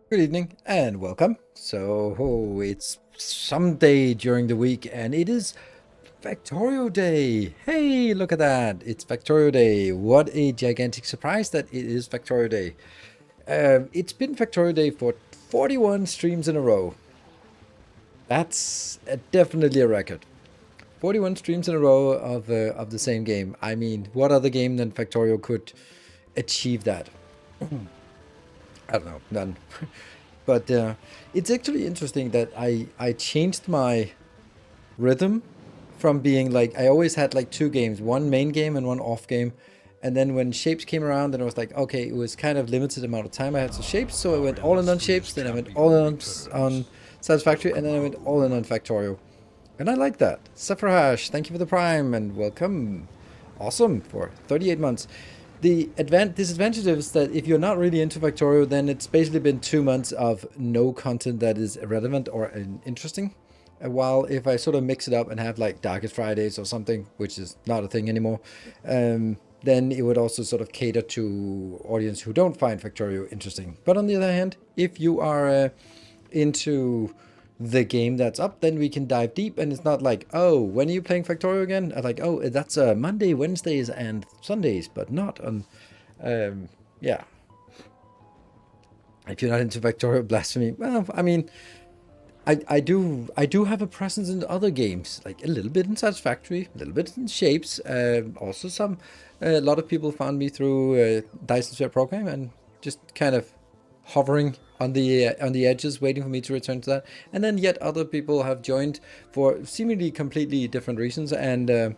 Good evening and welcome. So it's someday during the week and it is Factorio Day. Hey, look at that. It's Factorio Day. What a gigantic surprise that it is Factorio Day. It's been Factorio Day for 41 streams in a row. That's definitely a record. 41 streams in a row of the same game. I mean, what other game than Factorio could achieve that? I don't know, none. But it's actually interesting that I changed my rhythm from being like, I always had like two games, one main game and one off game. And then when Shapes came around, then I was like, okay, it was kind of limited amount of time I had to Shapes, so I went all in on Shapes, then I went all in on Satisfactory, and then I went all in on Factorio. And I like that. Sepharhash, thank you for the Prime, and welcome. Awesome, for 38 months. The disadvantage is that if you're not really into Factorio, then it's basically been 2 months of no content that is relevant or interesting. While if I sort of mix it up and have like Darkest Fridays or something, which is not a thing anymore, then it would also sort of cater to audience who don't find Factorio interesting. But on the other hand, if you are into the game that's up, then we can dive deep, and it's not like, oh, when are you playing Factorio again? I'm like, oh, that's Monday, Wednesdays, and Sundays, but not on, yeah. If you're not into Factorio Blasphemy, well, I mean, I do have a presence in other games, like a little bit in Satisfactory, a little bit in Shapes, also some, a lot of people found me through Dyson Sphere Program, and just kind of hovering on the edges, waiting for me to return to that. And then yet other people have joined for seemingly completely different reasons. And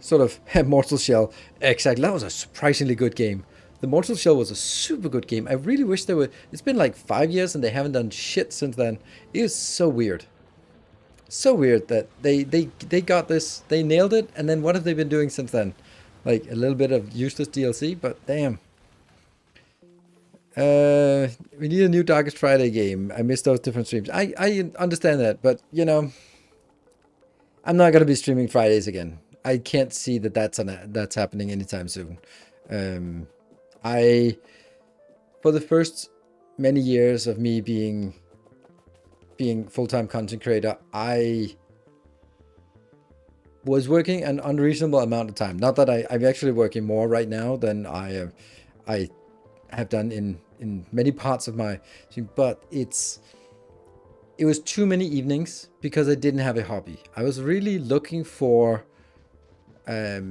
sort of Mortal Shell, exactly. That was a surprisingly good game. The Mortal Shell was a super good game. I really wish they were. It's been like 5 years and they haven't done shit since then. It is so weird. So weird that they got this, they nailed it, and then what have they been doing since then? Like a little bit of useless DLC, but damn. We need a new Darkest Friday game. I miss those different streams. I understand that, but you know, I'm not gonna be streaming Fridays again. I can't see that that's happening anytime soon. I for the first many years of me being full-time content creator, I was working an unreasonable amount of time. Not that I'm actually working more right now than I have done in many parts of my stream, but it was too many evenings because I didn't have a hobby. I was really looking for a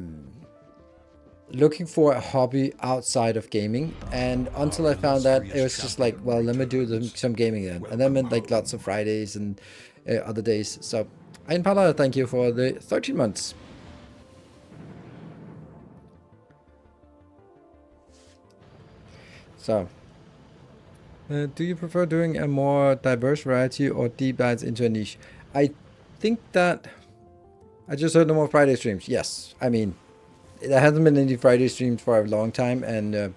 hobby outside of gaming, and until I found that, it was just like, well, let me do some gaming then, and that meant like lots of Fridays and other days. So, Pala, thank you for the 13 months. So, do you prefer doing a more diverse variety or deep dives into a niche? I think that I just heard no more Friday streams. Yes, I mean, there hasn't been any Friday streams for a long time, and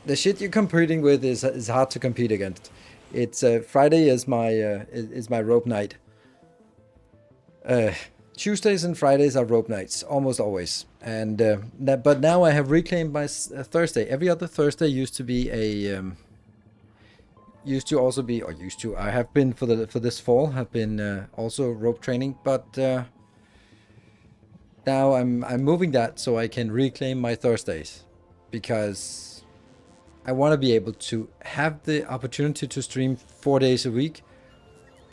the shit you're competing with is hard to compete against. It's Friday is my rope night. Tuesdays and Fridays are rope nights almost always, and but now I have reclaimed my Thursday. Every other Thursday used to be a I have been for this fall have been also rope training, but now I'm moving that so I can reclaim my Thursdays, because I want to be able to have the opportunity to stream 4 days a week,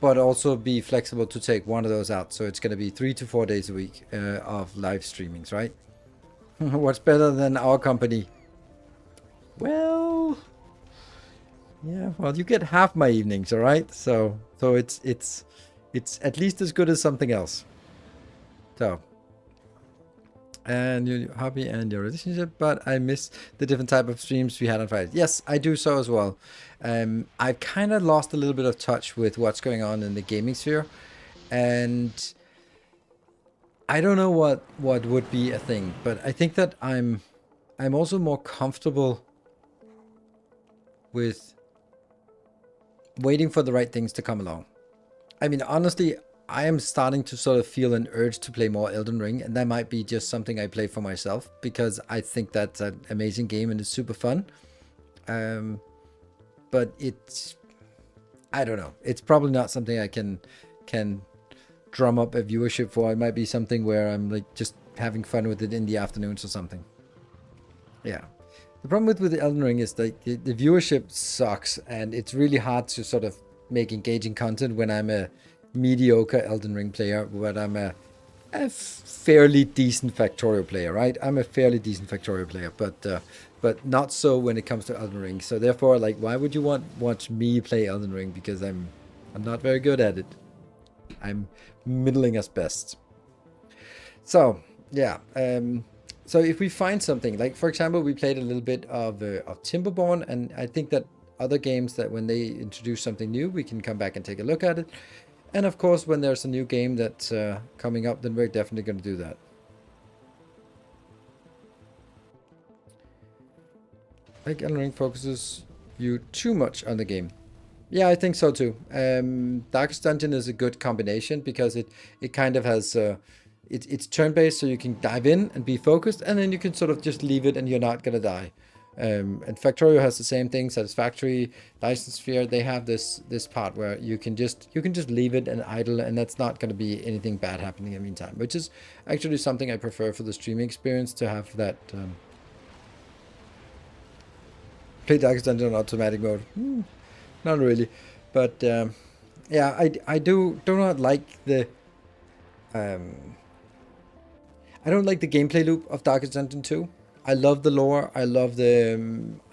but also be flexible to take one of those out. So it's going to be 3 to 4 days a week of live streamings, right? What's better than our company? Well, yeah, well, you get half my evenings, all right? So it's at least as good as something else. So, and your hobby and your relationship, but I miss the different type of streams we had on Friday. Yes, I do so as well. I've kind of lost a little bit of touch with what's going on in the gaming sphere, and I don't know what would be a thing, but I think that I'm also more comfortable with waiting for the right things to come along. I mean, honestly, I am starting to sort of feel an urge to play more Elden Ring, and that might be just something I play for myself because I think that's an amazing game and it's super fun. But I don't know. It's probably not something I can drum up a viewership for. It might be something where I'm like just having fun with it in the afternoons or something. Yeah. The problem with Elden Ring is like the viewership sucks, and it's really hard to sort of make engaging content when I'm a mediocre Elden Ring player, but I'm a fairly decent Factorio player, right? I'm a fairly decent Factorio player, but not so when it comes to Elden Ring. So therefore, like, why would you watch me play Elden Ring? Because I'm not very good at it. I'm middling as best. So yeah. So if we find something, like for example, we played a little bit of Timberborn, and I think that other games that when they introduce something new, we can come back and take a look at it. And of course, when there's a new game that's coming up, then we're definitely going to do that. Like Elden Ring focuses you too much on the game. Yeah, I think so too. Darkest Dungeon is a good combination because it kind of has it's turn-based, so you can dive in and be focused, and then you can sort of just leave it and you're not gonna die. And Factorio has the same thing. Satisfactory, License Sphere, they have this part where you can just leave it and idle, and that's not going to be anything bad happening in the meantime, which is actually something I prefer for the streaming experience, to have that play Darkest Dungeon on automatic mode. Not really, but yeah, I do not like the I don't like the gameplay loop of Darkest Dungeon 2. I love the lore. I love the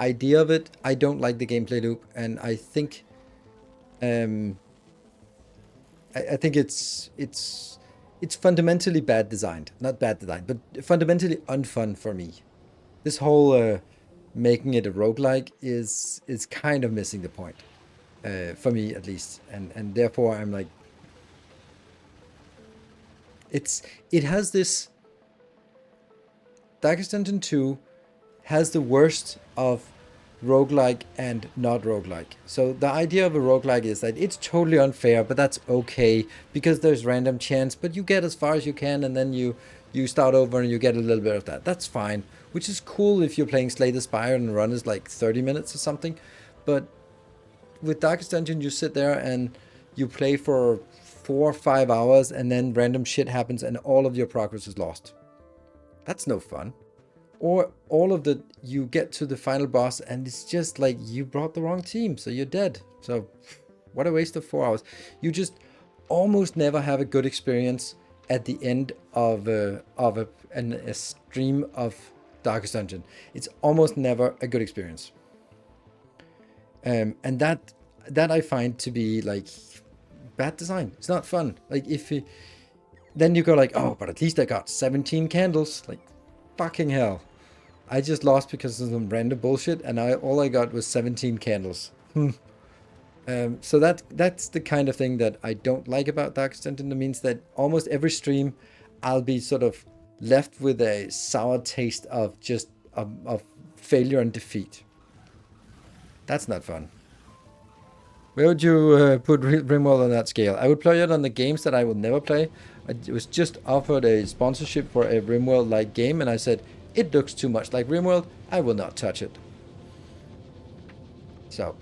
idea of it. I don't like the gameplay loop, and I think, I think it's fundamentally bad designed. Not bad designed, but fundamentally unfun for me. This whole making it a roguelike is kind of missing the point, for me at least, and therefore I'm like, it has this. Darkest Dungeon 2 has the worst of roguelike and not roguelike. So the idea of a roguelike is that it's totally unfair, but that's okay because there's random chance, but you get as far as you can and then you start over and you get a little bit of that. That's fine, which is cool if you're playing Slay the Spire and the run is like 30 minutes or something. But with Darkest Dungeon, you sit there and you play for 4 or 5 hours and then random shit happens and all of your progress is lost. That's no fun. Or all of the, you get to the final boss and it's just like you brought the wrong team, so you're dead. So what a waste of 4 hours. You just almost never have a good experience at the end of a stream of Darkest Dungeon. It's almost never a good experience. And that I find to be like bad design. It's not fun. Like if you, then you go like, oh, but at least I got 17 candles. Like fucking hell. I just lost because of some random bullshit, and all I got was 17 candles. So that's the kind of thing that I don't like about Darkest Dungeon. It means that almost every stream, I'll be sort of left with a sour taste of just of failure and defeat. That's not fun. Where would you put Rimworld on that scale? I would play it on the games that I will never play. I was just offered a sponsorship for a Rimworld-like game, and I said, it looks too much like Rimworld. I will not touch it. So,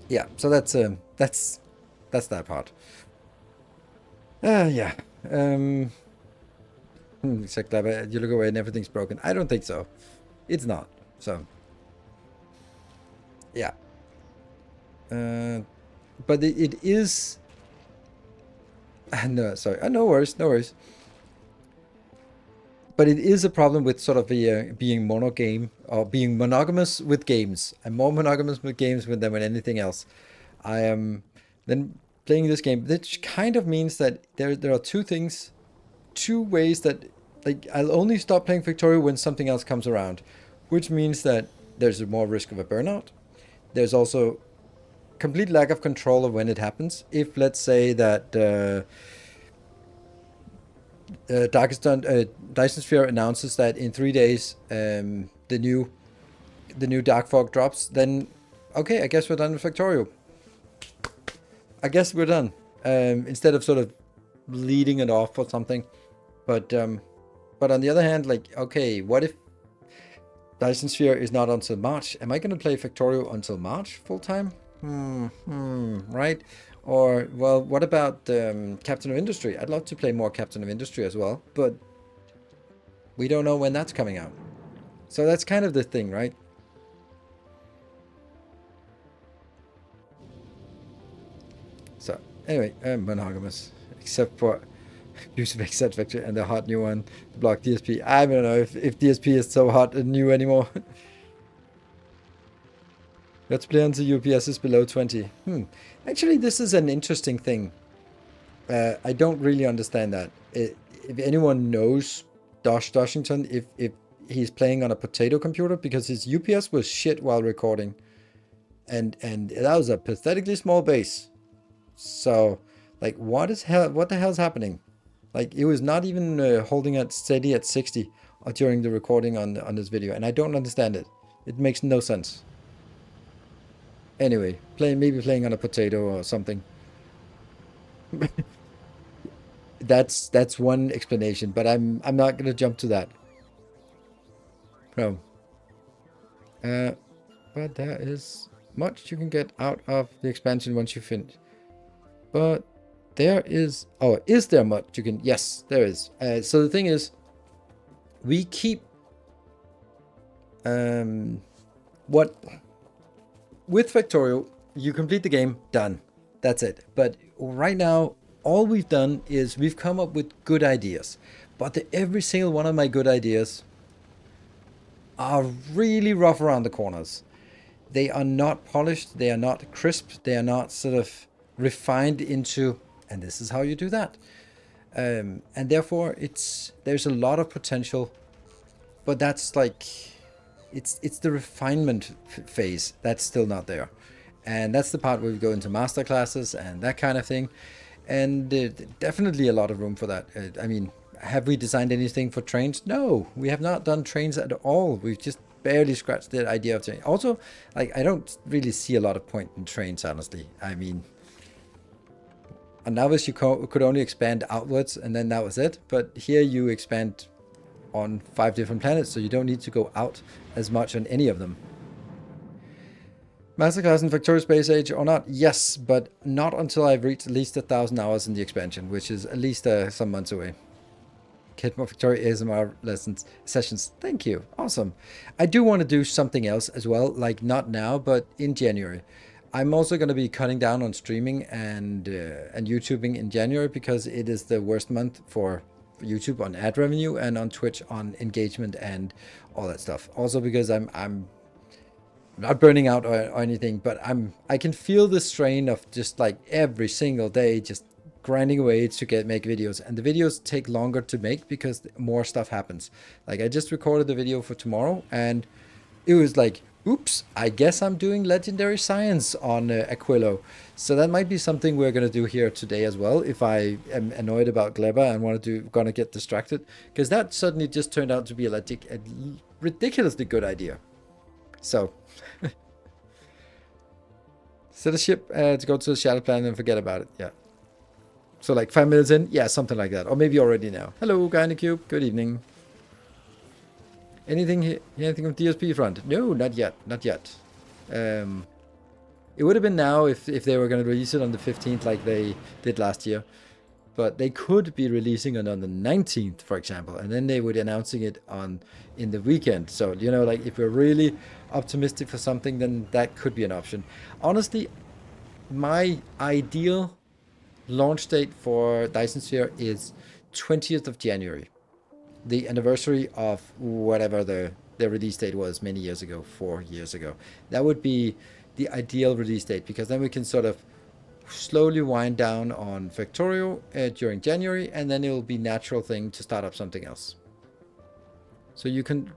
yeah. So that's that part. Yeah. It's like you look away and everything's broken. I don't think so. It's not. So, yeah. But it is. No, sorry. No worries. No worries. But it is a problem with sort of being monogame or being monogamous with games. I'm more monogamous with games than with anything else. I am then playing this game, which kind of means that there are two ways that like I'll only stop playing Factorio when something else comes around, which means that there's more risk of a burnout. There's also complete lack of control of when it happens. If let's say that Dyson Sphere announces that in 3 days the new Dark Fog drops, then okay, I guess we're done with Factorio. I guess we're done. Instead of sort of leading it off or something. But on the other hand, like, okay, what if Dyson Sphere is not until March? Am I going to play Factorio until March full time? Right? Or, well, what about Captain of Industry? I'd love to play more Captain of Industry as well, but we don't know when that's coming out. So that's kind of the thing, right? So, anyway, I'm monogamous, except for use of Exet Vector and the hot new one, the block DSP. I don't know if DSP is so hot and new anymore. Let's play until UPS is below 20. Actually, this is an interesting thing. I don't really understand that. If anyone knows Dosh Doshington, if he's playing on a potato computer, because his UPS was shit while recording. And that was a pathetically small base. So, like, what the hell's happening? Like, it was not even holding it steady at 60 during the recording on this video. And I don't understand it. It makes no sense. Anyway, maybe playing on a potato or something. That's one explanation, but I'm not gonna jump to that. No. But there is much you can get out of the expansion once you finish. But there is... Oh, is there much you can... Yes, there is. So the thing is, we keep... What... With Factorio, you complete the game, done. That's it. But right now, all we've done is we've come up with good ideas. But every single one of my good ideas are really rough around the corners. They are not polished. They are not crisp. They are not sort of refined into, and this is how you do that. And therefore, there's a lot of potential. But that's like... It's the refinement phase that's still not there. And that's the part where we go into master classes and that kind of thing. And definitely a lot of room for that. I mean, have we designed anything for trains? No, we have not done trains at all. We've just barely scratched the idea of train. Also, like, I don't really see a lot of point in trains, honestly. I mean, on Navis you could only expand outwards and then that was it. But here you expand on 5 different planets, so you don't need to go out as much on any of them. Masterclass in Factorio Space Age or not? Yes, but not until I've reached at least 1,000 hours in the expansion, which is at least some months away. Get more Factorio ASMR lessons, sessions. Thank you. Awesome. I do want to do something else as well, like not now, but in January. I'm also going to be cutting down on streaming and YouTubing in January because it is the worst month for YouTube on ad revenue and on Twitch on engagement and all that stuff. Also because I'm not burning out or anything, but I can feel the strain of just like every single day just grinding away to make videos, and the videos take longer to make because more stuff happens. Like I just recorded the video for tomorrow and it was like, oops, I guess I'm doing legendary science on Aquilo. So that might be something we're going to do here today as well, if I am annoyed about Gleba and gonna get distracted, because that suddenly just turned out to be a ridiculously good idea. So set a ship to go to the shadow planet and forget about it. Yeah. So like 5 minutes in, yeah, something like that, or maybe already now. Hello, guy in the cube. Good evening. Anything from DSP front? No, not yet. Not yet. It would have been now if they were going to release it on the 15th like they did last year. But they could be releasing it on the 19th, for example, and then they would announcing it in the weekend. So, you know, like if we're really optimistic for something, then that could be an option. Honestly, my ideal launch date for Dyson Sphere is 20th of January. The anniversary of whatever the release date was many years ago, 4 years ago. That would be the ideal release date, because then we can sort of slowly wind down on Factorio during January, and then it will be natural thing to start up something else. So you can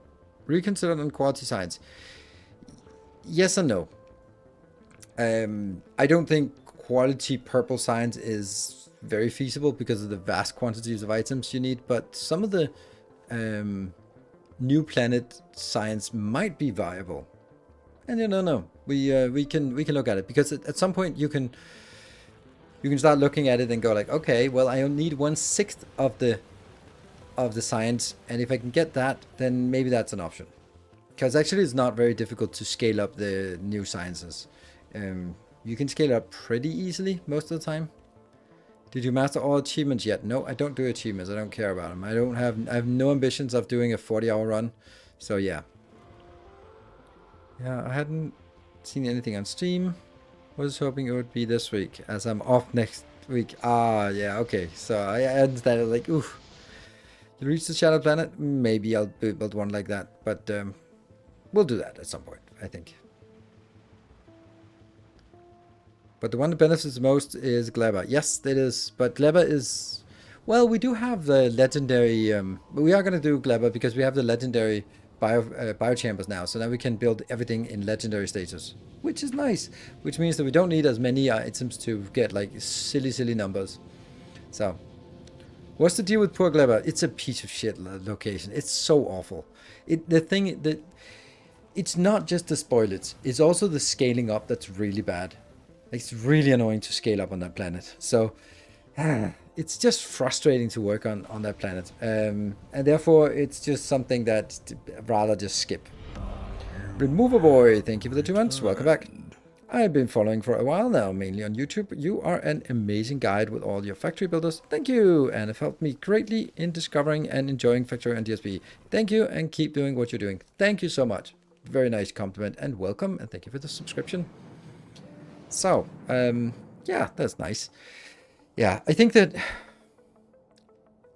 reconsider on quality science. Yes and no. I don't think quality purple science is very feasible because of the vast quantities of items you need, but some of the new planet science might be viable. And you don't know. We can look at it, because at some point you can start looking at it and go like, okay, well, I only need 1/6 of the science, and if I can get that, then maybe that's an option. Because actually it's not very difficult to scale up the new sciences. You can scale it up pretty easily most of the time. Did you master all achievements yet? No, I don't do achievements. I don't care about them. I have no ambitions of doing a 40-hour run. So yeah. Yeah, I hadn't seen anything on Steam. Was hoping it would be this week, as I'm off next week. Ah, yeah, okay. So I understand, like, oof. You reach the shadow planet? Maybe I'll build one like that. But we'll do that at some point, I think. But the one that benefits the most is Gleba. Yes, it is. But Gleba is... Well, we do have the legendary... we are going to do Gleba because we have the legendary biochambers now. So now we can build everything in legendary status, which is nice. Which means that we don't need as many items to get like silly numbers. So, what's the deal with poor Gleba? It's a piece of shit location. It's so awful. It's not just the spoilage. It's also the scaling up that's really bad. It's really annoying to scale up on that planet. So it's just frustrating to work on that planet. And therefore, it's just something that I'd rather just skip. Remover Boy, thank you for the 2 months. Welcome back. I've been following for a while now, mainly on YouTube. You are an amazing guide with all your factory builders. Thank you. And have helped me greatly in discovering and enjoying Factorio and DSP. Thank you, and keep doing what you're doing. Thank you so much. Very nice compliment, and welcome, and thank you for the subscription. So, yeah, that's nice. Yeah, I think that...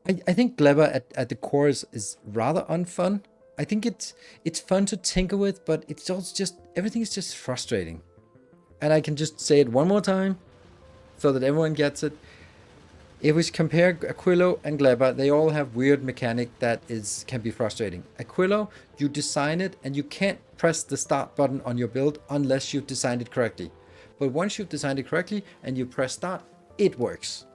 I think Gleba at the core is rather unfun. I think it's fun to tinker with, but it's also just... Everything is just frustrating. And I can just say it one more time, so that everyone gets it. If we compare Aquilo and Gleba, they all have weird mechanic that can be frustrating. Aquilo, you design it, and you can't press the start button on your build unless you've designed it correctly. But once you've designed it correctly and you press start, it works.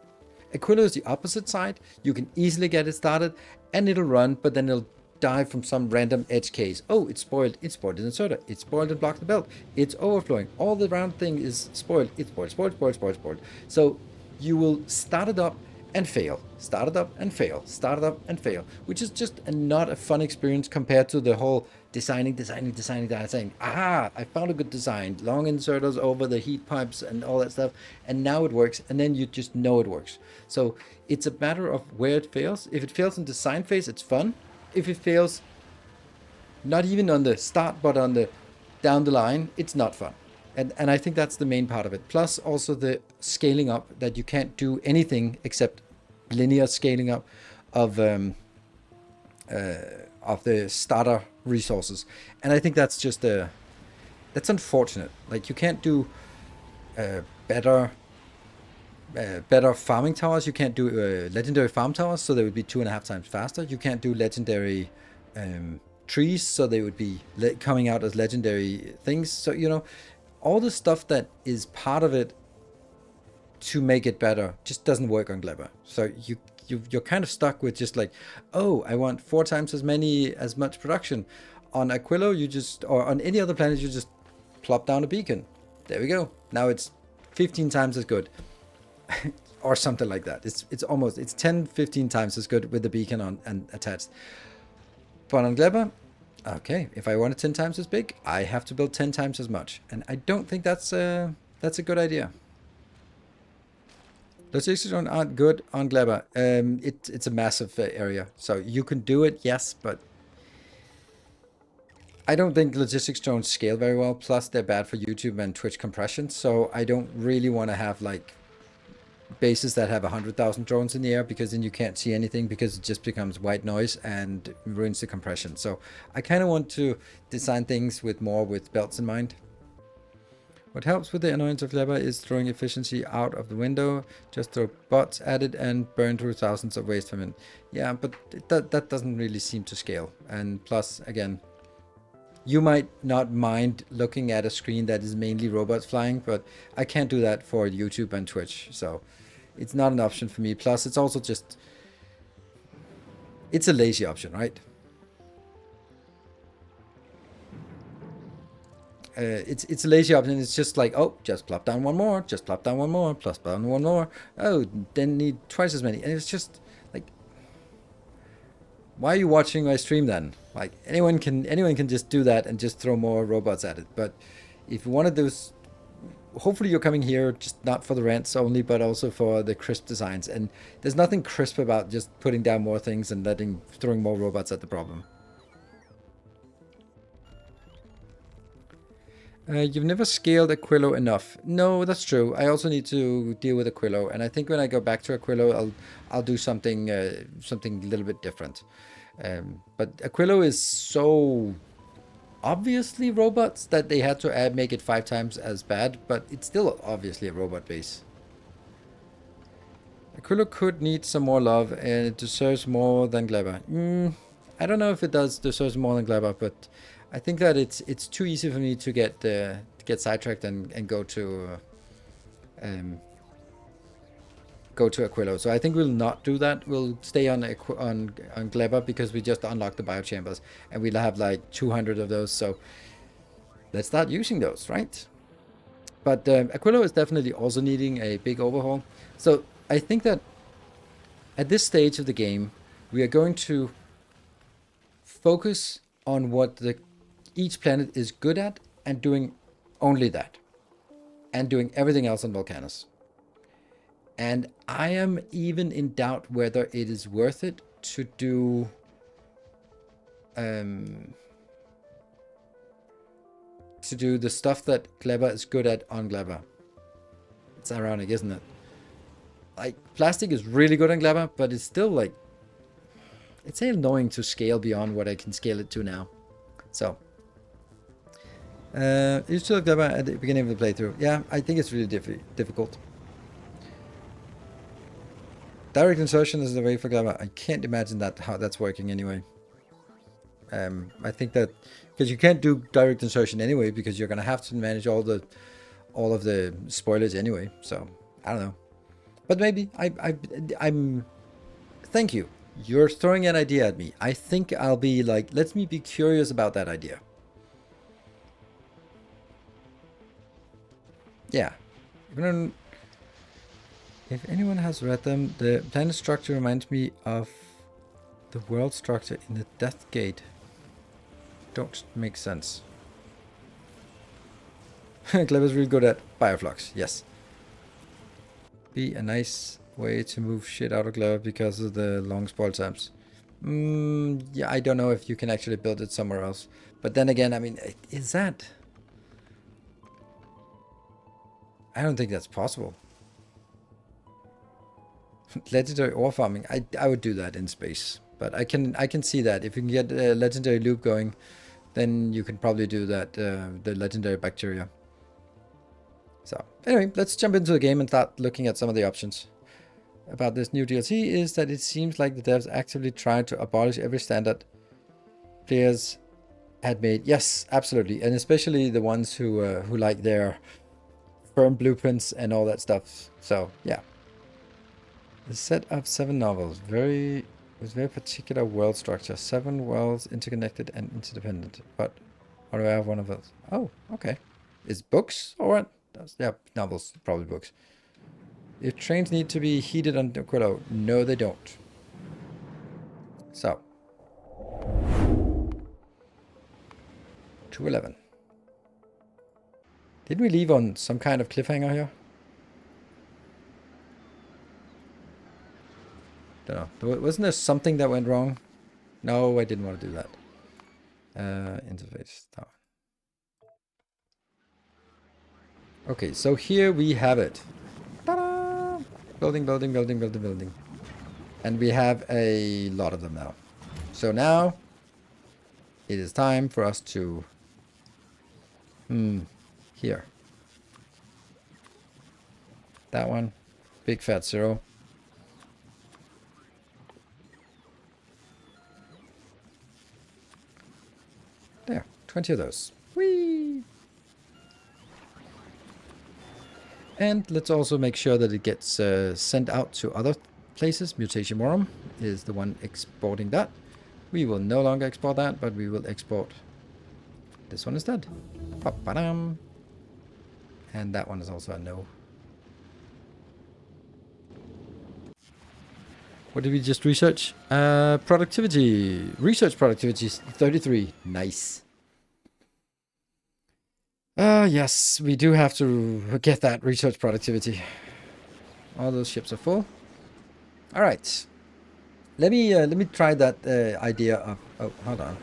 Aquilo is the opposite side. You can easily get it started and it'll run, but then it'll die from some random edge case. Oh, it's spoiled. It's spoiled in the inserter. It's spoiled and blocked the belt. It's overflowing. All the round thing is spoiled. It's spoiled, spoiled, spoiled, spoiled, spoiled. So you will start it up and fail. Start it up and fail. Start it up and fail. Which is just not a fun experience compared to the whole designing. Ah, I found a good design. Long inserters over the heat pipes and all that stuff. And now it works. And then you just know it works. So it's a matter of where it fails. If it fails in design phase, it's fun. If it fails, not even on the start, but on the down the line, it's not fun. And I think that's the main part of it. Plus also the scaling up, that you can't do anything except linear scaling up of the starter resources. And I think that's just that's unfortunate. Like, you can't do better farming towers. You can't do legendary farm towers, so they would be 2.5 times faster. You can't do legendary trees, so they would be coming out as legendary things. So, you know, all the stuff that is part of it to make it better just doesn't work on Gleba. So you're kind of stuck with just like, oh, I want 4 times as much production. On Aquilo, or on any other planet, you just plop down a beacon. There we go. Now it's 15 times as good. Or something like that. It's 10, 15 times as good with the beacon on and attached. But on Gleba, okay, if I want it 10 times as big, I have to build 10 times as much. And I don't think that's a good idea. Logistics aren't good on Gleba. It's a massive area. So you can do it, yes, but I don't think logistics drones scale very well. Plus, they're bad for YouTube and Twitch compression. So I don't really want to have like bases that have 100,000 drones in the air, because then you can't see anything, because it just becomes white noise and ruins the compression. So I kind of want to design things with belts in mind. What helps with the annoyance of Gleba is throwing efficiency out of the window. Just throw bots at it and burn through thousands of waste from it. Yeah, but that doesn't really seem to scale. And plus, again, you might not mind looking at a screen that is mainly robots flying, but I can't do that for YouTube and Twitch. So it's not an option for me. Plus, it's also just, it's a lazy option, right? It's a lazy option. It's just like, oh, just plop down one more, just plop down one more, plop down one more. Oh, then need twice as many. And it's just like, why are you watching my stream then? Like, anyone can just do that and just throw more robots at it. But if you want to do, hopefully you're coming here just not for the rants only, but also for the crisp designs. And there's nothing crisp about just putting down more things and throwing more robots at the problem. You've never scaled Aquilo enough. No, that's true. I also need to deal with Aquilo, and I think when I go back to Aquilo, I'll do something a little bit different. But Aquilo is so obviously robots that they had to make it 5 times as bad, but it's still obviously a robot base. Aquilo could need some more love, and it deserves more than Gleba. I don't know if it deserves more than Gleba, but I think that it's too easy for me to get sidetracked and go to Aquilo. So I think we'll not do that. We'll stay on Gleba, because we just unlocked the biochambers and we'll have like 200 of those. So let's start using those, right? But Aquilo is definitely also needing a big overhaul. So I think that at this stage of the game, we are going to focus on what each planet is good at, and doing only that, and doing everything else on Volcanus. And I am even in doubt whether it is worth it to do the stuff that Gleba is good at on Gleba. It's ironic, isn't it? Like, plastic is really good on Gleba, but it's still like, it's annoying to scale beyond what I can scale it to now. So you still have Gleba at the beginning of the playthrough. Yeah, I think it's really difficult. Direct insertion is the way for Gleba. I can't imagine how that's working anyway. I think that because you can't do direct insertion anyway, because you're gonna have to manage all of the spoilers anyway. So I don't know, but maybe I'm. Thank you You're throwing an idea at me. I think I'll be like, let me be curious about that idea. Yeah. If anyone has read them, the planet structure reminds me of the world structure in the Death Gate. Don't make sense. Clever's really good at bioflux, yes. Be a nice way to move shit out of Clever because of the long spoil times. Yeah, I don't know if you can actually build it somewhere else. But then again, I mean, is that... I don't think that's possible. Legendary ore farming, I would do that in space. But I can see that. If you can get a legendary loop going, then you can probably do that, the legendary bacteria. So, anyway, let's jump into the game and start looking at some of the options. About this new DLC is that it seems like the devs actively tried to abolish every standard players had made. Yes, absolutely. And especially the ones who like their firm blueprints and all that stuff. So, yeah. The set of 7 novels, with very particular world structure. 7 worlds interconnected and interdependent. But how do I have one of those? Oh, okay. Is books or what? Yeah, novels, probably books. If trains need to be heated on Quillo, no they don't. So. 211. Didn't we leave on some kind of cliffhanger here? Don't know. Wasn't there something that went wrong? No, I didn't want to do that. Interface. No. Okay, so here we have it. Ta-da! Building, building, building, building, building. And we have a lot of them now. So now it is time for us to... Here. That one. Big fat 0. There. 20 of those. Whee! And let's also make sure that it gets sent out to other places. Mutation Morum is the one exporting that. We will no longer export that, but we will export this one instead. Pa-ba-dam. And that one is also a no. What did we just research? Productivity. Research productivity is 33. Nice. Yes, we do have to get that research productivity. All those ships are full. All right. Let me try that idea of... Oh, hold on.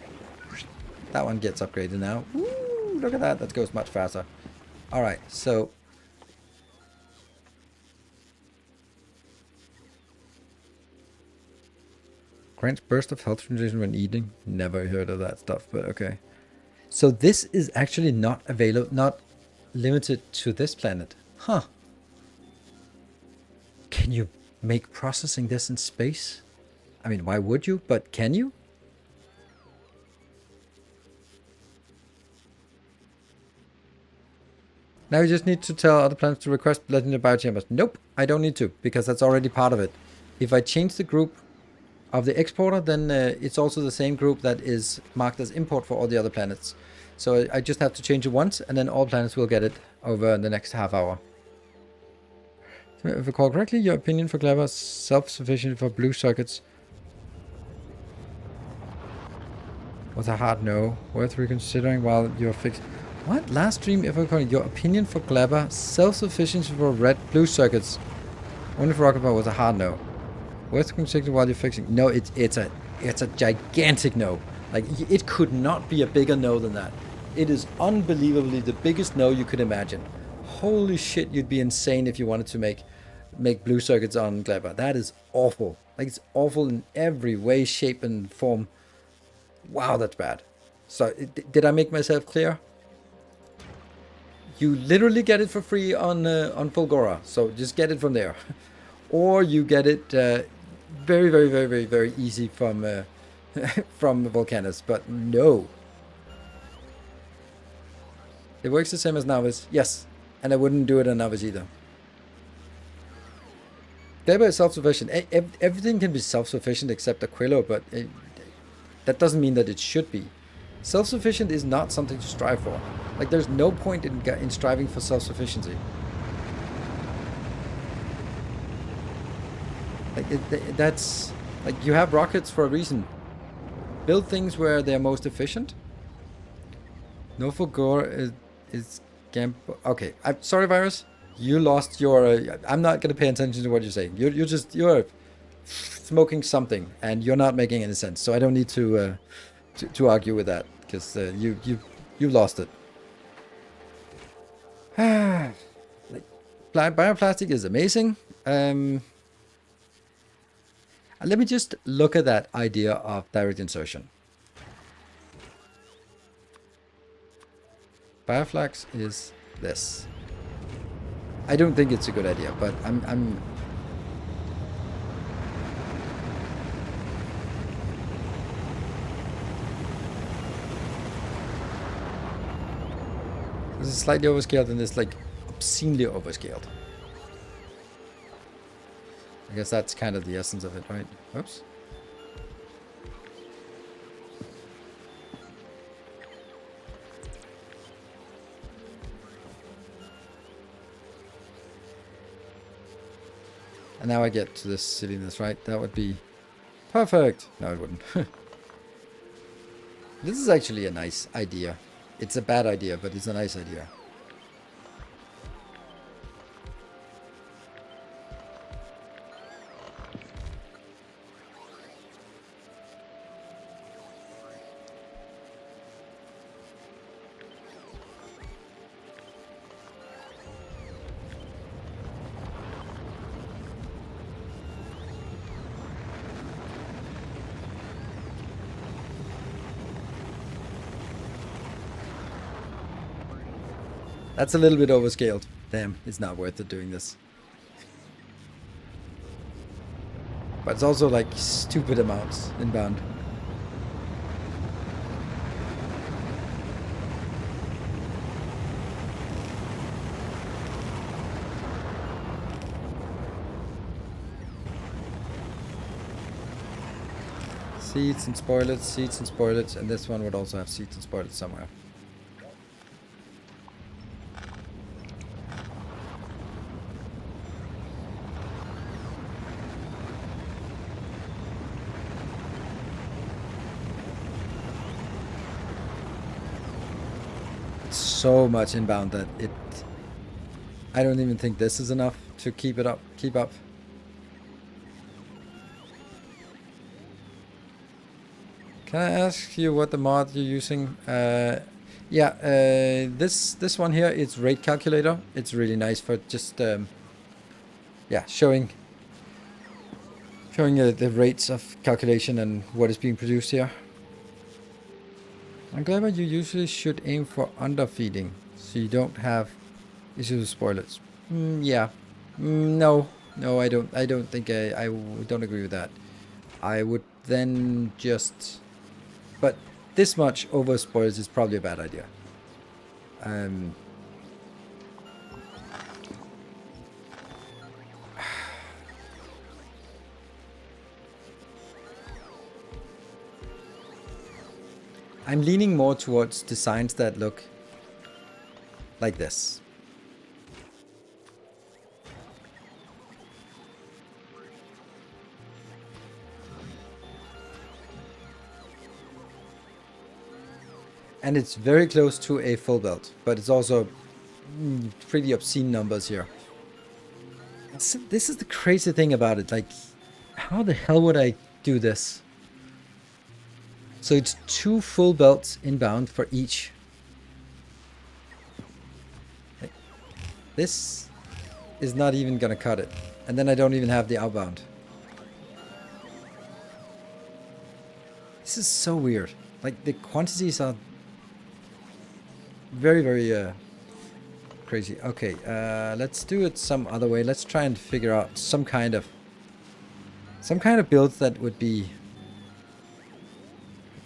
That one gets upgraded now. Ooh, look at that. That goes much faster. All right, so... Grants burst of health regeneration when eating. Never heard of that stuff, but okay. So this is actually not available, not limited to this planet. Huh. Can you make processing this in space? I mean, why would you? But can you? Now you just need to tell other planets to request legendary biochambers. Nope, I don't need to, because that's already part of it. If I change the group of the exporter, then it's also the same group that is marked as import for all the other planets. So I just have to change it once, and then all planets will get it over the next half hour. If I recall correctly, your opinion for Clever self-sufficient for blue circuits was a hard no. Worth reconsidering while you're fixed. What? Last stream, if I recall, your opinion for Clever self-sufficiency for blue circuits only for rocket power was a hard no. Worth considering while you're fixing. No, it's a gigantic no. Like, it could not be a bigger no than that. It is unbelievably the biggest no you could imagine. Holy shit, you'd be insane if you wanted to make blue circuits on Clever. That is awful. Like, it's awful in every way, shape, and form. Wow, that's bad. So, did I make myself clear? You literally get it for free on Fulgora, so just get it from there. Or you get it very, very, very, very, very easy from from Volcanus, but no. It works the same as Novice, yes, and I wouldn't do it on Novice either. Kleber is self-sufficient. Everything can be self-sufficient except Aquilo, but that doesn't mean that it should be. Self-sufficient is not something to strive for. Like, there's no point in striving for self-sufficiency. Like, that's... Like, you have rockets for a reason. Build things where they're most efficient. No for Gore is Gamp... Okay, I'm sorry, Virus. You lost your... I'm not going to pay attention to what you're saying. You're smoking something, and you're not making any sense. So I don't need to argue with that, because you lost it. Like, bioplastic is amazing. Let me just look at that idea of direct insertion. Bioflax is this. I don't think it's a good idea, but I'm this is slightly overscaled and it's like obscenely overscaled. I guess that's kind of the essence of it, right? Oops. And now I get to this silliness, right? That would be perfect. No, it wouldn't. This is actually a nice idea. It's a bad idea, but it's a nice idea. That's a little bit overscaled. Damn, it's not worth it doing this. But it's also like stupid amounts inbound. Seeds and spoilage, and this one would also have seeds and spoilage somewhere. So much inbound that I don't even think this is enough to keep up. Can I ask you what the mod you're using? This one here is rate calculator. It's really nice for just showing the rates of calculation and what is being produced here. I'm glad you usually should aim for underfeeding, so you don't have issues with spoilage. No, I don't. I don't think I don't agree with that. I would then just, but this much over spoilage is probably a bad idea. I'm leaning more towards designs that look like this. And it's very close to a full belt, but it's also pretty obscene numbers here. This is the crazy thing about it. Like, how the hell would I do this? So it's 2 full belts inbound for each. This is not even gonna cut it. And then I don't even have the outbound. This is so weird. Like, the quantities are very, very crazy. Okay, let's do it some other way. Let's try and figure out some kind of build that would be...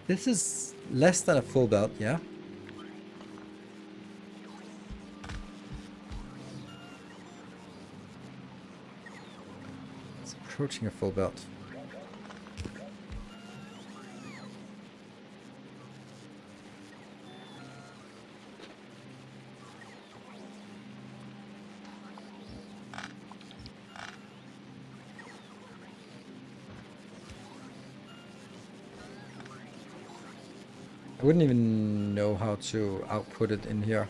This is less than a full belt, yeah? approaching a full belt. I wouldn't even know how to output it in here.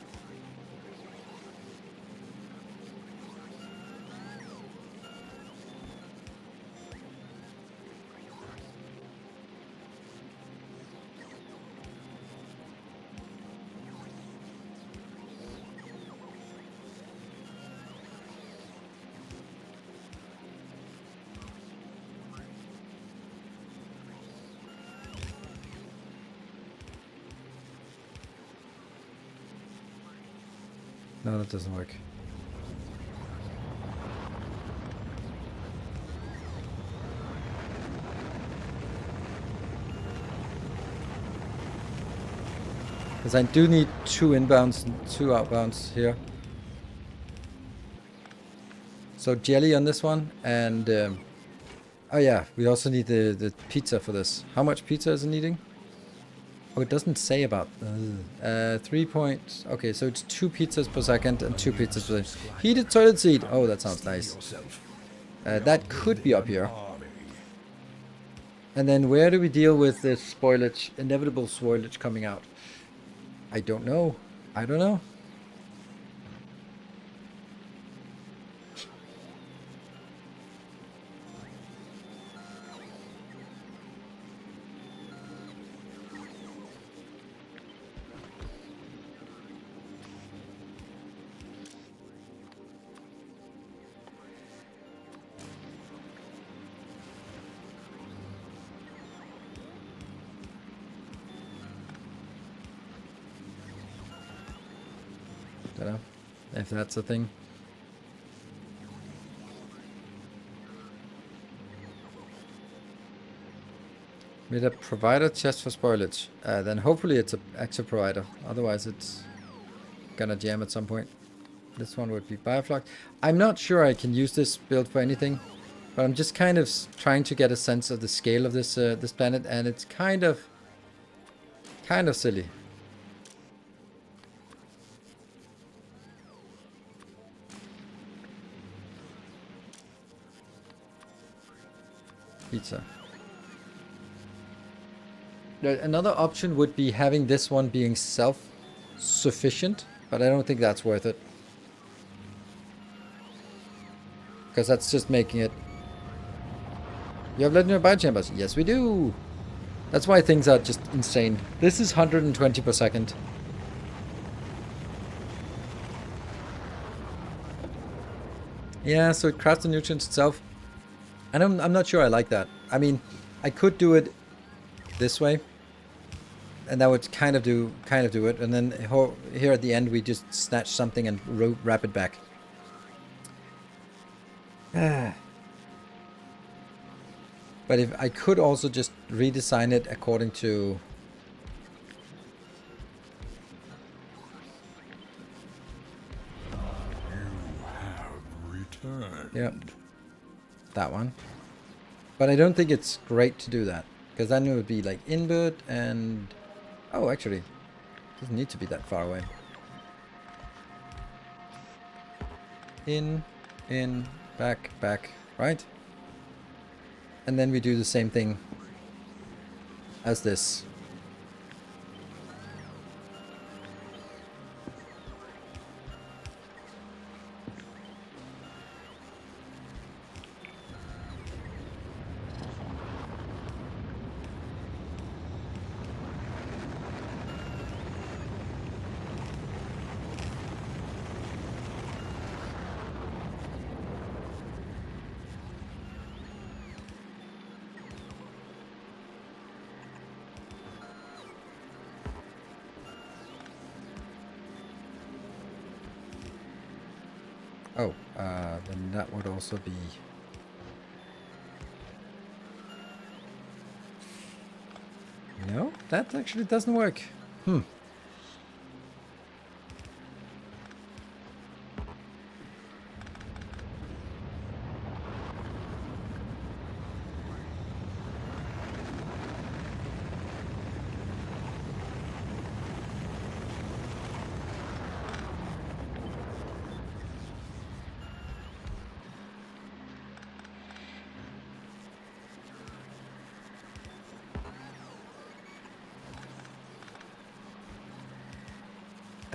No, that doesn't work. Because I do need 2 inbounds and 2 outbounds here. So jelly on this one, and oh yeah, we also need the pizza for this. How much pizza is it needing? Oh, it doesn't say about 3 point. Okay, so it's 2 pizzas per second and 2 pizzas per second. Heated toilet seat. Oh, that sounds nice. That could be up here. And then where do we deal with this spoilage, inevitable spoilage coming out? I don't know. I don't know. Don't know if that's a thing. With a provider just for spoilage. Then hopefully it's an active provider. Otherwise it's gonna jam at some point. This one would be Bioflux. I'm not sure I can use this build for anything. But I'm just kind of trying to get a sense of the scale of this this planet. And it's kind of silly. Pizza. Another option would be having this one being self-sufficient, but I don't think that's worth it. Because that's just making it... You have legendary biochambers? Yes, we do! That's why things are just insane. This is 120 per second. Yeah, so it crafts the nutrients itself. And I'm not sure I like that. I mean, I could do it this way. And that would kind of do it. And then here at the end, we just snatch something and wrap it back. But if I could also just redesign it according to... You have returned. Yep. That one. But I don't think it's great to do that. Because then it would be like input and... Oh, actually, it doesn't need to be that far away. In, back, right? And then we do the same thing as this. Oh, then that would also be... No, that actually doesn't work.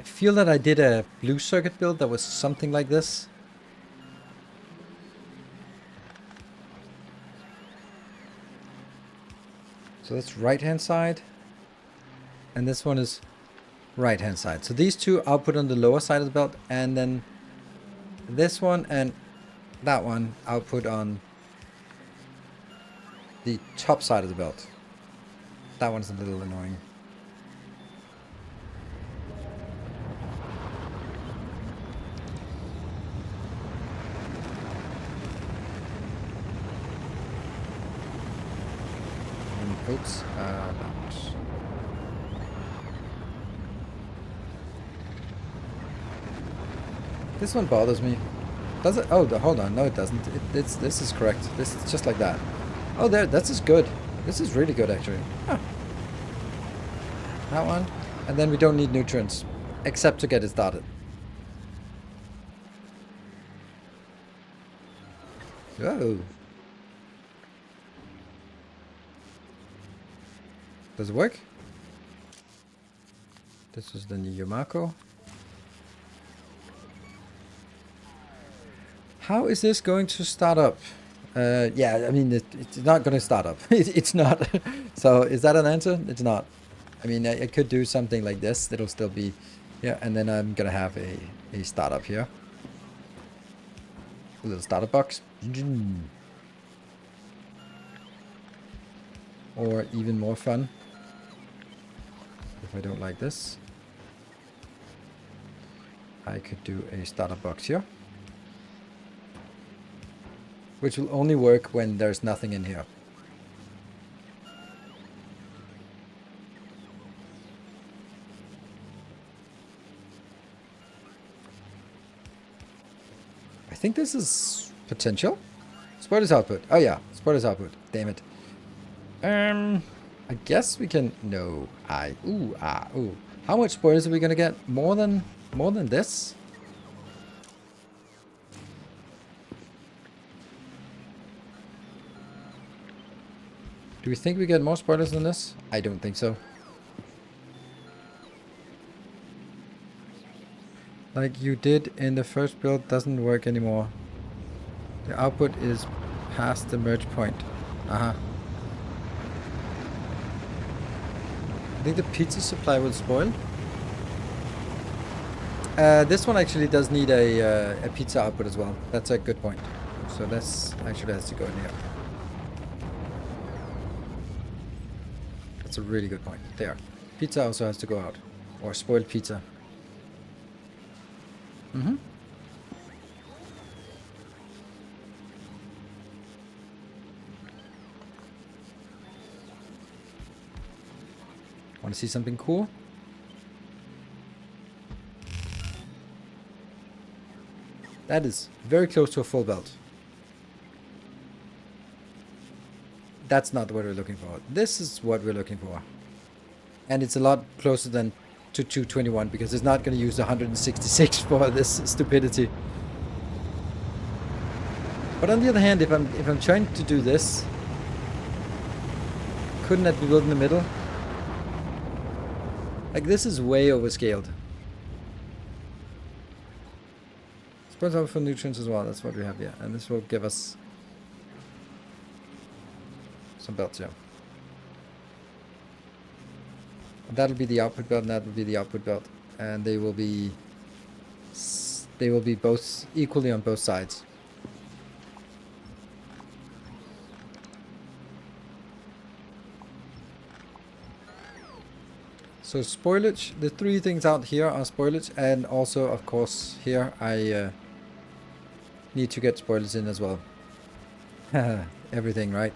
I feel that I did a blue circuit build that was something like this. So that's right-hand side. And this one is right-hand side. So these two output on the lower side of the belt, and then this one and that one output on the top side of the belt. That one's a little annoying. And, oops, that was... This one bothers me. Does it? Oh, hold on. No, it doesn't. This is correct. This is just like that. Oh, there. This is good. This is really good, actually. Huh. That one. And then we don't need nutrients. Except to get it started. Whoa. Does it work? This is the new Yamako. How is this going to start up? Yeah, I mean, it's not going to start up. It's not. So is that an answer? It's not. I mean, I could do something like this. It'll still be, yeah, and then I'm going to have a startup here. A little startup box. Or even more fun, if I don't like this, I could do a startup box here. Which will only work when there's nothing in here. I think this is potential. Spoilers output. Oh yeah, spoilers output. Damn it. I guess we can. No. Ooh. How much spoilers are we gonna get? More than this? Do we think we get more spoilers than this? I don't think so. Like you did in the first build doesn't work anymore. The output is past the merge point. I think the pizza supply will spoil. This one actually does need a pizza output as well. That's a good point. So this actually has to go in here. That's a really good point. There. Pizza also has to go out. Or spoiled pizza. Want to see something cool? That is very close to a full belt. That's not what we're looking for. This is what we're looking for. And it's a lot closer than to 221 because it's not going to use 166 for this stupidity. But on the other hand, if I'm trying to do this, couldn't that be built in the middle? Like this is way overscaled. Spreads out for nutrients as well. That's what we have here, and this will give us some belts here. That'll be the output belt, and that will be the output belt, and they will be both equally on both sides. So spoilage, the three things out here are spoilage, and also of course here I need to get spoilage in as well. Everything, right?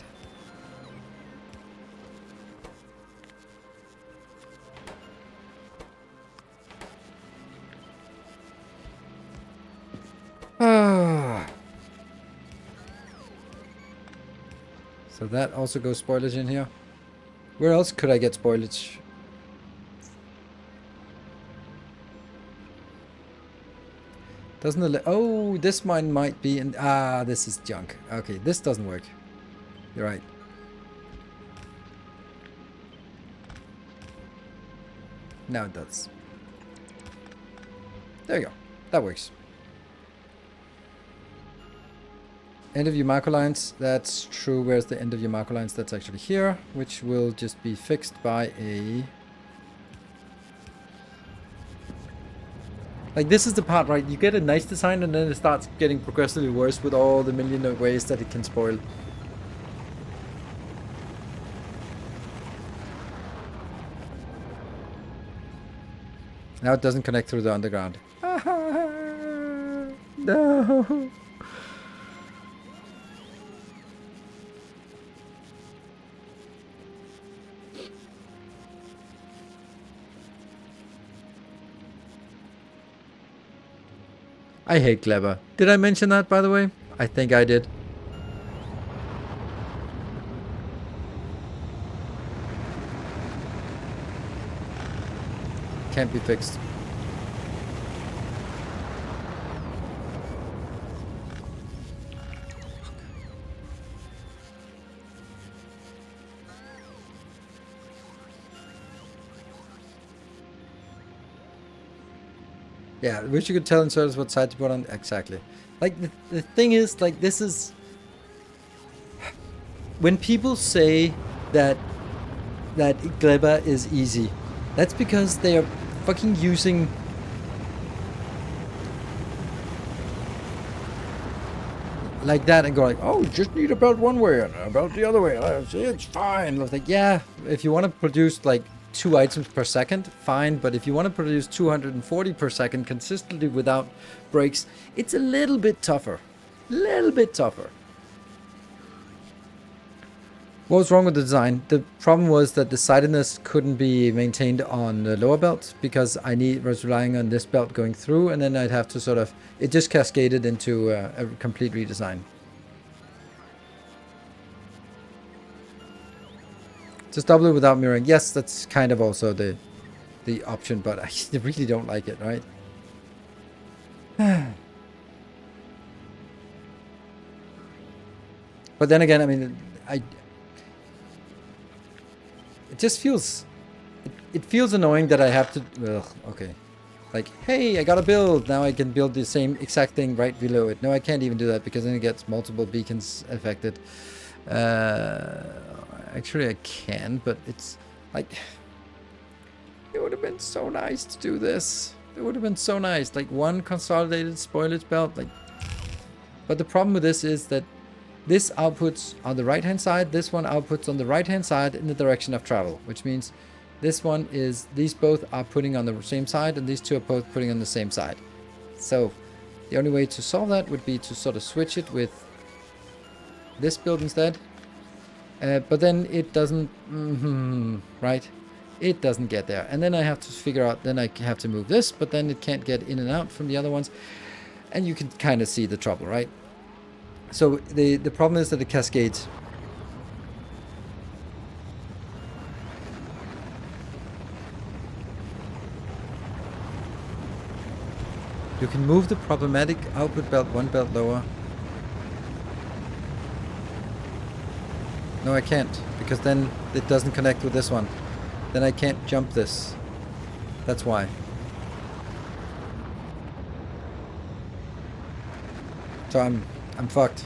So that also goes spoilage in here. Where else could I get spoilage? Doesn't it? Oh, this mine might be in. This is junk. Okay, this doesn't work. You're right. Now it does. There you go. That works. End of your macro lines. That's true. Where's the end of your macro lines? That's actually here, which will just be fixed by a... Like, this is the part, right? You get a nice design and then it starts getting progressively worse with all the million of ways that it can spoil. Now it doesn't connect through the underground. No. I hate Clever. Did I mention that, by the way? I think I did. Can't be fixed. Yeah, I wish you could tell in service what side to put on. Exactly. Like, the thing is, like, this is... When people say that Gleba is easy, that's because they are fucking using... like that and go like, oh, just need a belt one way and a belt the other way. It's fine. I was like, yeah, if you want to produce like 2 items per second, fine. But if you want to produce 240 per second consistently without breaks, it's a little bit tougher. Little bit tougher. What was wrong with the design? The problem was that the sidedness couldn't be maintained on the lower belt because I was relying on this belt going through, and then I'd have to sort of... It just cascaded into a complete redesign. Just double it without mirroring. Yes, that's kind of also the option, but I really don't like it, right? But then again, I mean, it just feels... It feels annoying that I have to... Ugh, okay. Like, hey, I got a build. Now I can build the same exact thing right below it. No, I can't even do that because then it gets multiple beacons affected. Actually, I can, but it's like... It would have been so nice to do this. It would have been so nice. Like, one consolidated spoilage belt. Like, but the problem with this is that this outputs on the right-hand side. This one outputs on the right-hand side in the direction of travel, which means this one is... These both are putting on the same side, and these two are both putting on the same side. So, the only way to solve that would be to sort of switch it with this build instead. But then it doesn't... right? It doesn't get there. And then I have to figure out... Then I have to move this, but then it can't get in and out from the other ones. And you can kind of see the trouble, right? So the problem is that it cascades. You can move the problematic output belt one belt lower. No, I can't, because then it doesn't connect with this one. Then I can't jump this. That's why. So I'm fucked.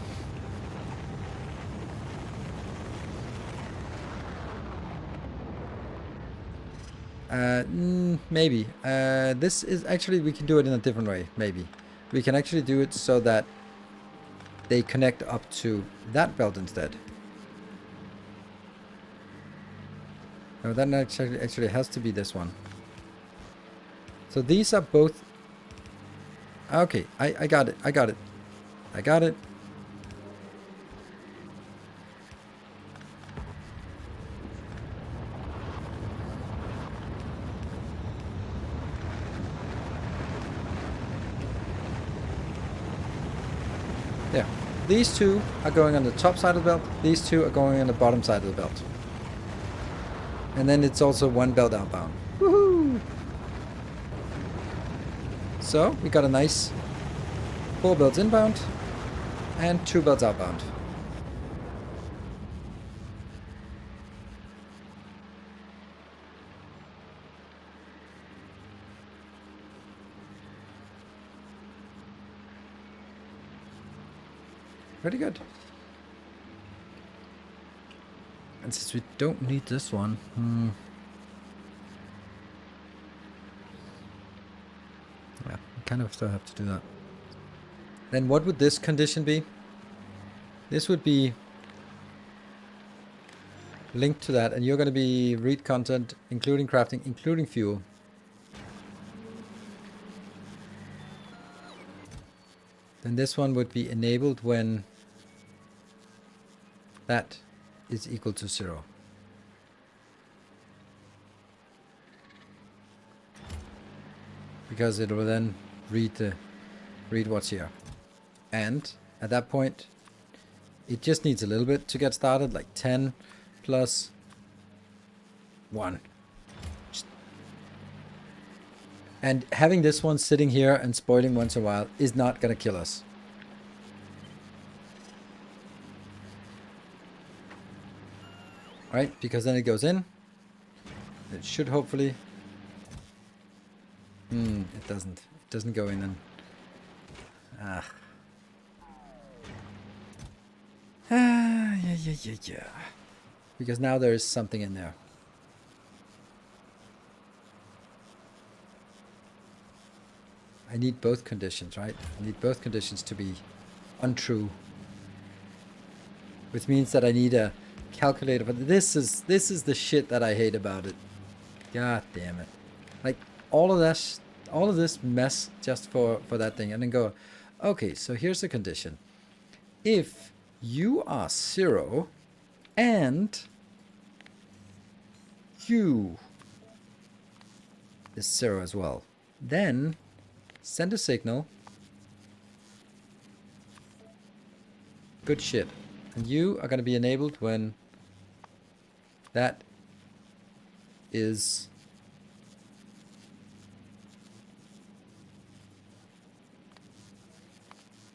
Maybe. This is actually, we can do it in a different way, maybe. We can actually do it so that they connect up to that belt instead. No, that actually has to be this one. So these are both... Okay, I got it, I got it. I got it. There. These two are going on the top side of the belt. These two are going on the bottom side of the belt. And then it's also one belt outbound. Woohoo! So we got a nice 4 belts inbound and 2 belts outbound. Pretty good. And since we don't need this one, yeah, we kind of still have to do that. Then what would this condition be? This would be linked to that, and you're going to be read content, including crafting, including fuel. Then this one would be enabled when that is equal to 0. Because it will then read what's here. And at that point, it just needs a little bit to get started, like 10 plus 1. And having this one sitting here and spoiling once in a while is not going to kill us. Right? Because then it goes in. It should hopefully... it doesn't. It doesn't go in then. Yeah. Because now there is something in there. I need both conditions, right? I need both conditions to be untrue. Which means that I need a calculator. But this is the shit that I hate about it. God damn it. Like all of this mess just for that thing. And then go, okay, so here's the condition. If you are 0 and you is 0 as well, then send a signal. Good shit. And you are going to be enabled when that is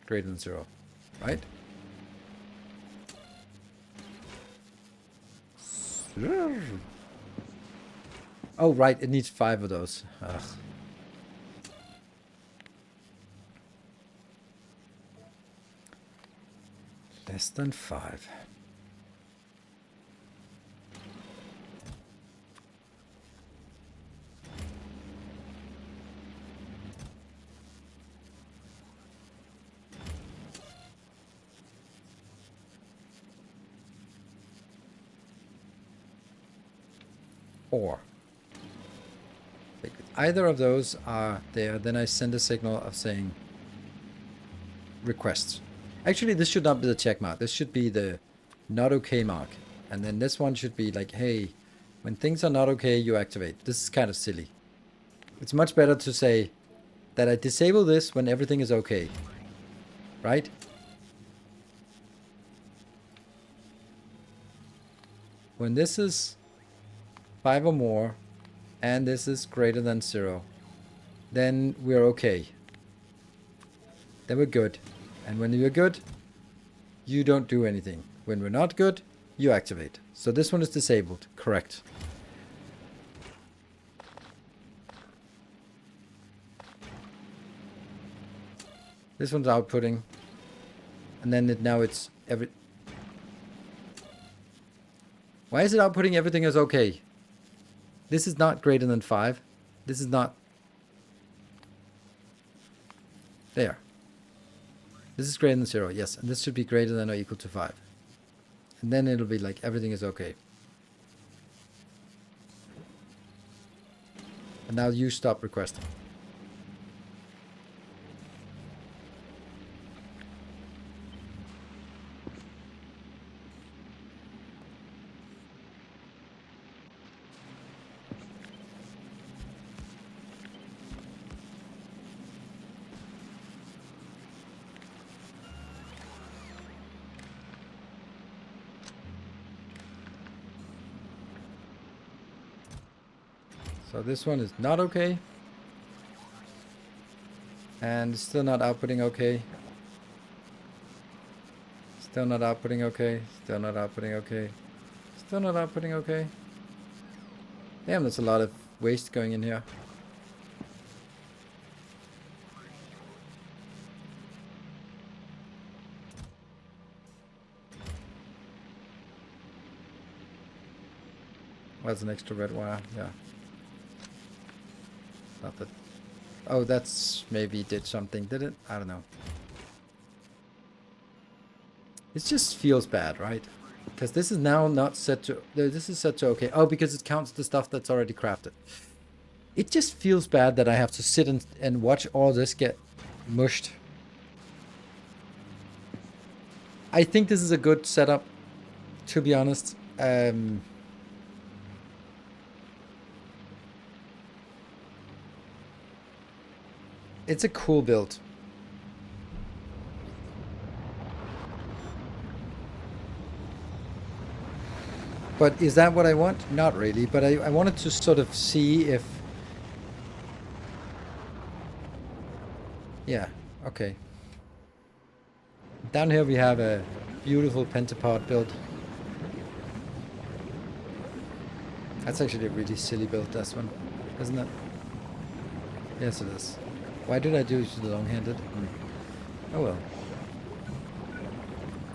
greater than 0, right? Oh, right, it needs 5 of those. Ugh. Less than 5. Or if either of those are there, then I send a signal of saying requests. Actually, this should not be the check mark. This should be the not okay mark. And then this one should be like, hey, when things are not okay, you activate. This is kind of silly. It's much better to say that I disable this when everything is okay. Right? When this is 5 or more, and this is greater than 0, then we're okay. Then we're good. And when you're good, you don't do anything. When we're not good, you activate. So this one is disabled. Correct. This one's outputting. And then now it's every... Why is it outputting everything is okay? This is not greater than 5. This is not... There. This is greater than 0, yes. And this should be greater than or equal to 5. And then it'll be like everything is okay. And now you stop requesting. So this one is not okay. And still not outputting okay. Still not outputting okay. Still not outputting okay. Still not outputting okay. Damn, there's a lot of waste going in here. What's an extra red wire? Yeah. Not that. Oh, that's maybe did something, did it? I don't know. It just feels bad, right? Because this is now not set to... This is set to okay. Oh, because it counts the stuff that's already crafted. It just feels bad that I have to sit and watch all this get mushed. I think this is a good setup, to be honest. It's a cool build. But is that what I want? Not really, but I wanted to sort of see if... Yeah, okay. Down here we have a beautiful pentapod build. That's actually a really silly build, this one, isn't it? Yes, it is. Why did I do the long-handed? Oh well.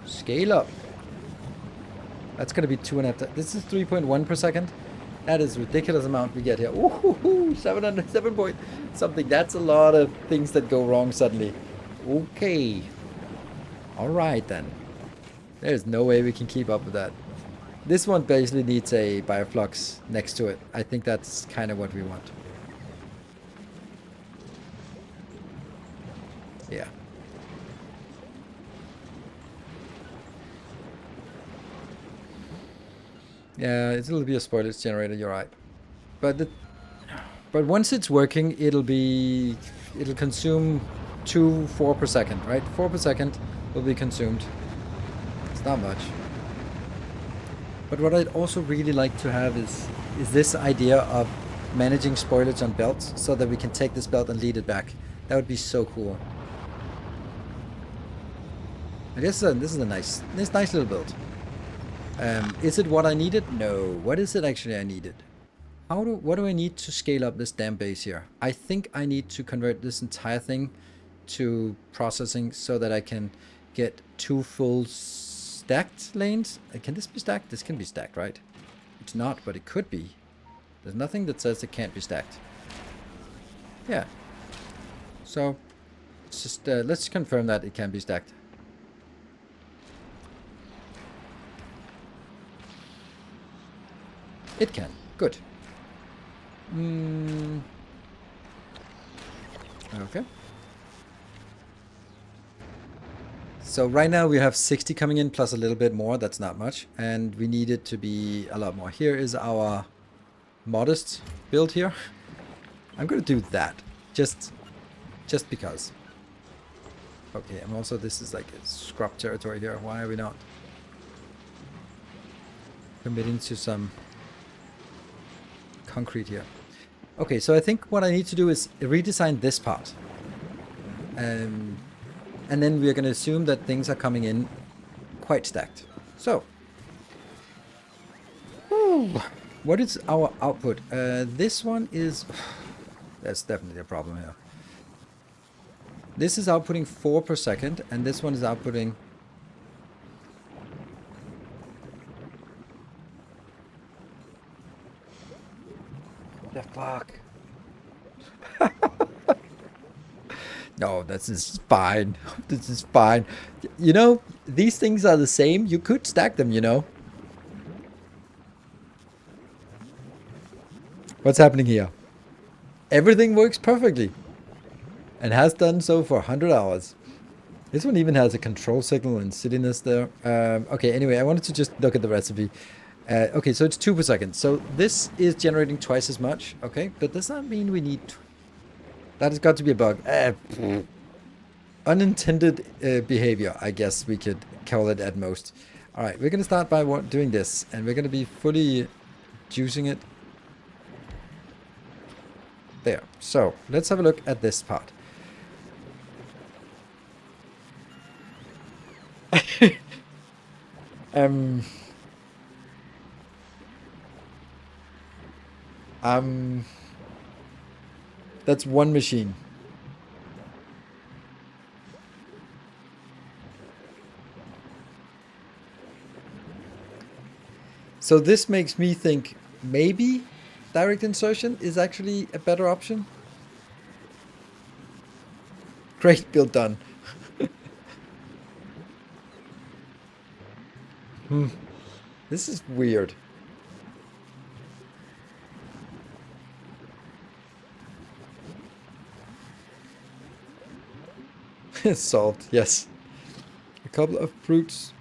Scale up. That's going to be 2.5. This is 3.1 per second. That is a ridiculous amount we get here. Ooh, 707 point something. That's a lot of things that go wrong suddenly. Okay. All right then. There's no way we can keep up with that. This one basically needs a bioflux next to it. I think that's kind of what we want. Yeah. Yeah, it'll be a spoilage generator, you're right. But once it's working, it'll consume 4 per second, right? 4 per second will be consumed. It's not much. But what I'd also really like to have is this idea of managing spoilage on belts so that we can take this belt and lead it back. That would be so cool. I guess this is a nice little build. Is it what I needed? No. What is it actually I needed? What do I need to scale up this damn base here? I think I need to convert this entire thing to processing so that I can get 2 full stacked lanes. Can this be stacked? This can be stacked, right? It's not, but it could be. There's nothing that says it can't be stacked. Yeah. So it's just let's confirm that it can be stacked. It can. Good. Okay. So right now we have 60 coming in plus a little bit more. That's not much. And we need it to be a lot more. Here is our modest build here. I'm going to do that. Just because. Okay, and also this is like a scrub territory here. Why are we not committing to some concrete here? Okay, so I think what I need to do is redesign this part. And then we're going to assume that things are coming in quite stacked. So, what is our output? This one is... That's definitely a problem here. This is outputting 4 per second, and this one is outputting... The fuck? No, this is fine. This is fine. You know, these things are the same. You could stack them, you know. What's happening here? Everything works perfectly. And has done so for 100 hours. This one even has a control signal and silliness there. Okay, anyway, I wanted to just look at the recipe. Okay, so it's 2 per second. So this is generating twice as much. Okay, but does that mean we need... That has got to be a bug. Unintended behavior, I guess we could call it at most. All right, we're going to start by doing this. And we're going to be fully juicing it. There. So, let's have a look at this part. That's one machine. So this makes me think maybe direct insertion is actually a better option. Great build done. This is weird. Salt, yes. A couple of fruits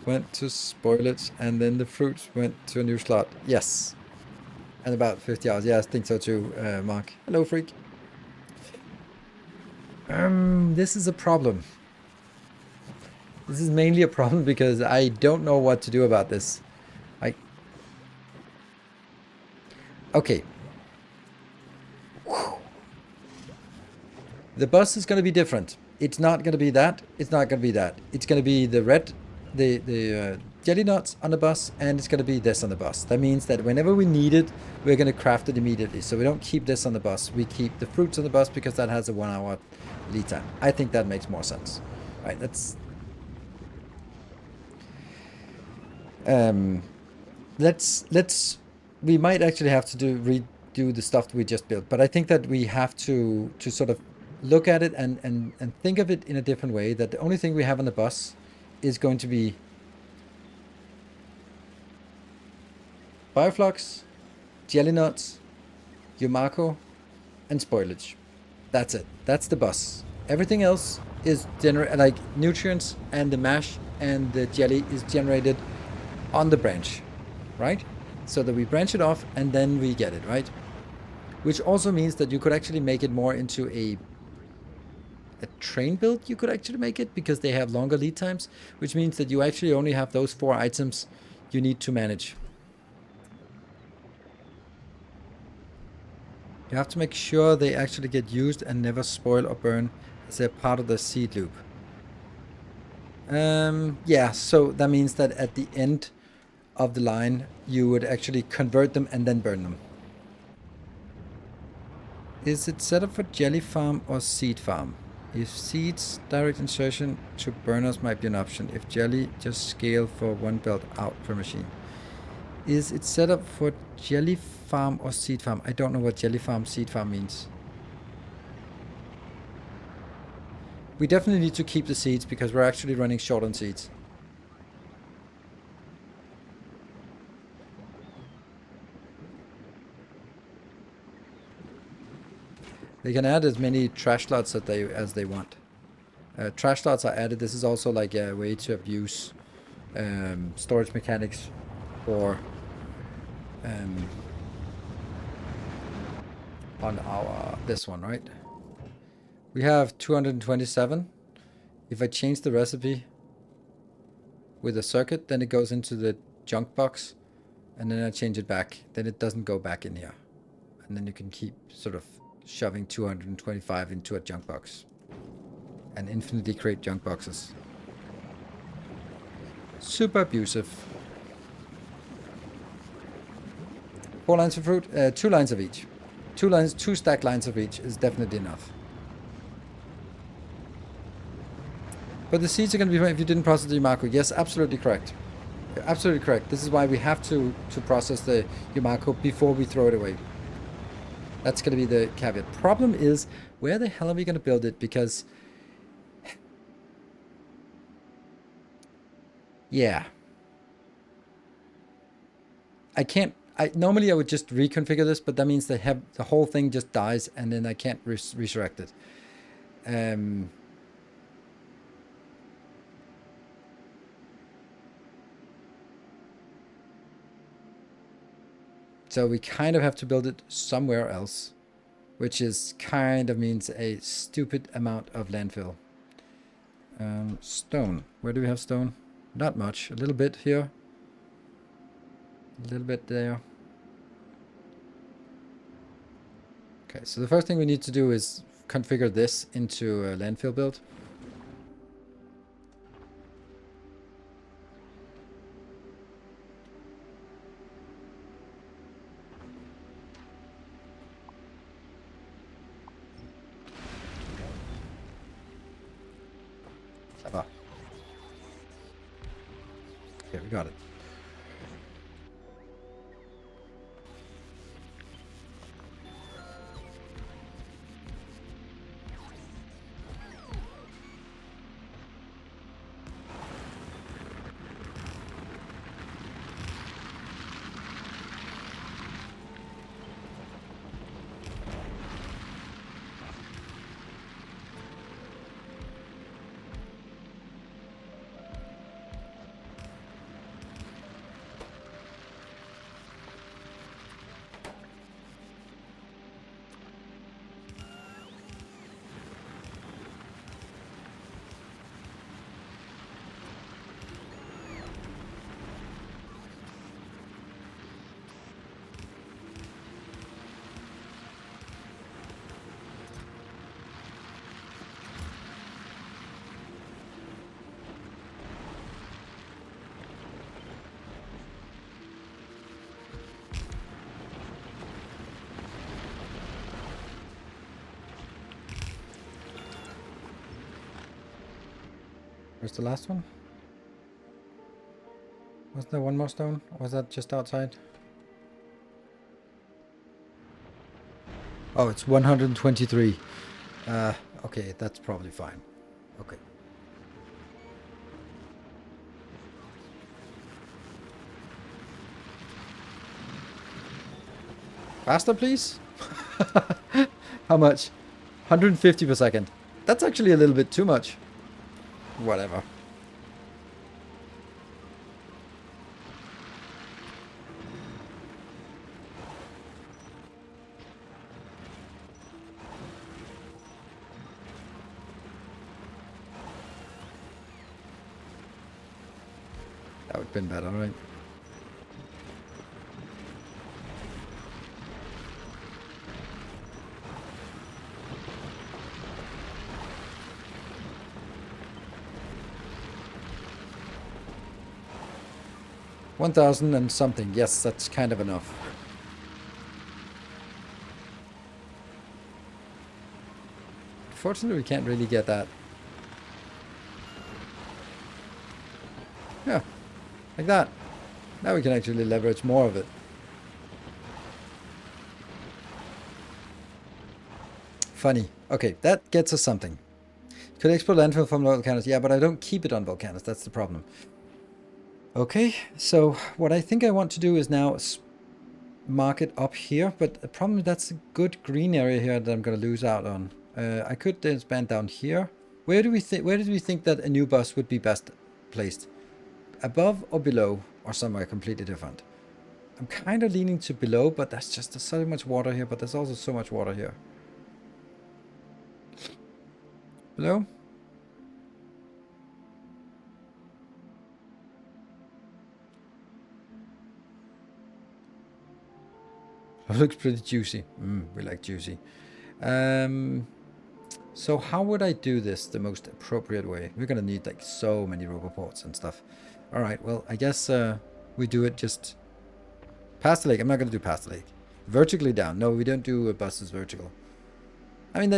went to spoilage, and then the fruits went to a new slot. Yes. And about 50 hours. Yeah, I think so too, Mark. Hello, freak. This is a problem. This is mainly a problem because I don't know what to do about this. Okay. The bus is going to be different. It's not going to be that. It's not going to be that. It's going to be the red, the jelly nuts on the bus, and it's going to be this on the bus. That means that whenever we need it, we're going to craft it immediately. So we don't keep this on the bus. We keep the fruits on the bus because that has a 1 hour lead time. I think that makes more sense. All right, let's we might actually have to redo the stuff we just built, but I think that we have to sort of look at it and think of it in a different way, that the only thing we have on the bus is going to be Bioflux, Jelly Nuts, Yumako, and Spoilage. That's it. That's the bus. Everything else is like nutrients, and the mash and the jelly is generated on the branch, right? So that we branch it off and then we get it, right? Which also means that you could actually make it more into a train build. You could actually make it because they have longer lead times, which means that you actually only have those 4 items you need to manage. You have to make sure they actually get used and never spoil or burn as they're part of the seed loop. Yeah, so that means that at the end of the line, you would actually convert them and then burn them. Is it set up for jelly farm or seed farm? If seeds, direct insertion to burners might be an option. If jelly, just scale for 1 belt out per machine. Is it set up for jelly farm or seed farm? I don't know what jelly farm, seed farm means. We definitely need to keep the seeds because we're actually running short on seeds. They can add as many trash slots as they want. Trash slots are added. This is also like a way to abuse storage mechanics or on this one, right? We have 227. If I change the recipe with a circuit, then it goes into the junk box, and then I change it back. Then it doesn't go back in here, and then you can keep sort of shoving 225 into a junk box and infinitely create junk boxes. Super abusive. 4 lines of fruit, 2 lines of each. 2 stack lines of each is definitely enough. But the seeds are going to be fine if you didn't process the Yumako. Yes, absolutely correct. Absolutely correct. This is why we have to process the Yumako before we throw it away. That's going to be the caveat. Problem is, where the hell are we going to build it? Because, yeah, I can't. Normally I would just reconfigure this, but that means the whole thing just dies, and then I can't resurrect it. So we kind of have to build it somewhere else, which is kind of means a stupid amount of landfill. Stone. Where do we have stone? Not much. A little bit here. A little bit there. Okay, so the first thing we need to do is configure this into a landfill build. Okay, we got it. Where's the last one? Was there one more stone? Or was that just outside? Oh, it's 123. Okay, that's probably fine. Okay. Faster, please? How much? 150 per second. That's actually a little bit too much. Whatever. That would have been better, right? $1,000 and something. Yes, that's kind of enough. Fortunately, we can't really get that. Yeah, like that. Now we can actually leverage more of it. Funny. Okay, that gets us something. Could export landfill from volcanoes. Yeah, but I don't keep it on volcanoes. That's the problem. Okay, so what I think I want to do is now mark it up here, but the problem is that's a good green area here that I'm going to lose out on. I could expand down here. Where did we think that a new bus would be best placed? Above or below, or somewhere completely different? I'm kind of leaning to below, but there's so much water here, but there's also so much water here. Below? Looks pretty juicy. We like juicy. So how would I do this the most appropriate way? We're gonna need like so many roboports and stuff. All right, well, I guess we do it just past the lake. I'm not gonna do past the lake. Vertically down. No, we don't do buses vertical. I mean,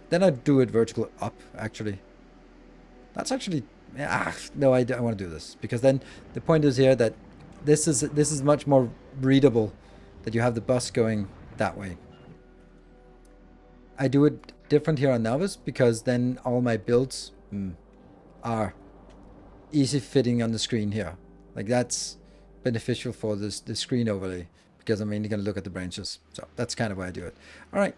then I'd do it vertical up, actually. That's actually... no, I want to do this. Because then the point is here that this is much more readable, that you have the bus going that way. I do it different here on Novice because then all my builds are easy fitting on the screen here. Like that's beneficial for the screen overlay because I'm mainly going to look at the branches. So that's kind of why I do it. All right.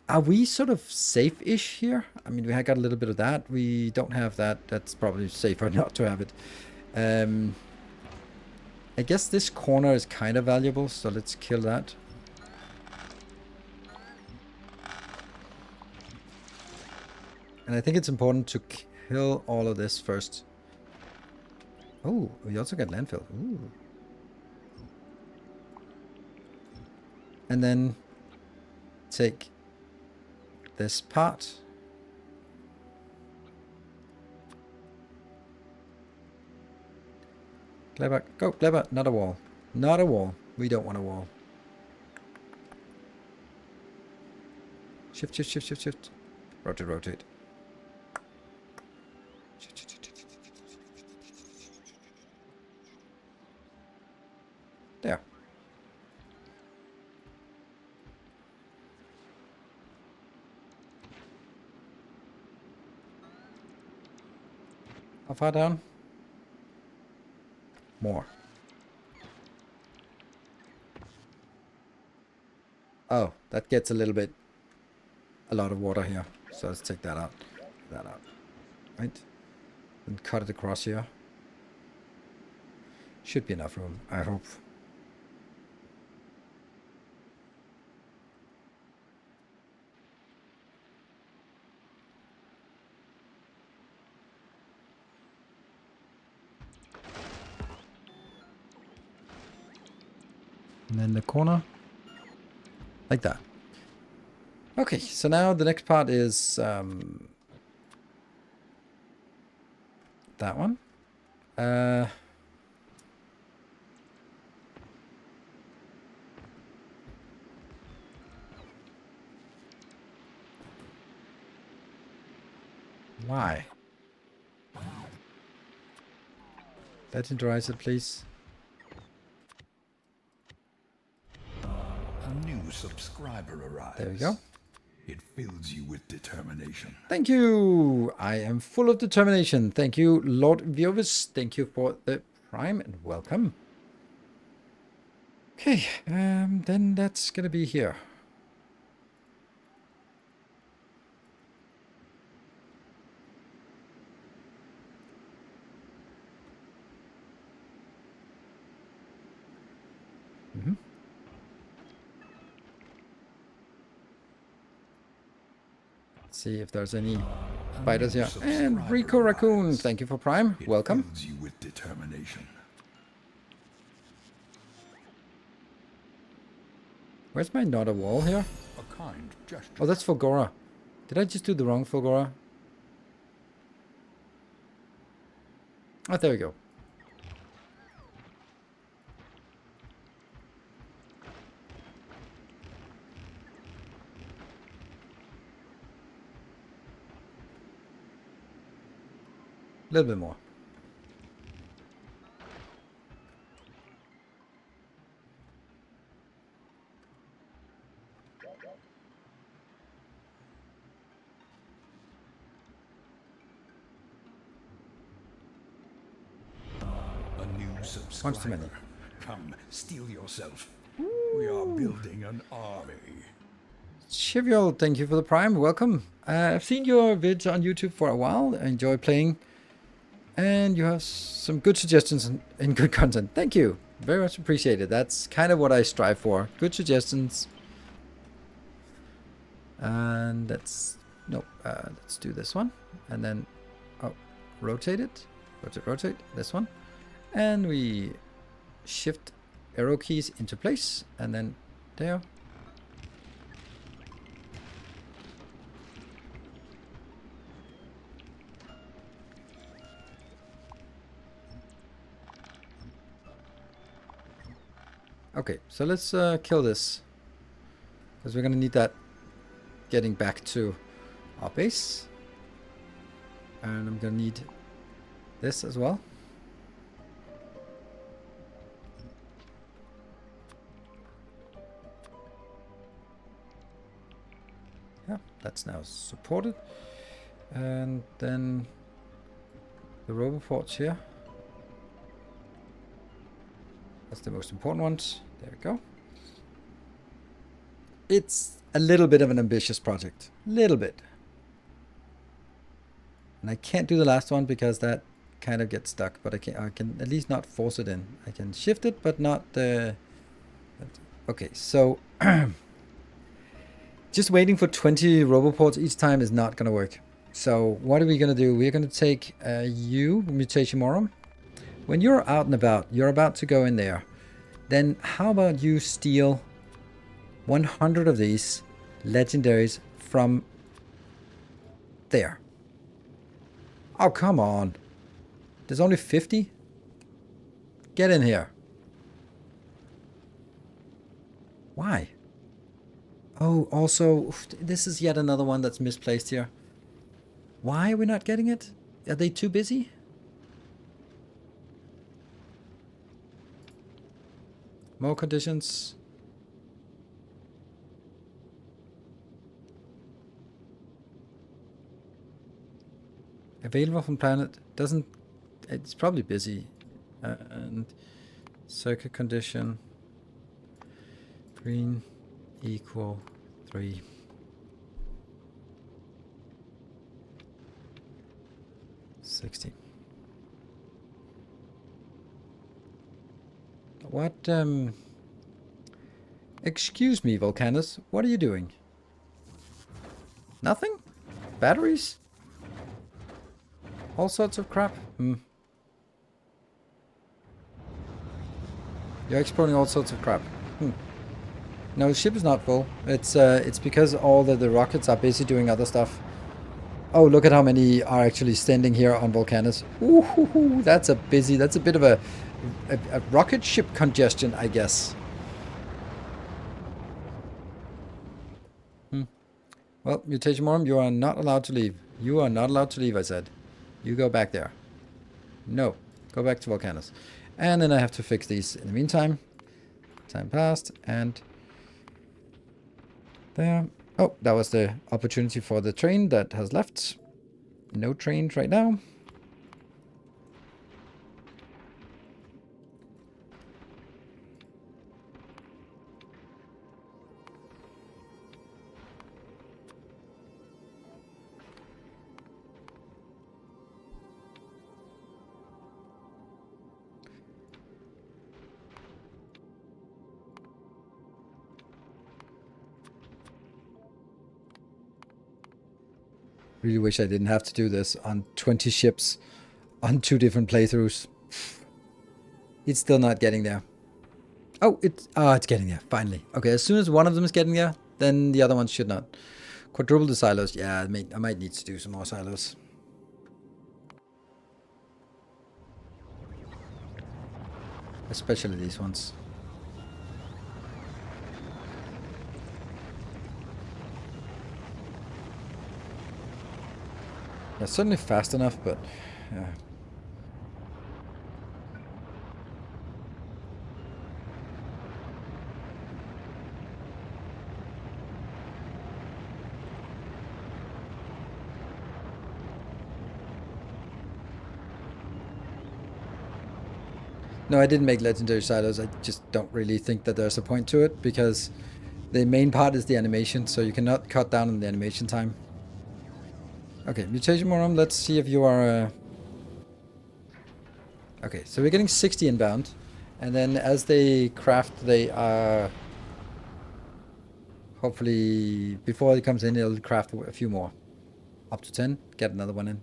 Are we sort of safe-ish here? I mean, we had got a little bit of that. We don't have that. That's probably safer not to have it. I guess this corner is kind of valuable, so let's kill that. And I think it's important to kill all of this first. Oh, we also get landfill. Ooh. And then take this part. Clever. Go, clever. Not a wall. Not a wall. We don't want a wall. Shift, shift, shift, shift, shift. Rotate, rotate. There. How far down? More. Oh, that gets a lot of water here. So let's take that out. That out. Right? And cut it across here. Should be enough room, I hope. And then the corner. Like that. Okay, so now the next part is that one. Why? Legendarize it, please. A new subscriber arrives. There we go. It fills you with determination. Thank you. I am full of determination. Thank you, Lord Viovis. Thank you for the prime and welcome. Okay, then that's gonna be here. See if there's any spiders here. And Rico Raccoon, thank you for prime. Welcome. Fills you with determination. Where's my not a wall here? A kind gesture. Oh, that's Fulgora. Did I just do the wrong Fulgora? Oh, there we go. A little bit more. A new Once too many. subscriber. Come, steel yourself. We are building an army. Trivial, thank you for the prime. Welcome. I've seen your vids on YouTube for a while. I enjoy playing. And you have some good suggestions and good content. Thank you. Very much appreciated. That's kind of what I strive for. Good suggestions. And let's do this one. And then, rotate it. Rotate this one. And we shift arrow keys into place. And then there. Okay, so let's kill this, because we're gonna need that getting back to our base, and I'm gonna need this as well. Yeah, that's now supported, and then the roboports here. That's the most important ones. There we go. It's a little bit of an ambitious project. Little bit. And I can't do the last one because that kind of gets stuck. But I can at least not force it in. I can shift it, but not the... Okay, so... just waiting for 20 roboports each time is not going to work. So what are we going to do? We're going to take Mutation Morum. When you're out and about, you're about to go in there, then how about you steal 100 of these legendaries from there? Oh, come on. There's only 50? Get in here. Why? Oh, also, this is yet another one that's misplaced here. Why are we not getting it? Are they too busy? More conditions. Available from planet. Doesn't... It's probably busy. And circuit condition. Green equal 3. $60. What, excuse me, Volcanus, what are you doing? Nothing? Batteries? All sorts of crap? You're exporting all sorts of crap. No, the ship is not full. It's because all the rockets are busy doing other stuff. Oh, look at how many are actually standing here on Volcanus. Ooh, that's a bit of a rocket ship congestion, I guess. Well, Mutation Morum, you are not allowed to leave. You are not allowed to leave, I said. You go back there. No. Go back to volcanoes. And then I have to fix these in the meantime. Time passed, and there. Oh, that was the opportunity for the train that has left. No trains right now. Really wish I didn't have to do this on 20 ships on 2 different playthroughs. It's still not getting there. Oh, it's getting there, finally. Okay, as soon as one of them is getting there, then the other ones should not. Quadruple the silos. Yeah, I might need to do some more silos. Especially these ones. Yeah, certainly fast enough, but yeah. No, I didn't make legendary silos. I just don't really think that there's a point to it, because the main part is the animation, so you cannot cut down on the animation time. Okay, mutation morum, let's see if you are... Okay, so we're getting 60 inbound, and then as they craft, they are... Hopefully, before it comes in, it'll craft a few more. Up to 10, get another one in.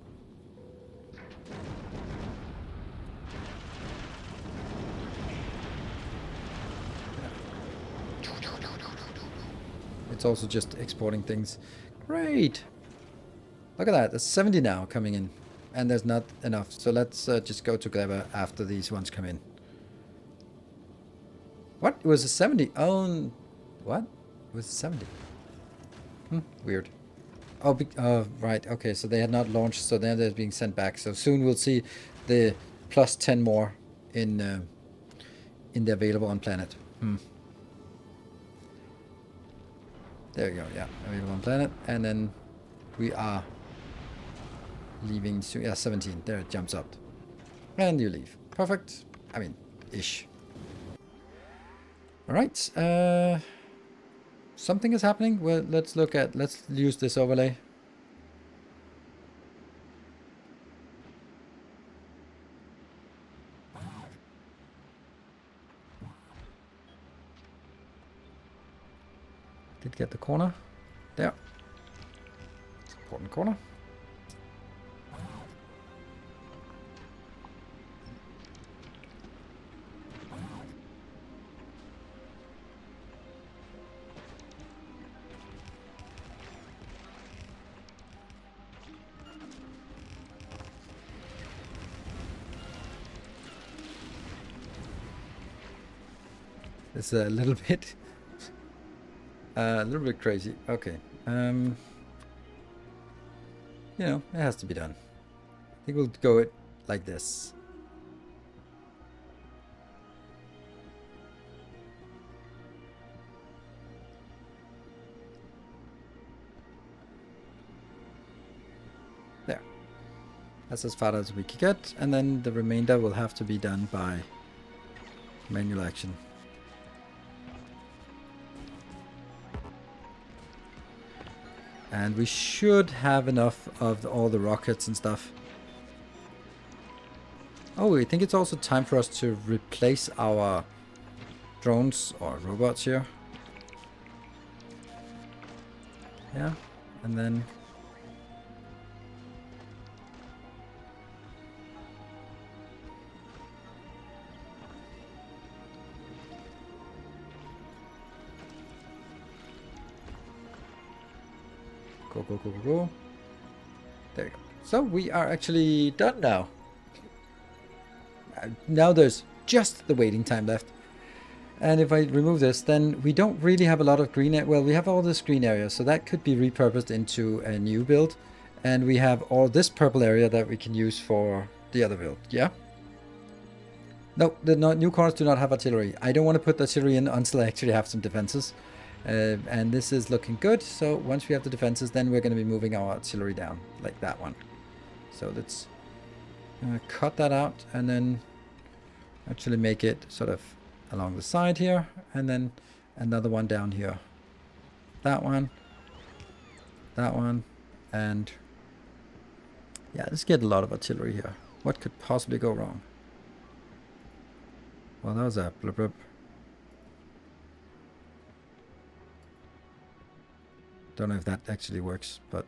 It's also just exporting things. Great! Look at that, there's 70 now coming in. And there's not enough, so let's just go together after these ones come in. What? It was a 70? Oh, what? It was a 70. Weird. Oh, right, okay, so they had not launched, so now they're being sent back. So soon we'll see the plus 10 more in the available on planet. There we go, yeah, available on planet, and then we are leaving soon. Yeah, 17, there it jumps up. And you leave. Perfect. I mean, ish. Alright, something is happening. Well, let's use this overlay. Did get the corner. There. Important corner. It's a little bit crazy. Okay. You know, it has to be done. I think we'll go it like this. There. That's as far as we can get, and then the remainder will have to be done by manual action. And we should have enough of all the rockets and stuff. Oh, I think it's also time for us to replace our drones or robots here. Yeah, and then... Go, go, go, go, go. There you go. So we are actually done now. Now there's just the waiting time left. And if I remove this, then we don't really have a lot of green. Well, we have all this green area, so that could be repurposed into a new build. And we have all this purple area that we can use for the other build. Yeah? No, the new corners do not have artillery. I don't want to put artillery in until I actually have some defenses. And this is looking good. So once we have the defenses, then we're going to be moving our artillery down, like that one. So let's cut that out and then actually make it sort of along the side here. And then another one down here. That one. That one. And yeah, let's get a lot of artillery here. What could possibly go wrong? Well, that was a blub blub. Don't know if that actually works, but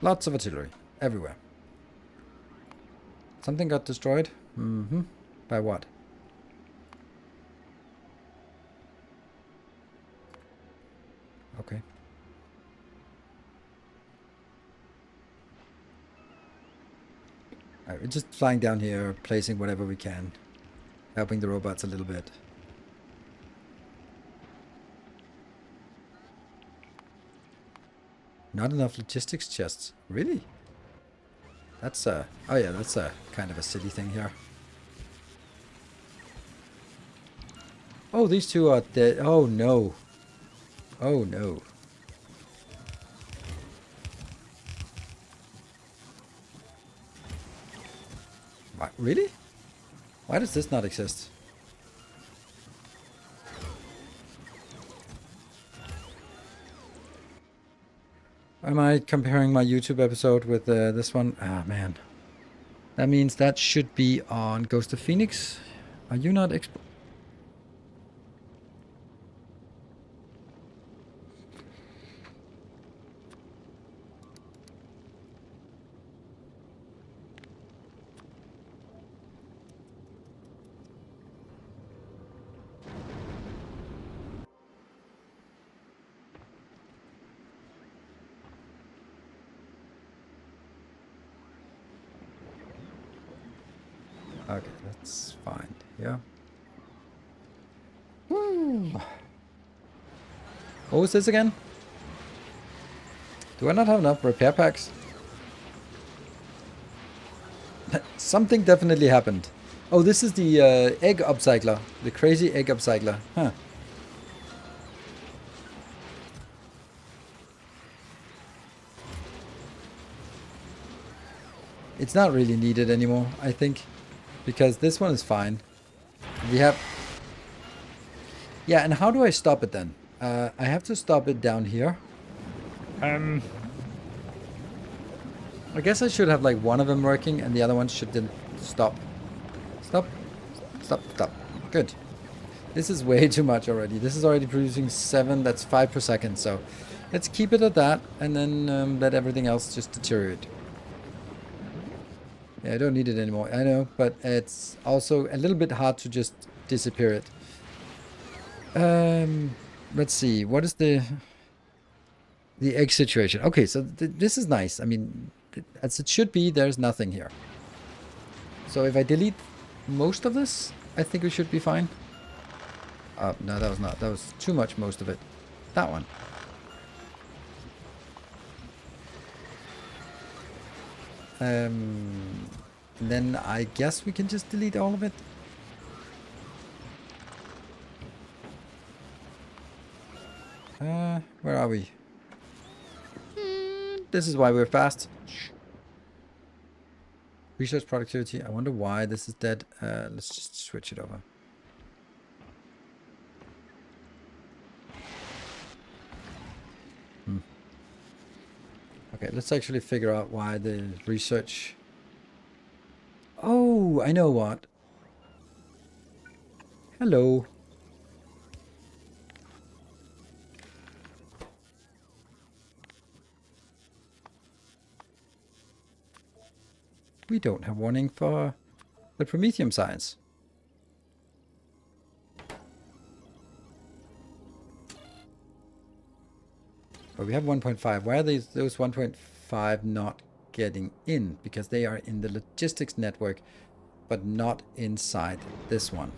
lots of artillery everywhere. Something got destroyed. Mm-hmm. By what? Okay. Alright, we're just flying down here, placing whatever we can, helping the robots a little bit. Not enough logistics chests. Really? That's oh yeah, that's a kind of a city thing here. Oh, these two are dead. Oh no. Oh no. What? Really? Why does this not exist? Am I comparing my YouTube episode with this one? Ah, man. That means that should be on Ghost of Phoenix. Are you not Okay, that's fine. Yeah. What was this again? Do I not have enough repair packs? Something definitely happened. Oh, this is the egg upcycler. The crazy egg upcycler. Huh. It's not really needed anymore, I think. Because this one is fine. We have... Yeah, and how do I stop it then? I have to stop it down here. I guess I should have like one of them working and the other one should then stop. Stop. Stop. Stop. Good. This is way too much already. This is already producing 7. That's 5 per second. So let's keep it at that and then let everything else just deteriorate. Yeah, I don't need it anymore. I know, but it's also a little bit hard to just disappear it. Let's see. What is the egg situation? Okay, so this is nice. I mean, as it should be, there's nothing here. So if I delete most of this, I think we should be fine. No, that was not. That was too much, most of it. That one. Then I guess we can just delete all of it. Where are we? This is why we're fast. Research productivity. I wonder why this is dead. Let's just switch it over. Okay, let's actually figure out why the research... Oh, I know what. Hello. We don't have warning for the Prometheum science. But we have 1.5. Why are those 1.5 not getting in? Because they are in the logistics network, but not inside this one.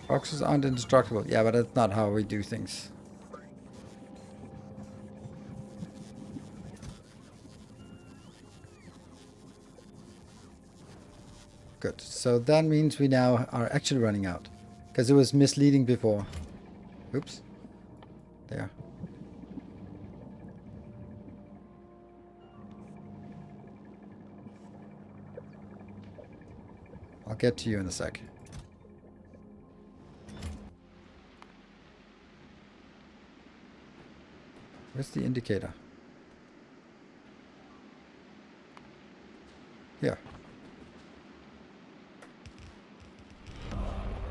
Boxes aren't indestructible. Yeah, but that's not how we do things. Good. So that means we now are actually running out. Because it was misleading before. Oops. There. I'll get to you in a sec. Where's the indicator? Here.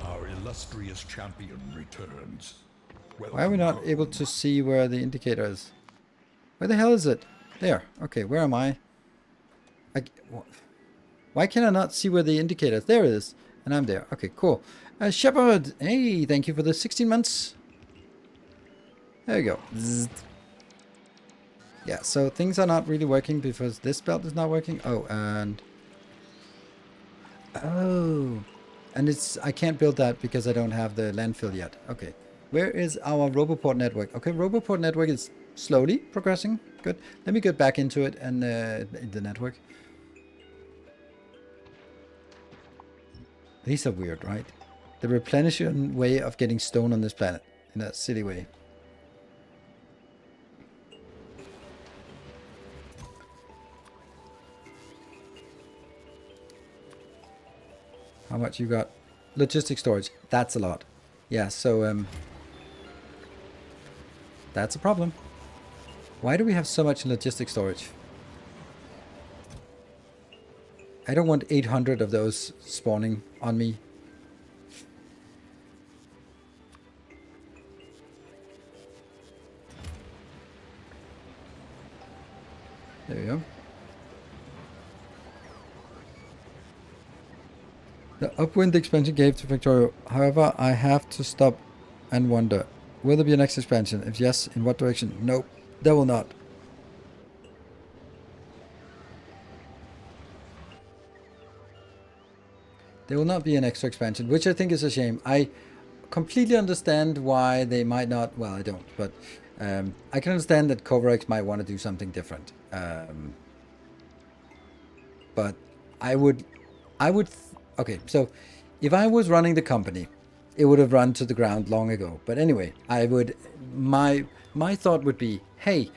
Our illustrious champion returns. Why are we not able to see where the indicator is? Where the hell is it? There. Okay, where am I? Why can I not see where the indicator is? There it is. And I'm there. Okay, cool. Shepard! Hey, thank you for the 16 months. There you go. Zzz. Yeah, so things are not really working because this belt is not working. Oh, and... Oh. And it's... I can't build that because I don't have the landfill yet. Okay. Where is our Roboport network? Okay, Roboport network is slowly progressing. Good. Let me get back into it and the network. These are weird, right? The replenishing way of getting stone on this planet. In a silly way. How much you got? Logistic storage. That's a lot. Yeah, so that's a problem. Why do we have so much logistic storage? I don't want 800 of those spawning on me. There we go. The upwind expansion gave to Factorio. However, I have to stop and wonder. Will there be a next expansion? If yes, in what direction? Nope, there will not. There will not be an extra expansion, which I think is a shame. I completely understand why they might not. Well, I don't, but I can understand that Covarex might want to do something different. But I would. Okay, so if I was running the company, it would have run to the ground long ago. But anyway, I would. My thought would be, hey,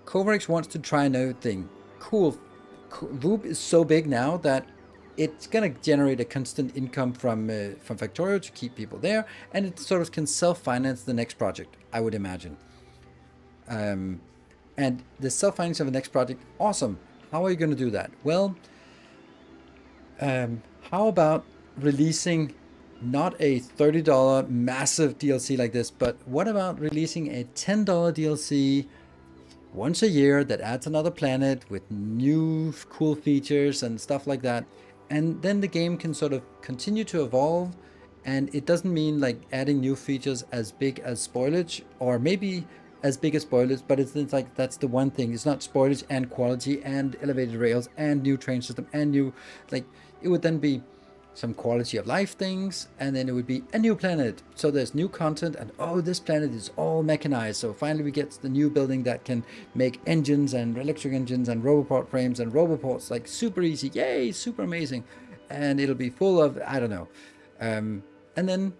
Covarex wants to try a new thing. Cool. Voop is so big now that it's going to generate a constant income from Factorio to keep people there, and it sort of can self-finance the next project, I would imagine. And the self-finance of the next project, awesome. How are you going to do that? Well, how about releasing not a $30 massive DLC like this, but what about releasing a $10 DLC once a year that adds another planet with new cool features and stuff like that? And then the game can sort of continue to evolve, and it doesn't mean like adding new features as big as spoilage, or maybe as big as spoilage, but it's like that's the one thing. It's not spoilage and quality and elevated rails and new train system and new, like, it would then be some quality of life things, and then it would be a new planet. So there's new content, and oh, this planet is all mechanized. So finally we get the new building that can make engines and electric engines and roboport frames and roboports, like super easy. Yay, super amazing. And it'll be full of, I don't know. And then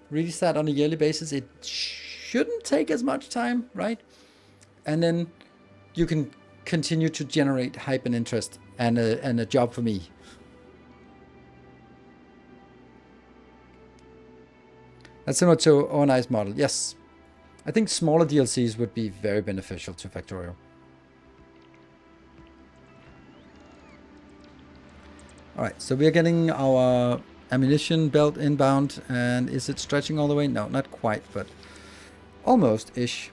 release that on a yearly basis. It shouldn't take as much time, right? And then you can continue to generate hype and interest and a job for me. That's similar to ONI's model. Yes. I think smaller DLCs would be very beneficial to Factorio. Alright, so we are getting our ammunition belt inbound. And is it stretching all the way? No, not quite, but almost-ish.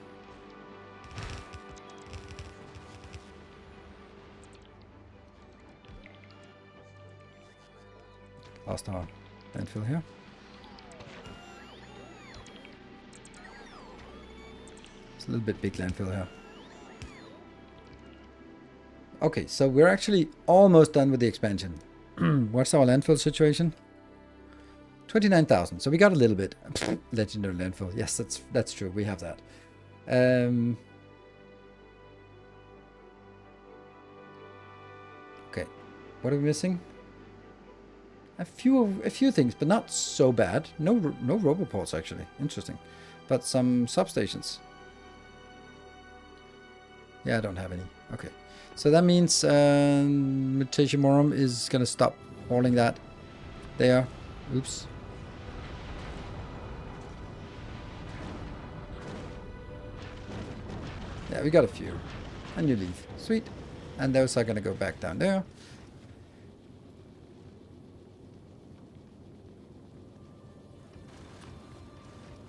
Lost our landfill here. A little bit big landfill here. Okay, so we're actually almost done with the expansion. What's our landfill situation? 29,000. So we got a little bit. Legendary landfill. Yes, that's true. We have that. Okay. What are we missing? A few things, but not so bad. No roboports actually. Interesting. But some substations. Yeah, I don't have any. Okay. So that means Mutation Morum is gonna stop hauling that there. Oops. Yeah, we got a few. And you leave. Sweet. And those are gonna go back down there.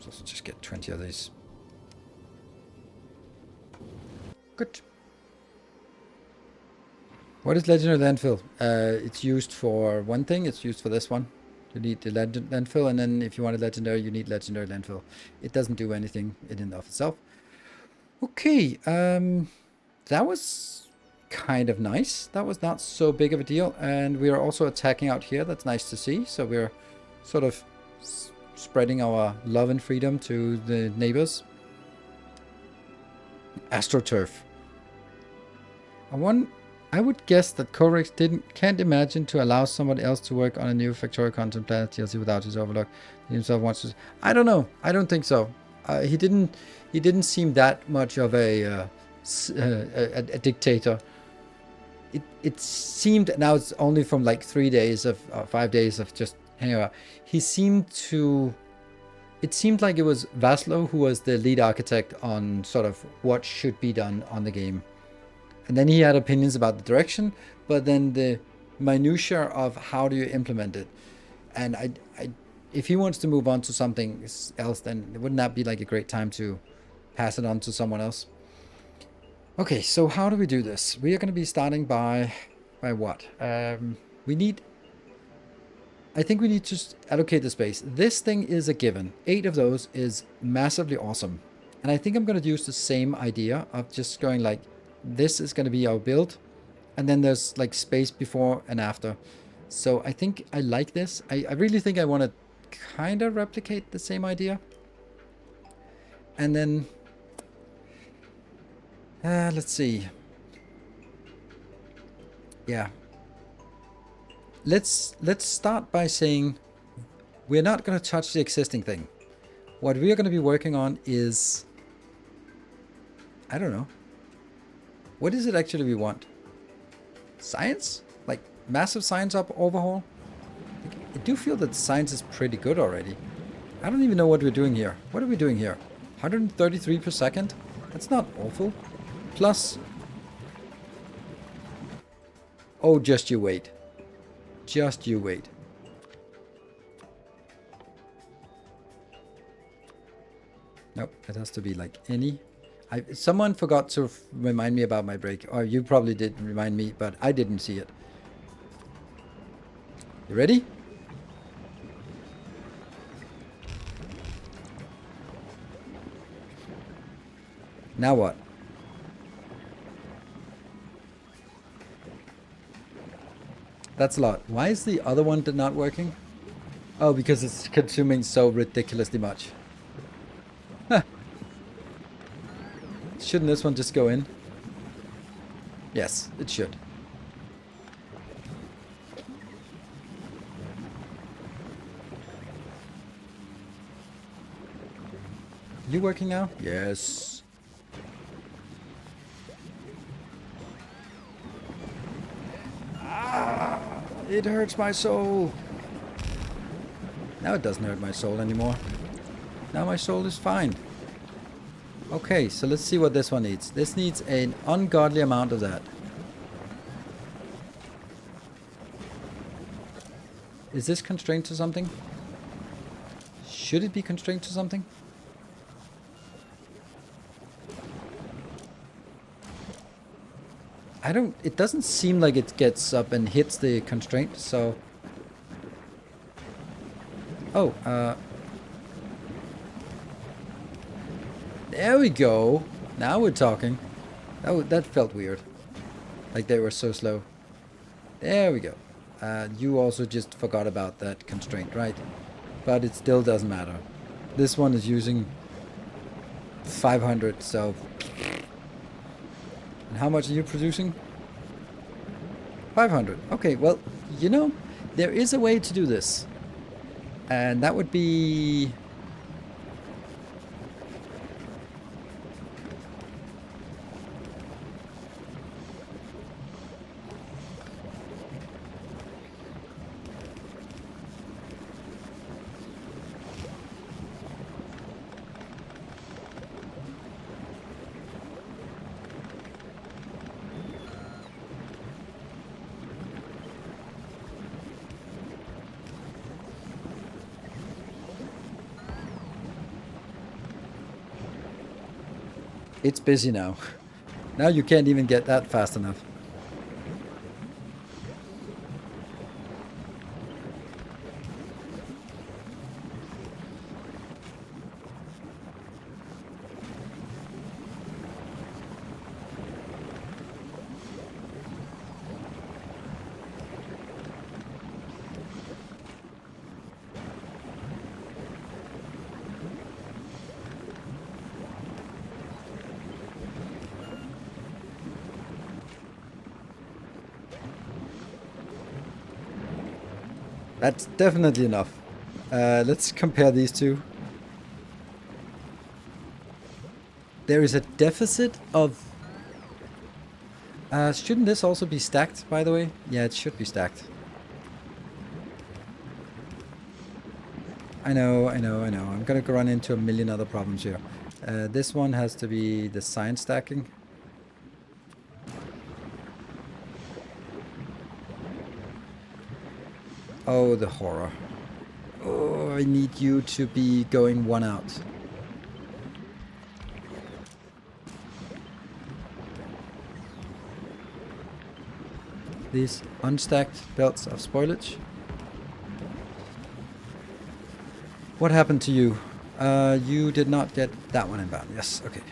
So let's just get 20 of these. Good. What is Legendary Landfill? It's used for one thing. It's used for this one. You need the landfill, and then if you want a legendary, you need Legendary Landfill. It doesn't do anything in and of itself. Okay, that was kind of nice. That was not so big of a deal, and we are also attacking out here. That's nice to see. So we're sort of spreading our love and freedom to the neighbors. AstroTurf. I would guess that Corix can't imagine to allow someone else to work on a new Factorio content planet DLC without his overlook. He himself wants to. I don't know. I don't think so. He didn't seem that much of a dictator. It seemed, now it's only from like 3 days of 5 days of just hanging out. He seemed to. It seemed like it was Vaslo who was the lead architect on sort of what should be done on the game. And then he had opinions about the direction, but then the minutiae of how do you implement it. And if he wants to move on to something else, then wouldn't that be like a great time to pass it on to someone else? Okay, so how do we do this? We are going to be starting by what? I think we need to allocate the space. This thing is a given. 8 of those is massively awesome. And I think I'm going to use the same idea of just going like, this is going to be our build, and then there's like space before and after. So I think I like this. I really think I want to kind of replicate the same idea. And then let's see. Yeah, let's start by saying we're not going to touch the existing thing. What we are going to be working on is, I don't know. What is it actually we want? Science? Like massive science overhaul? I do feel that science is pretty good already. I don't even know what we're doing here. What are we doing here? 133 per second? That's not awful. Plus... Oh, just you wait. Just you wait. Nope, it has to be like any... someone forgot to remind me about my break. Or you probably did remind me, but I didn't see it. You ready? Now what? That's a lot. Why is the other one not working? Oh, because it's consuming so ridiculously much. Huh. Shouldn't this one just go in? Yes, it should. You working now? Yes. Ah, it hurts my soul. Now it doesn't hurt my soul anymore. Now my soul is fine. Okay, so let's see what this one needs. This needs an ungodly amount of that. Is this constrained to something? Should it be constrained to something? It doesn't seem like it gets up and hits the constraint, so... Oh, there we go. Now we're talking. That felt weird. Like they were so slow. There we go. You also just forgot about that constraint, right? but it still doesn't matter. This one is using 500, so... And how much are you producing? 500. Okay, well, you know, there is a way to do this. And that would be... It's busy now. Now you can't even get that fast enough. That's definitely enough. Let's compare these two. There is a deficit of... shouldn't this also be stacked, by the way? Yeah, it should be stacked. I know. I'm gonna go run into a million other problems here. This one has to be the science stacking. Oh, the horror. Oh, I need you to be going one out. These unstacked belts of spoilage. What happened to you? You did not get that one inbound. Yes, okay.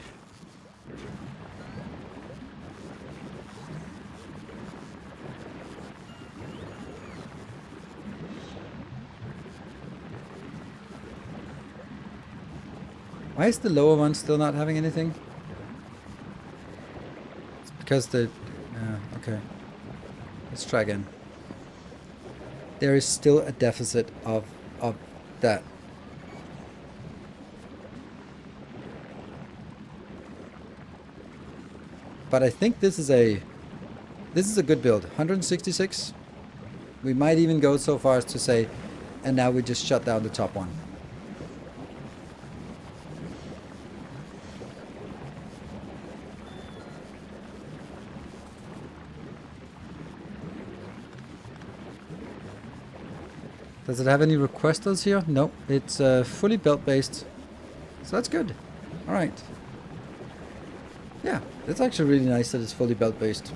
Why is the lower one still not having anything? It's because the... okay. Let's try again. There is still a deficit of that. But I think this is a good build. 166. We might even go so far as to say, and now we just shut down the top one. Does it have any requesters here? No, it's fully belt based. So that's good. Alright. Yeah, it's actually really nice that it's fully belt based.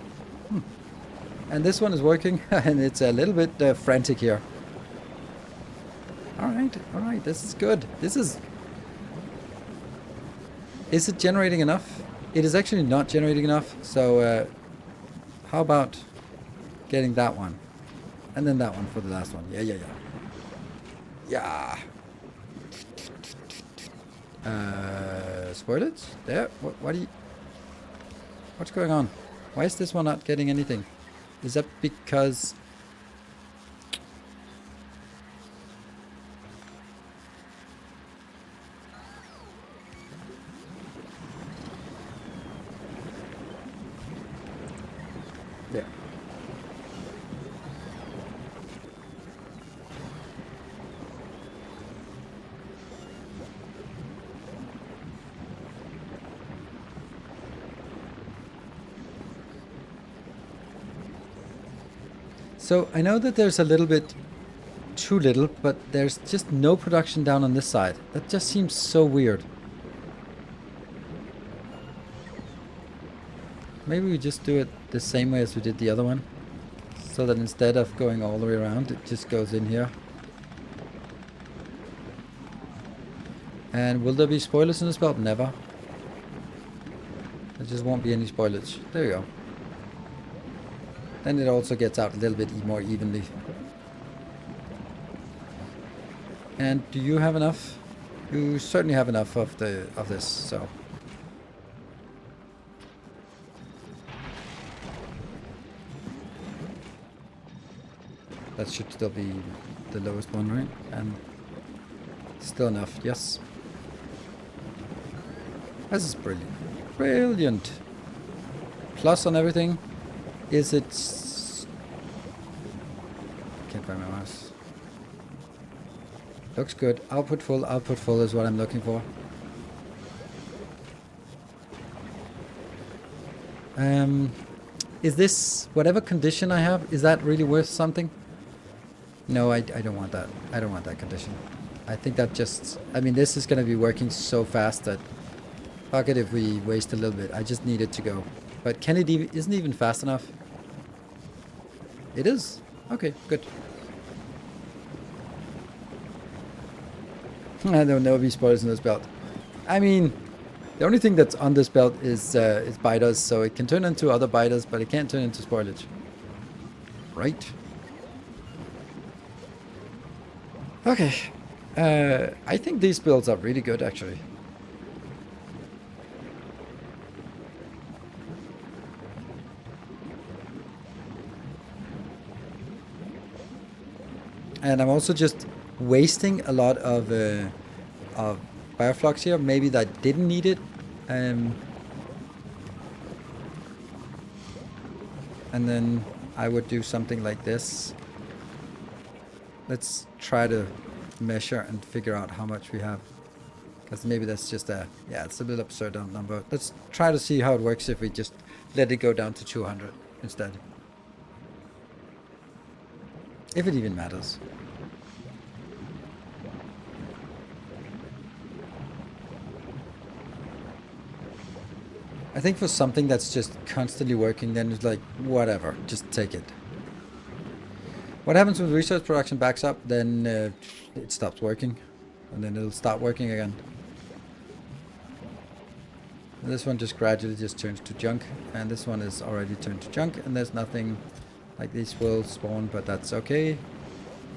And this one is working, and it's a little bit frantic here. Alright, this is good. Is it generating enough? It is actually not generating enough, so how about getting that one? And then that one for the last one. Yeah. Spoilage? There? What do you... What's going on? Why is this one not getting anything? Is that because... Yeah. So I know that there's a little bit too little, but there's just no production down on this side. That just seems so weird. Maybe we just do it the same way as we did the other one. So that instead of going all the way around, it just goes in here. And will there be spoilers in this belt? Never. There just won't be any spoilage. There you go. Then it also gets out a little bit more evenly. And do you have enough? You certainly have enough of this, so. That should still be the lowest one, right? And still enough, yes. This is brilliant. Brilliant. Plus on everything. Is it... Can't find my mouse. Looks good. Output full is what I'm looking for. Is this, whatever condition I have, is that really worth something? No, I don't want that. I don't want that condition. I think that just, I mean, this is going to be working so fast that fuck it if we waste a little bit. I just need it to go. But can it even, isn't it even fast enough? It is? Okay, good. I don't know if he spoilers in this belt. I mean, the only thing that's on this belt is biters, so it can turn into other biters, but it can't turn into spoilage. Right? Okay. I think these builds are really good, actually. And I'm also just wasting a lot of bioflux here. Maybe that didn't need it. And then I would do something like this. Let's try to measure and figure out how much we have. Because maybe that's just a... Yeah, it's a bit absurd number. Let's try to see how it works if we just let it go down to 200 instead. If it even matters. I think for something that's just constantly working, then it's like, whatever, just take it. What happens when research production backs up? Then it stops working. And then it'll start working again. And this one just gradually just turns to junk. And this one is already turned to junk. And there's nothing, like these will spawn, but that's okay.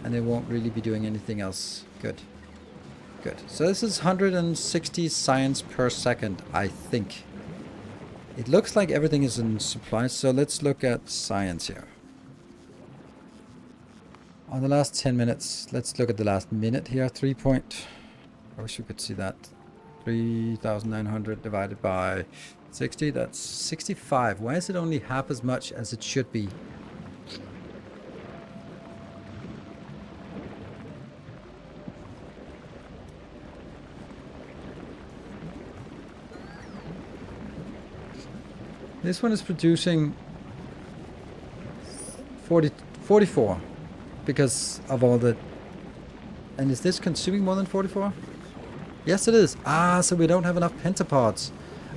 And it won't really be doing anything else. Good. Good. So this is 160 science per second, I think. It looks like everything is in supply, so let's look at science here. On the last 10 minutes, let's look at the last minute here. 3 point... I wish we could see that. 3,900 divided by 60, that's 65. Why is it only half as much as it should be? This one is producing 44 because of all the... And is this consuming more than 44? Yes, it is. Ah, so we don't have enough pentapods.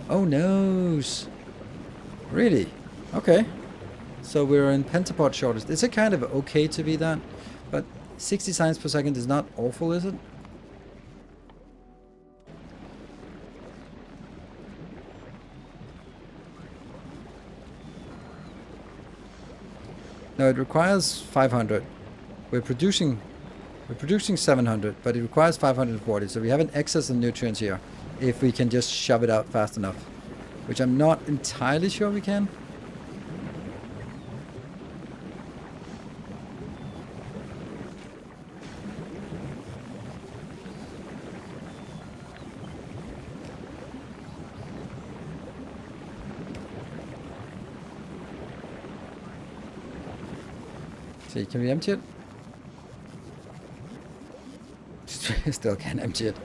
Oh, no. Really? Okay. So we're in pentapod shortage. Is it kind of okay to be that? But 60 science per second is not awful, is it? No, it requires 500. We're producing 700, but it requires 540. So we have an excess of nutrients here if we can just shove it out fast enough, which I'm not entirely sure we can. See, can we empty it? Still can't empty it.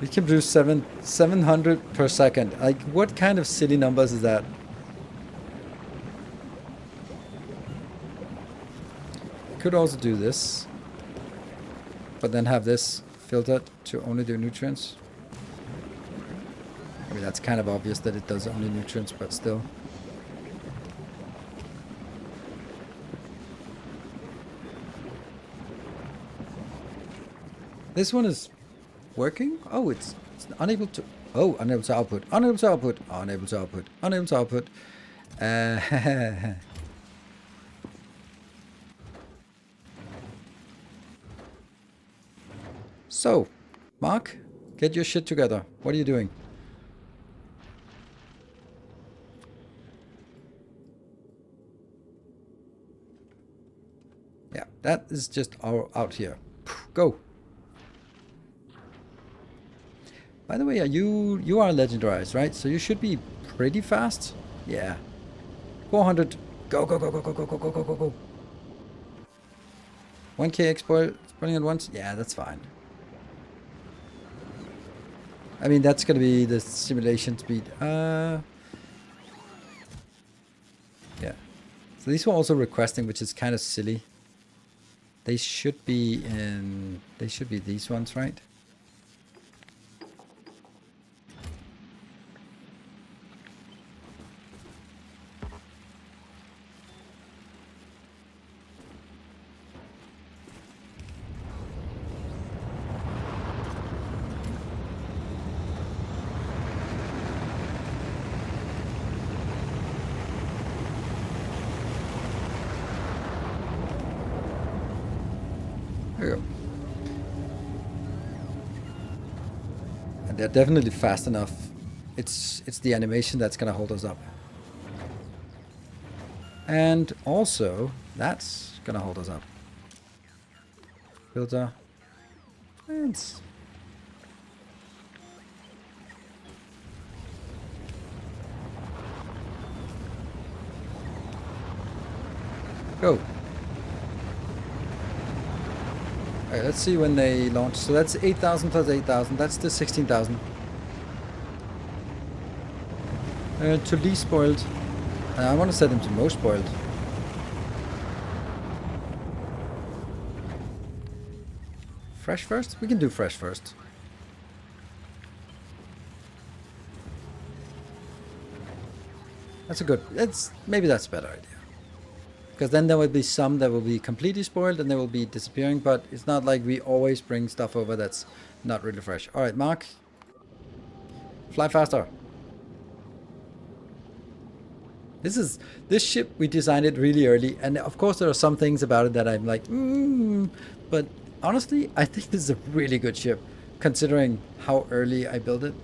We can produce 700 per second. Like, what kind of silly numbers is that? Could also do this, but then have this filtered to only do nutrients. I mean, that's kind of obvious that it does only nutrients, but still. This one is working? Oh, it's unable to... Oh, unable to output. Unable to output. Unable to output. Unable to output. So, Mark, get your shit together. What are you doing? Yeah, that is just out here. Go. By the way, you are legendarized, right? So you should be pretty fast. Yeah. 400. Go, go, go, go, go, go, go, go, go, go, go. 1k exporting at once? Yeah, that's fine. I mean, that's gonna be the simulation speed. Yeah. So these were also requesting, which is kind of silly. They should be in... They should be these ones, right? There we go. And they're definitely fast enough. It's the animation that's gonna hold us up. And also, that's gonna hold us up. Filter. And go. Alright, let's see when they launch. So that's 8,000 plus 8,000. That's the 16,000. To least spoiled. I want to set them to most spoiled. Fresh first? We can do fresh first. That's a good... maybe that's a better idea. Because then there will be some that will be completely spoiled and they will be disappearing, but it's not like we always bring stuff over that's not really fresh. Alright, Mark. Fly faster. This ship, we designed it really early, and of course there are some things about it that I'm like, but honestly, I think this is a really good ship, considering how early I built it.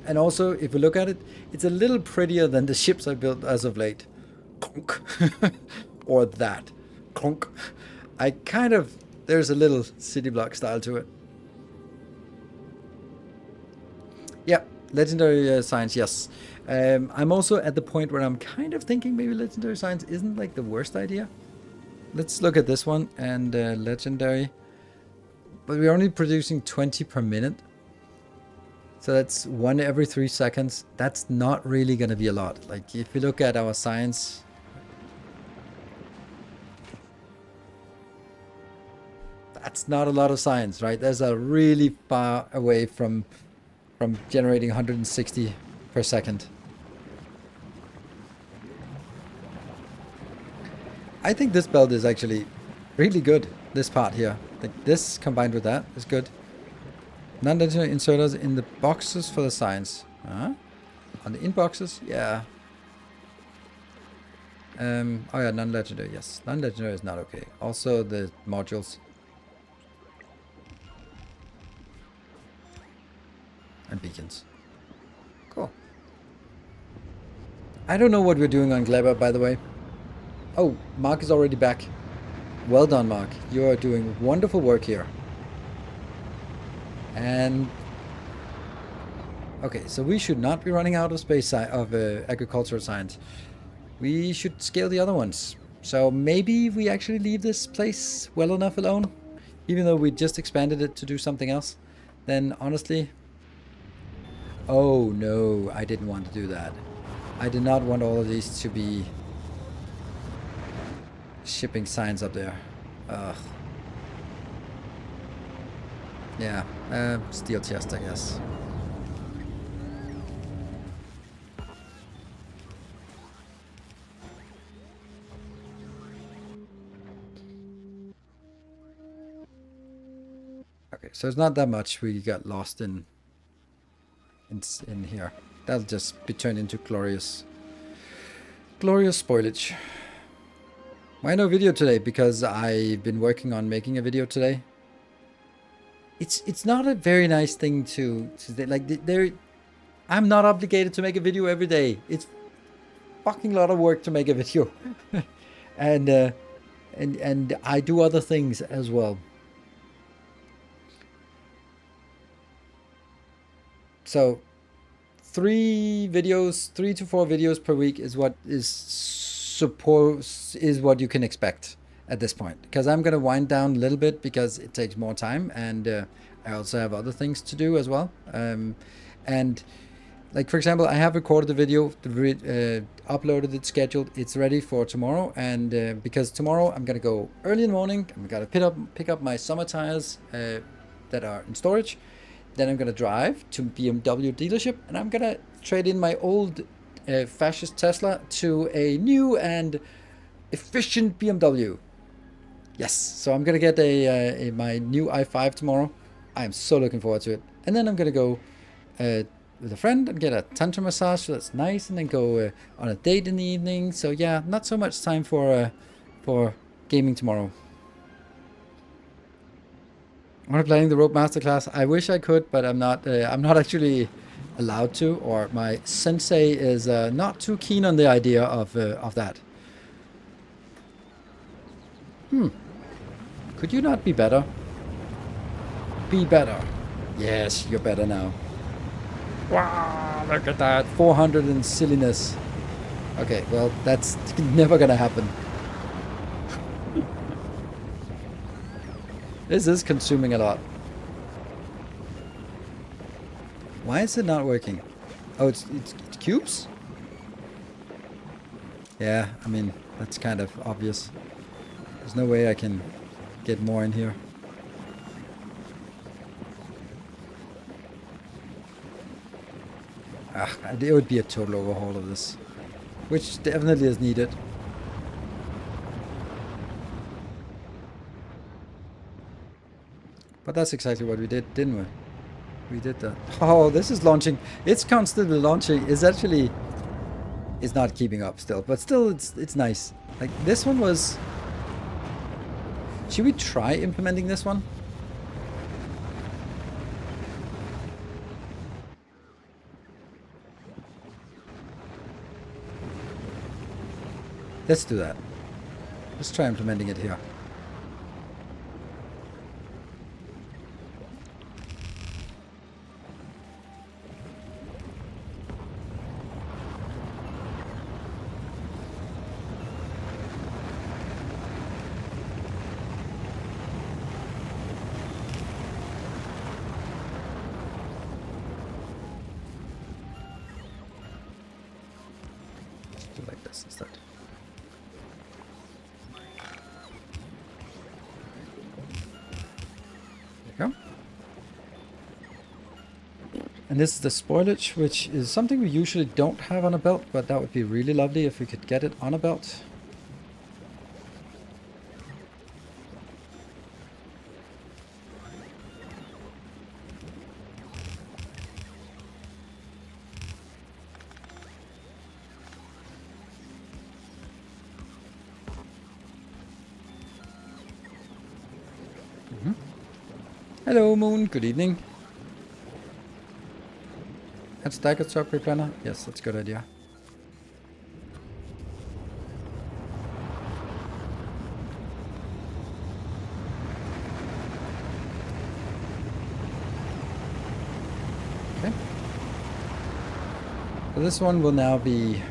And also, if we look at it, it's a little prettier than the ships I built as of late. Clunk. Or that. Clunk. There's a little city block style to it. Yeah, legendary science, yes. I'm also at the point where I'm kind of thinking maybe legendary science isn't like the worst idea. Let's look at this one and legendary. But we're only producing 20 per minute. So that's 1 every 3 seconds. That's not really going to be a lot. Like if you look at our science... That's not a lot of science, right? There's a really far away from generating 160 per second. I think this build is actually really good, this part here. Like this combined with that is good. Non-legendary inserters in the boxes for the science. Huh? On the inboxes? Yeah. Oh yeah, non-legendary, yes. Non-legendary is not okay. Also the modules. And beacons. Cool. I don't know what we're doing on Gleba, by the way. Oh, Mark is already back. Well done, Mark. You are doing wonderful work here. And... okay, so we should not be running out of space of agricultural science. We should scale the other ones. So maybe we actually leave this place well enough alone. Even though we just expanded it to do something else. Then honestly... oh no, I didn't want to do that. I did not want all of these to be... shipping signs up there. Ugh. Yeah, steel chest, I guess. Okay, so it's not that much we got lost in here. That'll just be turned into glorious spoilage. Why no video today? Because I've been working on making a video today. it's not a very nice thing to like there. I'm not obligated to make a video every day. It's fucking lot of work to make a video, and and I do other things as well. So 3 to 4 videos per week is what what you can expect at this point, because I'm gonna wind down a little bit because it takes more time, and I also have other things to do as well. And like, for example, I have recorded the video, uploaded it, scheduled, it's ready for tomorrow, and because tomorrow I'm gonna go early in the morning, I'm gonna pick up my summer tires that are in storage. Then I'm gonna drive to BMW dealership, and I'm gonna trade in my old fascist Tesla to a new and efficient BMW. Yes, so I'm gonna get my new i5 tomorrow. I am so looking forward to it. And then I'm gonna go with a friend and get a tantra massage, so that's nice, and then go on a date in the evening. So yeah, not so much time for gaming tomorrow. I'm playing the rope masterclass. I wish I could, but I'm not. I'm not actually allowed to, or my sensei is not too keen on the idea of that. Could you not be better? Be better. Yes, you're better now. Wow, look at that. 400 and silliness. Okay, well, that's never gonna happen. This is consuming a lot. Why is it not working? Oh, it's cubes? Yeah, I mean, that's kind of obvious. There's no way I can get more in here. It would be a total overhaul of this, which definitely is needed. But that's exactly what we did, didn't we? We did that. Oh, this is launching. It's constantly launching. It's actually... It's not keeping up still, but still it's nice. Like, this one was... Should we try implementing this one? Let's do that. Let's try implementing it here. Let's do like this instead. Go. And this is the spoilage, which is something we usually don't have on a belt, but that would be really lovely if we could get it on a belt. Hello, Moon. Good evening. Add staggered top replanner? Yes, that's a good idea. Okay. So this one will now be...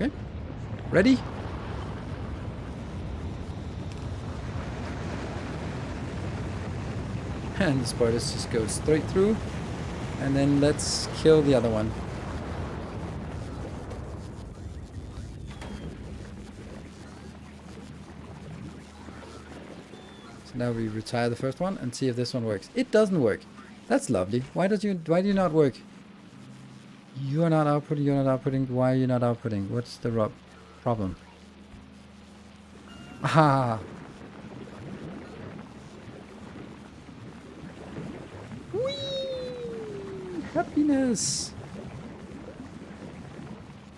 Okay. Ready? And the spiders just go straight through. And then let's kill the other one. So now we retire the first one and see if this one works. It doesn't work. That's lovely. Why do you not work? You are not outputting, you're not outputting. Why are you not outputting? What's the problem? Ah! Whee! Happiness!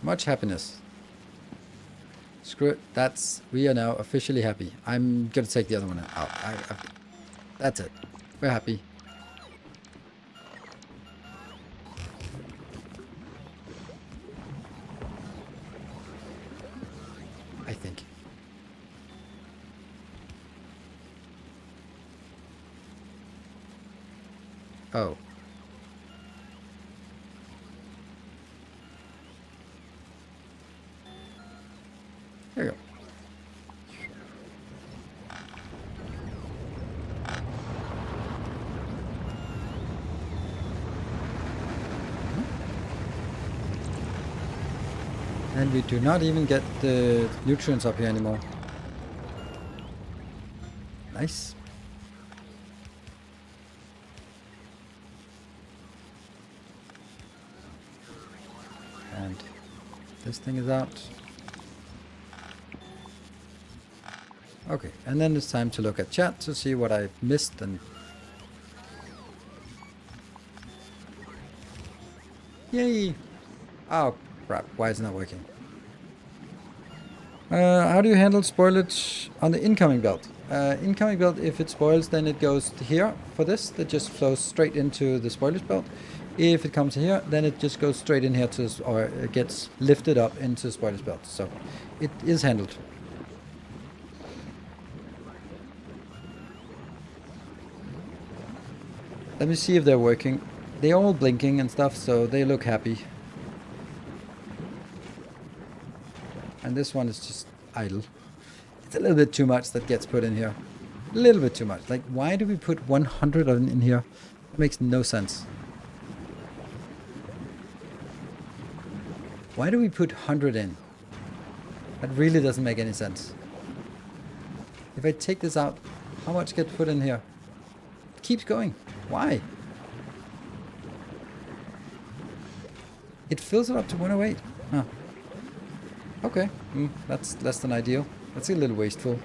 Much happiness. Screw it. We are now officially happy. I'm gonna take the other one out. That's it. We're happy. I think. Oh. There you go. And we do not even get the nutrients up here anymore. Nice. And this thing is out. Okay, and then it's time to look at chat to see what I've missed and... Yay! Oh, crap. Why is it not working? How do you handle spoilage on the incoming belt? Incoming belt, if it spoils, then it goes to here for this. That just flows straight into the spoilage belt. If it comes here, then it just goes straight in here to, or it gets lifted up into the spoilage belt. So it is handled. Let me see if they're working. They're all blinking and stuff, so they look happy. And this one is just idle. It's a little bit too much that gets put in here. A little bit too much. Like, why do we put 100 in here? It makes no sense. Why do we put 100 in? That really doesn't make any sense. If I take this out, how much gets put in here? It keeps going. Why? It fills it up to 108. Huh. Okay, that's less than ideal. That's a little wasteful.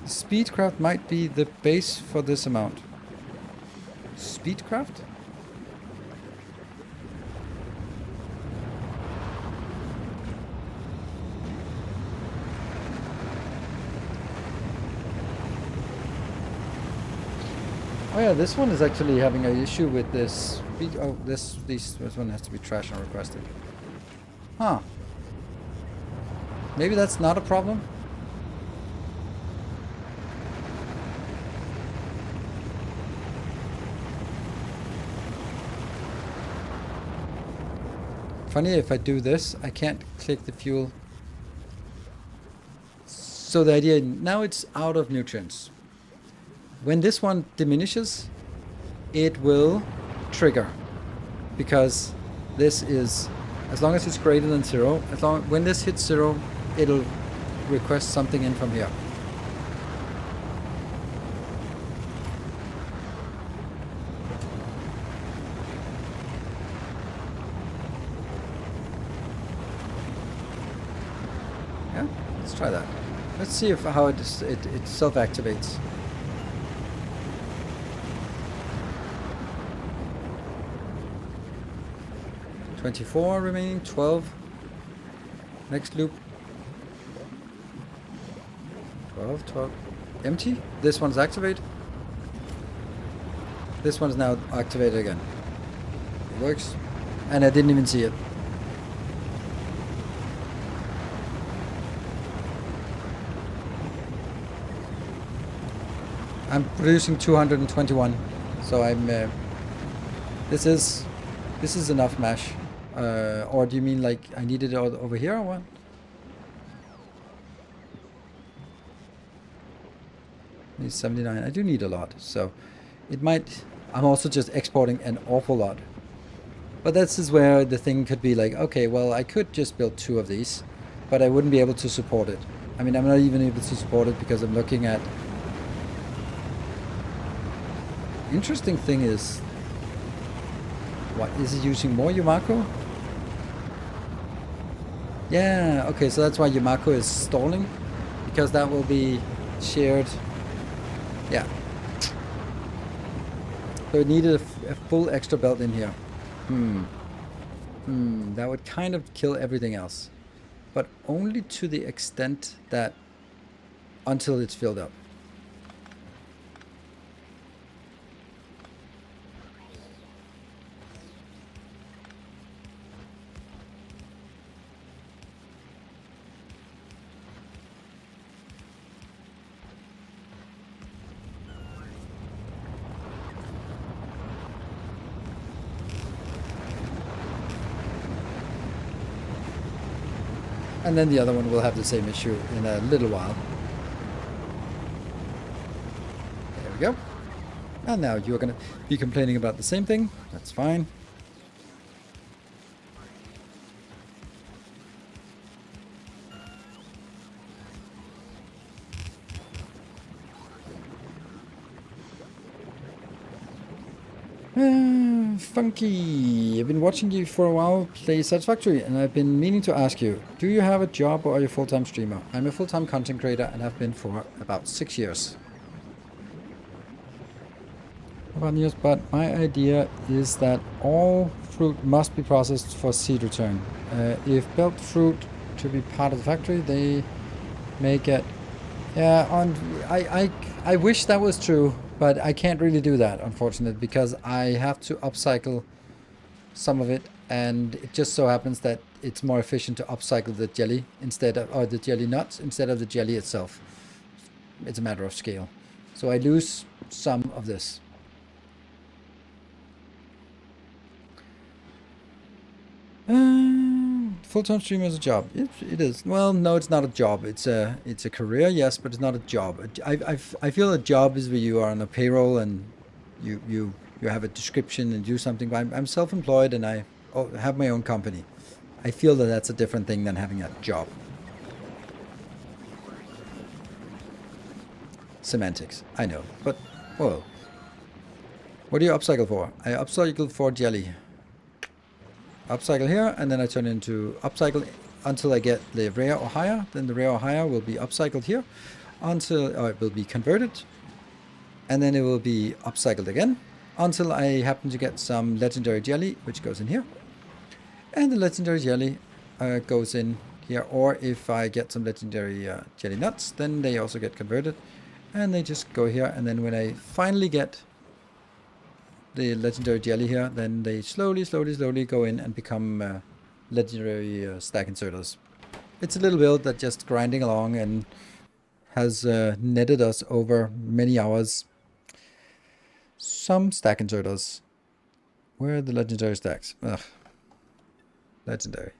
Speedcraft might be the base for this amount. Speedcraft? Oh yeah, this one is actually having an issue with this. Oh, this one has to be trash and requested. Huh. Maybe that's not a problem. Funny, if I do this, I can't click the fuel. So the idea, now it's out of nutrients. When this one diminishes, it will trigger, because this is, as long as it's greater than 0, when this hits 0, it'll request something in from here. Yeah, let's try that. Let's see how it self-activates. $24 remaining, 12. Next loop. 12. Empty. This one's activated. This one's now activated again. It works. And I didn't even see it. I'm producing 221. So I'm... This is enough mash. Or do you mean like I need it over here or what? I need 79. I do need a lot, so it might... I'm also just exporting an awful lot. But this is where the thing could be like, okay, well, I could just build 2 of these, but I wouldn't be able to support it. I mean, I'm not even able to support it because I'm looking at... Interesting thing is, What, is it using more Yumako? Yeah, okay, so that's why Yumako is stalling. Because that will be shared. Yeah. So it needed a full extra belt in here. That would kind of kill everything else. But only to the extent that until it's filled up. And then the other one will have the same issue in a little while. There we go. And now you're going to be complaining about the same thing. That's fine. Funky, I've been watching you for a while play Satisfactory, and I've been meaning to ask you, do you have a job or are you a full-time streamer? I'm a full-time content creator and have been for about 6 years. About years, but my idea is that all fruit must be processed for seed return. If built fruit to be part of the factory, they may get... Yeah, I wish that was true, but I can't really do that, unfortunately, because I have to upcycle some of it, and it just so happens that it's more efficient to upcycle the jelly instead of, or the jelly nuts instead of the jelly itself. It's a matter of scale. So I lose some of this. Full-time streamer is a job. It is. Well, no, it's not a job. It's a career, yes, but it's not a job. I feel a job is where you are on a payroll and you have a description and do something. But I'm self-employed and I have my own company. I feel that that's a different thing than having a job. Semantics, I know, but whoa. What do you upcycle for? I upcycle for jelly. Upcycle here, and then I turn into upcycle until I get the rare or higher. Then the rare or higher will be upcycled here until it will be converted, and then it will be upcycled again until I happen to get some legendary jelly, which goes in here, and the legendary jelly goes in here. Or if I get some legendary jelly nuts, then they also get converted, and they just go here. And then when I finally get the legendary jelly here, then they slowly go in and become legendary stack inserters. It's a little build that just grinding along and has netted us over many hours some stack inserters. Where are the legendary stacks? Ugh. Legendary.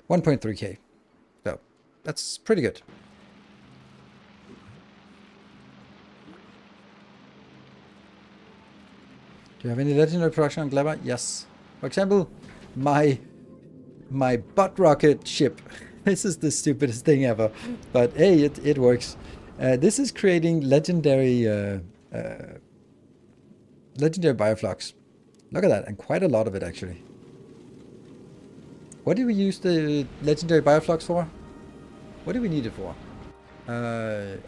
1.3k. So that's pretty good. Do you have any legendary production on Gleba? Yes. For example, my butt rocket ship. This is the stupidest thing ever, but hey, it works. This is creating legendary legendary bioflux. Look at that, and quite a lot of it actually. What do we use the legendary bioflux for? What do we need it for?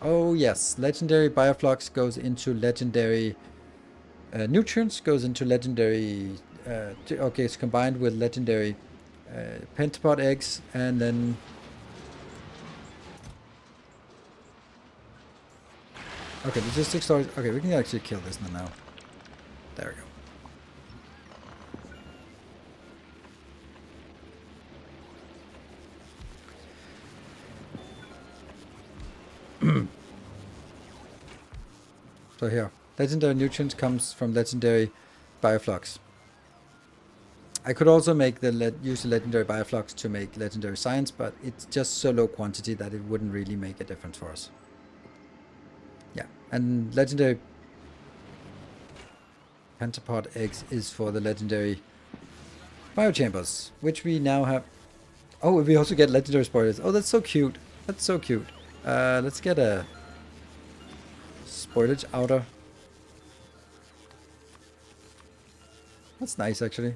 Oh yes, legendary bioflux goes into legendary nutrients, goes into legendary, okay, it's combined with legendary pentapod eggs, and then okay, logistic storage. Okay, we can actually kill this now. There we go. So here, legendary nutrients comes from legendary bioflux. I could also make use the legendary bioflux to make legendary science, but it's just so low quantity that it wouldn't really make a difference for us. Yeah, and legendary pentapod eggs is for the legendary biochambers, which we now have. Oh, we also get legendary spoilers. Oh, that's so cute. That's so cute. Let's get a spoilage outer. That's nice, actually.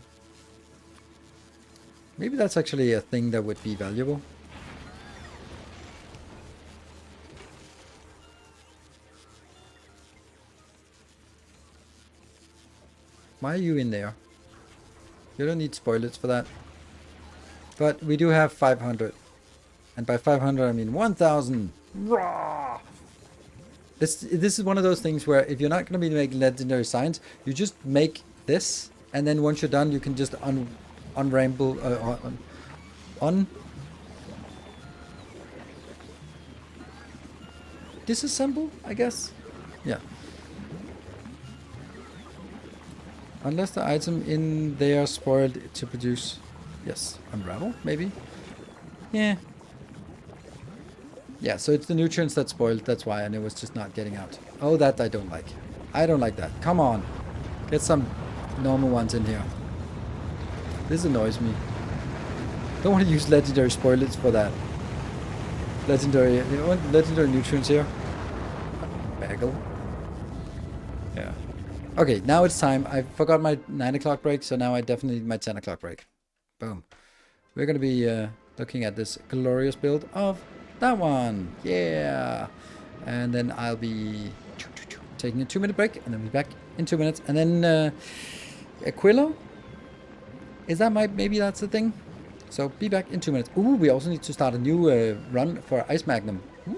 Maybe that's actually a thing that would be valuable. Why are you in there? You don't need spoilers for that. But we do have 500. And by 500, I mean 1,000. Raw! This is one of those things where if you're not going to be making legendary signs, you just make this, and then once you're done, you can just unramble, disassemble, I guess. Yeah. Unless the item in there spoiled to produce. Yes, unravel, maybe. Yeah. Yeah, so it's the nutrients that spoiled, that's why, and it was just not getting out. Oh, that I don't like. I don't like that. Come on. Get some normal ones in here. This annoys me. Don't want to use legendary spoilers for that. Legendary, you know what? Legendary nutrients here. Bagel. Yeah. Okay, now it's time. I forgot my 9 o'clock break, so now I definitely need my 10 o'clock break. Boom. We're going to be looking at this glorious build of that one. Yeah. And then I'll be taking a 2-minute break, and then we'll be back in 2 minutes. And then Aquilo? Is that maybe that's the thing? So be back in 2 minutes. Ooh, we also need to start a new run for Ice Magnum. Ooh.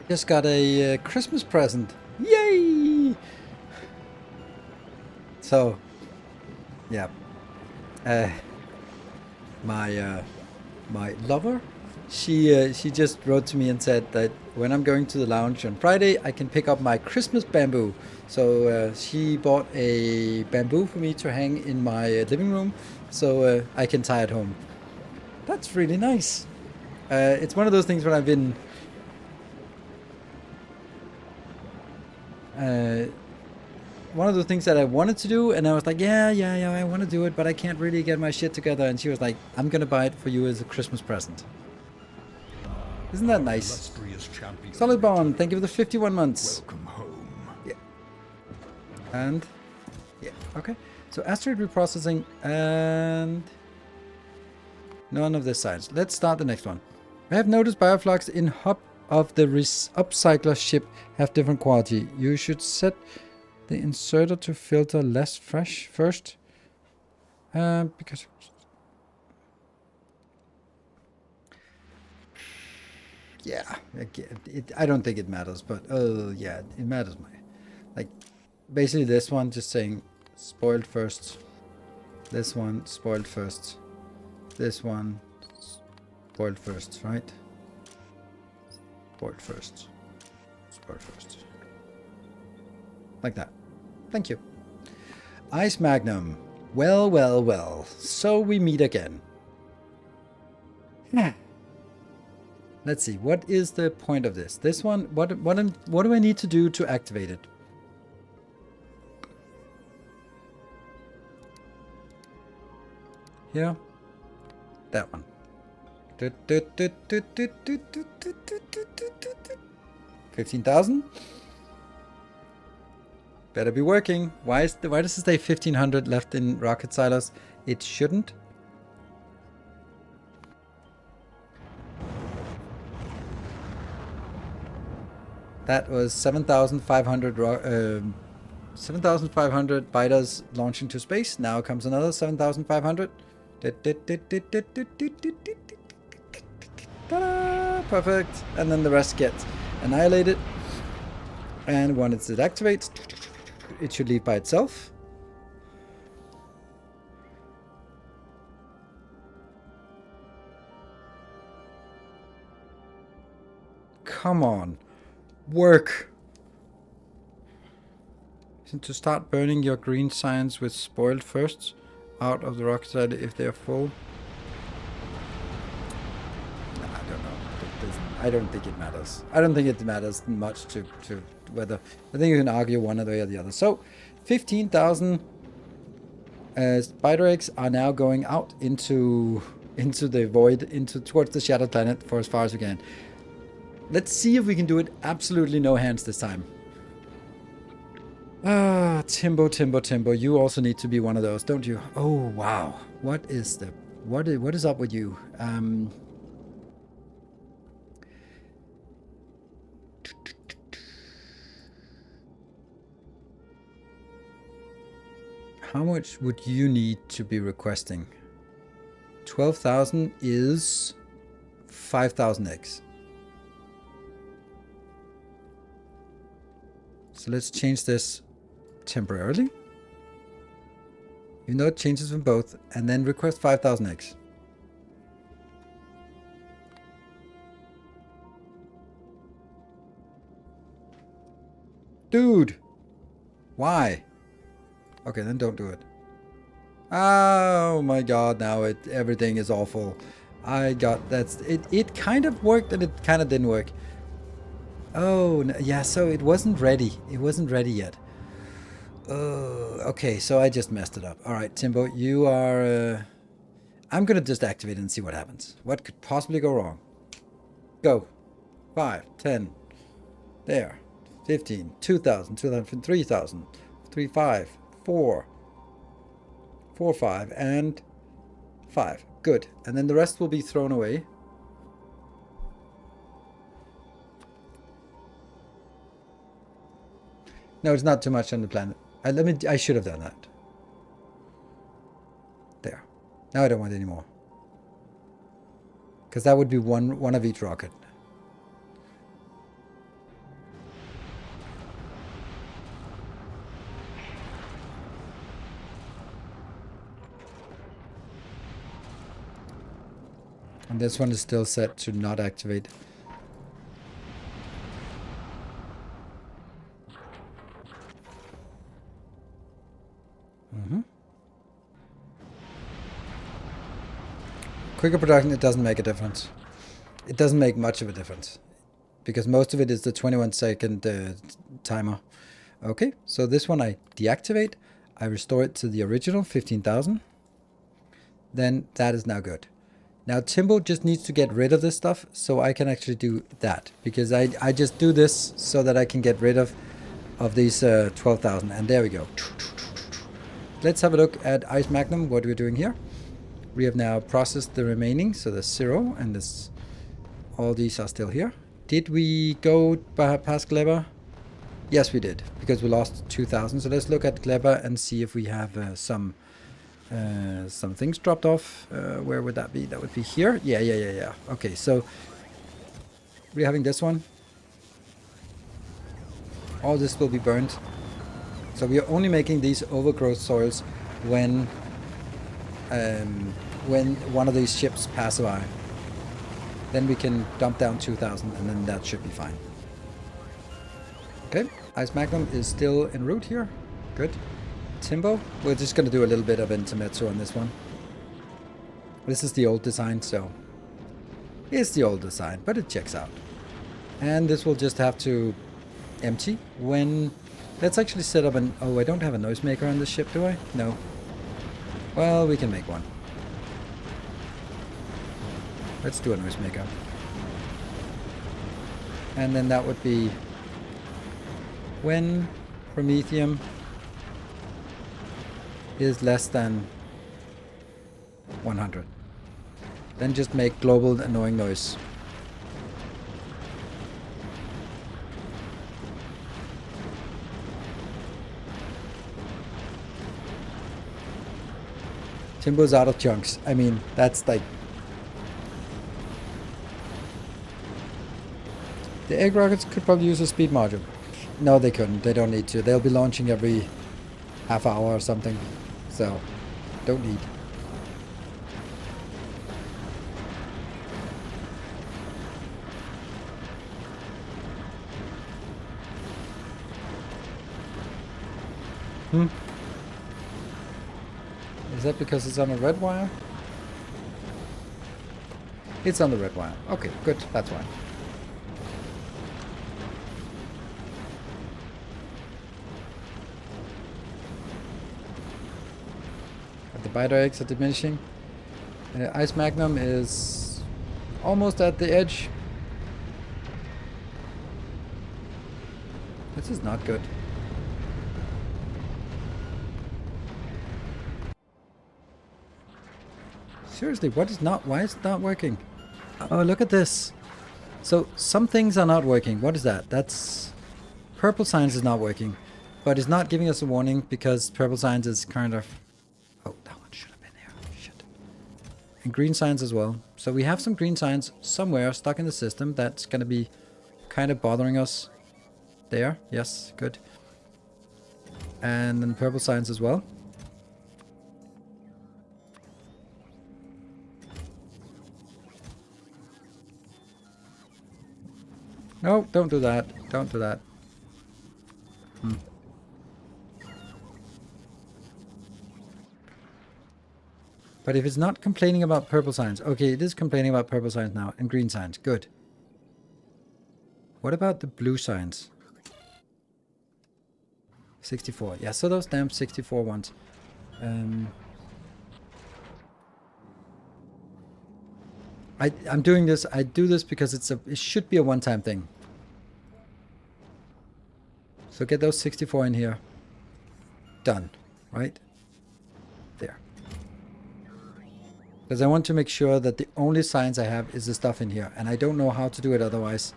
Just got a Christmas present. Yay! So, yeah. My lover, she just wrote to me and said that when I'm going to the lounge on Friday, I can pick up my Christmas bamboo. So she bought a bamboo for me to hang in my living room, so I can tie it home. That's really nice. It's one of those things when I've been one of the things that I wanted to do, and I was like, yeah, I want to do it, but I can't really get my shit together. And she was like, I'm gonna buy it for you as a Christmas present. Isn't that nice? Solid Bond, thank you for the 51 months. Welcome home. Yeah. And yeah, okay. So asteroid reprocessing and none of this science. Let's start the next one. I have noticed bioflux in hub of the upcycler ship have different quality. You should set the inserter to filter less fresh first. Because yeah, I don't think it matters, but yeah, it matters. Like basically this one just saying spoiled first. This one spoiled first. This one Spoiled first, right? Spoiled first. Spoiled first. Like that. Thank you. Ice Magnum. Well, well, well. So we meet again. Let's see. What is the point of this? This one. What do I need to do to activate it? Here. That one. 15,000. Better be working. Why does it say 1,500 left in rocket silos? It shouldn't. That was 7,500 7,500 biters launching to space. Now comes another 7,500. Ta-da! Perfect. And then the rest get annihilated. And once it activates, it should leave by itself. Come on. Work. Isn't to start burning your green science with spoiled firsts out of the rocket side if they're full? Nah, I don't know. I don't think it matters. I don't think it matters much to whether. I think you can argue one way or the other. So, 15,000 spider eggs are now going out into the void, towards the shattered planet for as far as we can. Let's see if we can do it absolutely no hands this time. Ah, Timbo, you also need to be one of those, don't you? Oh, wow. What is up with you? How much would you need to be requesting? 12,000 is 5,000 eggs. So let's change this temporarily. You know, it changes from both, and then request 5,000 eggs. Dude! Why? Okay, then don't do it. Oh my god, now everything is awful. It kind of worked and it kind of didn't work. Oh, yeah, so it wasn't ready. It wasn't ready yet. Okay, so I just messed it up. Alright, Timbo, you are... I'm gonna just activate it and see what happens. What could possibly go wrong? Go. 5, 10. There. 15, 2,000, 2,000, 3,000. 3, 5, 4. 4, 5, and 5. Good. And then the rest will be thrown away. No, it's not too much on the planet. I should have done that. There. Now I don't want any more. Because that would be one of each rocket. And this one is still set to not activate. Quicker production, it doesn't make a difference. It doesn't make much of a difference. Because most of it is the 21-second timer. Okay, so this one I deactivate. I restore it to the original 15,000. Then that is now good. Now Timbo just needs to get rid of this stuff so I can actually do that. Because I just do this so that I can get rid of these 12,000. And there we go. Let's have a look at Ice Magnum, what we're doing here. We have now processed the remaining, so there's 0, and all these are still here. Did we go past Kleber? Yes, we did, because we lost 2,000. So let's look at Kleber and see if we have some things dropped off. Where would that be? That would be here. Yeah. Okay, so we're having this one. All this will be burned. So we are only making these overgrowth soils when one of these ships pass by. Then we can dump down 2,000 and then that should be fine. Okay, Ice Magnum is still en route here. Good. Timbo, we're just going to do a little bit of intermezzo on this one. This is the old design, so it's the old design, but it checks out. And this will just have to empty when... Let's actually set up an... Oh, I don't have a noisemaker on this ship, do I? No. Well, we can make one. Let's do a noisemaker. And then that would be when Promethium is less than 100. Then just make global annoying noise. Timbo's out of chunks. I mean, that's like... The egg rockets could probably use a speed module. No, they couldn't. They don't need to. They'll be launching every half hour or something. So, don't need. Is that because it's on a red wire? It's on the red wire. Okay, good. That's why. The biter eggs are diminishing. Ice Magnum is almost at the edge. This is not good. Seriously, what is not... Why is it not working? Oh, look at this. So, some things are not working. What is that? That's... Purple Signs is not working. But it's not giving us a warning because Purple Signs is kind of... Oh, that one should have been there. Shit. And Green Signs as well. So we have some Green Signs somewhere stuck in the system that's going to be kind of bothering us. There. Yes, good. And then Purple Signs as well. No, don't do that. Don't do that. But if it's not complaining about purple signs... Okay, it is complaining about purple signs now. And green signs. Good. What about the blue signs? 64. Yeah, so those damn 64 ones. I'm doing this. I do this because it should be a one-time thing. So get those 64 in here. Done. Right? There. Because I want to make sure that the only signs I have is the stuff in here. And I don't know how to do it otherwise.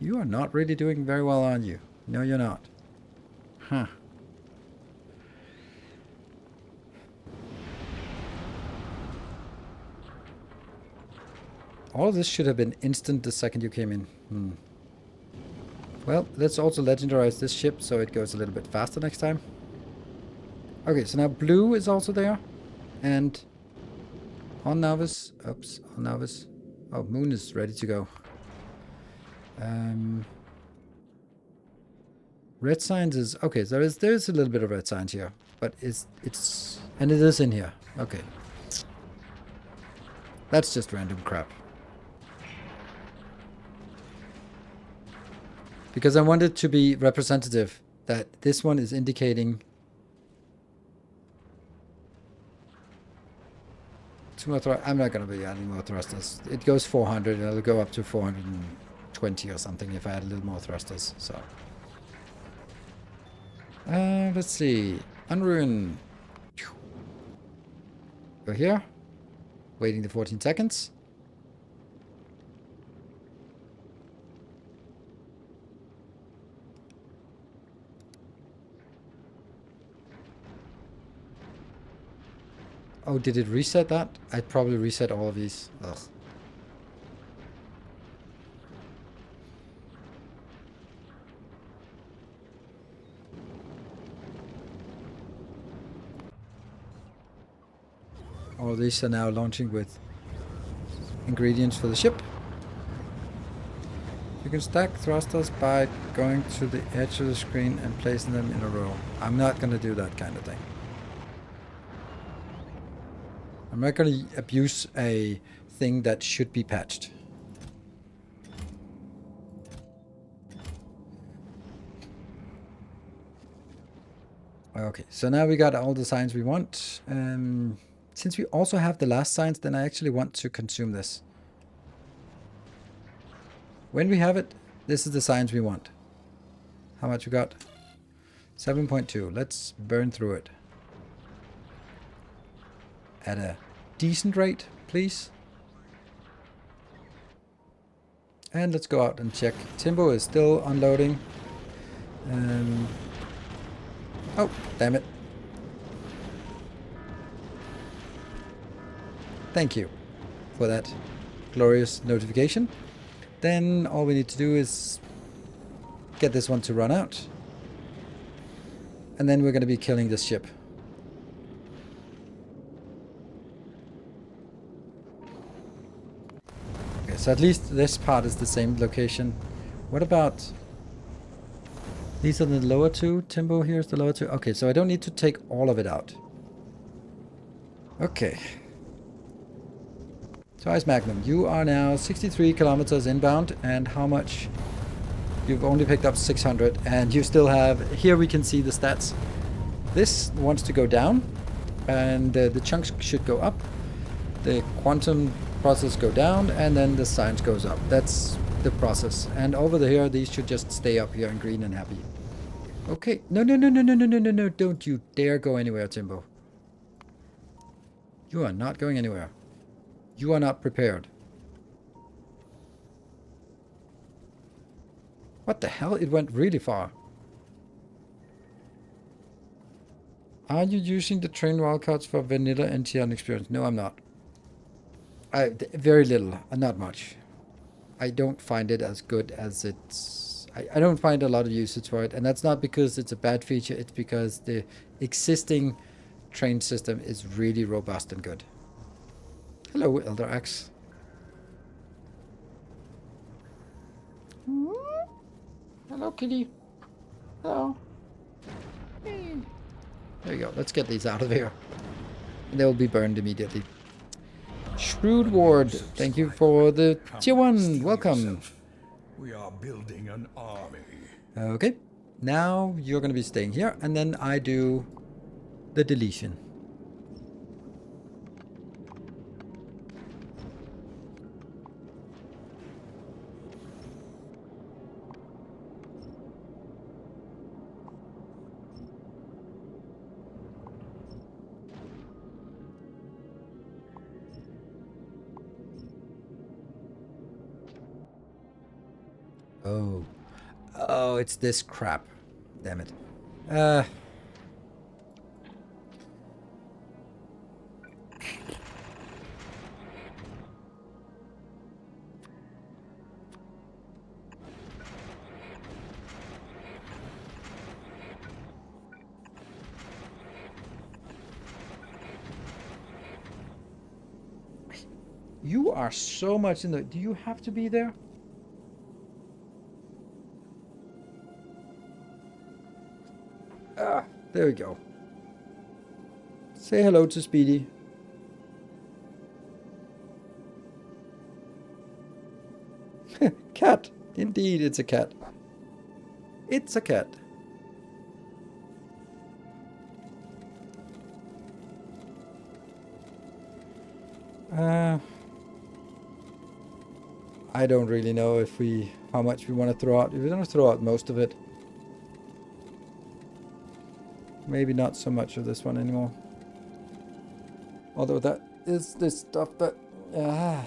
You are not really doing very well, are you? No, you're not. Huh. All of this should have been instant the second you came in. Well, let's also legendarize this ship so it goes a little bit faster next time. Okay, so now blue is also there. And on Navis. Oops, on Navis. Oh, moon is ready to go. Red signs is... Okay, there is a little bit of red signs here. But it's... And it is in here. Okay. That's just random crap. Because I want it to be representative that this one is indicating 2 more thrusters. I'm not going to be adding more thrusters. It goes 400 and it'll go up to 420 or something if I add a little more thrusters. So, let's see. Unruin. Go here. Waiting the 14 seconds. Oh, did it reset that? I'd probably reset all of these. Ugh. all these are now launching with ingredients for the ship. You can stack thrusters by going to the edge of the screen and placing them in a row. I'm not going to do that kind of thing. I'm not going to abuse a thing that should be patched. Okay, so now we got all the signs we want. Since we also have the last signs, then I actually want to consume this. When we have it, this is the signs we want. How much we got? 7.2. Let's burn through it. At a decent rate, please. And let's go out and check. Timbo is still unloading. Oh, damn it. Thank you for that glorious notification. Then all we need to do is get this one to run out. And then we're going to be killing this ship. Okay, so at least this part is the same location. What about... These are the lower two. Timbo, here's the lower two. Okay, so I don't need to take all of it out. Okay. So Ice Magnum, you are now 63 kilometers inbound, and how much? You've only picked up 600, and you still have... Here we can see the stats. This wants to go down, and the chunks should go up. The quantum process go down, and then the science goes up. That's the process. And over here, these should just stay up here in green and happy. Okay. No, no, no, no, no, no, no, no, no. Don't you dare go anywhere, Timbo. You are not going anywhere. You are not prepared. What the hell? It went really far. Are you using the train wildcards for vanilla NTR experience? No, I'm not. Very little. Not much. I don't find it as good as it's... I don't find a lot of usage for it. And that's not because it's a bad feature. It's because the existing train system is really robust and good. Hello, Elder Axe. Hello, kitty. Hello. Hey. There you go. Let's get these out of here. They will be burned immediately. Shrewd Ward, thank you for the tier 1. Welcome. We are building an army. Okay. Now you're going to be staying here, and then I do the deletion. Oh. Oh, it's this crap. Damn it. You are so much in the... Do you have to be there? Ah, there we go. Say hello to Speedy. Cat. Indeed, it's a cat. It's a cat. I don't really know if how much we want to throw out. We're going to throw out most of it. Maybe not so much of this one anymore. Although that is this stuff that... I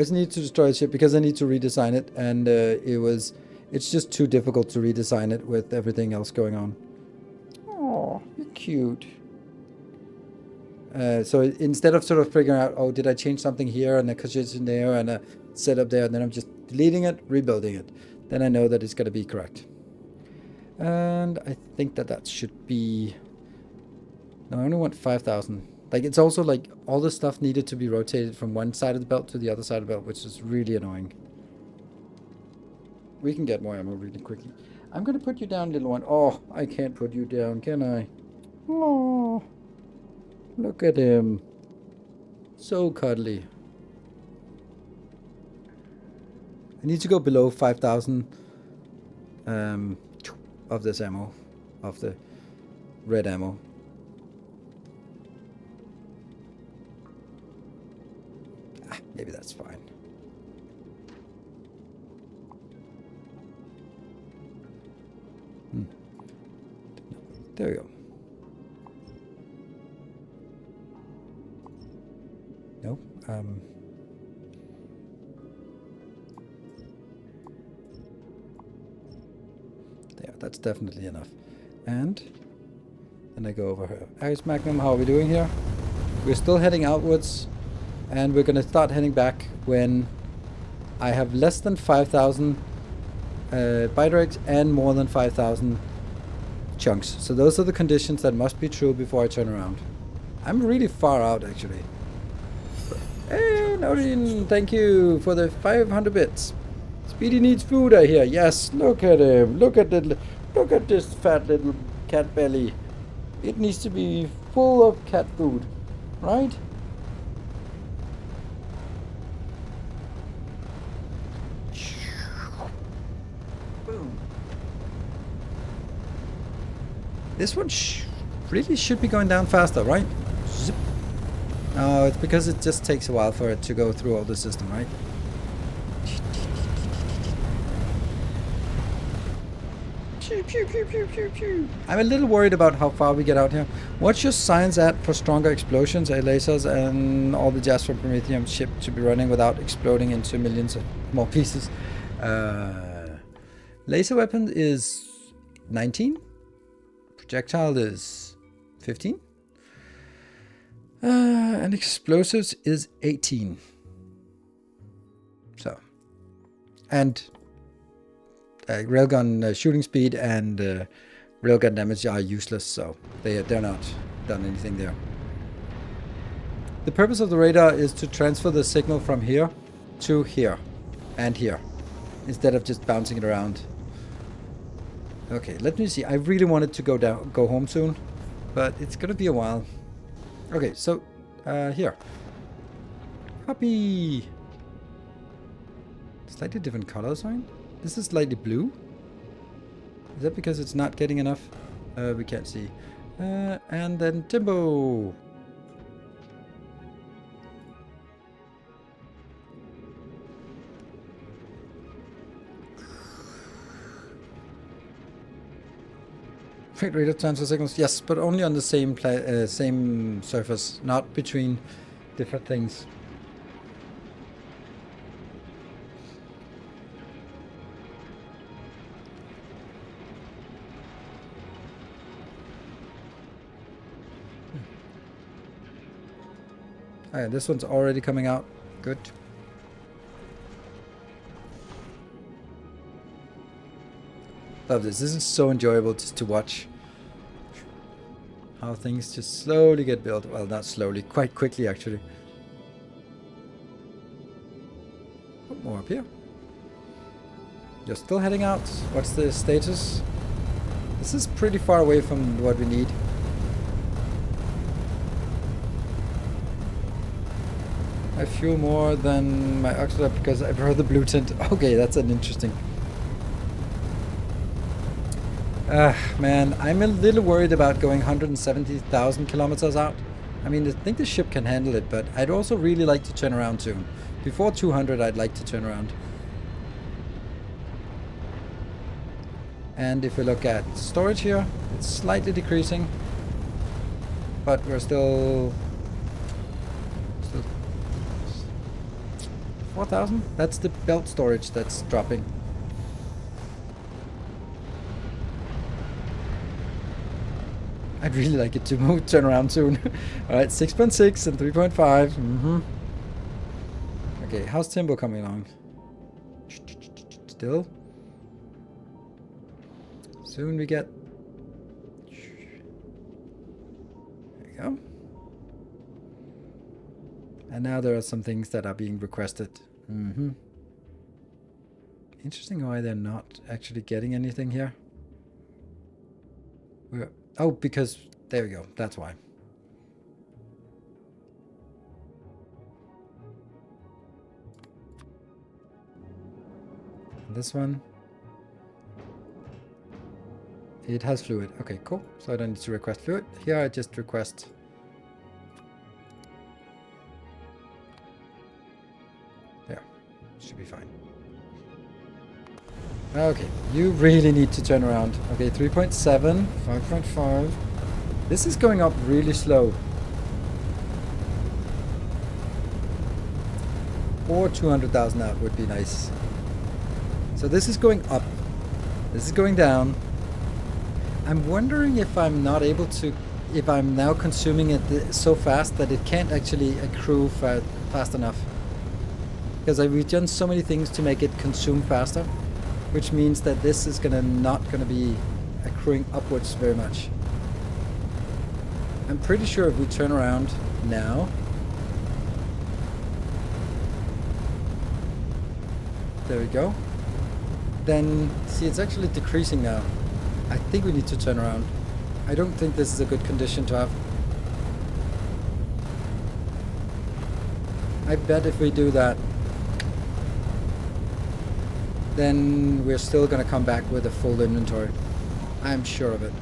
just need to destroy the ship because I need to redesign it, and it's just too difficult to redesign it with everything else going on. Oh, you're cute. So instead of sort of figuring out, oh, did I change something here and a position there and a set up there, and then I'm just deleting it, rebuilding it. Then I know that it's going to be correct. And I think that should be... No, I only want 5,000. Like, it's also like all the stuff needed to be rotated from one side of the belt to the other side of the belt, which is really annoying. We can get more ammo really quickly. I'm going to put you down, little one. Oh, I can't put you down, can I? Oh, look at him. So cuddly. I need to go below 5,000 of this ammo, of the red ammo. Maybe that's fine. There we go. Nope. There, that's definitely enough. And then I go over here. Iris Magnum, how are we doing here? We're still heading outwards, and we're gonna start heading back when I have less than 5,000 bite rags and more than 5,000 chunks. So those are the conditions that must be true before I turn around. I'm really far out, actually. Hey, Nodin, thank you for the 500 bits. Speedy needs food, I hear. Yes, look at him. Look at this fat little cat belly. It needs to be full of cat food, right? This one really should be going down faster, right? Zip. No, it's because it just takes a while for it to go through all the system, right? I'm a little worried about how far we get out here. What's your science at for stronger explosions, lasers, and all the jazz from Prometheum ship to be running without exploding into millions of more pieces? Laser weapon is 19. Projectile is 15. And explosives is 18. So. And railgun shooting speed and railgun damage are useless, so they're not done anything there. The purpose of the radar is to transfer the signal from here to here and here, instead of just bouncing it around. Okay, let me see. I really wanted to go home soon, but it's gonna be a while. Okay, so here. Puppy. Slightly different color sign. This is slightly blue. Is that because it's not getting enough? We can't see. And then Timbo. Freight radar transfer signals, yes, but only on the same same surface, not between different things. Alright, this one's already coming out. Good. Love this. This is so enjoyable just to watch how things just slowly get built. Well, not slowly, quite quickly actually. Oh, more up here. You're still heading out. What's the status? This is pretty far away from what we need. I fuel more than my oxygen because I prefer the blue tint. Okay, that's an interesting. Man, I'm a little worried about going 170,000 kilometers out. I mean, I think the ship can handle it, but I'd also really like to turn around soon. Before 200, I'd like to turn around. And if we look at storage here, it's slightly decreasing, but we're still 4,000. That's the belt storage that's dropping. I'd really like it to turn around soon. Alright, 6.6 and 3.5. Okay, how's Timbo coming along? Still? Soon we get... There you go. And now there are some things that are being requested. Mm-hmm. Interesting why they're not actually getting anything here. Oh, because... There we go. That's why. This one. It has fluid. Okay, cool. So I don't need to request fluid. Here I just request... There. Should be fine. Okay, you really need to turn around. Okay, 3.7, 5.5. This is going up really slow. Or 200,000 out would be nice. So this is going up. This is going down. I'm wondering if I'm not able to... If I'm now consuming it so fast that it can't actually accrue fast enough. Because we've done so many things to make it consume faster. Which means that this is not gonna be accruing upwards very much. I'm pretty sure if we turn around now... There we go. Then, see, it's actually decreasing now. I think we need to turn around. I don't think this is a good condition to have. I bet if we do that, then we're still going to come back with a full inventory. I'm sure of it.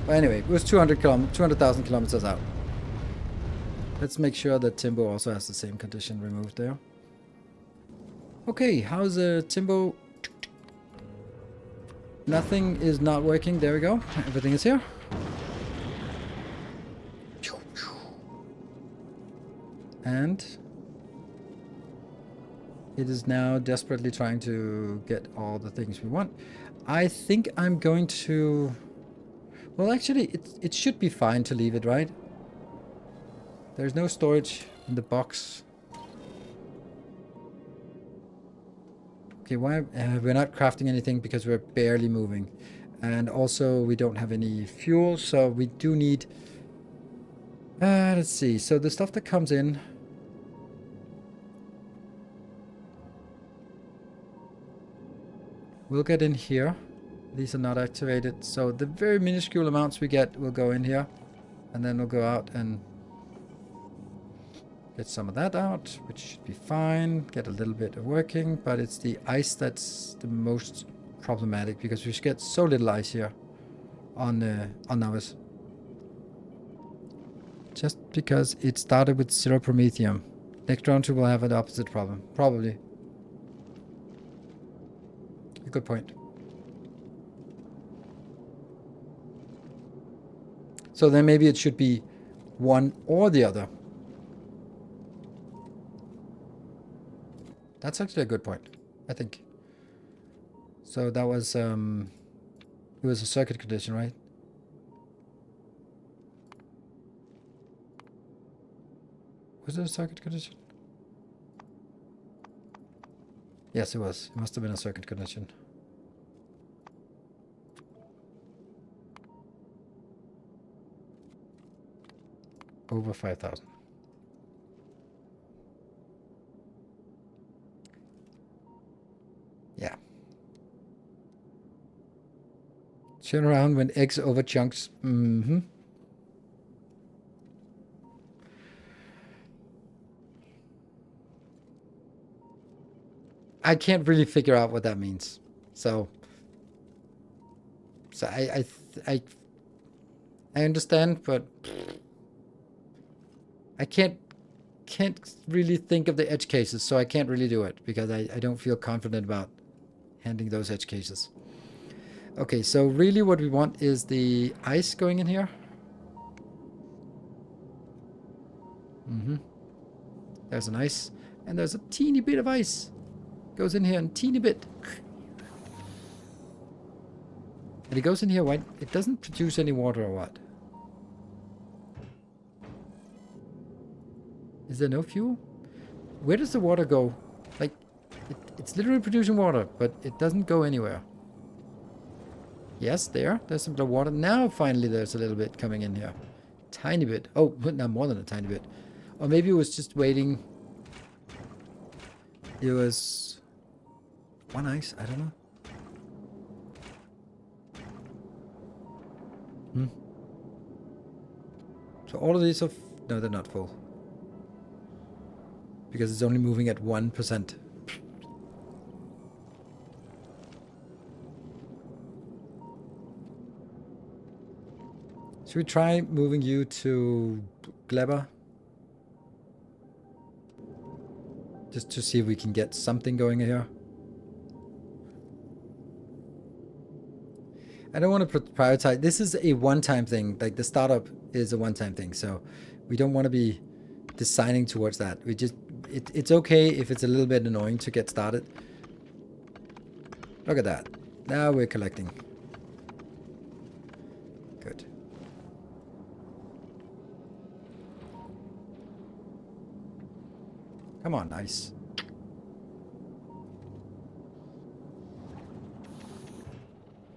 But anyway, it was 200,000 kilometers out. Let's make sure that Timbo also has the same condition removed there. Okay, how's Timbo? Nothing is not working. There we go. Everything is here. And it is now desperately trying to get all the things we want. I think I'm going to... Well, actually, it should be fine to leave it, right? There's no storage in the box. Okay, why we're not crafting anything because we're barely moving. And also, we don't have any fuel, so we do need... let's see. So the stuff that comes in... We'll get in here. These are not activated. So the very minuscule amounts we get will go in here. And then we'll go out and get some of that out, which should be fine. Get a little bit of working. But it's the ice that's the most problematic because we get so little ice here on ours. Just because it started with 0 promethium. Next round 2 will have an opposite problem. Probably. A good point. So then maybe it should be one or the other. That's actually a good point, I think. So that was it was a circuit condition, right? Was it a circuit condition? Yes, it was. It must have been a circuit condition. Over 5,000. Yeah. Turn around when eggs over chunks. Mm-hmm. I can't really figure out what that means. So I understand, but I can't really think of the edge cases, so I can't really do it because I don't feel confident about handling those edge cases. Okay, so really what we want is the ice going in here. Mm-hmm. There's an ice, and there's a teeny bit of ice. Goes in here, and teeny bit. And it goes in here, why? It doesn't produce any water or what? Is there no fuel? Where does the water go? Like, it's literally producing water, but it doesn't go anywhere. Yes, there's some blue water. Now finally there's a little bit coming in here. Tiny bit. Oh, but now more than a tiny bit. Or maybe it was just waiting. It was one ice. I don't know. So all of these are... No, they're not full. Because it's only moving at 1%. Should we try moving you to Gleber? Just to see if we can get something going here. I don't want to prioritize. This is a one-time thing. Like the startup is a one-time thing. So we don't want to be designing towards that. We just... It's okay if it's a little bit annoying to get started. Look at that. Now we're collecting. Good. Come on, nice.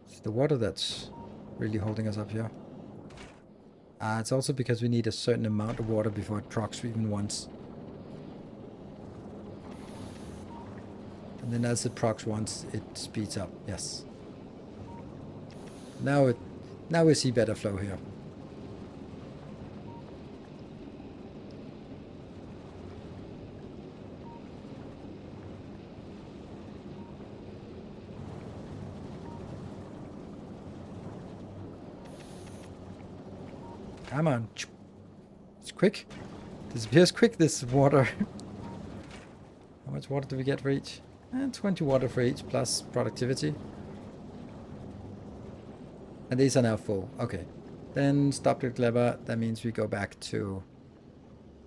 It's the water that's really holding us up here. It's also because we need a certain amount of water before it procs even once. And then as it procs once, it speeds up. Yes. Now we see better flow here. Come on. It's quick. Disappears quick, this water. How much water do we get for each? 20 water for each, plus productivity. And these are now full. Okay. Then stop to Clever. That means we go back to...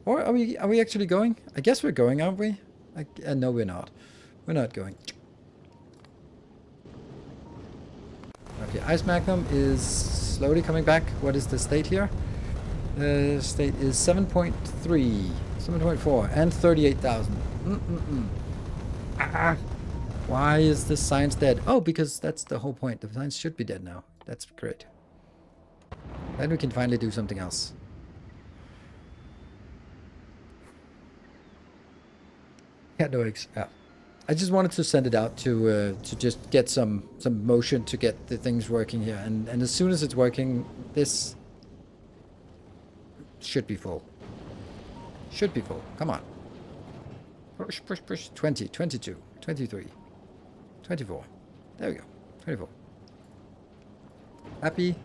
Or are we actually going? I guess we're going, aren't we? No, we're not. We're not going. Okay, Ice Magnum is slowly coming back. What is the state here? The state is 7.3, 7.4, and 38,000. Why is the science dead? Oh, because that's the whole point. The science should be dead now. That's great. Then we can finally do something else. Yeah, no eggs. Yeah. I just wanted to send it out to just get some motion to get the things working here. And as soon as it's working, this should be full. Should be full. Come on. Push, push, push. 20, 22, 23, 24. There we go. 24. Happy.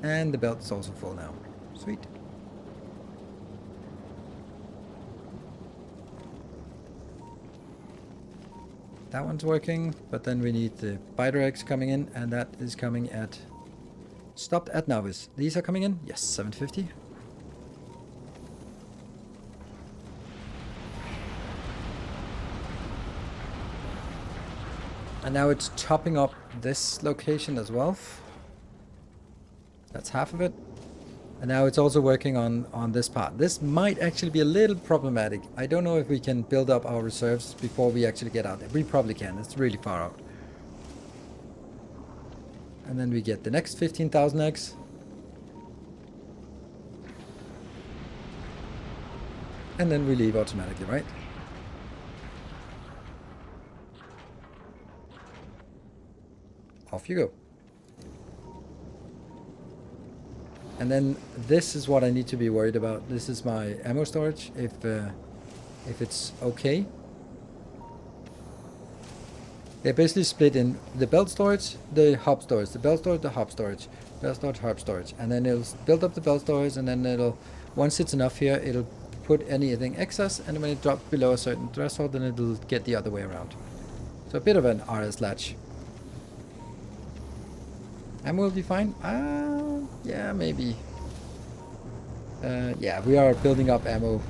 And the belt is also full now. Sweet. That one's working, but then we need the biter eggs coming in, and that is coming at... Stopped at novice. These are coming in? Yes, 750. And now it's topping up this location as well. That's half of it. And now it's also working on this part. This might actually be a little problematic. I don't know if we can build up our reserves before we actually get out there. We probably can. It's really far out. And then we get the next 15,000 eggs. And then we leave automatically, right? Off you go. And then this is what I need to be worried about. This is my ammo storage, if it's okay. They're basically split in the belt storage, the hub storage, the belt storage, the hub storage, belt storage, hub storage. And then it'll build up the belt storage, and then it'll, once it's enough here, it'll put anything excess, and when it drops below a certain threshold, then it'll get the other way around. So a bit of an RS latch. Ammo will be fine? Yeah, maybe. Yeah, we are building up ammo.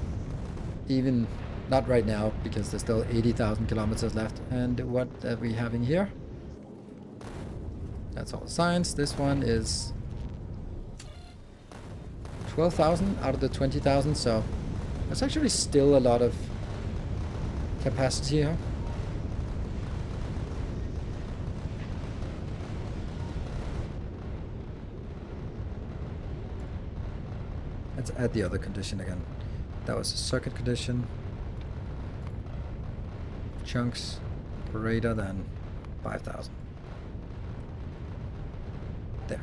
Even not right now, because there's still 80,000 kilometers left. And what are we having here? That's all science. This one is 12,000 out of the 20,000, so there's actually still a lot of capacity here. Let's add the other condition again. That was a circuit condition. Chunks greater than 5,000. There.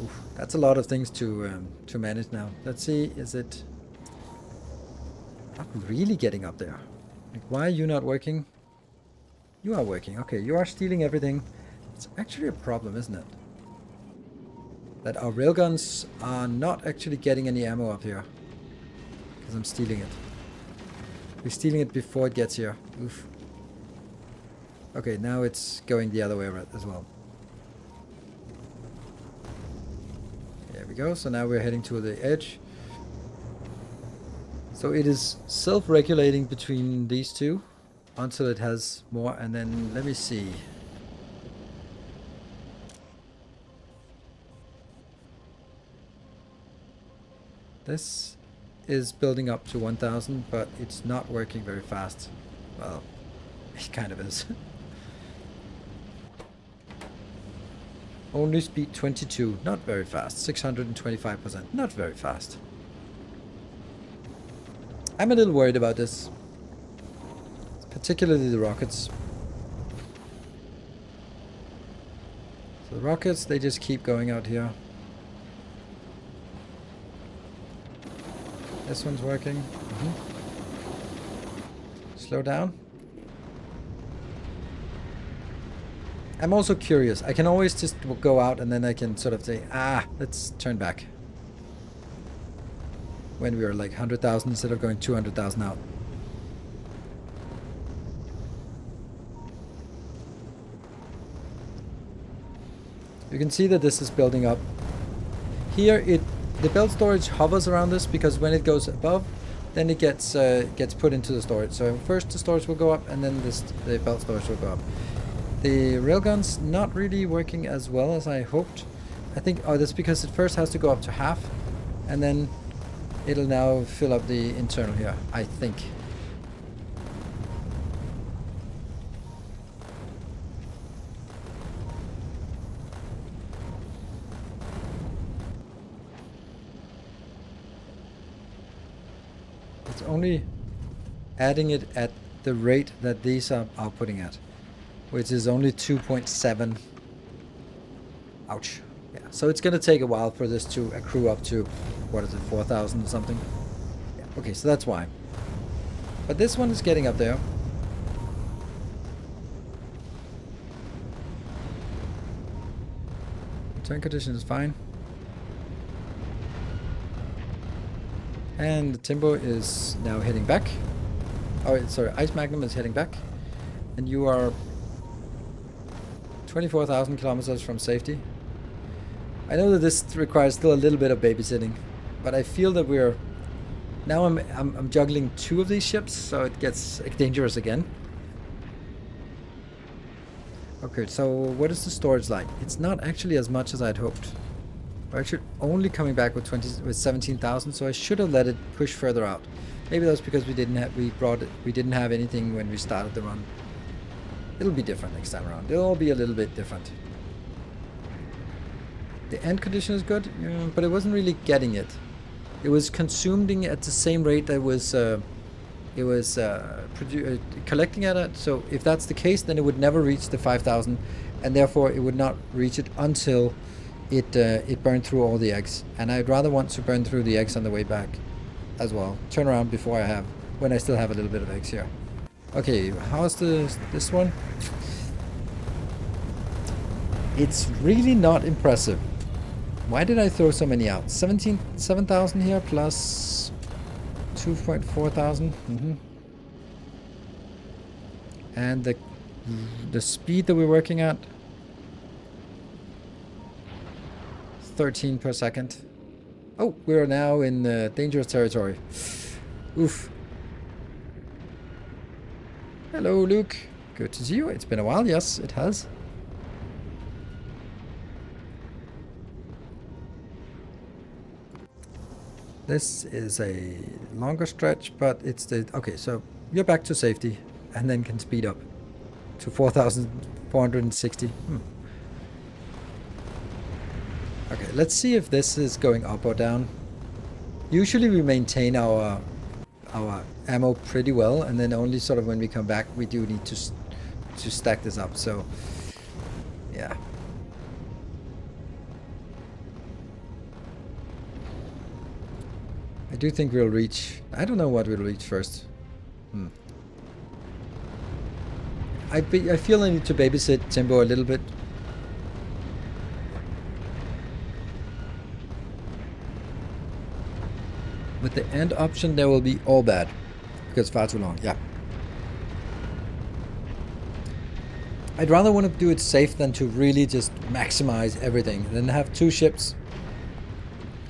Oof, that's a lot of things to manage now. Let's see, is it not really getting up there? Like, why are you not working? You are working. Okay, you are stealing everything. It's actually a problem, isn't it? That our railguns are not actually getting any ammo up here. Because I'm stealing it. We're stealing it before it gets here. Oof. Okay, now it's going the other way around as well. There we go. So now we're heading to the edge. So it is self-regulating between these two until it has more. And then let me see. This is building up to 1,000, but it's not working very fast. Well, it kind of is. Only speed 22, not very fast. 625%, not very fast. I'm a little worried about this. Particularly the rockets. So the rockets, they just keep going out here. This one's working. Slow down. I'm also curious. I can always just go out and then I can sort of say, let's turn back. When we are like 100,000 instead of going 200,000 out. You can see that this is building up. Here the belt storage hovers around this because when it goes above, then it gets put into the storage. So first the storage will go up and then the belt storage will go up. The railgun's not really working as well as I hoped. I think, that's because it first has to go up to half and then it'll now fill up the internal here, I think. It's only adding it at the rate that these are outputting at, which is only 2.7. Ouch. Yeah, so it's going to take a while for this to accrue up to, what is it, 4,000 or something? Yeah, okay, so that's why. But this one is getting up there. Turn condition is fine. And the Timbo is now heading back. Oh, sorry, Ice Magnum is heading back. And you are 24,000 kilometers from safety. I know that this requires still a little bit of babysitting, but I feel that we're... Now I'm juggling two of these ships, so it gets dangerous again. Okay, so what is the storage like? It's not actually as much as I'd hoped. We're actually only coming back with 17,000, so I should have let it push further out. Maybe that's because we didn't have anything when we started the run. It'll be different next time around. It'll all be a little bit different. The end condition is good, yeah, but it wasn't really getting it. It was consuming at the same rate that it was collecting at it. So if that's the case, then it would never reach the 5,000, and therefore it would not reach it until it burned through all the eggs. And I'd rather want to burn through the eggs on the way back as well. Turn around before when I still have a little bit of eggs here. Okay, how's this one? It's really not impressive. Why did I throw so many out? 7,000 here plus 2,400. And the speed that we're working at, 13 per second. Oh, we're now in dangerous territory. Oof. Hello, Luke. Good to see you. It's been a while. Yes, it has. This is a longer stretch, but it's the... Okay, so you're back to safety and then can speed up to 4,460. Okay, let's see if this is going up or down. Usually we maintain our ammo pretty well, and then only sort of when we come back we do need to stack this up. So yeah. I do think we'll reach... I don't know what we'll reach first. I feel I need to babysit Timbo a little bit. With the end option there will be all bad. Because far too long, yeah. I'd rather want to do it safe than to really just maximize everything. Then have 2 ships.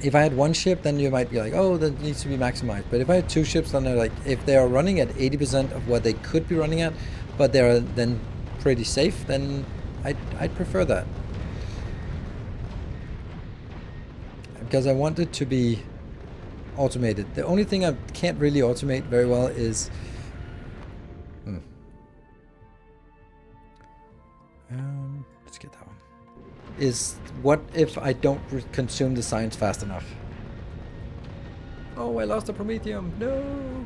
If I had 1 ship, then you might be like, oh, that needs to be maximized. But if I had 2 ships, then they're like, if they are running at 80% of what they could be running at, but they're then pretty safe, then I'd prefer that. Because I want it to be automated. The only thing I can't really automate very well is... let's get that one. Is what if I don't consume the science fast enough? Oh, I lost the Promethium. No.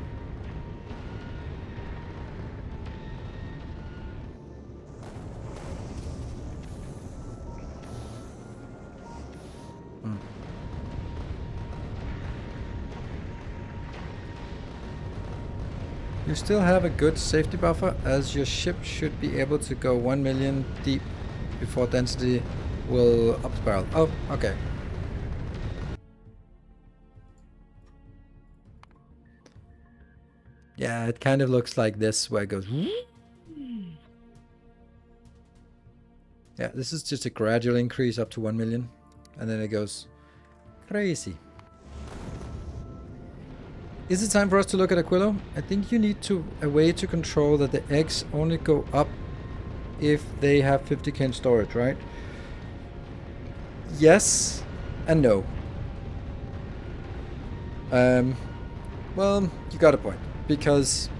You still have a good safety buffer, as your ship should be able to go 1 million deep before density will up spiral. Oh, okay. Yeah, it kind of looks like this, where it goes... Yeah, this is just a gradual increase up to 1 million. And then it goes crazy. Is it time for us to look at Aquilo? I think you need a way to control that the eggs only go up if they have 50k in storage, right? Yes and no. Well, you got a point. Because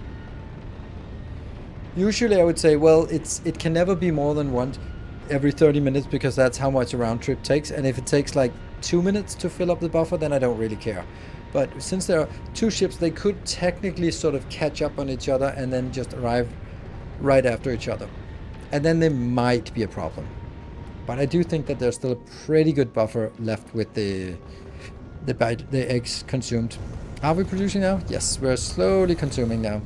usually I would say, well, it can never be more than once every 30 minutes because that's how much a round trip takes. And if it takes like 2 minutes to fill up the buffer, then I don't really care. But since there are 2 ships, they could technically sort of catch up on each other and then just arrive right after each other. And then there might be a problem. But I do think that there's still a pretty good buffer left with the eggs consumed. Are we producing now? Yes, we're slowly consuming now.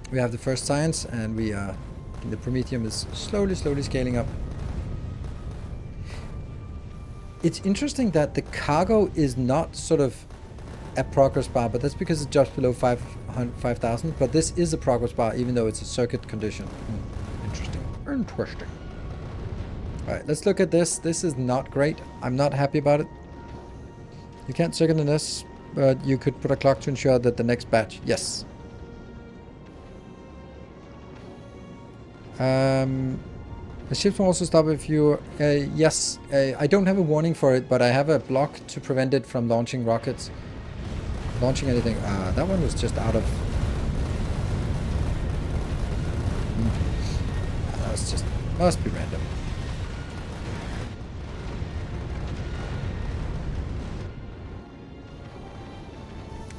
We have the first science, and the Promethium is slowly scaling up. It's interesting that the cargo is not sort of a progress bar, but that's because it's just below 5,000. But this is a progress bar, even though it's a circuit condition. Interesting. Alright, let's look at this. This is not great. I'm not happy about it. You can't circuit in this, but you could put a clock to ensure that the next batch... Yes. The ships will also stop if you... yes, I don't have a warning for it, but I have a block to prevent it from launching rockets. Launching anything. That one was just out of... that was just... Must be random.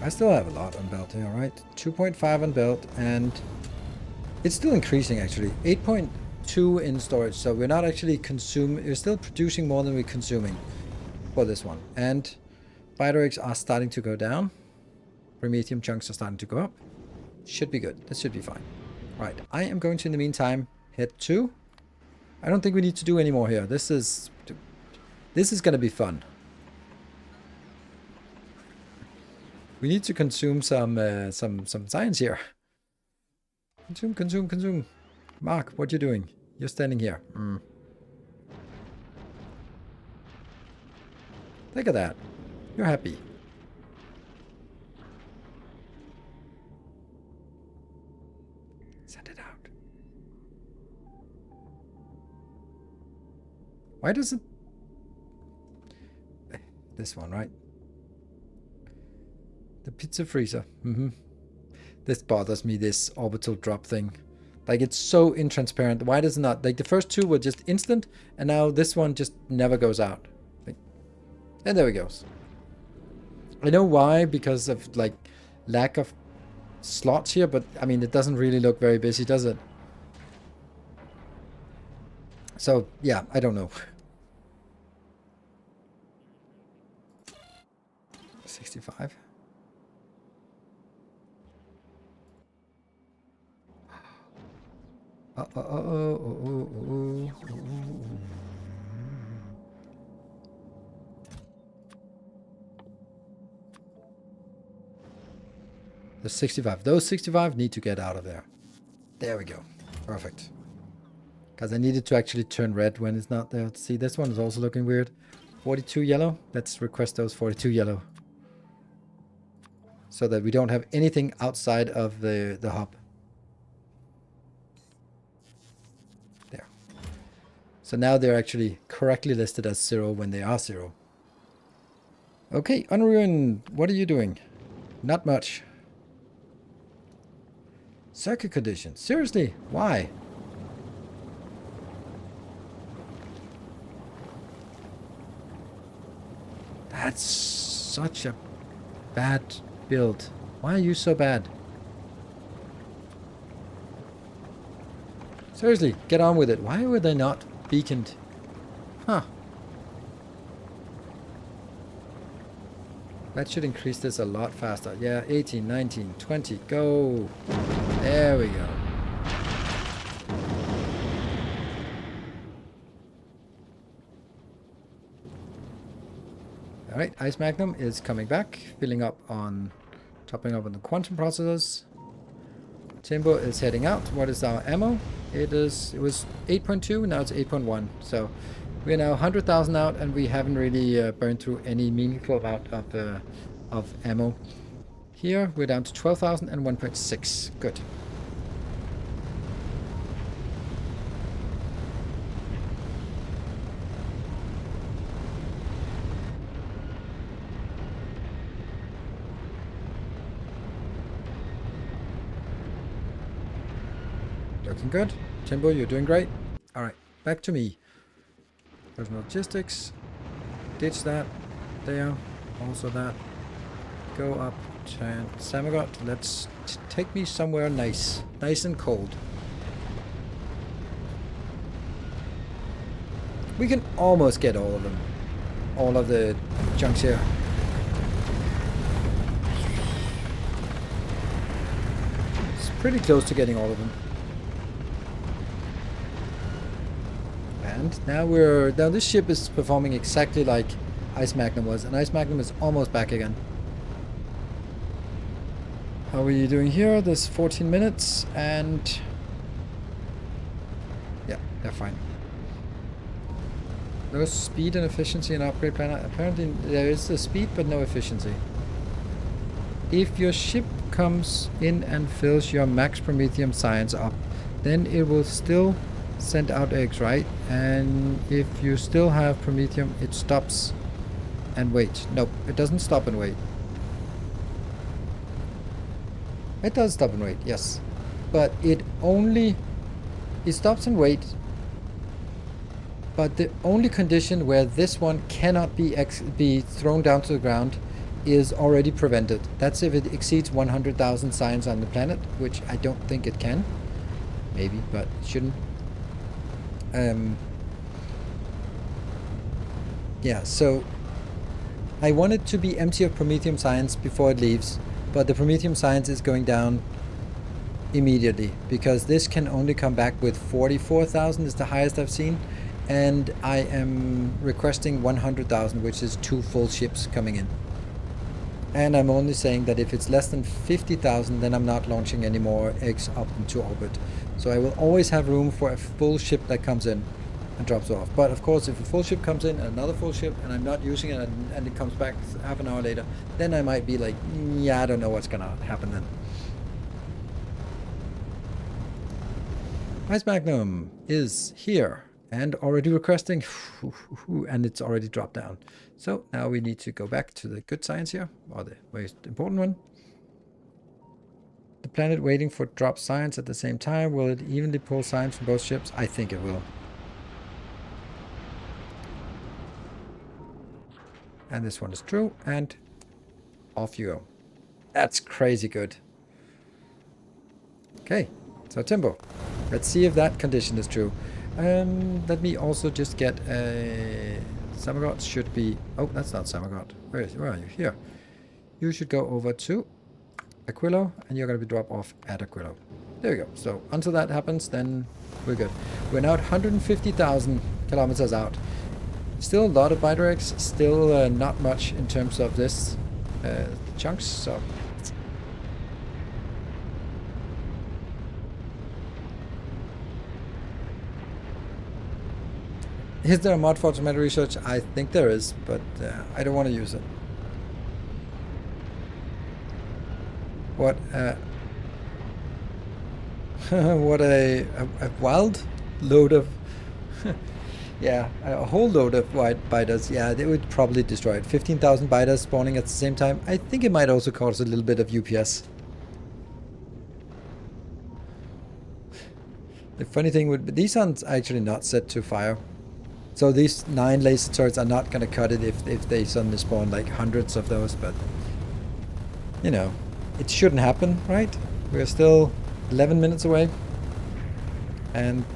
I still have a lot on belt here, alright? 2.5 on belt, and... It's still increasing, actually. 8.2 in storage, so we're not actually consuming... We're still producing more than we're consuming for this one. And biotics are starting to go down. Promethium chunks are starting to go up. Should be good. This should be fine. Right, I am going to, in the meantime, head to... I don't think we need to do any more here. This is going to be fun. We need to consume some science here. Consume. Mark, what you doing? You're standing here. Look at that. You're happy. Send it out. Why does it... This one, right? The pizza freezer. This bothers me, this orbital drop thing. Like, it's so intransparent. Why does it not? Like, the first two were just instant, and now this one just never goes out. Like, and there it goes. I know why, because of, like, lack of slots here, but, I mean, it doesn't really look very busy, does it? So, yeah, I don't know. 65. The 65. Those 65 need to get out of there. There we go. Perfect. Because I needed to actually turn red when it's not there. See, this one is also looking weird. 42 yellow. Let's request those 42 yellow. So that we don't have anything outside of the hub. There. So now they're actually correctly listed as 0 when they are 0. Okay, Unruined, what are you doing? Not much. Circuit conditions. Seriously? Why? That's such a bad build. Why are you so bad? Seriously, get on with it. Why were they not beaconed? Huh. That should increase this a lot faster. Yeah, 18, 19, 20, go. There we go. Alright, Ice Magnum is coming back, filling up on, topping up on the quantum processors. Timbo is heading out. What is our ammo? It was 8.2, now it's 8.1. So we're now 100,000 out, and we haven't really burned through any meaningful amount of ammo. Here we're down to 12,000 and 1.6. Good. Looking good. Timbo, you're doing great. Alright, back to me. Personal logistics. Ditch that. There. Also that. Go up to Samagot. Let's take me somewhere nice. Nice and cold. We can almost get all of them. All of the junks here. It's pretty close to getting all of them. And now this ship is performing exactly like Ice Magnum was, and Ice Magnum is almost back again. How are you doing here? There's 14 minutes, and yeah, they're fine. No speed and efficiency in upgrade plan. Apparently there is the speed, but no efficiency. If your ship comes in and fills your max Promethium science up, then it will still send out eggs, right? And if you still have Promethium, it stops and wait. Nope, it doesn't stop and wait. It does stop and wait, yes. But it stops and waits. But the only condition where this one cannot be thrown down to the ground is already prevented. That's if it exceeds 100,000 science on the planet, which I don't think it can. Maybe, but it shouldn't. Yeah, so I want it to be empty of Promethium science before it leaves, but the Promethium science is going down immediately because this can only come back with 44,000 is the highest I've seen, and I am requesting 100,000, which is 2 full ships coming in. And I'm only saying that if it's less than 50,000, then I'm not launching any more eggs up into orbit. So I will always have room for a full ship that comes in and drops off. But of course, if a full ship comes in and another full ship and I'm not using it and it comes back half an hour later, then I might be like, yeah, I don't know what's gonna happen then. Ice Magnum is here And already requesting, and it's already dropped down. So now we need to go back to the good science here, or the most important one. The planet waiting for drop science at the same time. Will it evenly pull science from both ships? I think it will. And this one is true, and off you go. That's crazy good. Okay, so Timbo, let's see if that condition is true. Let me also just get a... Samagot should be... Oh, that's not Samagot. Where are you? Here. You should go over to Aquilo, and you're going to be dropped off at Aquilo. There we go. So until that happens, then we're good. We're now at 150,000 kilometers out. Still a lot of Bidirects, still not much in terms of this chunks, so... Is there a mod for automated research? I think there is, but I don't want to use it. What what a wild load of yeah, a whole load of white biters. Yeah, they would probably destroy it. 15,000 biters spawning at the same time. I think it might also cause a little bit of UPS. The funny thing would be these aren't actually not set to fire. So these 9 laser turrets are not going to cut it if they suddenly spawn like hundreds of those, but you know, it shouldn't happen, right? We're still 11 minutes away. And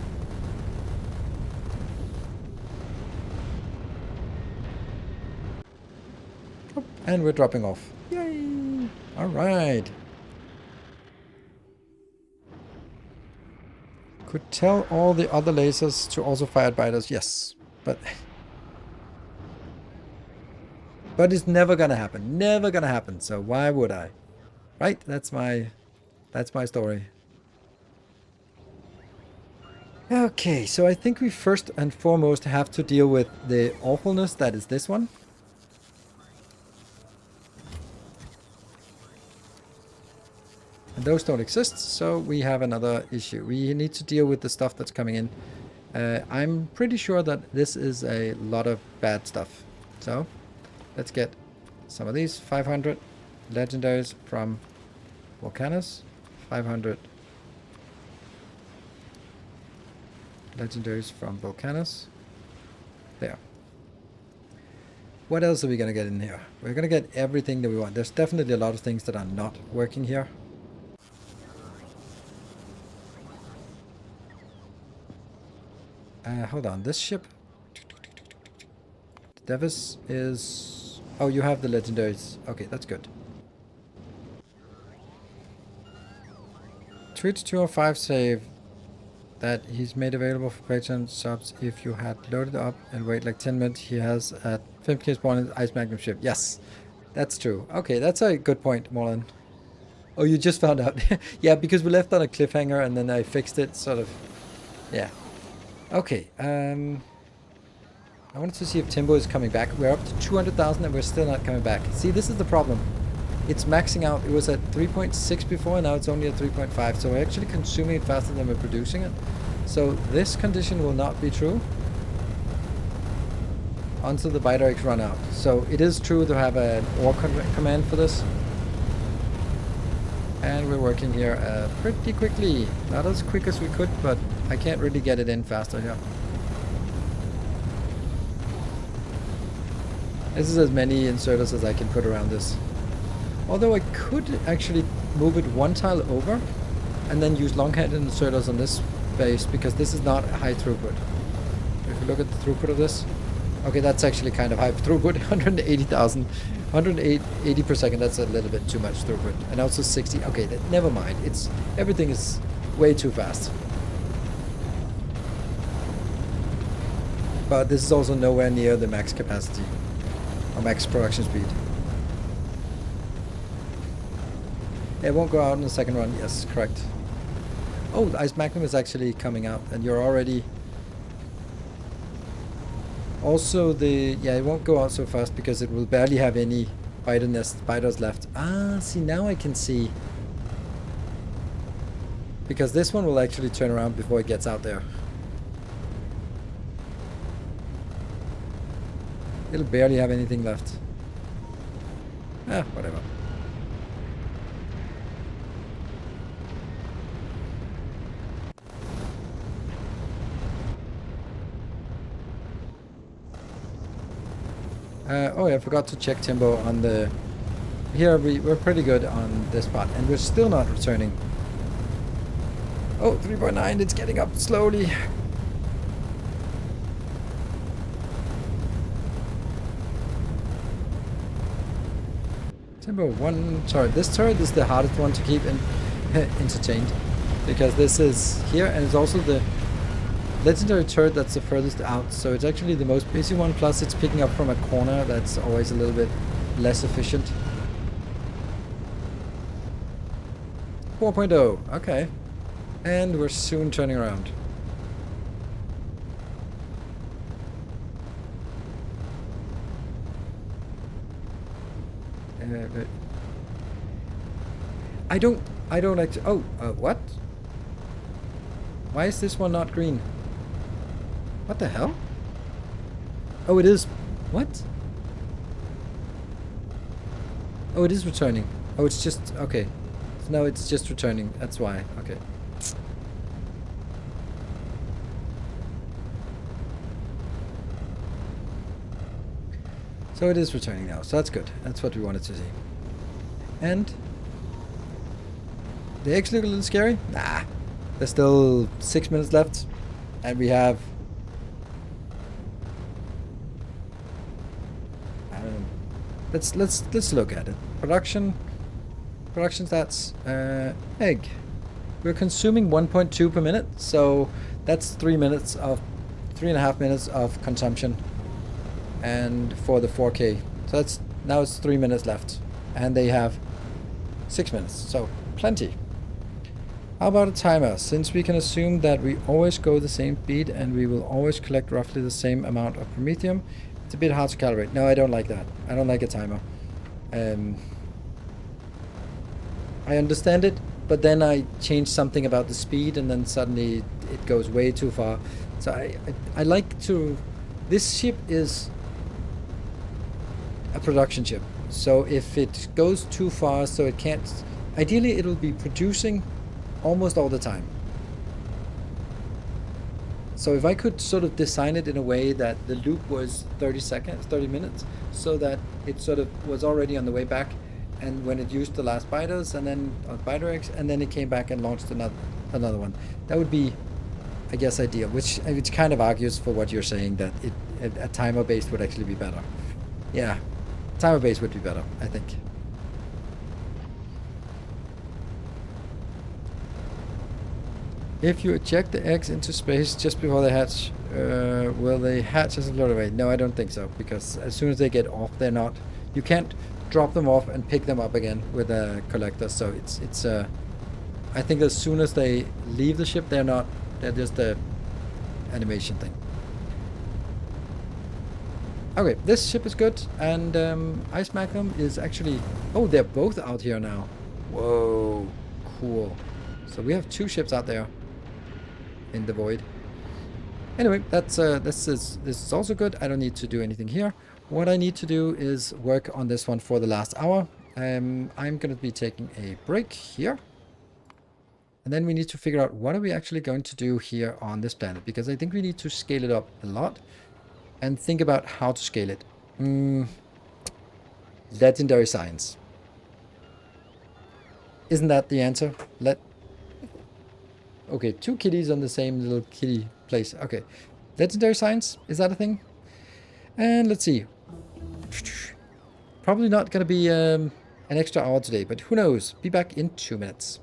we're dropping off. Yay! Alright. Could tell all the other lasers to also fire at biters. Yes. But it's never gonna happen. Never gonna happen. So why would I? Right? That's my story. Okay, so I think we first and foremost have to deal with the awfulness that is this one. And those don't exist, so we have another issue. We need to deal with the stuff that's coming in. I'm pretty sure that this is a lot of bad stuff. So, let's get some of these. 500 legendaries from Volcanus. 500 legendaries from Volcanus. There. What else are we going to get in here? We're going to get everything that we want. There's definitely a lot of things that are not working here. Hold on, this ship... Devis is... Oh, you have the legendaries. Okay, that's good. Tweet 205 save that he's made available for Patreon subs if you had loaded up and wait like 10 minutes. He has at 50k spawn in Ice Magnum ship. Yes, that's true. Okay, that's a good point, Morlan. Oh, you just found out. Yeah, because we left on a cliffhanger and then I fixed it, sort of. Yeah. Okay, I wanted to see if Timbo is coming back. We're up to 200,000 and we're still not coming back. See, this is the problem. It's maxing out. It was at 3.6 before, now it's only at 3.5. So we're actually consuming it faster than we're producing it. So this condition will not be true until the Bidirects run out. So it is true to have an ore command for this. And we're working here pretty quickly. Not as quick as we could, but I can't really get it in faster here. This is as many inserters as I can put around this. Although I could actually move it one tile over and then use long-handed inserters on this base because this is not high throughput. If you look at the throughput of this, okay, that's actually kind of high throughput, 180,000, 180 per second, that's a little bit too much throughput. And also 60, okay, never mind, everything is way too fast. But this is also nowhere near the max capacity or max production speed. It won't go out in the second run. Yes, correct. Oh, the Ice Magnum is actually coming out, and you're already... Also, yeah, it won't go out so fast because it will barely have any biters left. Ah, see, now I can see. Because this one will actually turn around before it gets out there. It'll barely have anything left. Whatever. Oh yeah, I forgot to check tempo on the... Here we're pretty good on this part, and we're still not returning. Oh, 3.9, it's getting up slowly. Tempo 1, sorry, this turret is the hardest one to keep entertained. Because this is here, and it's also the legendary turret that's the furthest out. So it's actually the most busy one, plus it's picking up from a corner that's always a little bit less efficient. 4.0, okay. And we're soon turning around. I don't like to... Oh, what? Why is this one not green? What the hell? Oh, it is... What? Oh, it is returning. Oh, it's just... Okay. No, it's just returning. That's why. Okay. So it is returning now. So that's good. That's what we wanted to see. And... They actually look a little scary? Nah. There's still 6 minutes left. And we have... I don't know. Let's look at it. Production stats. Egg. We're consuming 1.2 per minute, so that's 3.5 minutes of consumption. And for the 4K. So that's now it's 3 minutes left. And they have 6 minutes, so plenty. How about a timer? Since we can assume that we always go the same speed and we will always collect roughly the same amount of promethium, it's a bit hard to calibrate. No, I don't like that. I don't like a timer. I understand it, but then I change something about the speed and then suddenly it goes way too far. So I like to... This ship is a production ship. So if it goes too far, so it can't... Ideally, it'll be producing almost all the time. So if I could sort of design it in a way that the loop was 30 minutes, so that it sort of was already on the way back, and when it used the last biters and then biter X, and then it came back and launched another one, that would be, I guess, ideal. Which kind of argues for what you're saying, that a timer based would actually be better. Yeah, timer based would be better, I think. If you eject the eggs into space just before they hatch, will they hatch as a float away? No, I don't think so, because as soon as they get off, they're not... You can't drop them off and pick them up again with a collector, so it's I think as soon as they leave the ship, they're just a animation thing. Okay, this ship is good, and Ice Magnum is actually... Oh, they're both out here now. Whoa, cool. So we have 2 ships out there in the void. Anyway, this is also good. I don't need to do anything here. What I need to do is work on this one for the last hour. I'm going to be taking a break here. And then we need to figure out what are we actually going to do here on this planet. Because I think we need to scale it up a lot. And think about how to scale it. Legendary science. Isn't that the answer? Okay, 2 kitties on the same little kitty place. Okay. Legendary science? Is that a thing? And let's see. Probably not going to be an extra hour today, but who knows? Be back in 2 minutes.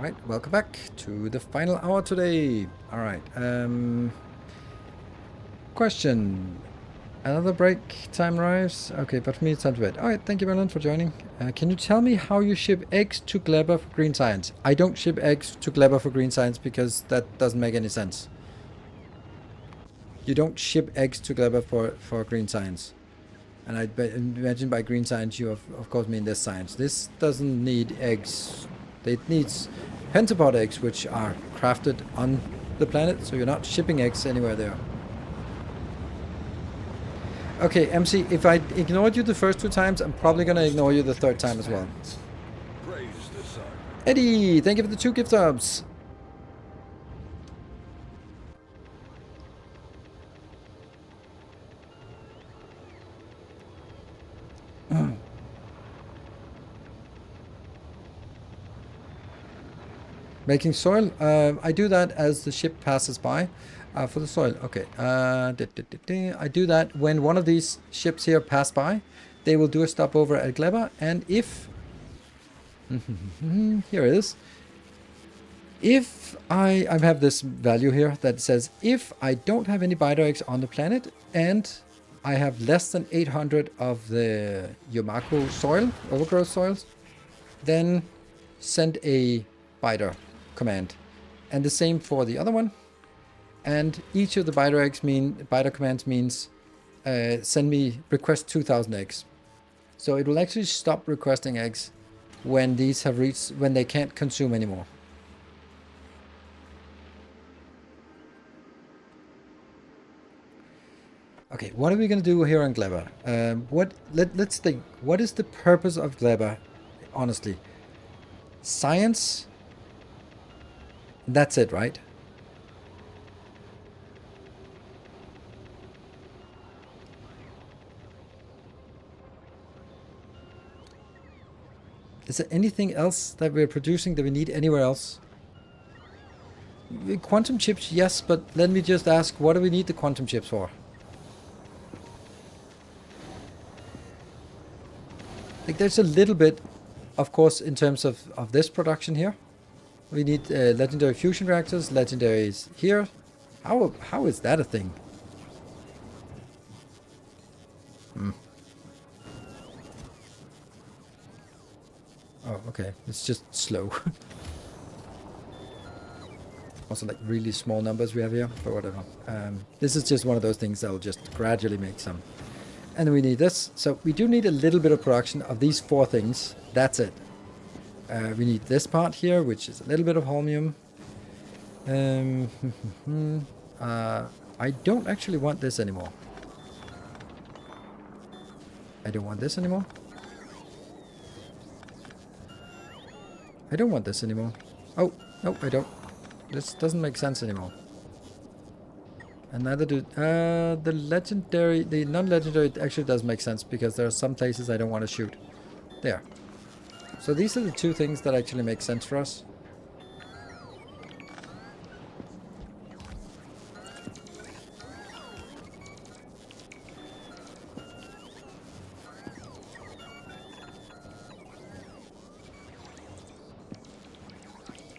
Alright, welcome back to the final hour today. Alright, question. Another break time arrives? Okay, but for me it's time to bed. Alright, thank you Merlin for joining. Can you tell me how you ship eggs to Gleber for green science? I don't ship eggs to Gleber for green science because that doesn't make any sense. You don't ship eggs to Gleber for green science. And I imagine by green science you of course mean this science. This doesn't need eggs. It needs pentapod eggs, which are crafted on the planet, so you're not shipping eggs anywhere there. Okay, MC, if I ignored you the first 2 times, I'm probably gonna ignore you the 3rd time as well. Praise the sun. Eddie, thank you for the 2 gift subs. Making soil. I do that as the ship passes by. For the soil. Okay. I do that when one of these ships here pass by. They will do a stopover at Gleba. And if... here it is. If I have this value here that says if I don't have any biter eggs on the planet and I have less than 800 of the Yomako soil, overgrowth soils, then send a biter command. And the same for the other one. And each of the biter commands means send me request 2000 eggs. So it will actually stop requesting eggs when these have reached, when they can't consume anymore. Okay, what are we going to do here on Gleba? Let's think. What is the purpose of Gleba, honestly? Science? That's it, right? Is there anything else that we're producing that we need anywhere else? Quantum chips, yes, but let me just ask, what do we need the quantum chips for? Like, there's a little bit, of course, in terms of this production here. We need legendary fusion reactors, legendaries here. How is that a thing? Oh, okay. It's just slow. Also, like, really small numbers we have here, but whatever. This is just one of those things that will just gradually make some. And we need this. So we do need a little bit of production of these 4 things. That's it. We need this part here, which is a little bit of holmium. I don't actually want this anymore. I don't want this anymore. I don't want this anymore. Oh, no, I don't. This doesn't make sense anymore. And neither do... the legendary... The non-legendary actually does make sense, because there are some places I don't want to shoot. There. So these are the 2 things that actually make sense for us.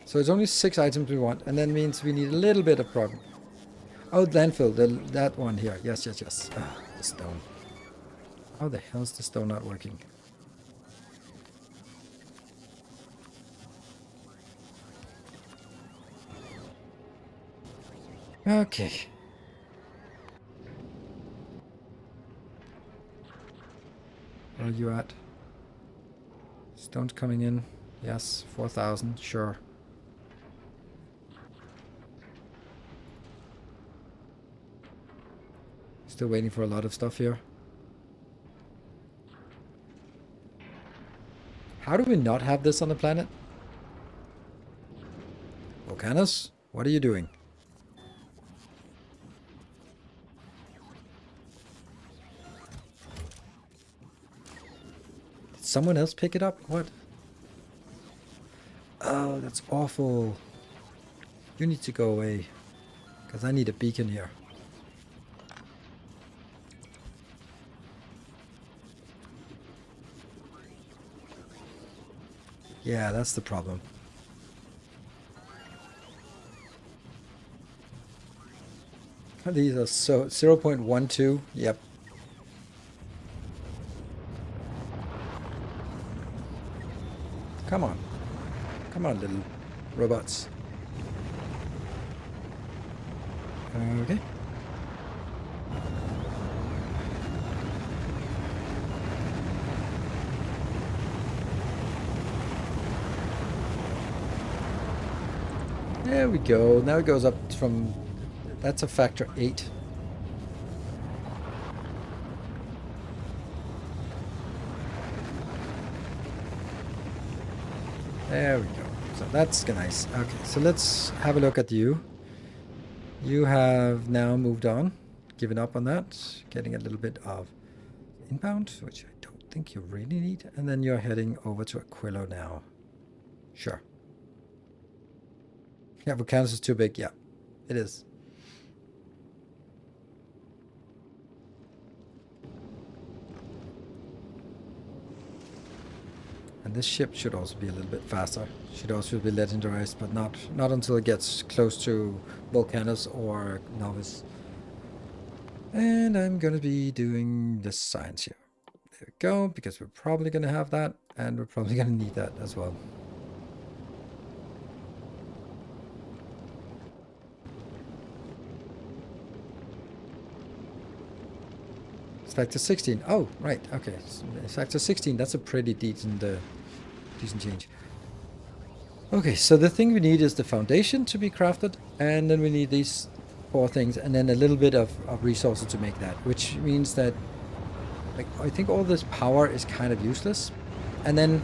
So it's only 6 items we want, and that means we need a little bit of problem. Oh, landfill, that one here. Yes. The stone. How the hell is the stone not working? Okay. Where are you at? Stone's coming in. Yes, 4,000, sure. Still waiting for a lot of stuff here. How do we not have this on the planet? Volcanus, what are you doing? Did someone else pick it up? What? Oh, that's awful. You need to go away. Because I need a beacon here. Yeah, that's the problem. These are so 0.12. Yep. Come on. Come on, little robots. Okay. There we go. Now it goes up from... That's a factor 8. There we go. So that's nice. Okay, so let's have a look at you. You have now moved on, given up on that, getting a little bit of inbound, which I don't think you really need. And then you're heading over to Aquilo now. Sure. Yeah, Vulcanus is too big. Yeah, it is. And this ship should also be a little bit faster. Should also be legendarized, but not until it gets close to Vulcanus or Novice. And I'm gonna be doing this science here. There we go, because we're probably gonna have that, and we're probably gonna need that as well. It's factor 16. Oh, right. Okay. It's factor 16. That's a pretty decent change. Okay, so the thing we need is the foundation to be crafted, and then we need these 4 things, and then a little bit of resources to make that, which means that, like, I think all this power is kind of useless. And then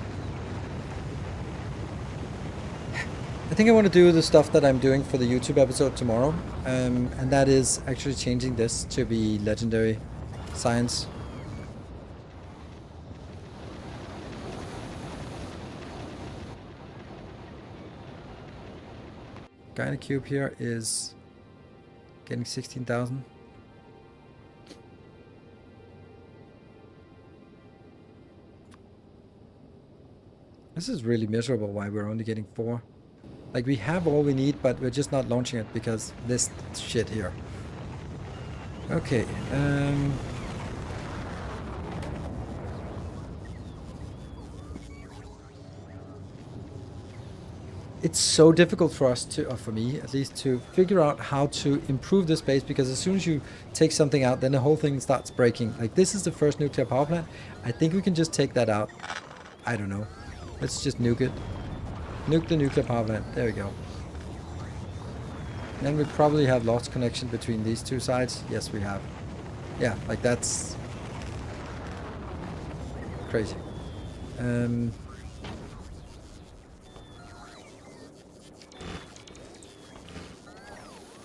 I think I want to do the stuff that I'm doing for the YouTube episode tomorrow, and that is actually changing this to be legendary science. Gynacube here is getting 16,000. This is really miserable why we're only getting 4. Like, we have all we need, but we're just not launching it because this shit here. Okay, it's so difficult for us to, or for me at least, to figure out how to improve this base, because as soon as you take something out, then the whole thing starts breaking. Like, this is the first nuclear power plant. I think we can just take that out. I don't know. Let's just nuke it. Nuke the nuclear power plant. There we go. Then we probably have lost connection between these 2 sides. Yes, we have. Yeah, like, that's crazy.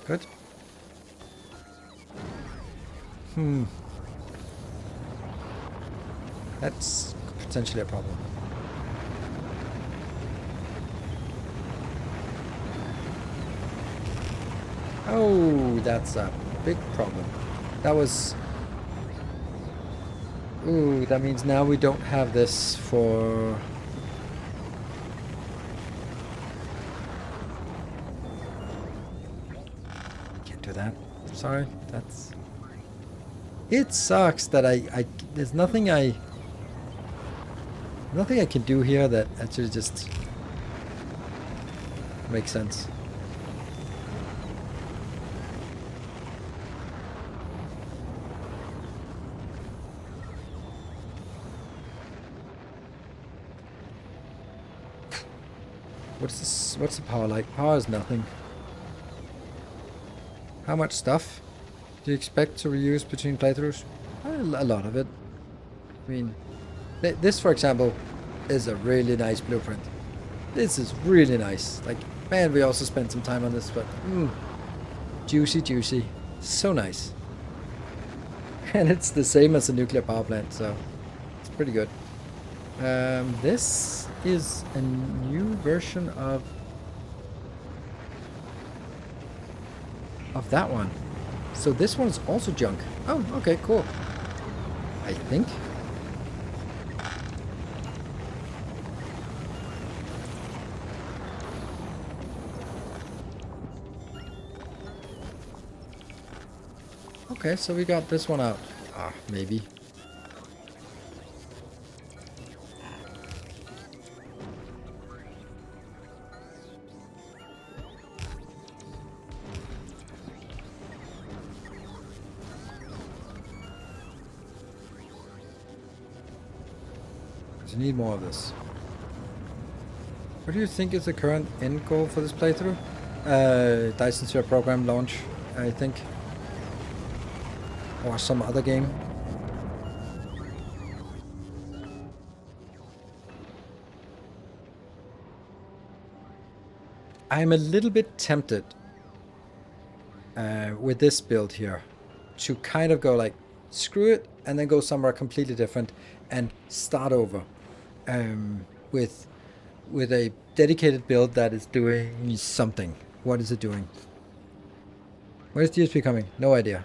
Good. That's potentially a problem. Oh, that's a big problem. That was... Ooh, that means now we don't have this for... Can't do that. Sorry, that's... It sucks that there's nothing I can do here that actually just makes sense. What's this? What's the power like? Power is nothing. How much stuff do you expect to reuse between playthroughs? A lot of it. I mean, this, for example, is a really nice blueprint. This is really nice. Like, man, we also spent some time on this, but juicy, juicy. So nice. And it's the same as a nuclear power plant, so it's pretty good. This is a new version of that one. So this one's also junk. Oh, okay, cool. I think. Okay, so we got this one out. Ah, maybe. I need more of this. What do you think is the current end goal for this playthrough? Dyson Sphere program launch, I think. Or some other game. I'm a little bit tempted with this build here to kind of go like, screw it, and then go somewhere completely different and start over with a dedicated build that is doing something. What is it doing? Where's DSP coming? No idea.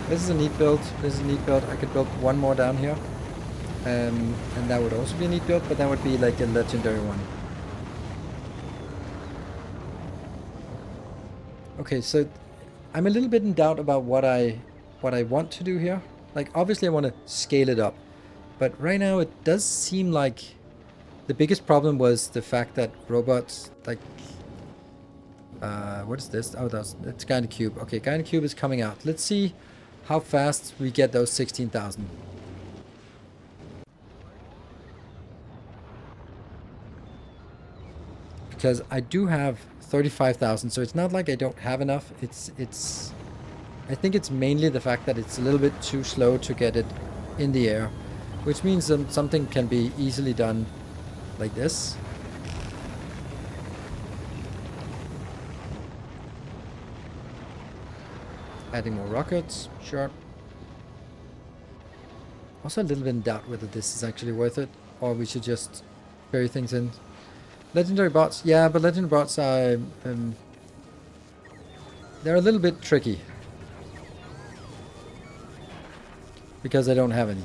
This is a neat build. This is a neat build. I could build one more down here. And that would also be a neat build, but that would be like a legendary one. Okay, so I'm a little bit in doubt about what I want to do here. Like, obviously I want to scale it up. But right now it does seem like the biggest problem was the fact that robots, like... what is this? Oh, it's Cube. Okay, Cube is coming out. Let's see how fast we get those 16,000. Because I do have 35,000, so it's not like I don't have enough. I think it's mainly the fact that it's a little bit too slow to get it in the air, which means something can be easily done like this. Adding more rockets, sure. Also a little bit in doubt whether this is actually worth it, or we should just bury things in. Legendary bots, yeah, but legendary bots are they're a little bit tricky because I don't have any.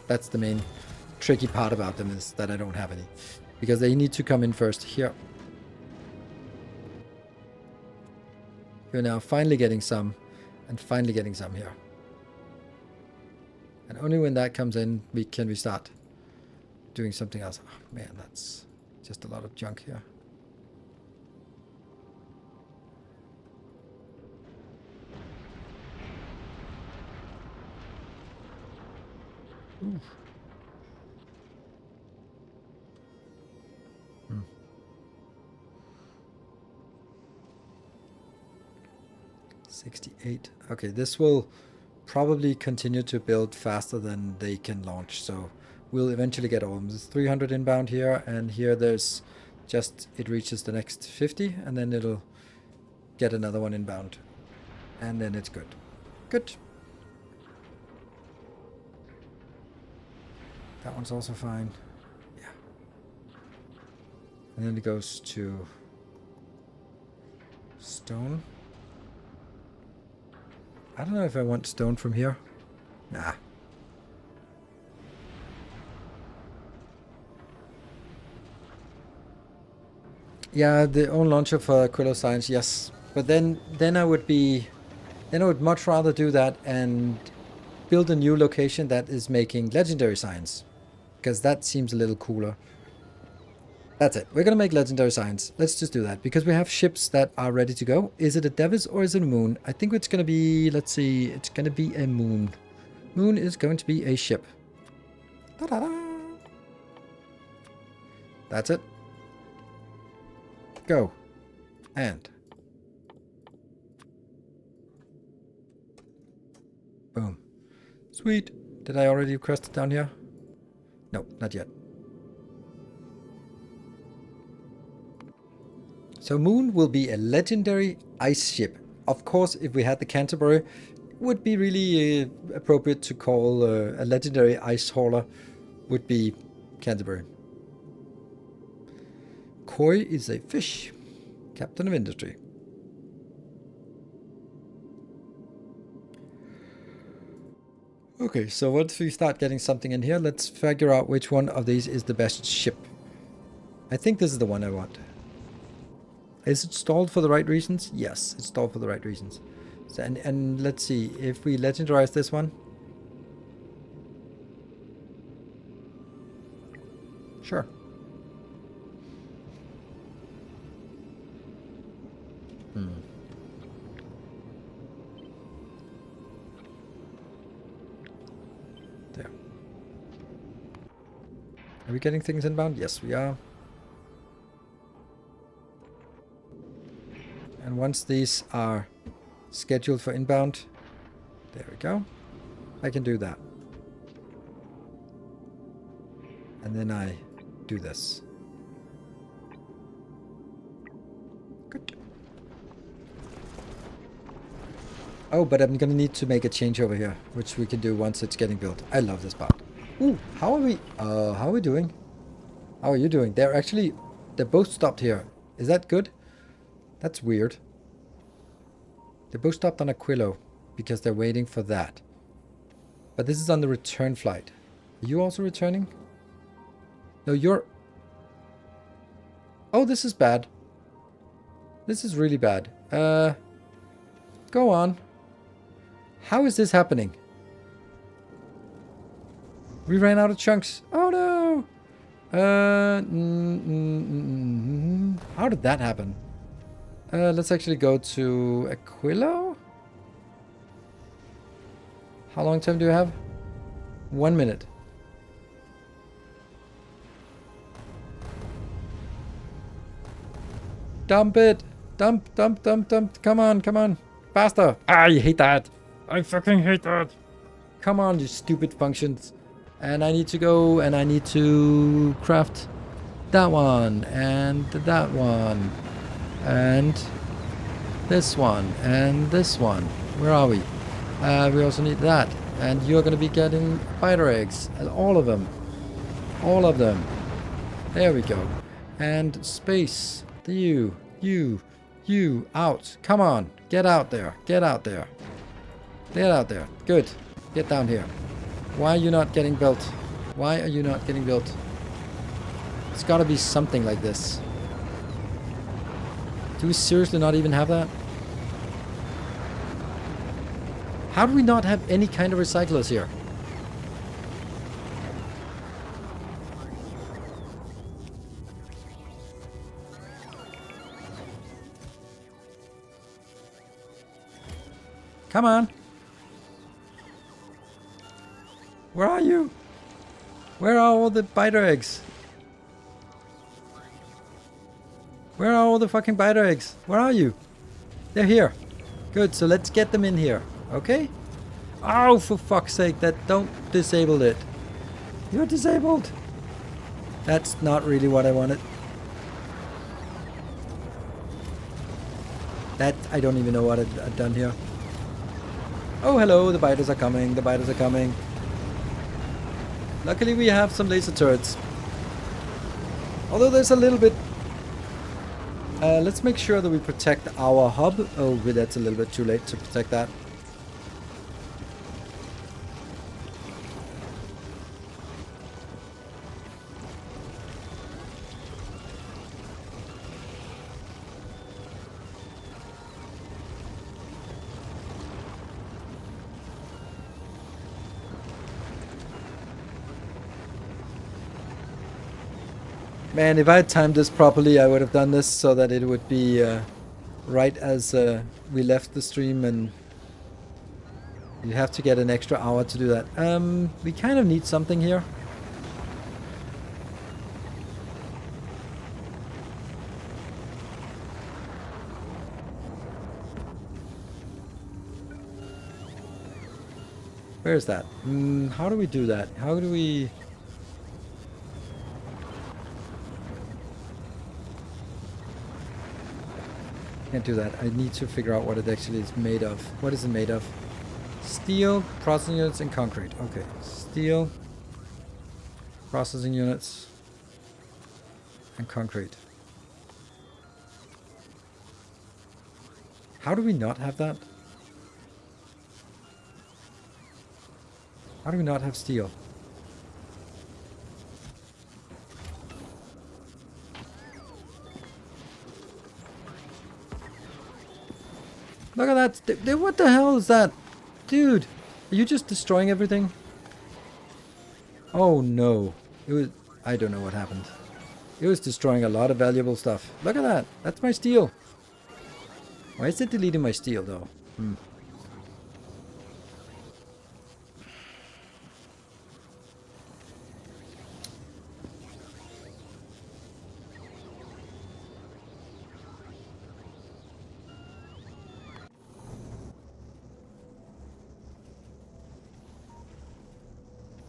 That's the main tricky part about them, is that I don't have any, because they need to come in first here. You're now finally getting some, and finally getting some here. And only when that comes in can we start doing something else. Oh, man, that's just a lot of junk here. Ooh. 68. Okay, this will probably continue to build faster than they can launch, so we'll eventually get all of them. There's 300 inbound here, and here there's just, it reaches the next 50, and then it'll get another one inbound. And then it's good. Good. That one's also fine. Yeah. And then it goes to stone. I don't know if I want stone from here. Nah. Yeah, the own launcher for Quillo Science, yes. But then I would much rather do that and build a new location that is making legendary science, because that seems a little cooler. That's it. We're gonna make legendary science. Let's just do that, because we have ships that are ready to go. Is it a Devis or is it a moon? I think it's gonna be, let's see, it's gonna be a moon. Moon is going to be a ship. Ta-da-da! That's it. Go. And boom. Sweet. Did I already request it down here? No, not yet. So Moon will be a legendary ice ship. Of course, if we had the Canterbury, it would be really appropriate to call a legendary ice hauler would be Canterbury. Koi is a fish. Captain of industry. Okay, so once we start getting something in here, let's figure out which one of these is the best ship. I think this is the one I want. Is it stalled for the right reasons? Yes, it's stalled for the right reasons. So, and let's see, if we legendarize this one. Sure. There. Are we getting things inbound? Yes, we are. And once these are scheduled for inbound, there we go. I can do that. And then I do this. Good. Oh, but I'm gonna need to make a change over here, which we can do once it's getting built. I love this part. Ooh, how are we doing? How are you doing? They're both stopped here. Is that good? That's weird. They both stopped on Aquilo because they're waiting for that. But this is on the return flight. Are you also returning? No, you're... Oh, this is bad. This is really bad. Go on. How is this happening? We ran out of chunks. Oh no! How did that happen? Let's actually go to Aquilo. How long time do you have? 1 minute. Dump it! Dump, dump, dump, dump. Come on, come on. Faster. I hate that. I fucking hate that. Come on, you stupid functions. And I need to go and I need to craft that one and that one. And this one and this one. Where are we? We also need that. And you're going to be getting spider eggs. All of them. All of them. There we go. And space. You. Out. Come on. Get out there. Get out there. Get out there. Good. Get down here. Why are you not getting built? Why are you not getting built? It's got to be something like this. Do we seriously not even have that? How do we not have any kind of recyclers here? Come on. Where are you? Where are all the biter eggs? Where are all the fucking biter eggs? Where are you? They're here. Good, so let's get them in here. Okay? Oh, for fuck's sake, don't disable it. You're disabled. That's not really what I wanted. I don't even know what I've done here. Oh, hello, the biters are coming, the biters are coming. Luckily we have some laser turrets. Although there's a little bit... let's make sure that we protect our hub. Oh, but that's a little bit too late to protect that. Man, if I had timed this properly, I would have done this so that it would be right as we left the stream, and you have to get an extra hour to do that. We kind of need something here. Where is that? How do we do that? How do we... Can't do that. I need to figure out what it actually is made of. What is it made of? Steel, processing units, and concrete. Okay. Steel, processing units, and concrete. How do we not have that? How do we not have steel? Look at that. What the hell is that? Dude, are you just destroying everything? Oh no. It was... I don't know what happened. It was destroying a lot of valuable stuff. Look at that. That's my steel. Why is it deleting my steel though?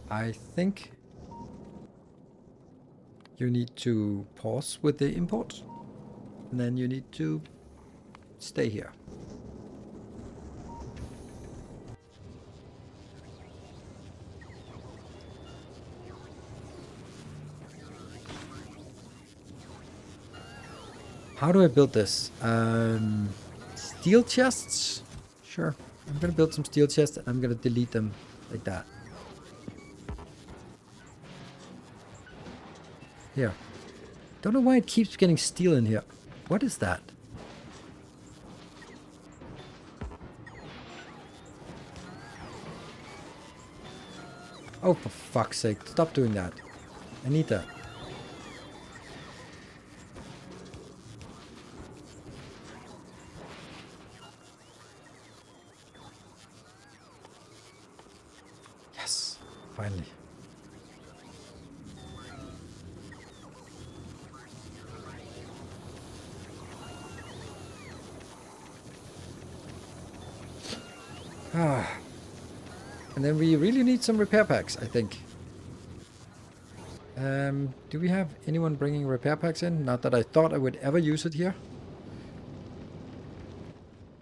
I think you need to pause with the import. And then you need to stay here. How do I build this? Steel chests? Sure. I'm gonna build some steel chests and I'm gonna delete them like that. Here. Don't know why it keeps getting steel in here. What is that? Oh, for fuck's sake. Stop doing that. I need that. Yes. Finally. Ah. And then we really need some repair packs, I think. Do we have anyone bringing repair packs in? Not that I thought I would ever use it here.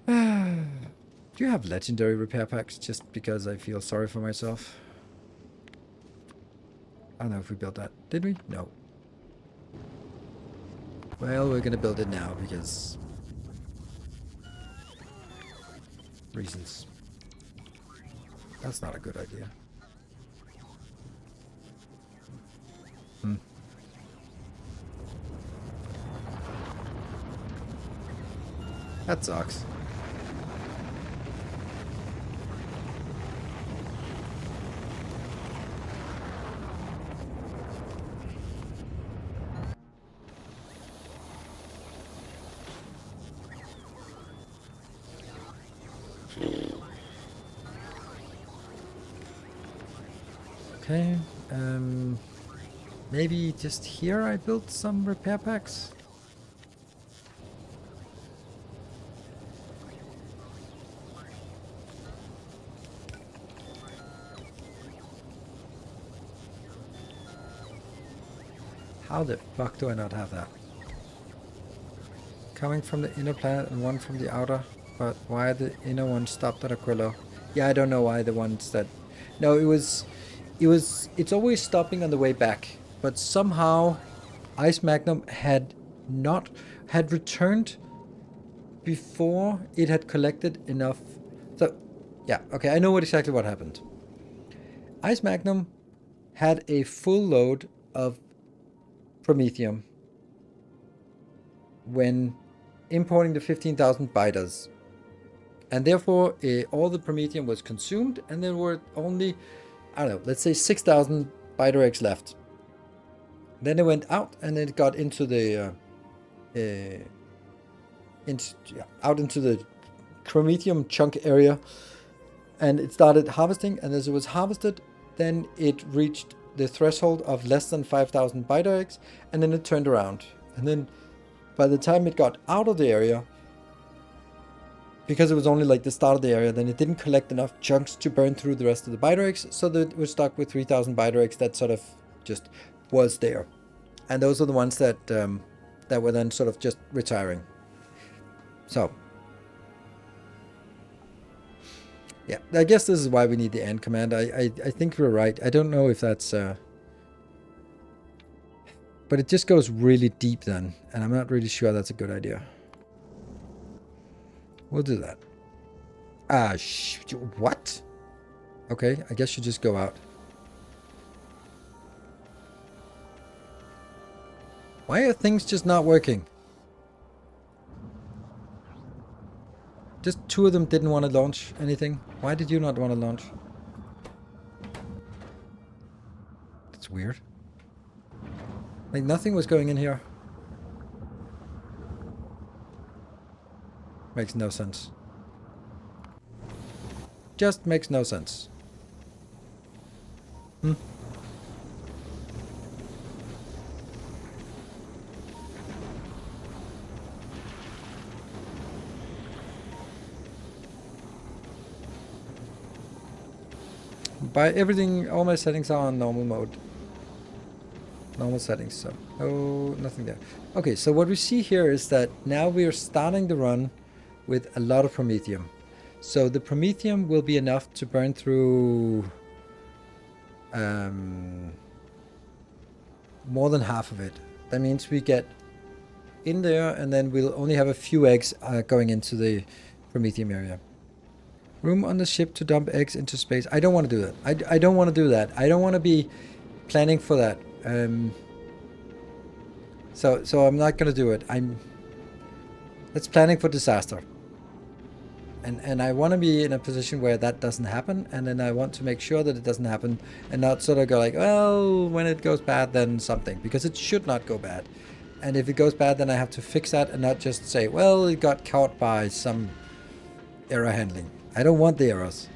Do you have legendary repair packs? Just because I feel sorry for myself. I don't know if we built that. Did we? No. Well, we're gonna build it now because... reasons. That's not a good idea. That sucks. Okay, maybe just here I built some repair packs. How the fuck do I not have that? Coming from the inner planet and one from the outer, but why are the inner ones stopped at Aquilo? Yeah, I don't know why the ones that... No, it's always stopping on the way back, but somehow Ice Magnum had returned before it had collected enough. So, yeah, okay, I know exactly what happened. Ice Magnum had a full load of Promethium when importing the 15,000 biters. And therefore, all the Promethium was consumed, and there were only, I don't know, let's say 6,000 biter eggs left. Then it went out, and it got into the out into the Promethium chunk area, and it started harvesting. And as it was harvested, then it reached the threshold of less than 5,000 biter eggs, and then it turned around. And then by the time it got out of the area, because it was only like the start of the area, then it didn't collect enough chunks to burn through the rest of the biter eggs, so that it was stuck with 3,000 biter eggs that sort of just was there. And those are the ones that that were then sort of just retiring. So, yeah, I guess this is why we need the AND command. I think we're right. I don't know if that's... but it just goes really deep then, and I'm not really sure that's a good idea. We'll do that. What? Okay, I guess you just go out. Why are things just not working? Just two of them didn't want to launch anything. Why did you not want to launch? That's weird. Like nothing was going in here. Makes no sense. Just makes no sense. Hmm. By everything, all my settings are on normal mode. Normal settings, so oh, nothing there. Okay, so what we see here is that now we are starting the run with a lot of promethium. So the promethium will be enough to burn through more than half of it. That means we get in there and then we'll only have a few eggs going into the promethium area. Room on the ship to dump eggs into space. I don't want to do that. I don't want to do that. I don't want to be planning for that. So I'm not going to do it. That's planning for disaster. And I want to be in a position where that doesn't happen, and then I want to make sure that it doesn't happen and not sort of go like, well, when it goes bad, then something, because it should not go bad. And if it goes bad, then I have to fix that and not just say, well, it got caught by some error handling. I don't want the errors.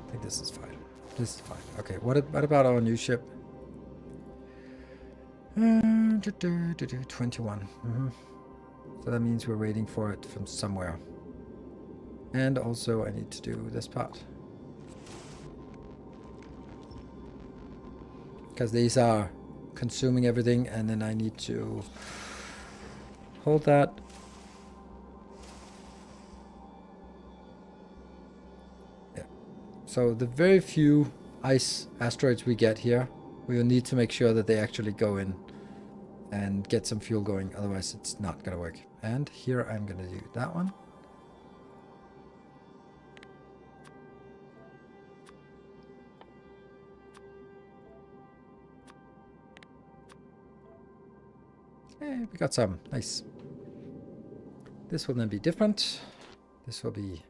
I think this is fine. This is fine. Okay, what about our new ship? 21. So that means we're waiting for it from somewhere. And also I need to do this part. Because these are consuming everything, and then I need to hold that. Yeah. So the very few ice asteroids we get here, we will need to make sure that they actually go in and get some fuel going, otherwise it's not gonna work. And here I'm gonna do that one. Hey, we got some. Nice. This will then be different. This will be...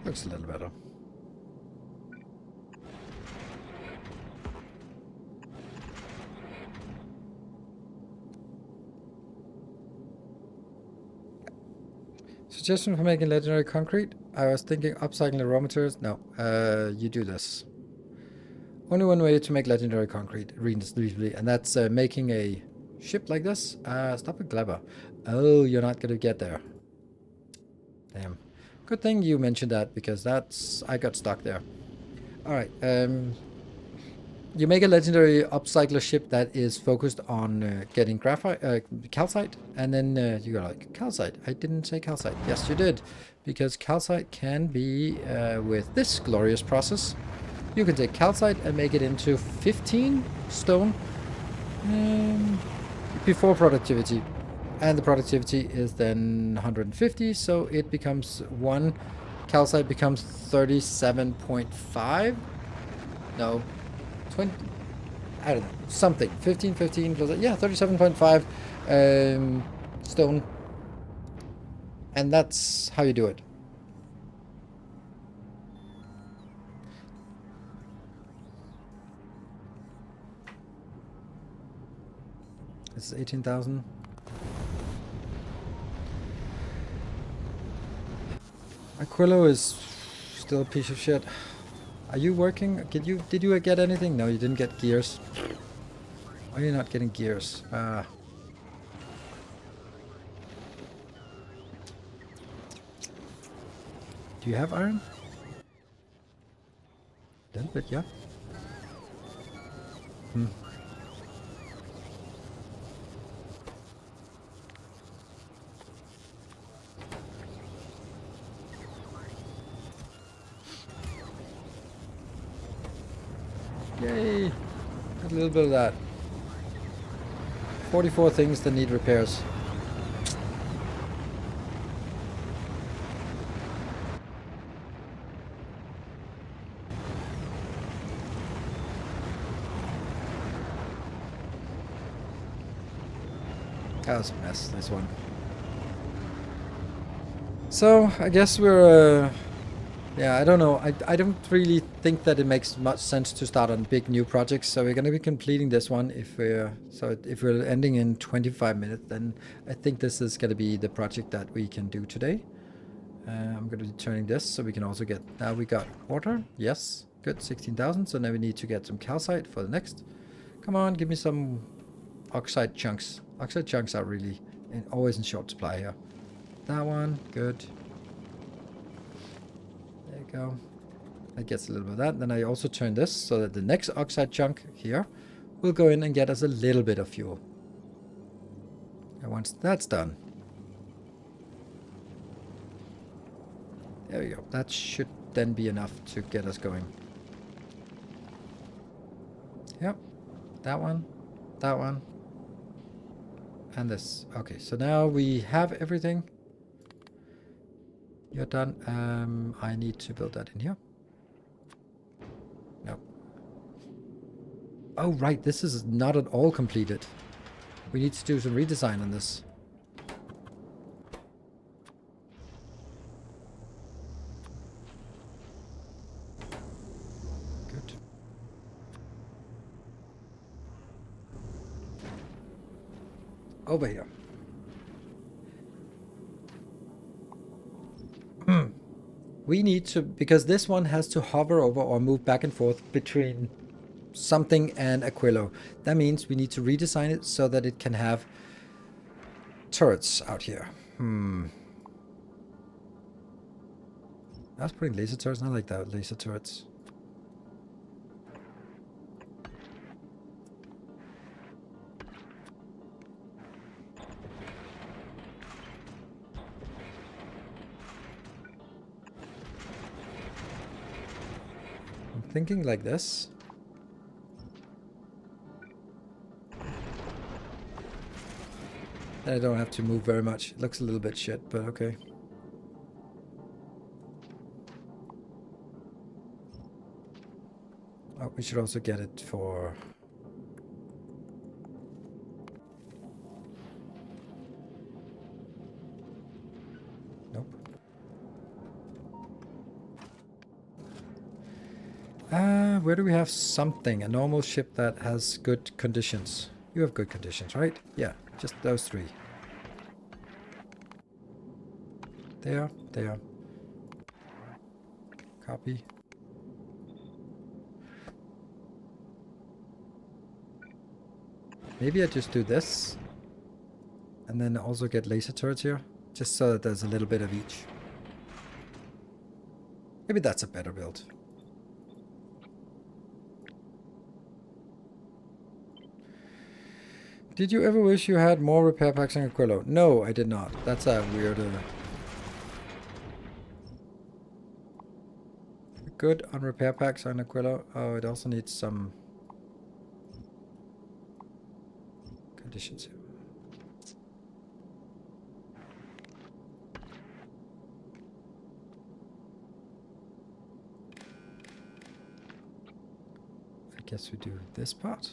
looks a little better. Suggestion for making legendary concrete? I was thinking upcycling the raw materials. No, you do this. Only one way to make legendary concrete reasonably, and that's making a ship like this. Stop it, clever. Oh, you're not gonna get there. Damn. Good thing you mentioned that, because I got stuck there. Alright, you make a legendary upcycler ship that is focused on getting graphite, calcite, and then you go like, calcite? I didn't say calcite. Yes, you did, because calcite can be, with this glorious process, you can take calcite and make it into 15 stone before productivity. And the productivity is then 150, so it becomes one calcite becomes 37.5. No, 20. I don't know, something. 15 plus, yeah, 37.5 stone. And that's how you do it. This is 18,000. Aquilo is still a piece of shit. Are you working? Did you get anything? No, you didn't get gears. Why are you not getting gears? Ah. Do you have iron? A little bit, yeah. Hmm. Yay! Got a little bit of that. 44 things that need repairs. That was a mess, this one. So, I guess we're... yeah, I don't know. I don't really think that it makes much sense to start on big new projects. So we're going to be completing this one. If we're ending in 25 minutes, then I think this is going to be the project that we can do today. I'm going to be turning this so we can also get... now we got water. Yes, good, 16,000. So now we need to get some calcite for the next. Come on, give me some oxide chunks. Oxide chunks are really always in short supply here. That one, good. There you go. That gets a little bit of that. Then I also turn this so that the next oxide chunk here will go in and get us a little bit of fuel. And once that's done, there we go. That should then be enough to get us going. Yep. That one. That one. And this. Okay, so now we have everything. You're done. I need to build that in here. No. Oh, right. This is not at all completed. We need to do some redesign on this. Good. Over here. We need to, because this one has to hover over or move back and forth between something and Aquilo. That means we need to redesign it so that it can have turrets out here. I was putting laser turrets, not like that, laser turrets. I'm thinking like this. I don't have to move very much. It looks a little bit shit, but okay. Oh, we should also get it for... nope. Where do we have something? A normal ship that has good conditions. You have good conditions, right? Yeah, just those three. There, there. Copy. Maybe I just do this. And then also get laser turrets here. Just so that there's a little bit of each. Maybe that's a better build. Did you ever wish you had more repair packs on Aquilo? No, I did not. That's a weird... good on repair packs on Aquilo. Oh, it also needs some conditions here. I guess we do this part.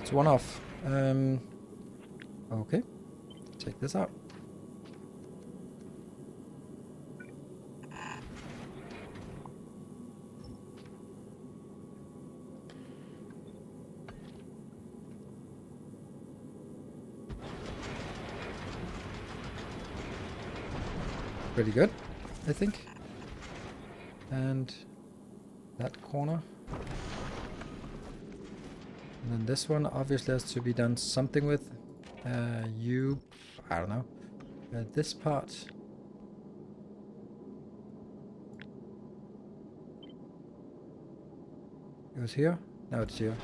It's one off. Okay. Take this out. Pretty good, I think. And that corner. And then this one obviously has to be done something with. I don't know. This part. It was here? Now it's here.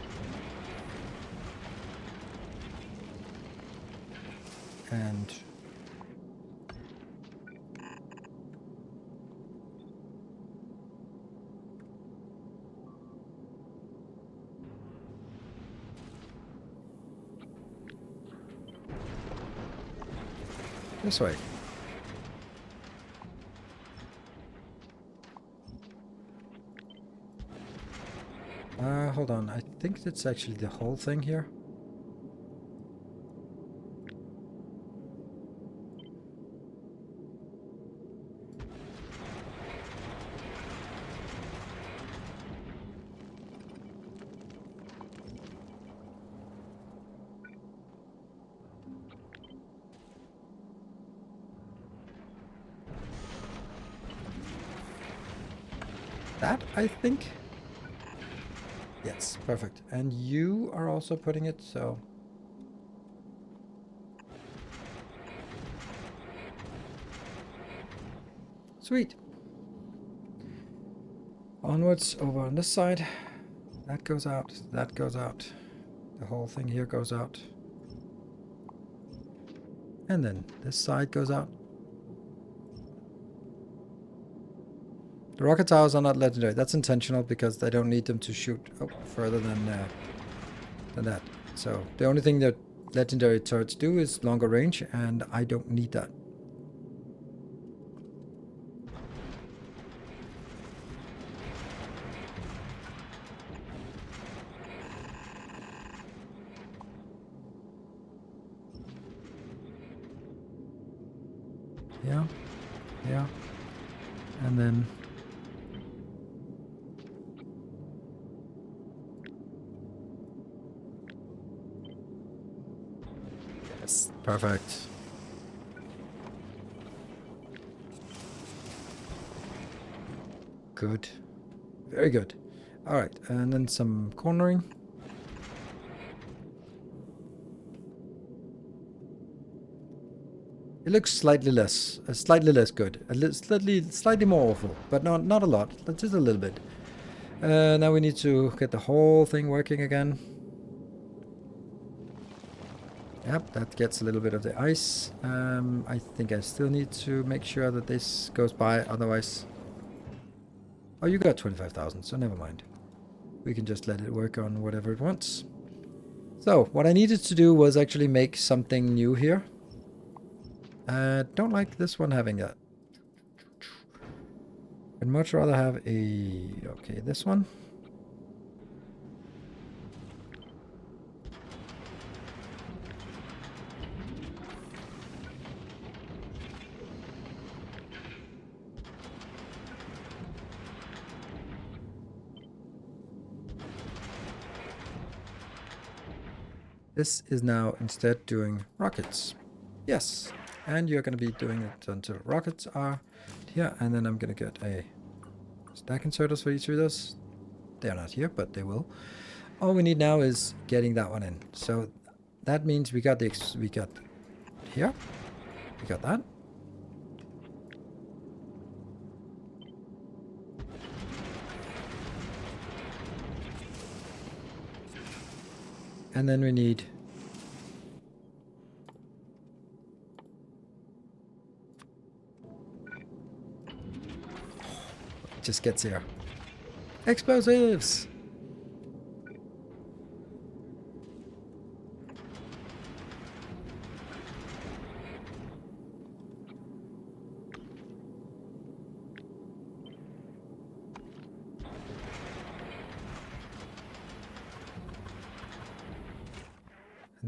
And this way. Hold on. I think that's actually the whole thing here. That, I think. Yes, perfect. And you are also putting it, so... Sweet. Onwards, over on this side. That goes out, that goes out. The whole thing here goes out. And then this side goes out. The rocket towers are not legendary. That's intentional because they don't need them to shoot further than that. So the only thing that legendary turrets do is longer range, and I don't need that. Yeah, yeah, and then yes, perfect. Good, very good. All right, and then some cornering. It looks slightly less good, slightly more awful, but not a lot, just a little bit. Now we need to get the whole thing working again. Yep, that gets a little bit of the ice. I think I still need to make sure that this goes by, otherwise... Oh, you got 25,000, so never mind. We can just let it work on whatever it wants. So, what I needed to do was actually make something new here. Don't like this one having that. I'd much rather have a... Okay, this one. This is now instead doing rockets. Yes. And you're going to be doing it until rockets are here. And then I'm going to get a stack inserters for each of those. They're not here, but they will. All we need now is getting that one in. So that means we got here. We got that. And then we need... It just gets here. Explosives!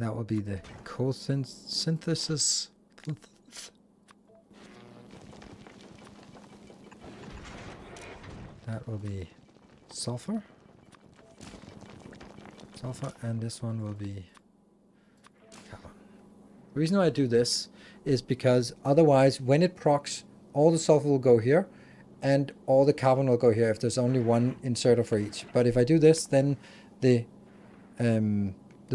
And that will be the synthesis. That will be sulfur. Sulfur, and this one will be carbon. The reason why I do this is because otherwise, when it procs, all the sulfur will go here, and all the carbon will go here if there's only one inserter for each. But if I do this, then the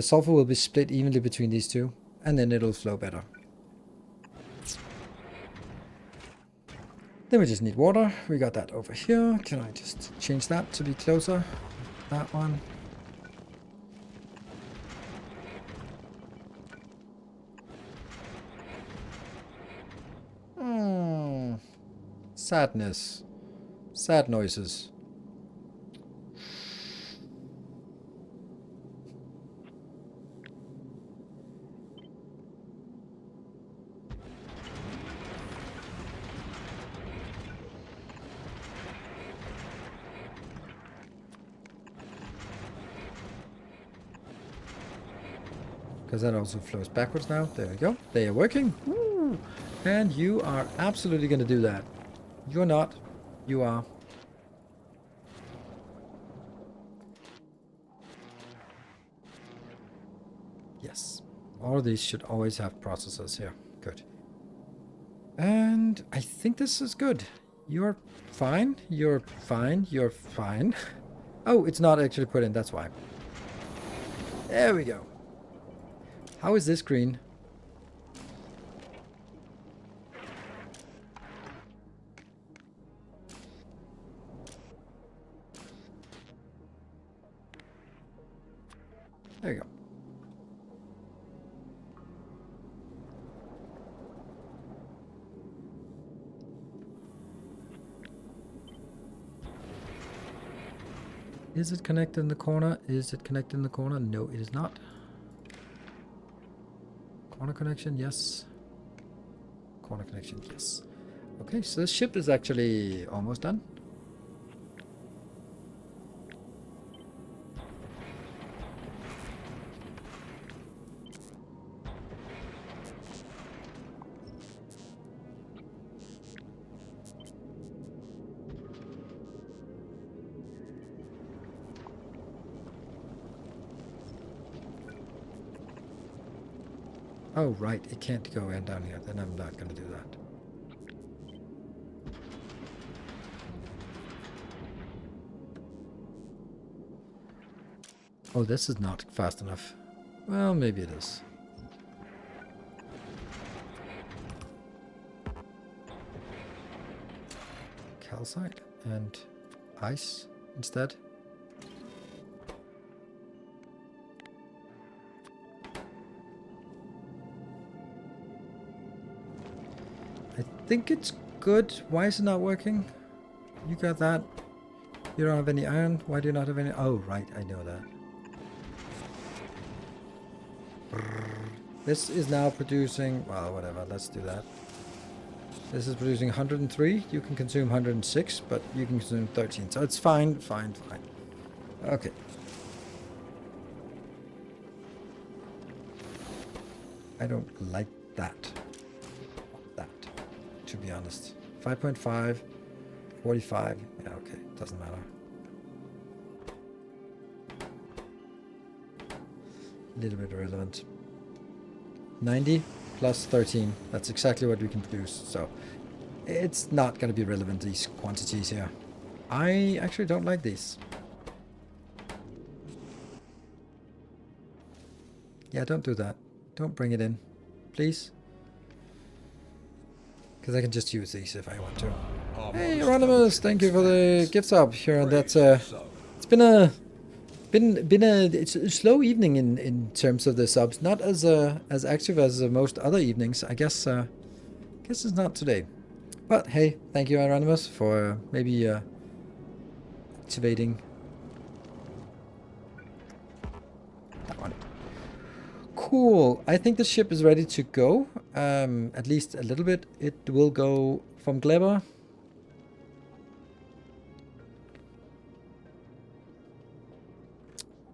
sulfur will be split evenly between these two, and then it'll flow better. Then we just need water. We got that over here. Can I just change that to be closer? That one. Sadness. Sad noises. Because that also flows backwards now. There we go. They are working. Woo. And you are absolutely going to do that. You're not. You are. Yes. All of these should always have processors here. Good. And I think this is good. You're fine. You're fine. You're fine. Oh, it's not actually put in. That's why. There we go. How is this green? There you go. Is it connected in the corner? Is it connected in the corner? No, it is not. Corner connection, yes. Corner connection, yes. Okay, so this ship is actually almost done. Oh, right, it can't go in down here. Then I'm not going to do that. Oh, this is not fast enough. Well, maybe it is. Calcite and ice instead. I think it's good. Why is it not working? You got that. You don't have any iron. Why do you not have any? Oh, right. I know that. This is now producing... Well, whatever. Let's do that. This is producing 103. You can consume 106, but you can consume 13. So it's fine, fine, fine. Okay. I don't like that. To be honest. 5.5, 45. Yeah, okay. Doesn't matter. A little bit irrelevant. 90 plus 13. That's exactly what we can produce. So it's not going to be relevant, these quantities here. I actually don't like these. Yeah, don't do that. Don't bring it in. Please. Because I can just use these if I want to. Hey, Anonymous, thank you for the gift sub here. And that's it's been a it's a slow evening in terms of the subs. Not as active as most other evenings. I guess it's not today. But hey, thank you, Anonymous, for maybe activating that one. Cool. I think the ship is ready to go. At least a little bit. It will go from Gleber.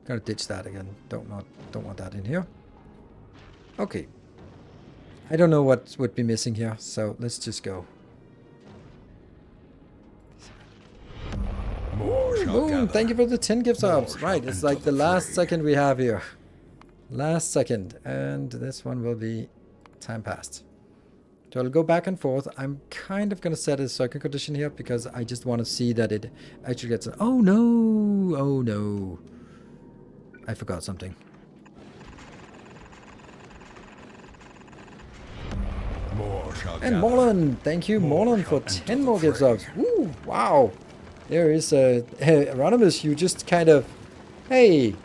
Gotta ditch that again. Don't want that in here. Okay. I don't know what would be missing here, so let's just go. More shall Boom, gather. thank you for the 10 gift subs. More Right, shall it's enter like the the last fray. second we have here. Last second. And this one will be time passed. So I'll go back and forth. I'm kind of going to set a circuit condition here because I just want to see that it actually gets... Oh no! Oh no. I forgot something. More shall And gather. Morlan, thank you, More Morlan, shall for enter 10 the more gift fray. subs. Woo, wow. There is a... Hey, Anonymous, you just kind of... Hey,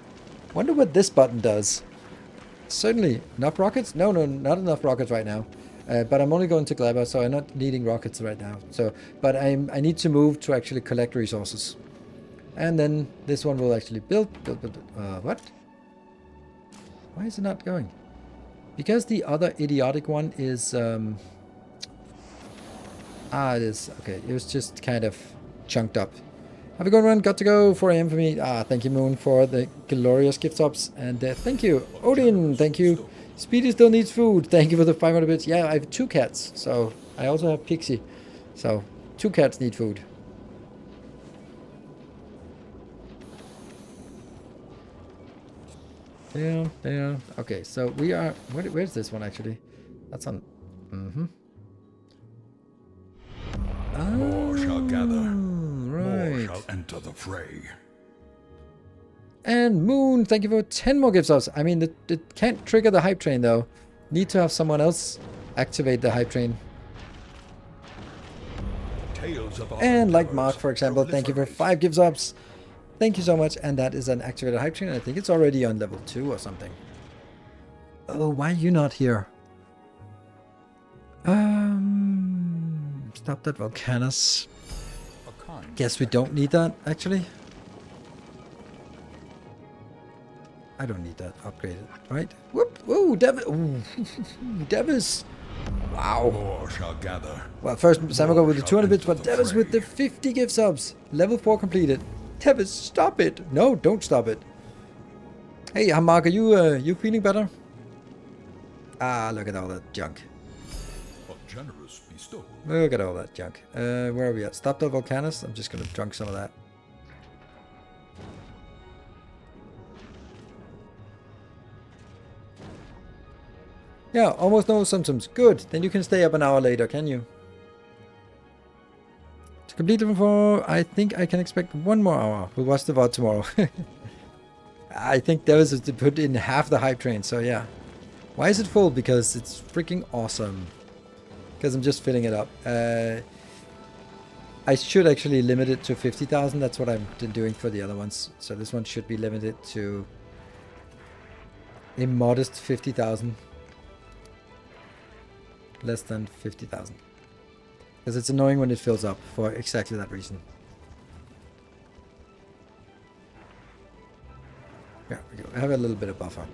wonder what this button does. Certainly. Enough rockets? No, not enough rockets right now. But I'm only going to Gleba, so I'm not needing rockets right now. So, but I need to move to actually collect resources. And then this one will actually build. What? Why is it not going? Because the other idiotic one is... it is. Okay, it was just kind of chunked up. Have a good one. Got to go. 4 a.m. for me. Thank you, Moon, for the glorious gift subs. And thank you, Odin. Thank you. Speedy still needs food. Thank you for the 500 bits. Yeah, I have 2 cats. So I also have Pixie. So 2 cats need food. Yeah. Okay, so we are... Where's this one, actually? That's on... More shall gather. More Right. shall enter the fray. And Moon, thank you for 10 more gift subs. I mean, it can't trigger the hype train, though. Need to have someone else activate the hype train. Tales of our And like endeavors Mark, for example, thank you for proliferate. 5 gift subs. Thank you so much. And that is an activated hype train. I think it's already on level 2 or something. Oh, why are you not here? Stop that Volcanus. A kind Guess we don't need that, actually. I don't need that upgraded, right? Whoop! Whoa, Devis! Ooh, Devis! Wow. More shall gather. Well, first Samago with the shall 200 bits, enter but the Devis with the fray. 50 gift subs. Level 4 completed. Devis, stop it! No, don't stop it. Hey, Mark, are you feeling better? Look at all that junk. A generous bestowal. Look at all that junk. Where are we at? Stop the Volcanus. I'm just gonna drunk some of that. Yeah, almost no symptoms. Good. Then you can stay up an hour later, can you? To complete level 4, I think I can expect 1 more hour. We'll watch the VOD tomorrow. I think that was to put in half the hype train, so yeah. Why is it full? Because it's freaking awesome. Because I'm just filling it up. I should actually limit it to 50,000. That's what I've been doing for the other ones. So this one should be limited to a modest 50,000. Less than 50,000. Because it's annoying when it fills up for exactly that reason. Yeah, we go. Have a little bit of buffer.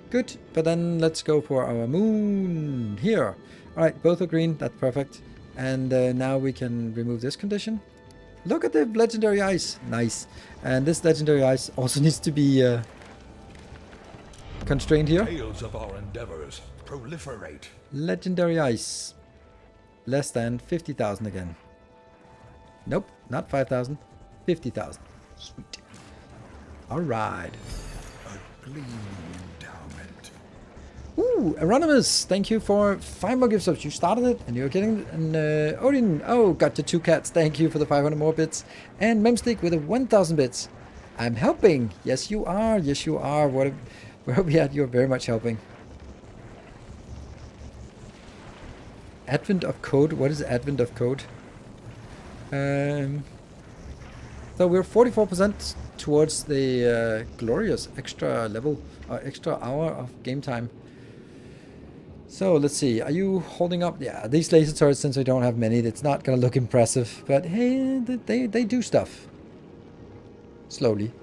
Good, but then let's go for our moon here. Alright, both are green, that's perfect. And now we can remove this condition. Look at the legendary ice. Nice. And this legendary ice also needs to be constrained here. Tales of our endeavors proliferate. Legendary ice. Less than 50,000 again. Nope, not 5,000. 50,000. Sweet. Alright. A gleaming endowment. Ooh, Anonymous, thank you for 5 more gift subs. You started it and you're getting an Odin. Oh, got the 2 cats. Thank you for the 500 more bits. And Memstick with the 1,000 bits. I'm helping. Yes, you are. Yes, you are. Where are we at? You're very much helping. Advent of code. What is Advent of code? So we're 44% towards the glorious extra level, or extra hour of game time. So let's see. Are you holding up? Yeah, these laser turrets, since we don't have many, it's not gonna look impressive. But hey, they do stuff. Slowly.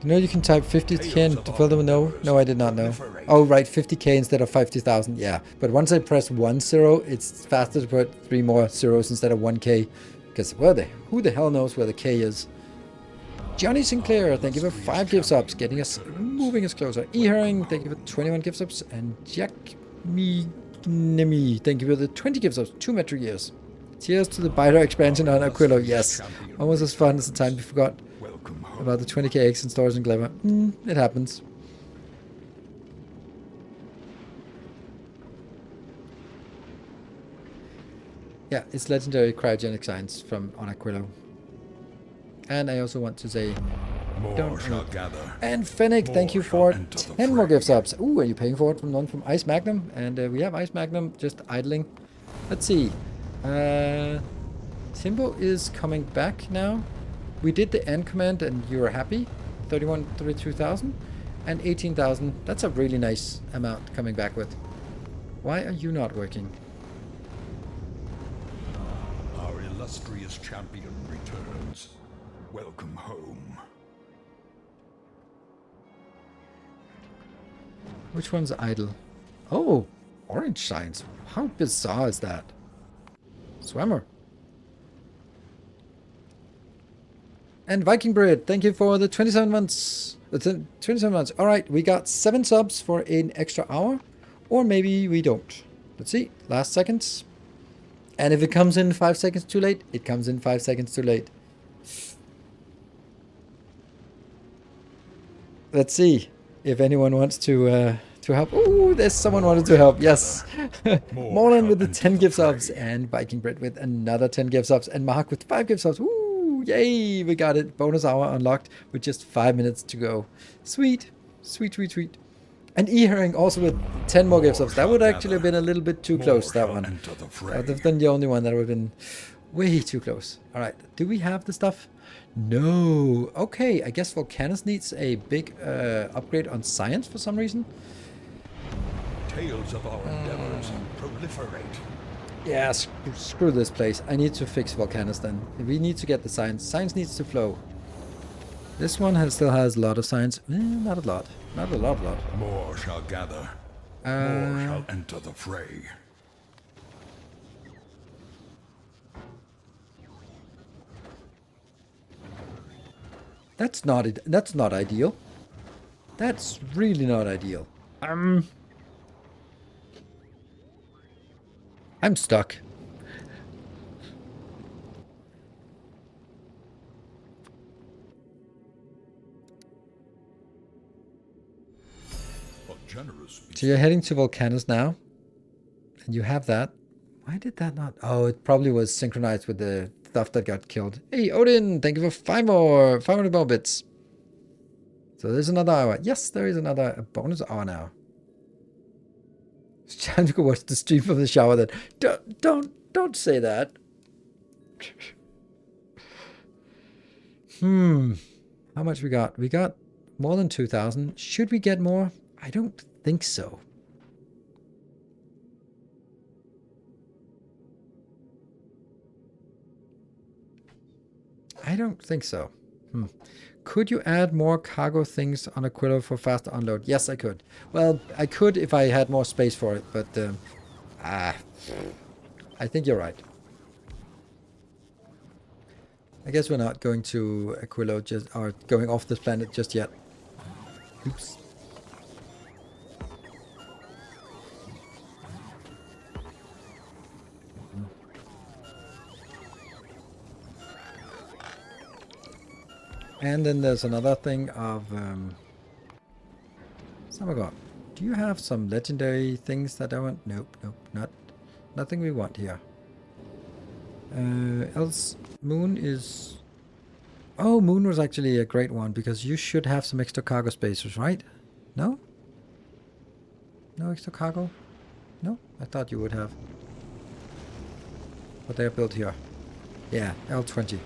You know you can type 50k to fill them with no? No, I did not know. Oh, right, 50k instead of 50,000. Yeah, but once I press 1 0, it's faster to put 3 more zeros instead of 1k. Because who the hell knows where the k is? Johnny Sinclair, thank you for 5 gift subs, getting us, moving us closer. E-Herring, thank you for 21 gift subs. And Jack Nemi, thank you for the 20 gift subs, 2 metric years. Cheers to the biter expansion on Aquilo, yes. Almost as fun as the time we forgot about the 20k eggs in stores and Clever. It happens. Yeah, it's legendary cryogenic science from on Aquilo. And I also want to say, and Fennec, thank you for 10 more gift subs. Ooh, are you paying for it from one from Ice Magnum? And we have Ice Magnum just idling. Let's see. Timbo is coming back now. We did the end command and you were happy. 32,000 and 18,000. That's a really nice amount coming back with. Why are you not working? Our illustrious champion returns. Welcome home. Which one's idle? Oh, orange signs. How bizarre is that? Swimmer. And Viking Bread, thank you for the 27 months. 27 months. All right, we got 7 subs for an extra hour. Or maybe we don't. Let's see. Last seconds. And if it comes in 5 seconds too late, it comes in 5 seconds too late. Let's see if anyone wants to help. Ooh, there's someone wanted to help. Yes. Morland with the 10 gift subs. And Viking Bread with another 10 gift subs. And Mark with 5 gift subs. Ooh, yay. We got it. Bonus hour unlocked with just 5 minutes to go. Sweet. Sweet, sweet, sweet. And E-Herring also with 10 more gift subs. That would actually have been a little bit too close, that one. That would have been the only one that would have been way too close. All right. Do we have the stuff? No. Okay. I guess Volcanus needs a big upgrade on science for some reason. Tales of our endeavors proliferate. Yeah, screw this place. I need to fix Volcanus then. We need to get the science. Science needs to flow. This one still has a lot of science. Not a lot. Not a lot. More shall gather. More shall enter the fray. That's not it. That's not ideal. That's really not ideal. I'm stuck. So you're heading to Volcanus now, and you have that. Why did that not? Oh, it probably was synchronized with the stuff that got killed. Hey, Odin, thank you for 500 more bits. So there's another hour. Yes, there is another bonus hour now. It's time to go watch the stream from the shower. Then don't say that. How much we got? We got more than 2,000. Should we get more? I don't think so. I don't think so. Could you add more cargo things on Aquilo for faster unload? Yes, I could. Well, I could if I had more space for it, but I think you're right. I guess we're not going to Aquilo or going off this planet just yet. Oops. And then there's another thing of Samagot. Do you have some legendary things that I want? Nope, nothing we want here. Else Moon is... Oh, Moon was actually a great one because you should have some extra cargo spaces, right? No? No extra cargo? No? I thought you would have. But they are built here. Yeah, L20.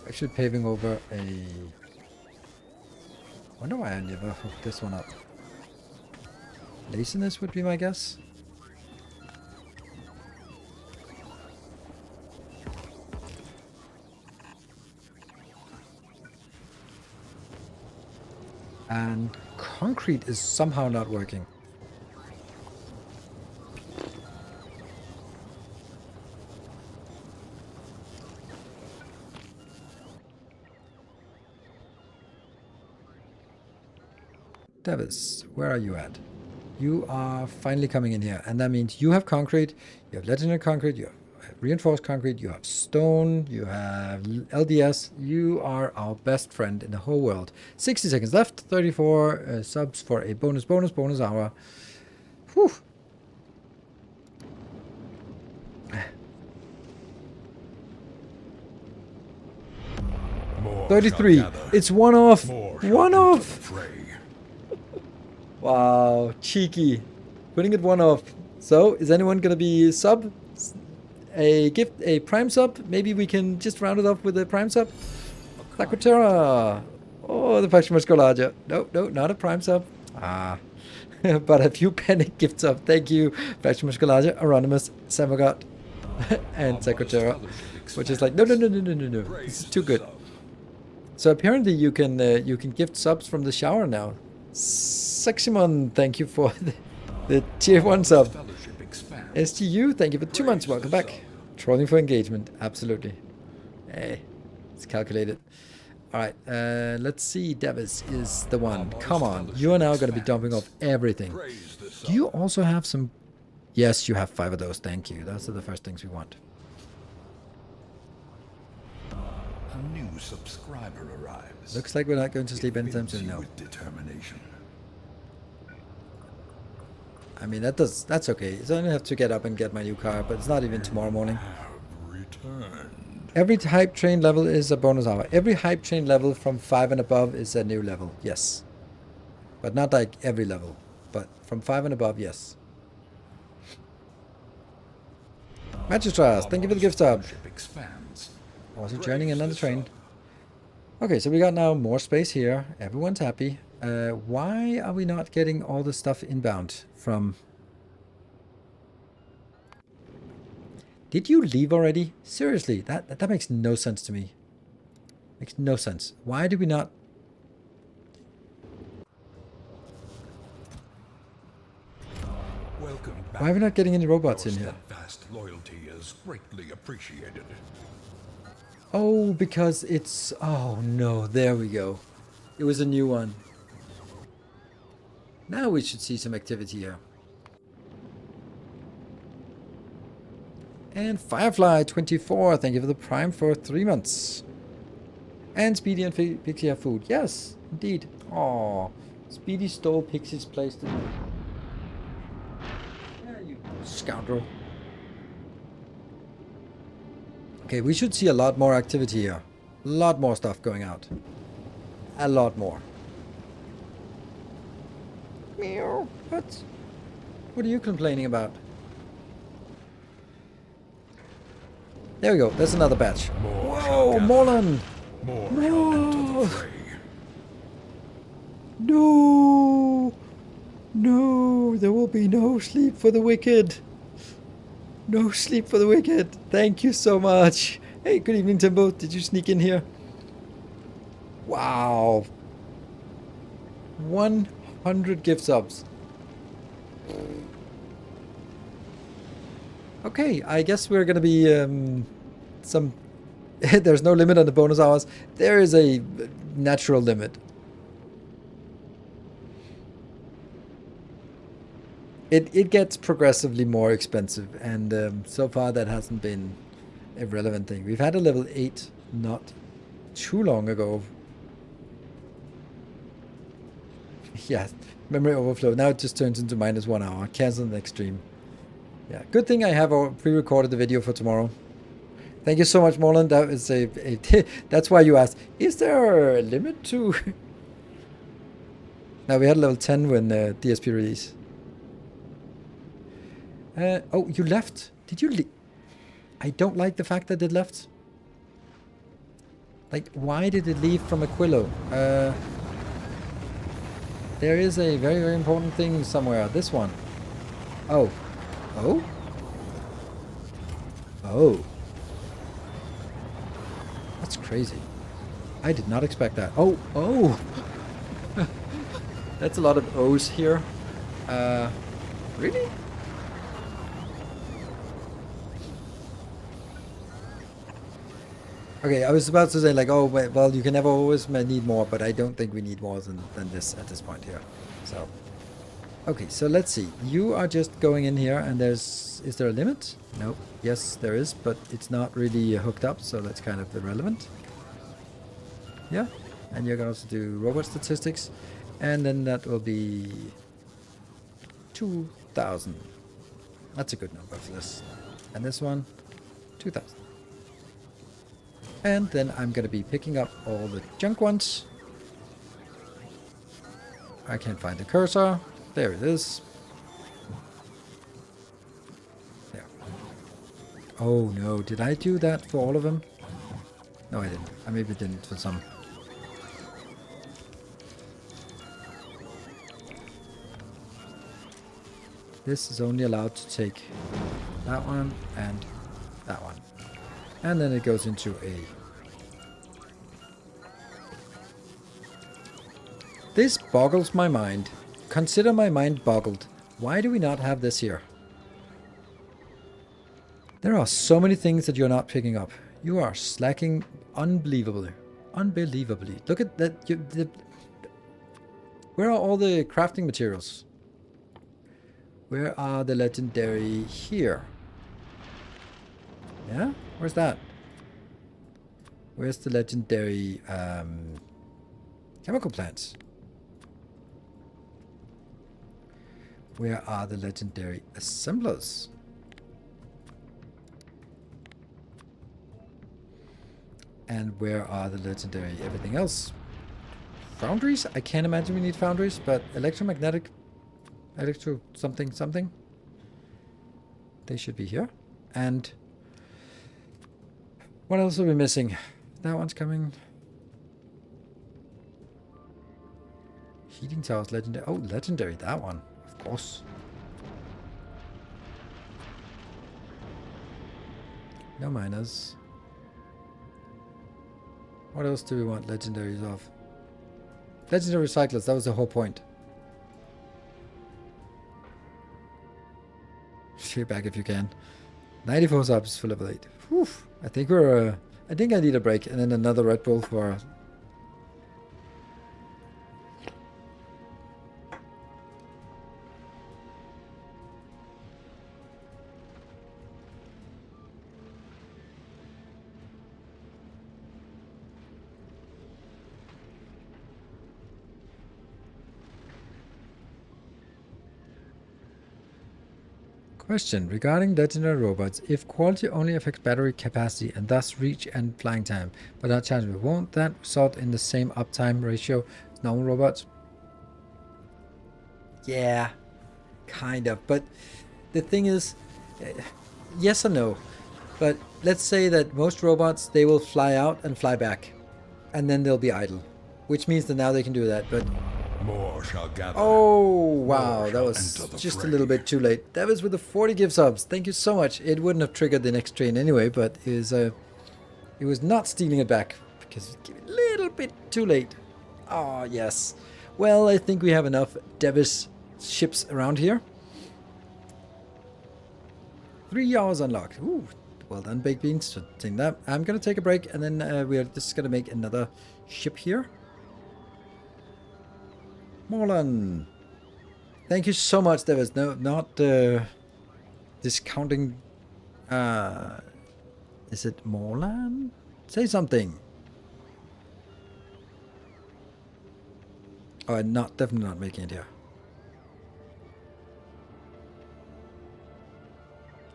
Actually paving over a... Wonder why I never hooked this one up. Laziness would be my guess. And concrete is somehow not working. Davis, where are you at? You are finally coming in here. And that means you have concrete, you have legendary concrete, you have reinforced concrete, you have stone, you have LDS. You are our best friend in the whole world. 60 seconds left, 34 subs for a bonus hour. Whew. More 33. shall gather. It's one off. More shall One enter off. the fray. Wow, cheeky. Putting it one off. So, is anyone going to be sub? A gift, a prime sub? Maybe we can just round it off with a prime sub? Factorio. Oh, the Factorio Muscolagia. No, no, not a prime sub. Ah. But a few panic gift sub. Thank you, Factorio Muscolagia, Anonymous, Samagot, and Secretary. Which is like, no, no, no, no, no, no, no. This is too good. So apparently you can gift subs from the shower now. Seximon, thank you for the tier 1 sub. STU, thank you for 2 months. Welcome back. Trolling for engagement, absolutely. Hey, it's calculated. All right, let's see. Davis is the one. Come on, you are now going to be dumping off everything. Do you also have some? Yes, you have 5 of those. Thank you. Those are the first things we want. A new subscriber arrives. Looks like we're not going to sleep anytime soon. No. With determination. I mean, that's okay. So I only have to get up and get my new car, but it's not even tomorrow morning. Have returned. Every hype train level is a bonus hour. Every hype train level from 5 and above is a new level. Yes. But not like every level. But from 5 and above, yes. Magistras, thank you for the gift sub. Also joining another train. Okay, so we got now more space here. Everyone's happy. Why are we not getting all the stuff inbound from... Did you leave already? Seriously, that makes no sense to me. Makes no sense. Why do we not... Welcome back. Why are we not getting any robots in here? Steadfast loyalty is greatly appreciated. Oh, because it's... Oh, no. There we go. It was a new one. Now we should see some activity here. And Firefly24, thank you for the Prime for 3 months. And Speedy and Pixie have food. Yes, indeed. Oh, Speedy stole Pixie's place today. Yeah, you scoundrel. Okay, we should see a lot more activity here. A lot more stuff going out. A lot more. Meow. What are you complaining about? There we go. There's another batch. Whoa, Morland! No! No! No! There will be no sleep for the wicked. No sleep for the wicked. Thank you so much. Hey, good evening, Timbo. Did you sneak in here? Wow. 100 gift subs. Okay, I guess we're gonna be some... There's no limit on the bonus hours. There is a natural limit. It gets progressively more expensive, and so far that hasn't been a relevant thing. We've had a level 8 not too long ago. Yeah, memory overflow. Now it just turns into -1 hour. Cancel the next stream. Yeah, good thing I have pre-recorded the video for tomorrow. Thank you so much, Morland. That is that's why you asked. Is there a limit to? Now we had level 10 when DSP release. Oh, you left? Did you leave? I don't like the fact that it left. Like, why did it leave from Aquilo? There is a very, very important thing somewhere. This one. Oh. Oh? Oh. That's crazy. I did not expect that. Oh, oh! That's a lot of O's here. Really? Okay, I was about to say like, oh, well, you can never always need more, but I don't think we need more than this at this point here. So, okay, so let's see. You are just going in here, and is there a limit? Nope. Yes, there is, but it's not really hooked up, so that's kind of irrelevant. Yeah, and you can also do robot statistics, and then that will be 2,000. That's a good number for this. And this one, 2,000. And then I'm going to be picking up all the junk ones. I can't find the cursor. There it is. There. Oh no, did I do that for all of them? No, I didn't. I maybe didn't for some. This is only allowed to take that one and that one. And then it goes into a... This boggles my mind. Consider my mind boggled. Why do we not have this here? There are so many things that you're not picking up. You are slacking unbelievably. Unbelievably. Look at that. Where are all the crafting materials? Where are the legendary here? Yeah? Where's that? Where's the legendary chemical plants? Where are the legendary assemblers? And where are the legendary everything else? Foundries? I can't imagine we need foundries, but electromagnetic, electro something something. They should be here. And what else are we missing? That one's coming. Heating towers, legendary. Oh, legendary, that one. Of course. No miners. What else do we want legendaries of? Legendary recyclers, that was the whole point. Straight back if you can. 94 subs for level 8. Whew. I think we're... I think I need a break and then another Red Bull for... Question regarding legendary robots. If quality only affects battery capacity and thus reach and flying time, but not chargeable, won't that result in the same uptime ratio as normal robots? Yeah, kind of. But the thing is, yes and no. But let's say that most robots, they will fly out and fly back. And then they'll be idle. Which means that now they can do that, but... More shall gather. Oh, wow, More that shall was enter the just fray. a little bit too late. That was with the 40 gift subs. Thank you so much. It wouldn't have triggered the next train anyway, but it was not stealing it back because it came a little bit too late. Oh, yes. Well, I think we have enough Devis ships around here. 3 hours unlocked. Ooh, well done, Baked Beans, for saying that. I'm going to take a break, and then we are just going to make another ship here. Morlan. Thank you so much. There was not discounting. Is it Morlan? Say something. Oh, I'm definitely not making it here.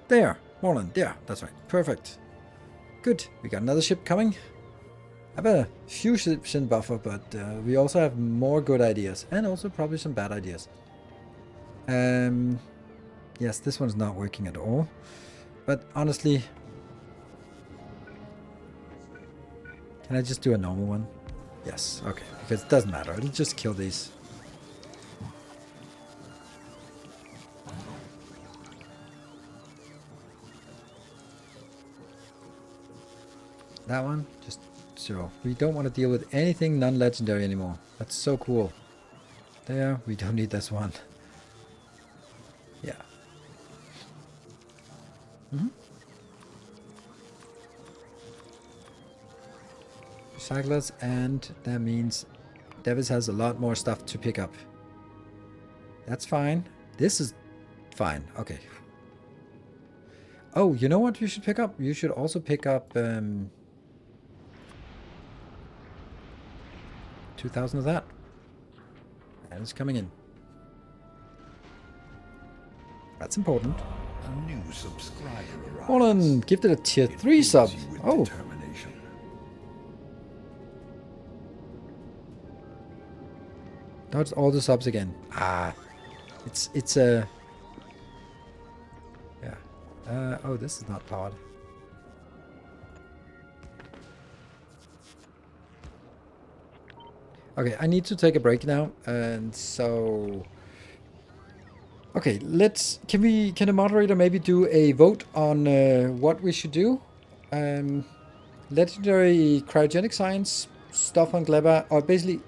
There, Morlan. There, that's right. Perfect. Good. We got another ship coming. I have a few ships in buffer, but we also have more good ideas. And also probably some bad ideas. Yes, this one's not working at all. But honestly... Can I just do a normal one? Yes, okay. Because it doesn't matter. It'll just kill these. That one, just... So, we don't want to deal with anything non-legendary anymore. That's so cool. There, we don't need this one. Yeah. Recyclers, and that means Davis has a lot more stuff to pick up. That's fine. This is fine. Okay. Oh, you know what you should pick up? You should also pick up 2,000 of that. And it's coming in. That's important. A new subscriber arrives. Holland gifted a tier 3 It sub. fills you with Oh, determination. that's all the subs again. Ah, it's a yeah. Oh, this is not pod. Okay, I need to take a break now, and so okay, can the moderator maybe do a vote on what we should do? Legendary cryogenic science, stuff on Gleba, or basically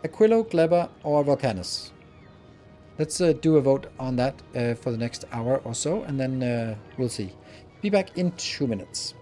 Aquilo, Gleba, or Volcanus. Let's do a vote on that for the next hour or so, and then we'll see. Be back in 2 minutes.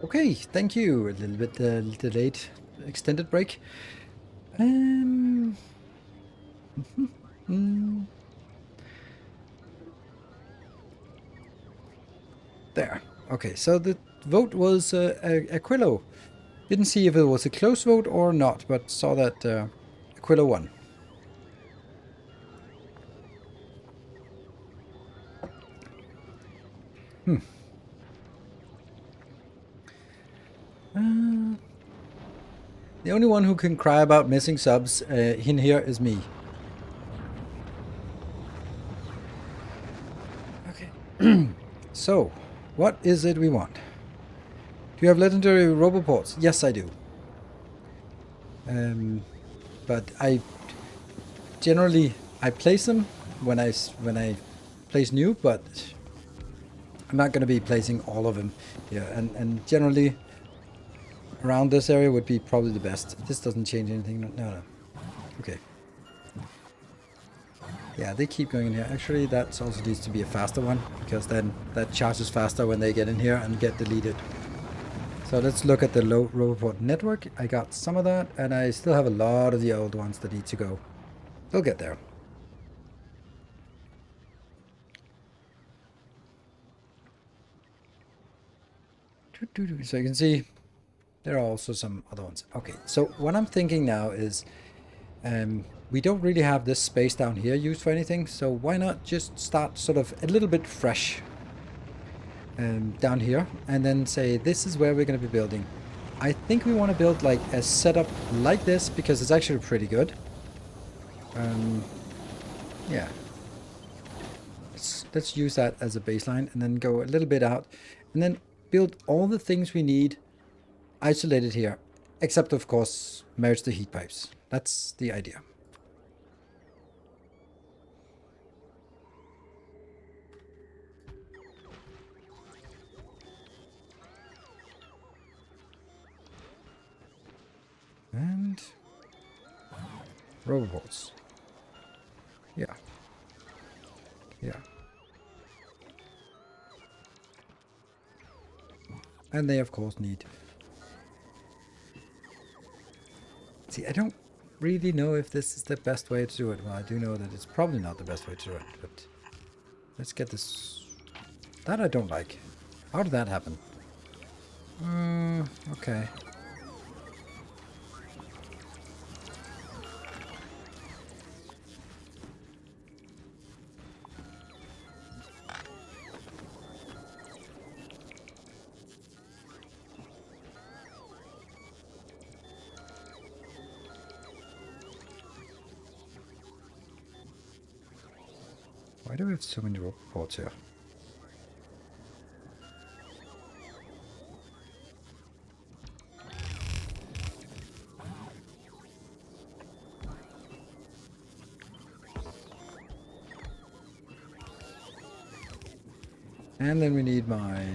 Okay, thank you. A little bit delayed, extended break. There. Okay, so the vote was Aquilo. Didn't see if it was a close vote or not, but saw that Aquilo won. The only one who can cry about missing subs in here is me. Okay. So, what is it we want? Do you have legendary roboports? Yes, I do. But I generally place them when I place new, but I'm not going to be placing all of them here. And generally around this area would be probably the best. This doesn't change anything. No. Okay. Yeah, they keep going in here. Actually, that also needs to be a faster one, because then that charges faster when they get in here and get deleted. So let's look at the low roboport network. I got some of that, and I still have a lot of the old ones that need to go. They'll get there. So you can see there are also some other ones. Okay, so what I'm thinking now is we don't really have this space down here used for anything, so why not just start sort of a little bit fresh down here, and then say this is where we're going to be building. I think we want to build like a setup like this, because it's actually pretty good. Yeah. Let's use that as a baseline, and then go a little bit out, and then build all the things we need isolated here, except of course merge the heat pipes. That's the idea. And robots. Yeah. And they of course need. See, I don't really know if this is the best way to do it. Well, I do know that it's probably not the best way to do it, but let's get this. That I don't like. How did that happen? Okay. Why do we have so many reports here? And then we need my...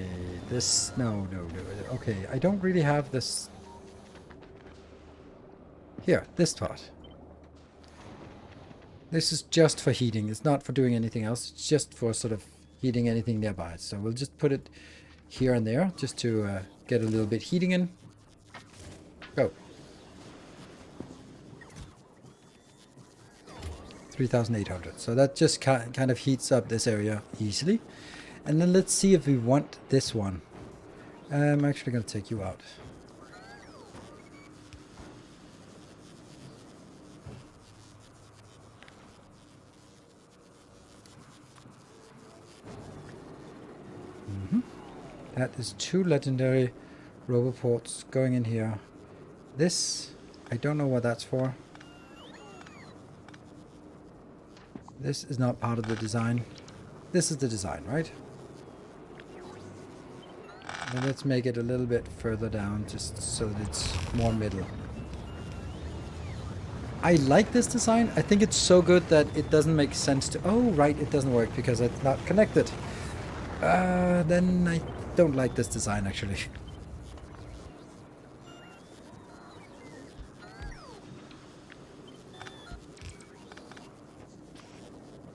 this... No. Okay, I don't really have this... Here, this part. This is just for heating. It's not for doing anything else. It's just for sort of heating anything nearby. So we'll just put it here and there, just to get a little bit heating in. Go. 3,800. So that just kind of heats up this area easily. And then let's see if we want this one. I'm actually going to take you out. That is 2 legendary roboports going in here. This, I don't know what that's for. This is not part of the design. This is the design, right? And let's make it a little bit further down, just so that it's more middle. I like this design. I think it's so good that it doesn't make sense to... Oh, right, it doesn't work because it's not connected. Then I don't like this design, actually.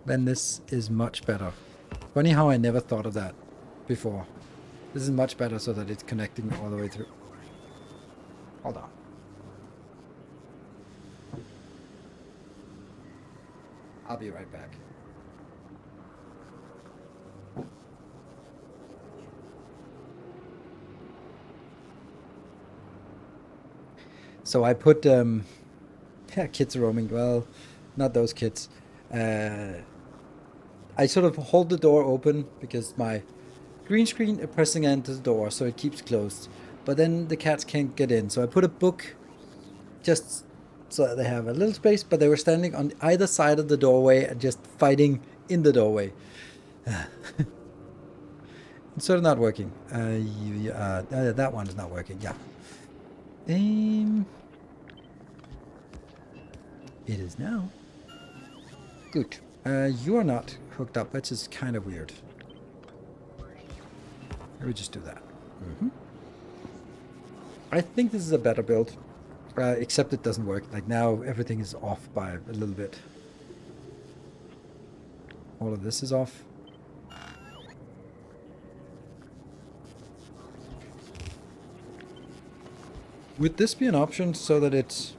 Then this is much better. Funny how I never thought of that before. This is much better so that it's connecting all the way through. Hold on. I'll be right back. So I put yeah, kids roaming. Well, not those kids. I sort of hold the door open because my green screen and pressing enter the door so it keeps closed. But then the cats can't get in. So I put a book just so that they have a little space, but they were standing on either side of the doorway and just fighting in the doorway. It's sort of not working. That one is not working. Yeah. It is now. Good. You are not hooked up, which is kind of weird. Let me just do that. I think this is a better build, except it doesn't work. Like now, everything is off by a little bit. All of this is off. Would this be an option so that it's...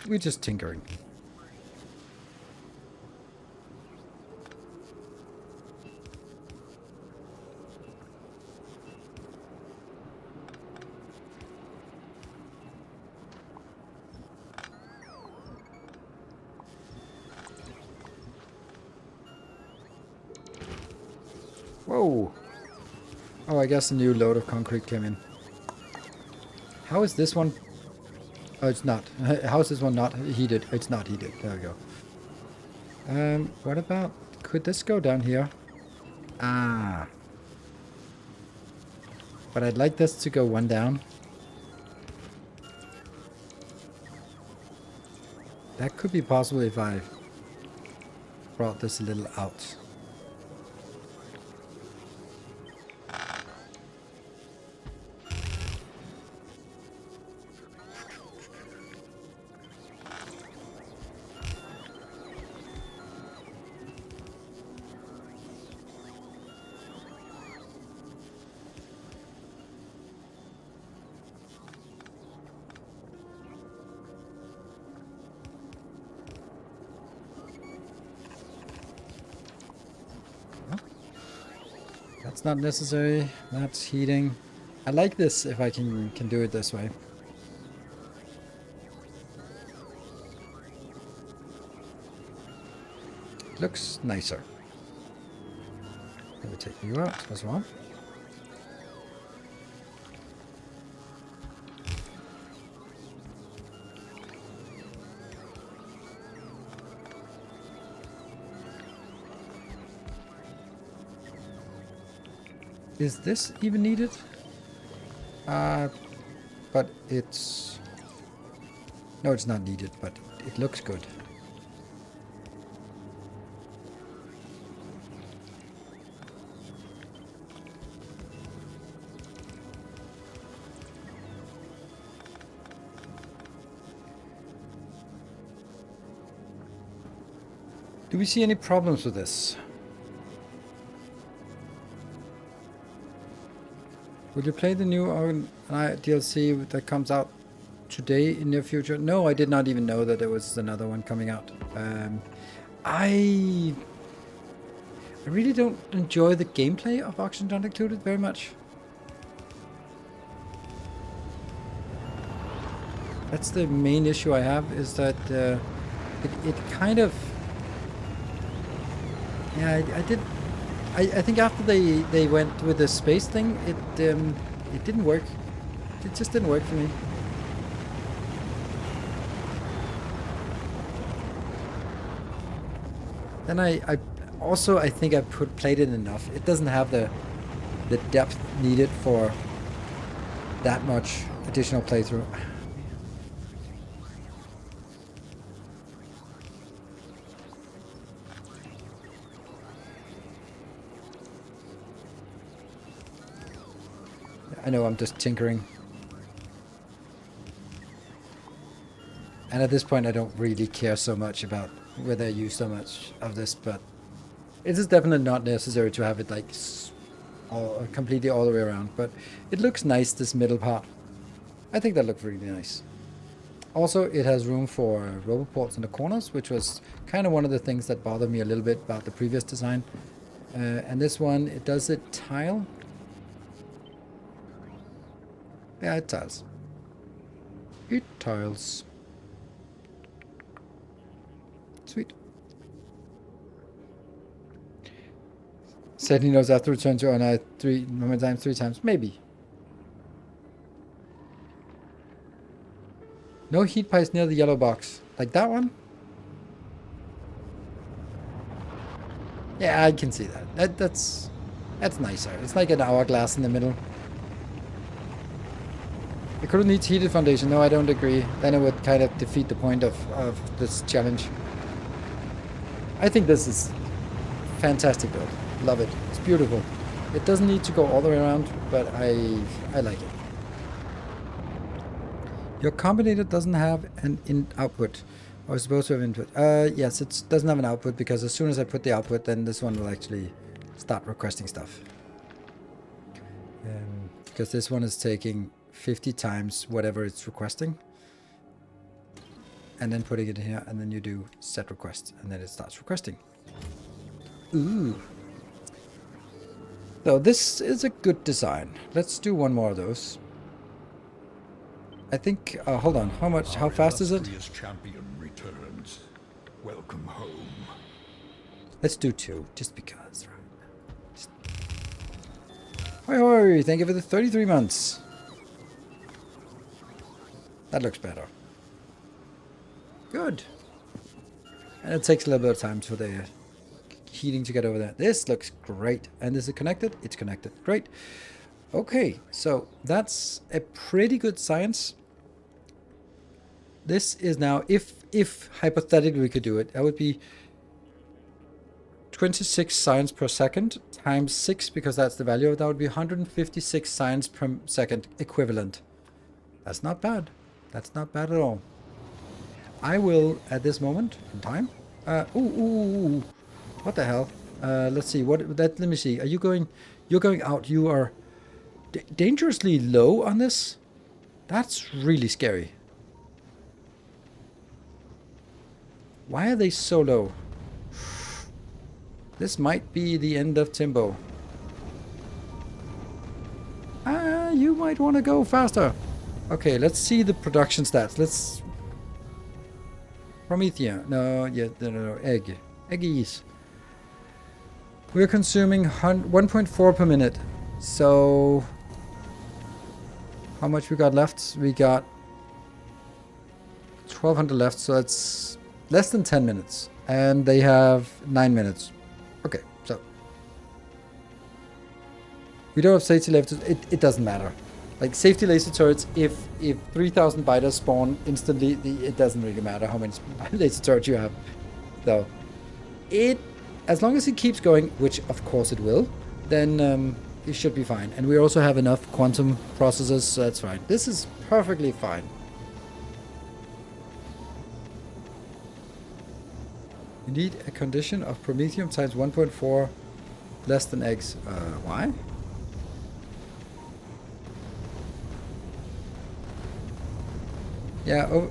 We're just tinkering. Whoa! Oh, I guess a new load of concrete came in. How is this one? Oh, it's not. How is this one not heated? It's not heated. There we go. What about... Could this go down here? Ah. But I'd like this to go one down. That could be possible if I brought this a little out. That's not necessary. That's heating. I like this if I can do it this way. Looks nicer. Let me take you out as well. Is this even needed? But it's... No, it's not needed, but it looks good. Do we see any problems with this? Will you play the new DLC that comes out today in near future? No, I did not even know that there was another one coming out. I really don't enjoy the gameplay of Oxygen Not Included very much. That's the main issue I have, is that it kind of... Yeah, I think after they went with the space thing, it didn't work. It just didn't work for me. Then I think I played it enough. It doesn't have the depth needed for that much additional playthrough. I know I'm just tinkering. And at this point I don't really care so much about whether I use so much of this, but it is definitely not necessary to have it like completely all the way around. But it looks nice, this middle part. I think that looks really nice. Also, it has room for roboports in the corners, which was kind of one of the things that bothered me a little bit about the previous design. And this one, it does it tile. Yeah, it tiles. It tiles. Sweet. Said he knows after return to Honor three times. Maybe. No heat pipes near the yellow box. Like that one? Yeah, I can see that. That's nicer. It's like an hourglass in the middle. It could need heated foundation. No, I don't agree. Then it would kind of defeat the point of this challenge. I think this is fantastic build. Love it. It's beautiful. It doesn't need to go all the way around, but I like it. Your combinator doesn't have an output. Or it's supposed to have input. Yes, it doesn't have an output because as soon as I put the output, then this one will actually start requesting stuff. Because this one is taking 50 times whatever it's requesting. And then putting it in here, and then you do set request, and then it starts requesting. Ooh. So this is a good design. Let's do one more of those. I think, hold on, how fast is it? Champion returns. Welcome home. Let's do 2, just because, right? Hoi hoi, thank you for the 33 months. That looks better. Good. And it takes a little bit of time for the heating to get over there. This looks great. And is it connected? It's connected. Great. Okay, so that's a pretty good science. This is now, if hypothetically we could do it, that would be 26 science per second times 6, because that's the value. That would be 156 science per second equivalent. That's not bad. That's not bad at all. I will, at this moment in time, ooh, what the hell? Let's see, let me see. Are you going, you're going out, you are dangerously low on this? That's really scary. Why are they so low? This might be the end of Timbo. You might want to go faster. Okay, let's see the production stats. Let's... Promethea. No, egg. Eggies. We're consuming 1.4 per minute. So... How much we got left? We got 1200 left, so that's less than 10 minutes. And they have 9 minutes. Okay, so... We don't have safety left. It doesn't matter. Like safety laser turrets, if 3000 biters spawn instantly, it doesn't really matter how many laser turrets you have. So, as long as it keeps going, which of course it will, then it should be fine. And we also have enough quantum processors, so that's fine. This is perfectly fine. You need a condition of promethium times 1.4 less than eggs. Why? Yeah,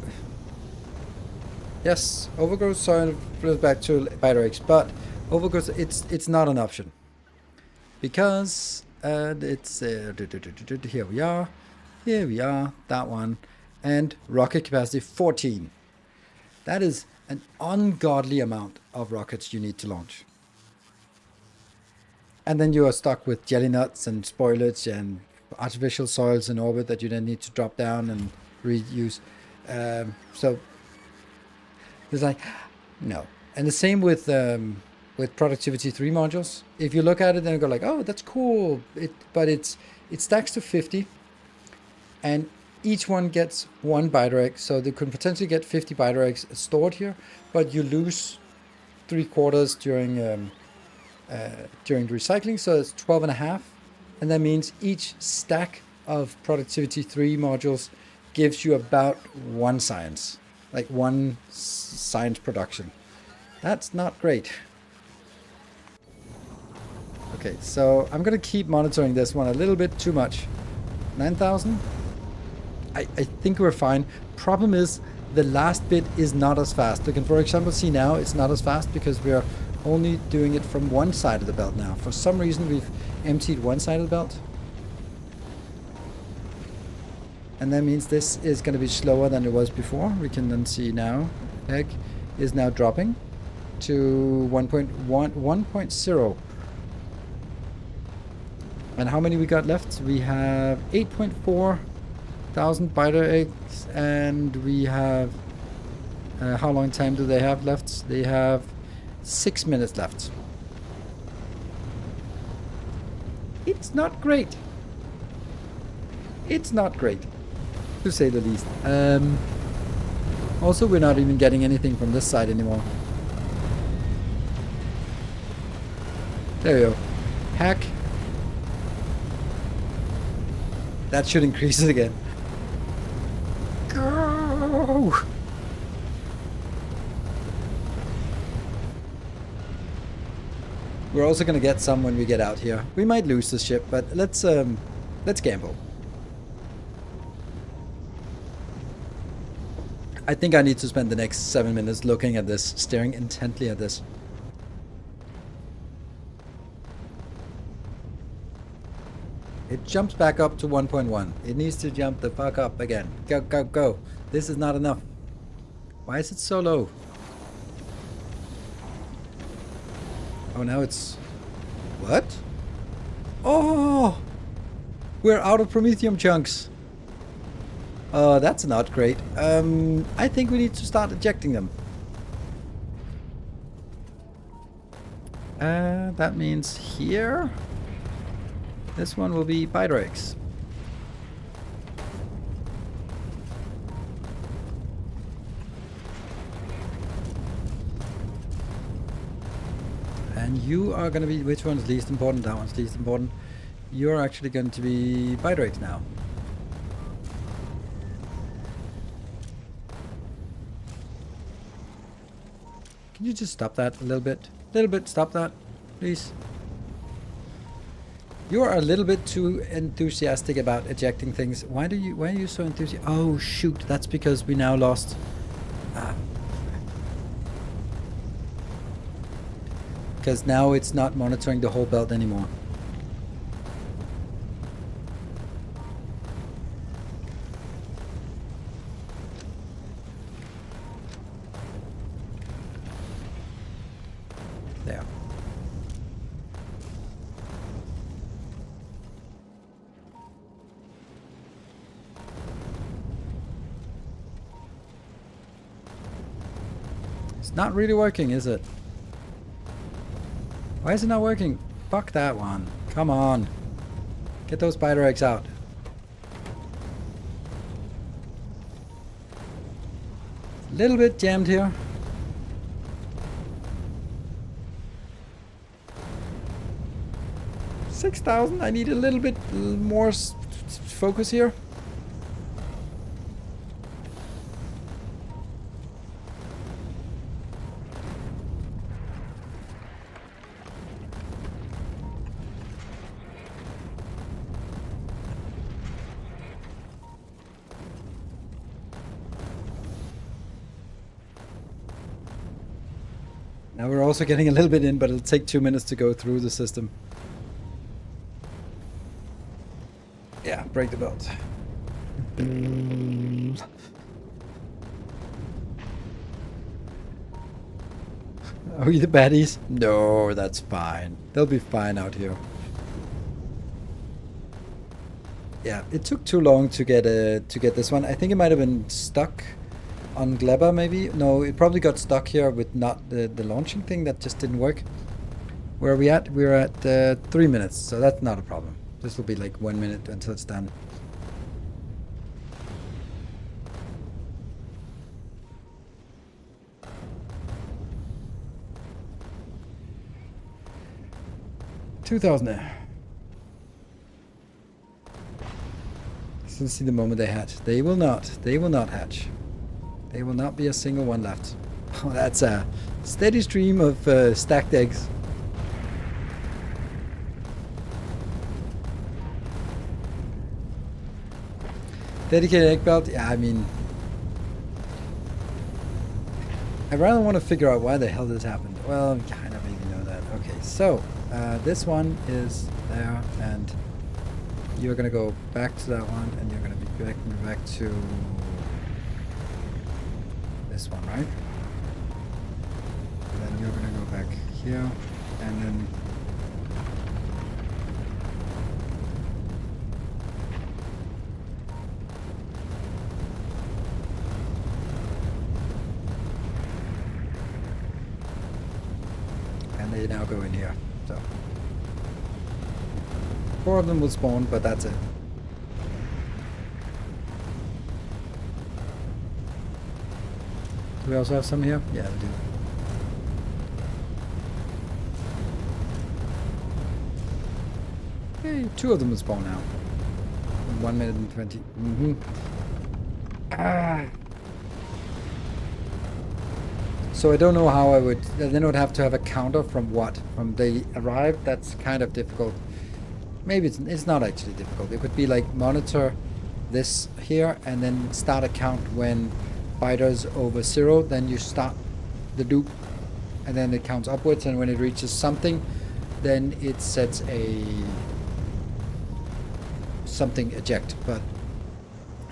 yes, overgrowth soil flows back to biter eggs, but overgrowth, it's not an option. Because it's, here we are, that one, and rocket capacity 14. That is an ungodly amount of rockets you need to launch. And then you are stuck with jelly nuts and spoilage and artificial soils in orbit that you then need to drop down and reuse. So it's like, no. And the same with productivity 3 modules. If you look at it and go like, oh, that's cool, but it stacks to 50, and each one gets 1 biter egg, so they could potentially get 50 biter eggs stored here, but you lose 3/4 during the recycling, so it's 12.5, and that means each stack of productivity 3 modules gives you about 1 science, like 1 science production. That's not great. Okay, so I'm gonna keep monitoring this one a little bit too much. 9,000? I think we're fine. Problem is, the last bit is not as fast. You can, for example, see now it's not as fast because we're only doing it from one side of the belt now. For some reason, we've emptied one side of the belt. And that means this is going to be slower than it was before. We can then see now, egg is now dropping to 1.0. And how many we got left? We have 8.4 thousand biter eggs, and we have how long time do they have left? They have 6 minutes left. It's not great. It's not great, to say the least. Also, we're not even getting anything from this side anymore. There you go. Hack. That should increase it again. Go! We're also gonna get some when we get out here. We might lose this ship, but let's gamble. I think I need to spend the next 7 minutes looking at this, staring intently at this. It jumps back up to 1.1. It needs to jump the fuck up again. Go, go, go. This is not enough. Why is it so low? Oh, now it's... What? Oh! We're out of Promethium chunks. Oh, that's not great. I think we need to start ejecting them. That means here... This one will be biter eggs. And you are going to be... Which one's least important? That one's least important. You're actually going to be biter eggs now. Can you just stop that a little bit? A little bit, stop that, please. You are a little bit too enthusiastic about ejecting things. Why are you so enthusiastic? Oh shoot, that's because we now lost. Because now it's not monitoring the whole belt anymore. There. It's not really working, is it? Why is it not working? Fuck that one. Come on. Get those biter eggs out. A little bit jammed here. $6,000. I need a little bit more focus here. Now we're also getting a little bit in, but it'll take 2 minutes to go through the system. Yeah, break the belt. Are we the baddies? No, that's fine. They'll be fine out here. Yeah, it took too long to get this one. I think it might have been stuck on Gleba, maybe. No, it probably got stuck here with not the launching thing that just didn't work. Where are we at? We're at 3 minutes, so that's not a problem. This will be like 1 minute until it's done. $2,000. Let's see the moment they hatch. They will not. They will not hatch. There will not be a single one left. Oh, that's a steady stream of stacked eggs. Dedicated egg belt? Yeah, I mean... I rather want to figure out why the hell this happened. Well, kind of maybe. Okay, so this one is there, and you're gonna go back to that one, and you're gonna be back to this one, right? And then you're gonna go back here, and then they now go in here. So 4 of them will spawn, but that's it. Do we also have some here? Yeah, we do. Hey, 2 of them will spawn now. 1 minute and 20. So I don't know how I would. Then I would have to have a counter from what? From they arrive? That's kind of difficult. Maybe it's not actually difficult. It could be like monitor this here and then start a count when fighters over 0. Then you start the loop, and then it counts upwards. And when it reaches something, then it sets a something eject. But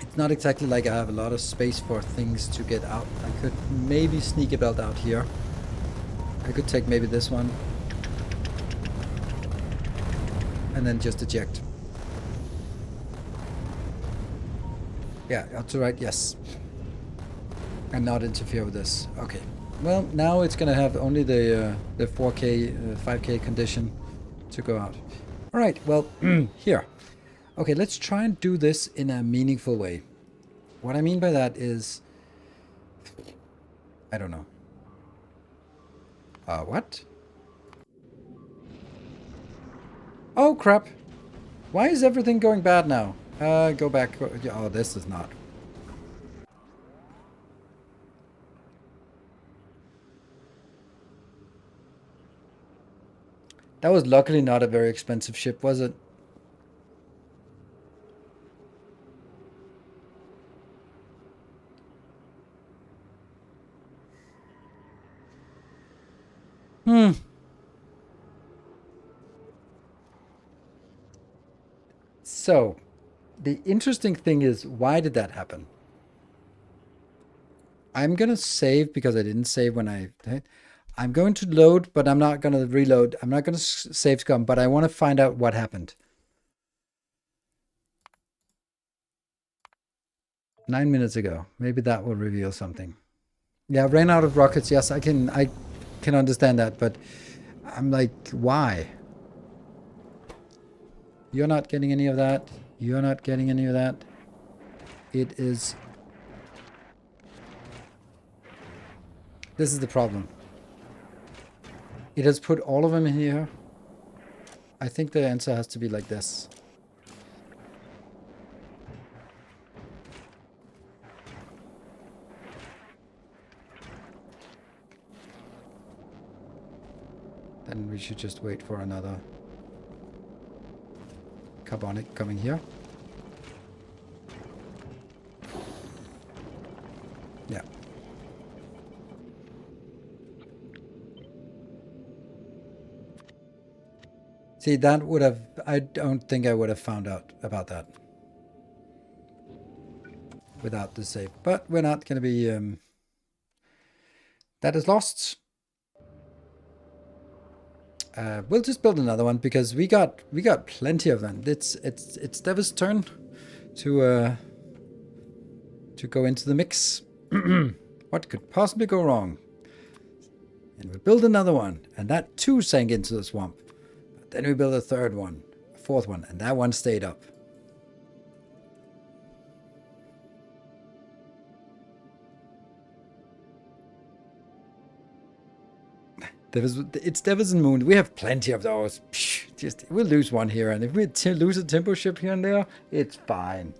it's not exactly like I have a lot of space for things to get out. I could maybe sneak a belt out here. I could take maybe this one. And then just eject. Yeah, out to right, yes. And not interfere with this. Okay. Well, now it's gonna have only the 4K, 5K condition to go out. All right, well, here. Okay, let's try and do this in a meaningful way. What I mean by that is, I don't know. What? Oh, crap. Why is everything going bad now? Go back. Oh, this is not. That was luckily not a very expensive ship, was it? So, the interesting thing is, why did that happen? I'm going to save because I didn't save when I... I'm going to load, but I'm not going to reload. I'm not going to save scum, but I want to find out what happened. 9 minutes ago. Maybe that will reveal something. Yeah, ran out of rockets. Yes, I can understand that, but I'm like, why? You're not getting any of that. You're not getting any of that. It is... This is the problem. It has put all of them in here. I think the answer has to be like this. Then we should just wait for another carbonic coming here. Yeah. See, that would have... I don't think I would have found out about that without the save. But we're not going to be... that is lost. We'll just build another one because we got plenty of them. It's Dev's turn to go into the mix. What could possibly go wrong? And we build another one, and that too sank into the swamp. But then we build a third one, a fourth one, and that one stayed up. It's Devils and Moon. We have plenty of those. Just we'll lose one here, and if we lose a tempo ship here and there, it's fine.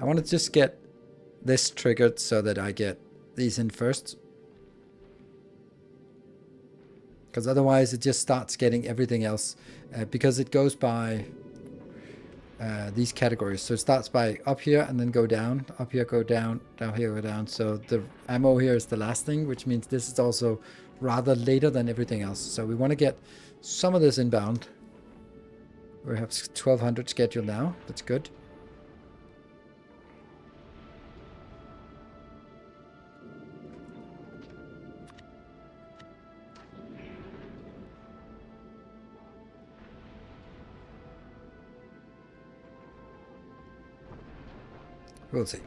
I want to just get this triggered so that I get these in first. Because otherwise it just starts getting everything else. Because it goes by these categories. So it starts by up here and then go down, up here, go down, down here, go down. So the ammo here is the last thing, which means this is also rather later than everything else. So we want to get some of this inbound. We have 1200 scheduled now. That's good. We'll see.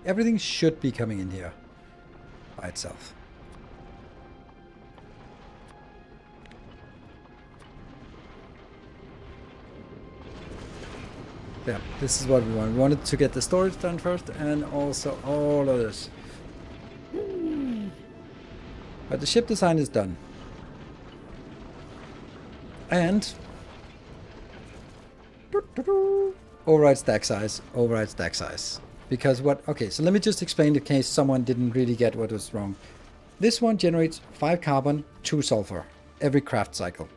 Everything should be coming in here by itself. Yeah, this is what we want. We wanted to get the storage done first and also all of this. But the ship design is done. And override stack size, override stack size. Because what, okay, so let me just explain in case someone didn't really get what was wrong. This one generates 5 carbon, 2 sulfur every craft cycle.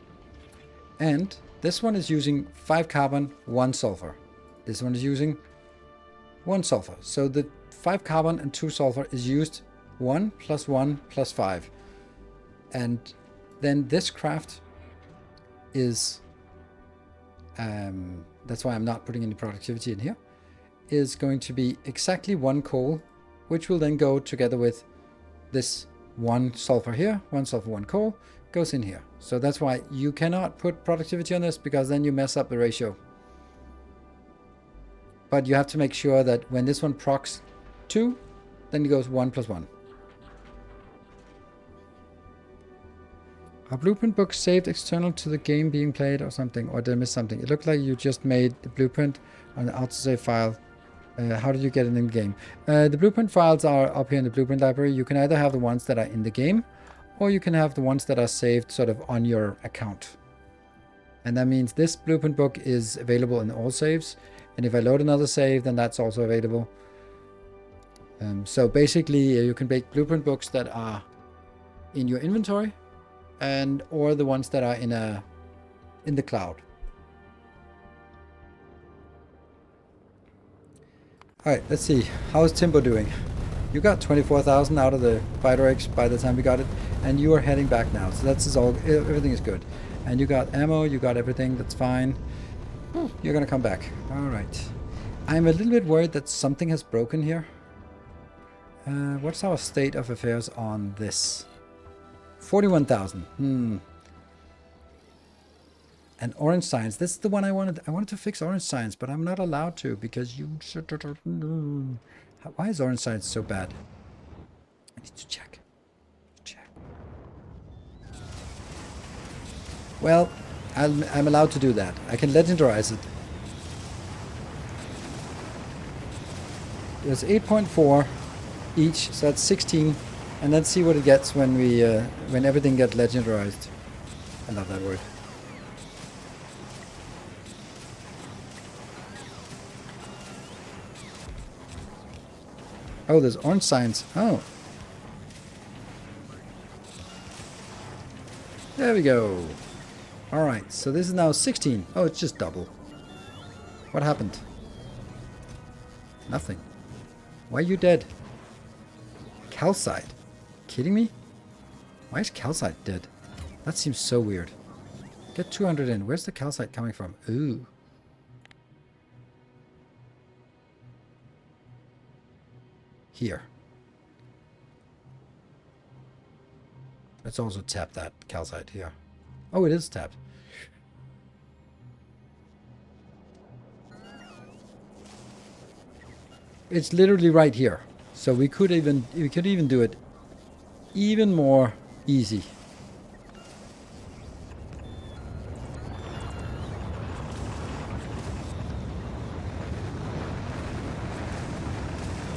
And this one is using 5 carbon, 1 sulfur. This one is using 1 sulfur. So the 5 carbon and 2 sulfur is used 1 plus 1 plus 5. And then this craft is, that's why I'm not putting any productivity in here, is going to be exactly 1 coal, which will then go together with this 1 sulfur here, 1 sulfur, 1 coal, goes in here. So that's why you cannot put productivity on this, because then you mess up the ratio. But you have to make sure that when this one procs 2, then it goes 1 plus 1. Are blueprint books saved external to the game being played or something? Or did I miss something? It looked like you just made the blueprint on the autosave file. How did you get it in the game? The blueprint files are up here in the blueprint library. You can either have the ones that are in the game, or you can have the ones that are saved sort of on your account. And that means this blueprint book is available in all saves. And if I load another save, then that's also available. So basically, you can make blueprint books that are in your inventory, and or the ones that are in the cloud. All right, let's see. How's Timbo doing? You got 24,000 out of the fighter eggs by the time we got it, and you are heading back now. So that's all. Everything is good, and you got ammo. You got everything. That's fine. You're gonna come back. All right. I'm a little bit worried that something has broken here. What's our state of affairs on this? 41,000. And orange science. This is the one I wanted. I wanted to fix orange science, but I'm not allowed to because you. Why is orange science so bad? I need to check. Well, I'm allowed to do that. I can legendarize it. There's 8.4 each, so that's 16. And let's see what it gets when we when everything gets legendarized. I love that word. Oh, there's orange science. Oh. There we go. Alright, so this is now 16. Oh, it's just double. What happened? Nothing. Why are you dead? Calcite. Kidding me? Why is calcite dead? That seems so weird. Get 200 in. Where's the calcite coming from? Ooh. Here. Let's also tap that calcite here. Oh, it is tapped. It's literally right here. So we could even do it even more easy.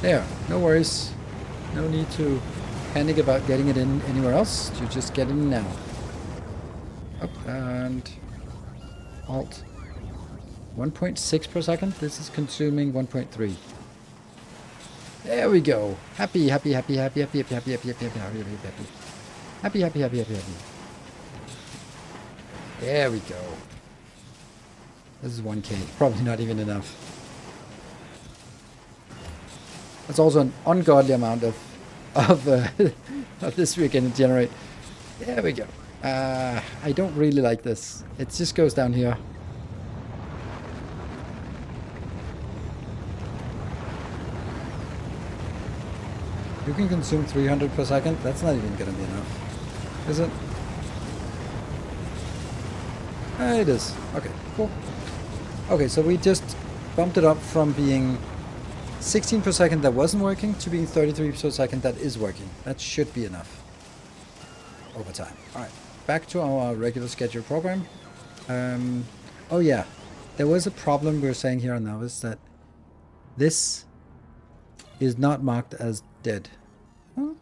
There, no worries. No need to panic about getting it in anywhere else. You just get it in now. Up and Alt. 1.6 per second. This is consuming 1.3. There we go. Happy. There we go. This is 1k. Probably not even enough. That's also an ungodly amount of of this we're going to generate. There we go. I don't really like this. It just goes down here. You can consume 300 per second. That's not even going to be enough, is it? It is. Okay, cool. Okay, so we just bumped it up from being 16 per second that wasn't working to being 33 per second that is working. That should be enough over time. All right, back to our regular scheduled program. Oh yeah, there was a problem we were saying here now is that this is not marked as dead. Huh?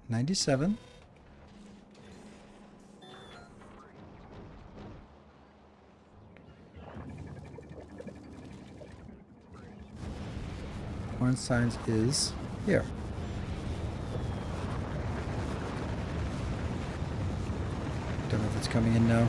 97. One science is here. Don't know if it's coming in now.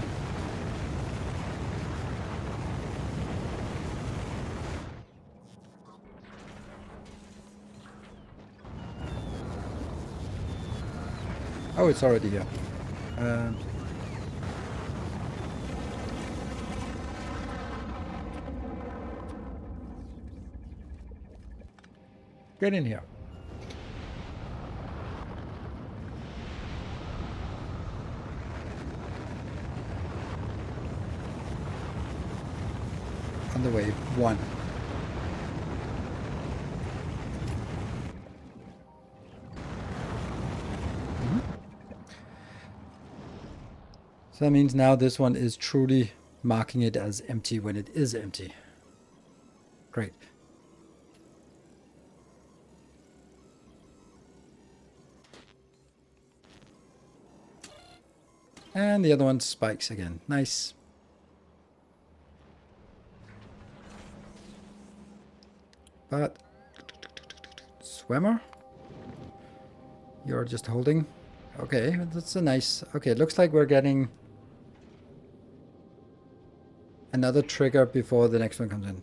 Oh, it's already here. Get in here. On the way, 1. So that means now this one is truly marking it as empty when it is empty. Great. And the other one spikes again. Nice. But swimmer, you're just holding. Okay, that's a nice. Okay, it looks like we're getting another trigger before the next one comes in.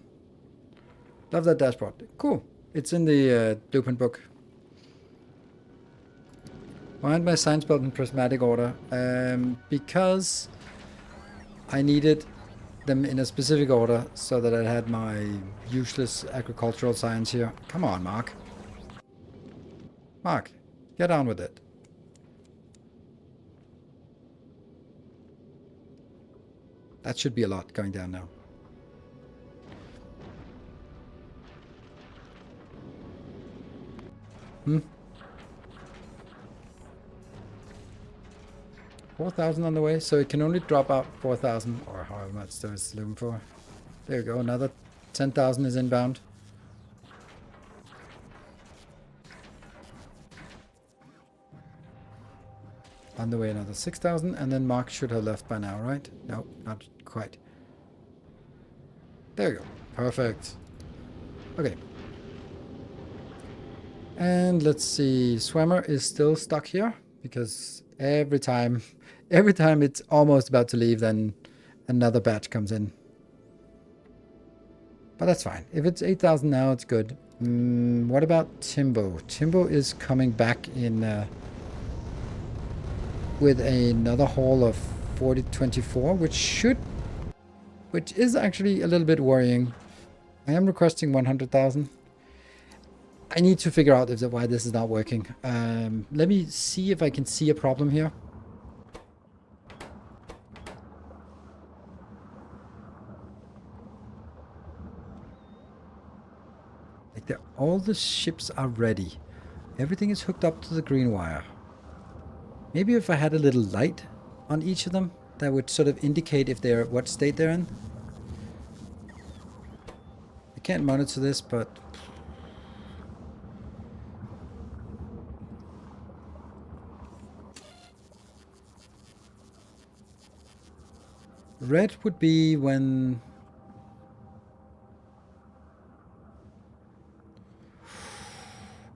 Love that dashboard. Cool. It's in the blueprint book. Why aren't my signs built in prismatic order? Because I needed them in a specific order so that I had my useless agricultural science here. Come on, Mark. Mark, get on with it. That should be a lot going down now. Hmm? 4,000 on the way, so it can only drop out 4,000 or however much there is looking for. There we go, another 10,000 is inbound. On the way another 6,000, and then Mark should have left by now, right? No, not quite. There we go, perfect. Okay. And let's see, Swimmer is still stuck here because every time it's almost about to leave, then another batch comes in. But that's fine. If it's 8,000 now, it's good. What about Timbo? Timbo is coming back in with another haul of 4024, which is actually a little bit worrying. I am requesting 100,000. I need to figure out why this is not working. Let me see if I can see a problem here. Like all the ships are ready. Everything is hooked up to the green wire. Maybe if I had a little light on each of them, that would sort of indicate if they're what state they're in. I can't monitor this, but red would be when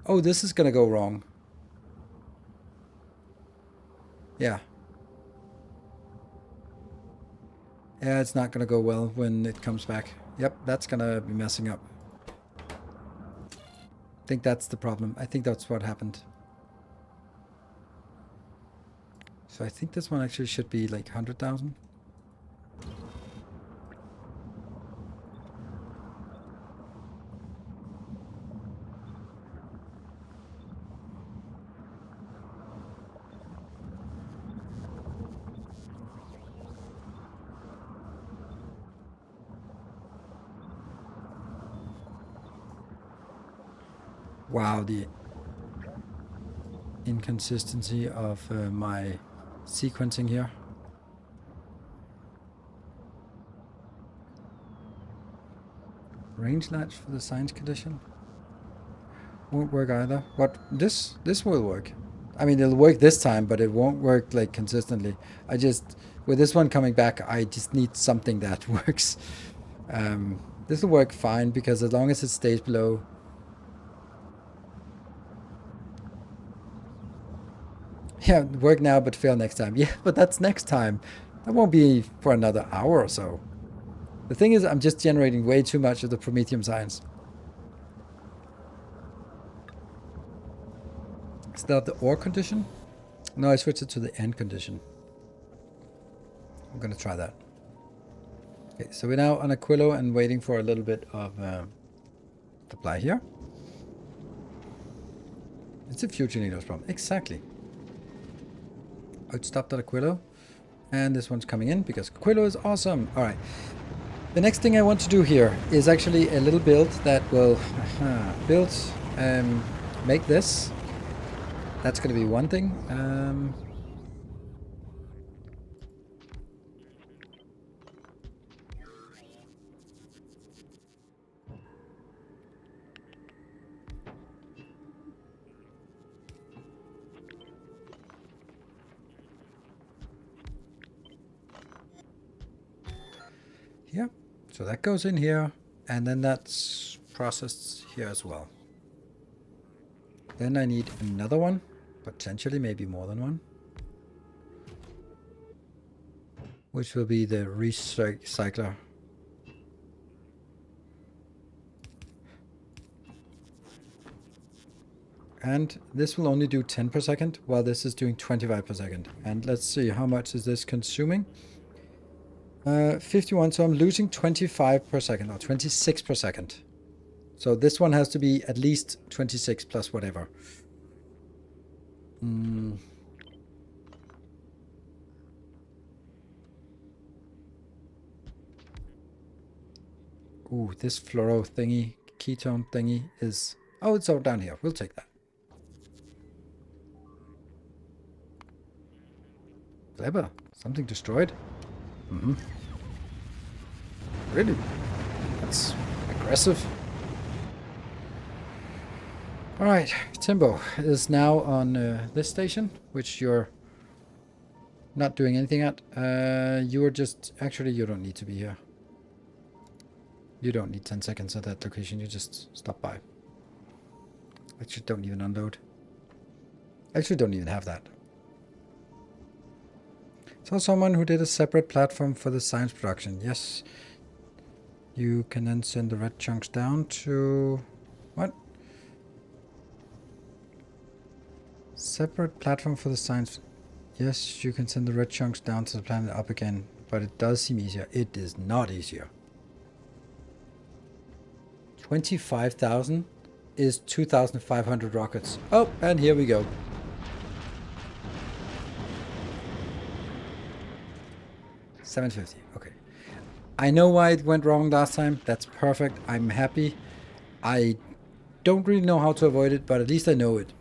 oh, this is gonna go wrong. Yeah. Yeah, it's not gonna go well when it comes back. Yep, that's gonna be messing up. I think that's the problem. I think that's what happened. So I think this one actually should be like 100,000. Wow, the inconsistency of my sequencing here. Range latch for the science condition won't work either. What this will work. I mean, it'll work this time, but it won't work like consistently. I just with this one coming back, I just need something that works. This will work fine because as long as it stays below. Yeah, work now but fail next time. Yeah, but that's next time. That won't be for another hour or so. The thing is, I'm just generating way too much of the Prometheum science. Is that the OR condition? No, I switched it to the AND condition. I'm gonna try that. Okay, so we're now on Aquilo and waiting for a little bit of supply here. It's a future needles problem. Exactly. It stopped at Aquilo. And this one's coming in because Aquilo is awesome. All right. The next thing I want to do here is actually a little build that will make this. That's going to be one thing. Here. So that goes in here, and then that's processed here as well. Then I need another one, potentially maybe more than one, which will be the recycler. And this will only do 10 per second, while this is doing 25 per second. And let's see, how much is this consuming? 51, so I'm losing 25 per second, or 26 per second. So this one has to be at least 26 plus whatever. Ooh, this fluoro thingy, ketone thingy is... Oh, it's all down here. We'll take that. Clever. Something destroyed? Mm-hmm. Really? That's aggressive. Alright, Timbo is now on this station, which you're not doing anything at. You are just... Actually, you don't need to be here. You don't need 10 seconds at that location. You just stop by. Actually, don't even unload. Actually, don't even have that. Saw someone who did a separate platform for the science production. Yes. You can then send the red chunks down to... What? Separate platform for the science... Yes, you can send the red chunks down to the planet up again. But it does seem easier. It is not easier. 25,000 is 2,500 rockets. Oh, and here we go. $750. Okay. I know why it went wrong last time. That's perfect. I'm happy. I don't really know how to avoid it, but at least I know it.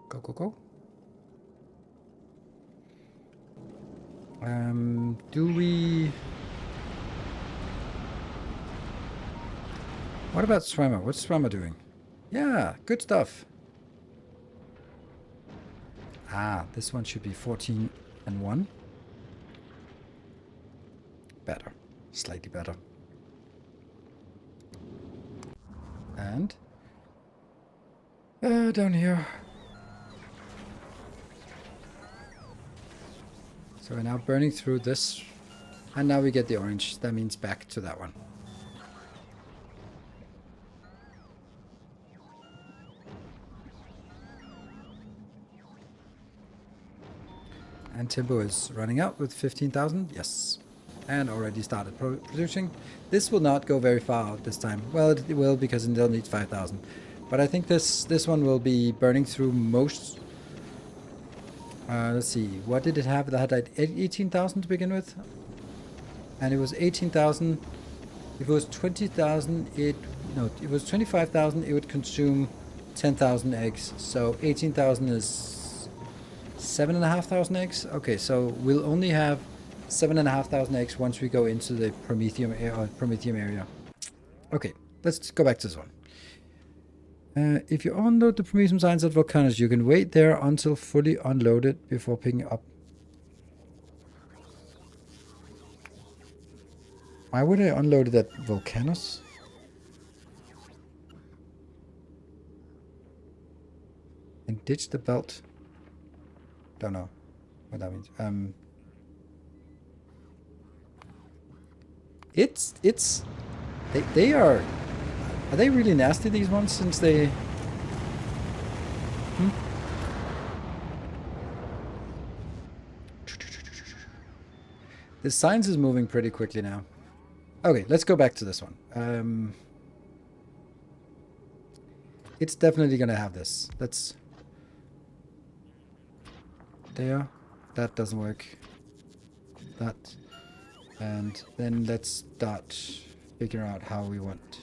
Go, go, go. Do we... What about Swammer? What's Swammer doing? Yeah, good stuff. Ah, this one should be 14 and 1. Better. Slightly better. And Down here. So we're now burning through this. And now we get the orange. That means back to that one. And Timbo is running out with 15,000. Yes. And already started producing. This will not go very far out this time. Well, it will because it still needs 5,000. But I think this one will be burning through most. Let's see. What did it have? That had 18,000 to begin with. And it was 18,000. If it was 20,000, it was 25,000. It would consume 10,000 eggs. So 18,000 is 7,500 eggs. Okay, so we'll only have 7,500 eggs once we go into the Prometheum area. Okay, let's go back to this one. If you unload the Prometheum signs at volcanoes, you can wait there until fully unloaded before picking up. Why would I unload it at volcanoes? And ditch the belt. Don't know what that means. They are they really nasty, these ones, since they... The science is moving pretty quickly now. Okay, let's go back to this one. It's definitely gonna have this. Let's... There. That doesn't work. That. And then let's start figuring out how we want.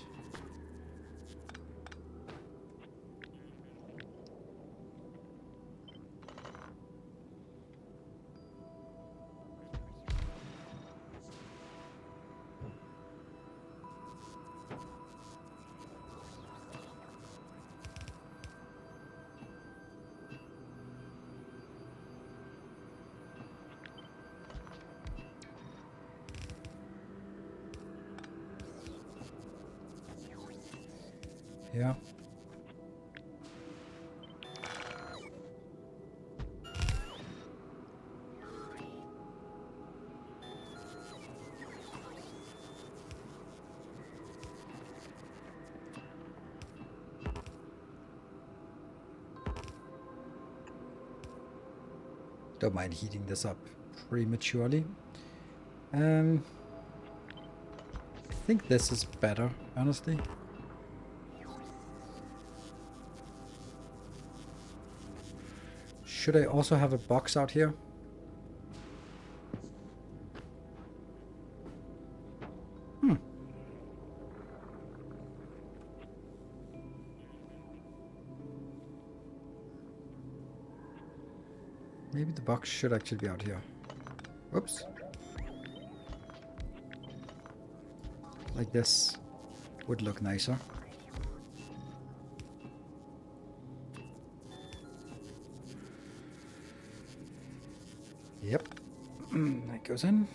Yeah. Don't mind heating this up prematurely. I think this is better, honestly. Should I also have a box out here? Maybe the box should actually be out here. Whoops. Like this would look nicer. Yep. That goes in.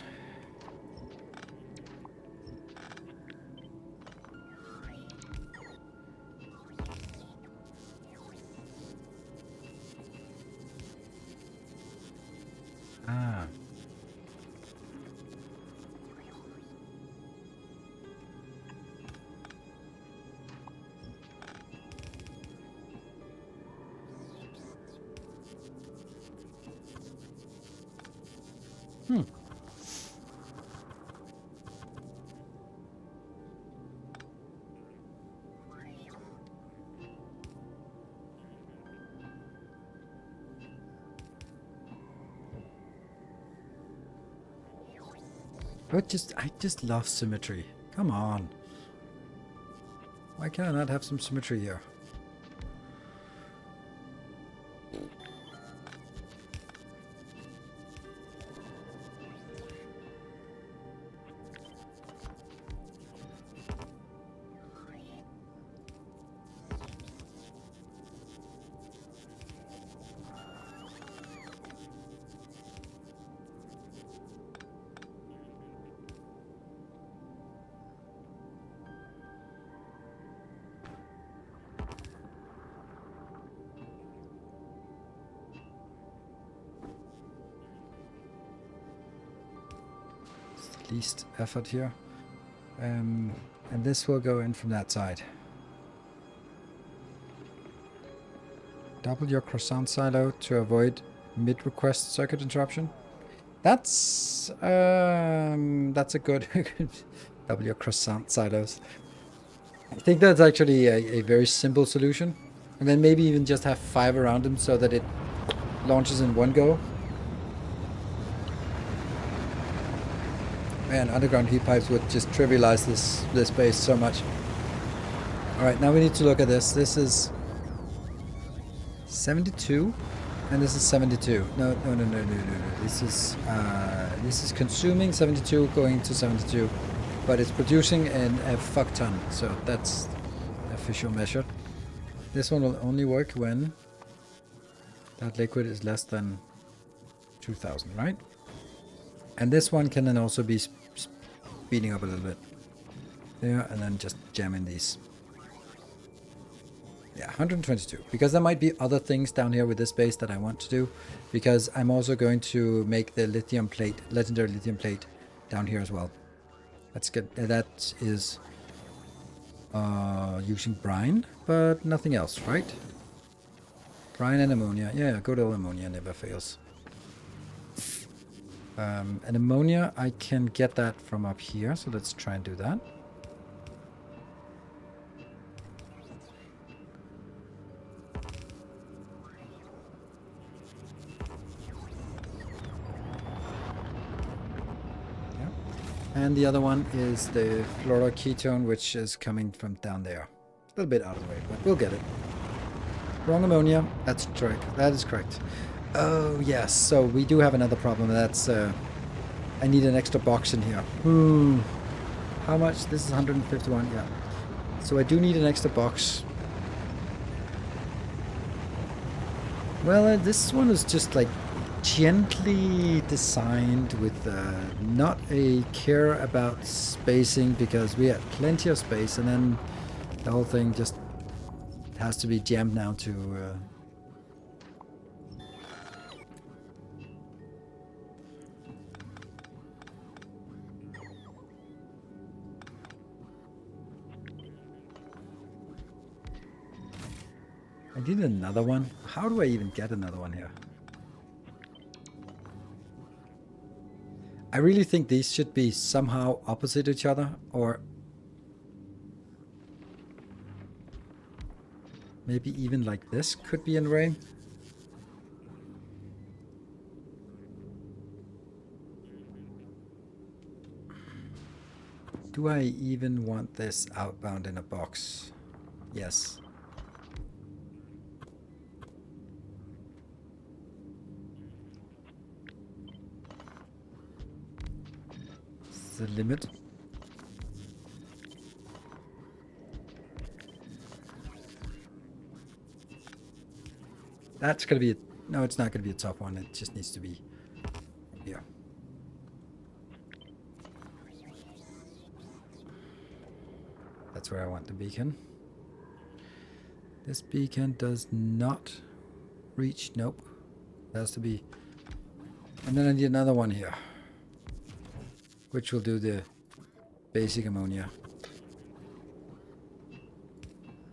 Ah. I just love symmetry. Come on. Why can I not have some symmetry here? least effort here. And this will go in from that side. Double your croissant silo to avoid mid-request circuit interruption. That's a good double your croissant silos. I think that's actually a very simple solution. And then maybe even just have 5 around them so that it launches in one go. Man, underground heat pipes would just trivialize this base so much. Alright, now we need to look at this. This is 72. And this is 72. No. This is consuming 72, going to 72. But it's producing a fuck ton. So that's official measure. This one will only work when that liquid is less than 2000, right? And this one can then also be speeding up a little bit. There, and then just jamming these. Yeah, 122. Because there might be other things down here with this base that I want to do. Because I'm also going to make the lithium plate, legendary lithium plate, down here as well. Let's get that is using brine, but nothing else, right? Brine and ammonia. Yeah, good old ammonia never fails. And ammonia, I can get that from up here, so let's try and do that. And the other one is the fluoroketone, which is coming from down there. A little bit out of the way, but we'll get it. Wrong ammonia. That's correct. That is correct. Oh, yes. So we do have another problem. That's I need an extra box in here. How much? This is 151. Yeah. So I do need an extra box. Well, this one is just like gently designed with not a care about spacing, because we have plenty of space, and then the whole thing just has to be jammed now to I need another one. How do I even get another one here? I really think these should be somehow opposite each other, or maybe even like this could be an array. Do I even want this outbound in a box? Yes. The limit. That's gonna be no, it's not gonna be a top one. It just needs to be here. That's where I want the beacon. This beacon does not reach. Nope. It has to be. And then I need another one here, which will do the basic ammonia.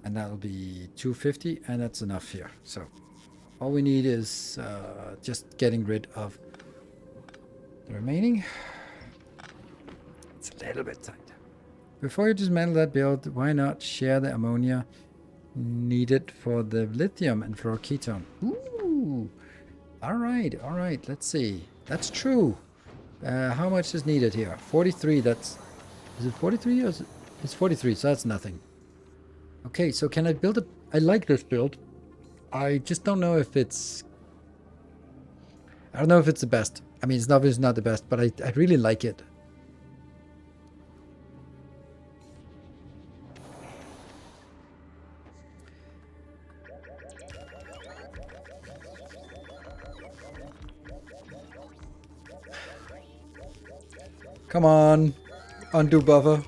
And that'll be 250, and that's enough here. So all we need is just getting rid of the remaining. It's a little bit tight. Before you dismantle that build, why not share the ammonia needed for the lithium and fluoroketone? Ooh! Alright, let's see. That's true. How much is needed here? 43, that's... Is it 43 or is it... It's 43, so that's nothing. Okay, so can I build a... I like this build. I just don't know if it's... I don't know if it's the best. I mean, it's obviously not the best, but I really like it. Come on, undo buffer.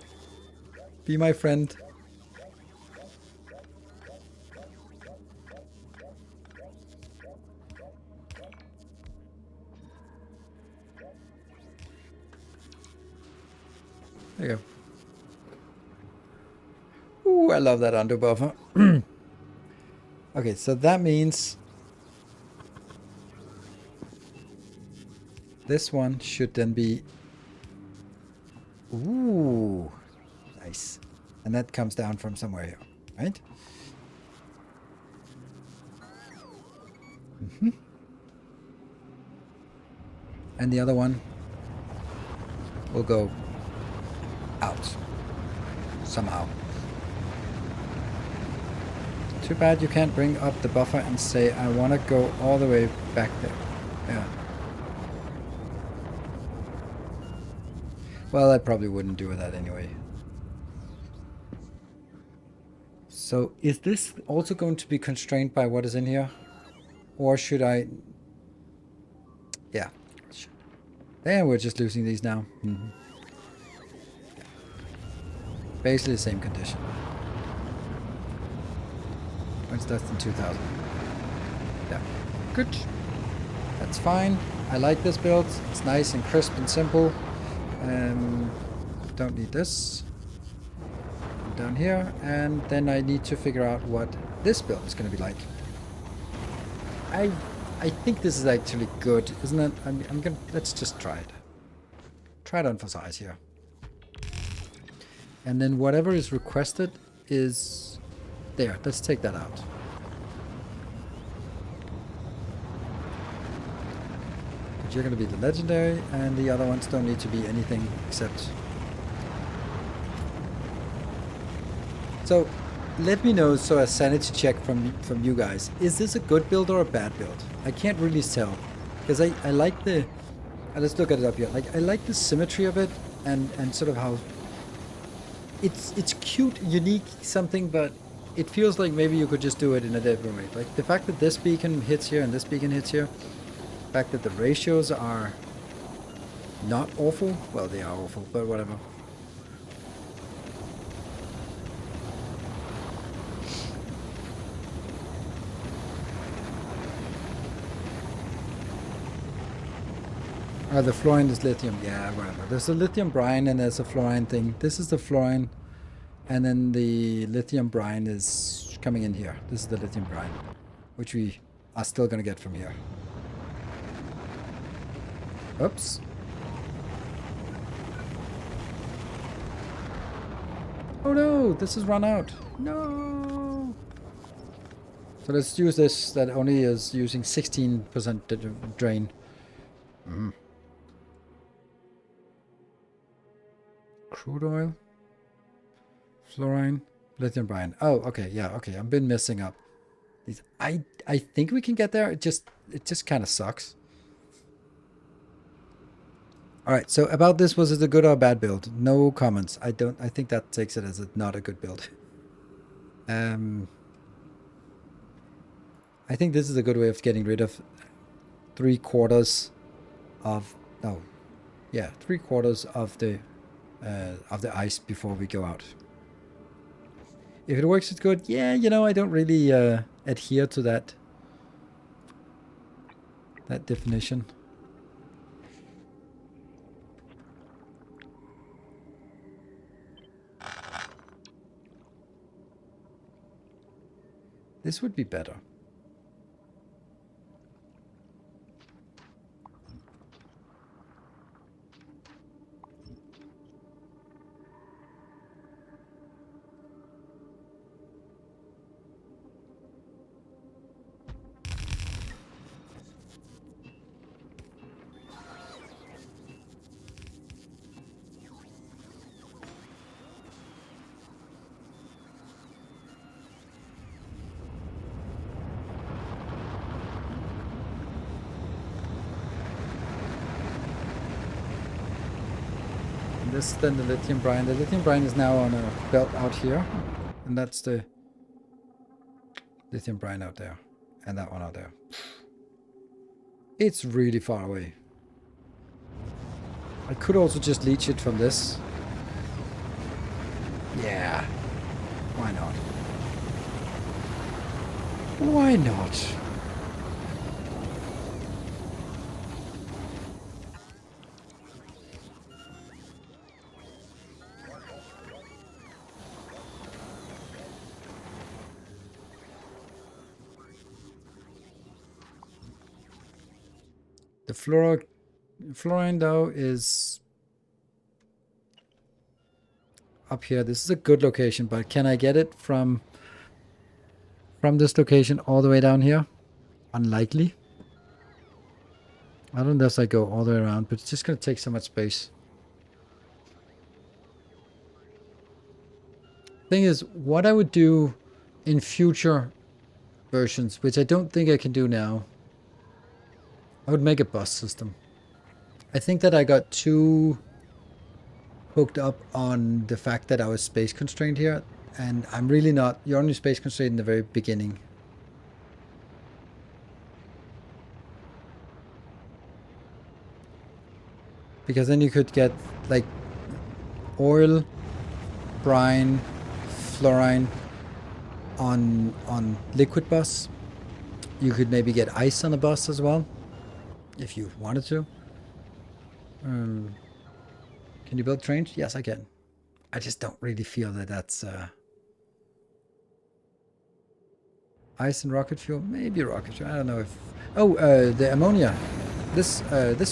Be my friend. There you go. Ooh, I love that undo buffer. Okay, so that means this one should then be... Ooh, nice. And that comes down from somewhere here, right? And the other one will go out somehow. Too bad you can't bring up the buffer and say, I want to go all the way back there. Yeah. Well, I probably wouldn't do that anyway. So is this also going to be constrained by what is in here? Or should I... Yeah. And we're just losing these now. Basically the same condition. It's less than 2,000. Yeah. Good. That's fine. I like this build. It's nice and crisp and simple. Don't need this. Down here. And then I need to figure out what this build is going to be like. I think this is actually good, isn't it? I'm gonna... Let's just try it. Try it on for size here. And then whatever is requested is... There, let's take that out. But you're going to be the legendary, and the other ones don't need to be anything except... So, let me know, so a sanity check from you guys. Is this a good build or a bad build? I can't really tell. Because I like the... let's look at it up here. Like, I like the symmetry of it, and sort of how... It's cute, unique, something, but... It feels like maybe you could just do it in a different way. Like the fact that this beacon hits here and this beacon hits here. The fact that the ratios are not awful. Well, they are awful, but whatever. The fluorine is lithium. Yeah, whatever. There's a lithium brine and there's a fluorine thing. This is the fluorine. And then the lithium brine is coming in here. This is the lithium brine, which we are still going to get from here. Oops. Oh no, this has run out. No. So let's use this that only is using 16% drain. Crude oil. Fluorine, lithium brine. Oh, okay, yeah, okay. I've been messing up. These, I think we can get there. It just kind of sucks. All right. So about this, was it a good or a bad build? No comments. I think that takes it as not a good build. I think this is a good way of getting rid of 3/4 of yeah, 3/4 of the ice before we go out. If it works, it's good. Yeah, you know, I don't really adhere to that definition. This would be better. This is then the lithium brine. The lithium brine is now on a belt out here. And that's the lithium brine out there. And that one out there. It's really far away. I could also just leach it from this. Yeah. Why not? Why not? The fluorine though is up here. This is a good location, but can I get it from this location all the way down here? Unlikely. I don't know unless I go all the way around, but it's just going to take so much space. Thing is, what I would do in future versions, which I don't think I can do now, I would make a bus system. I think that I got too hooked up on the fact that I was space constrained here, and I'm really not. You're only space constrained in the very beginning. Because then you could get like oil, brine, fluorine on liquid bus. You could maybe get ice on a bus as well, if you wanted to. Can you build trains? Yes, I can. I just don't really feel that that's ice and rocket fuel. Maybe rocket fuel. I don't know if. Oh, the ammonia. This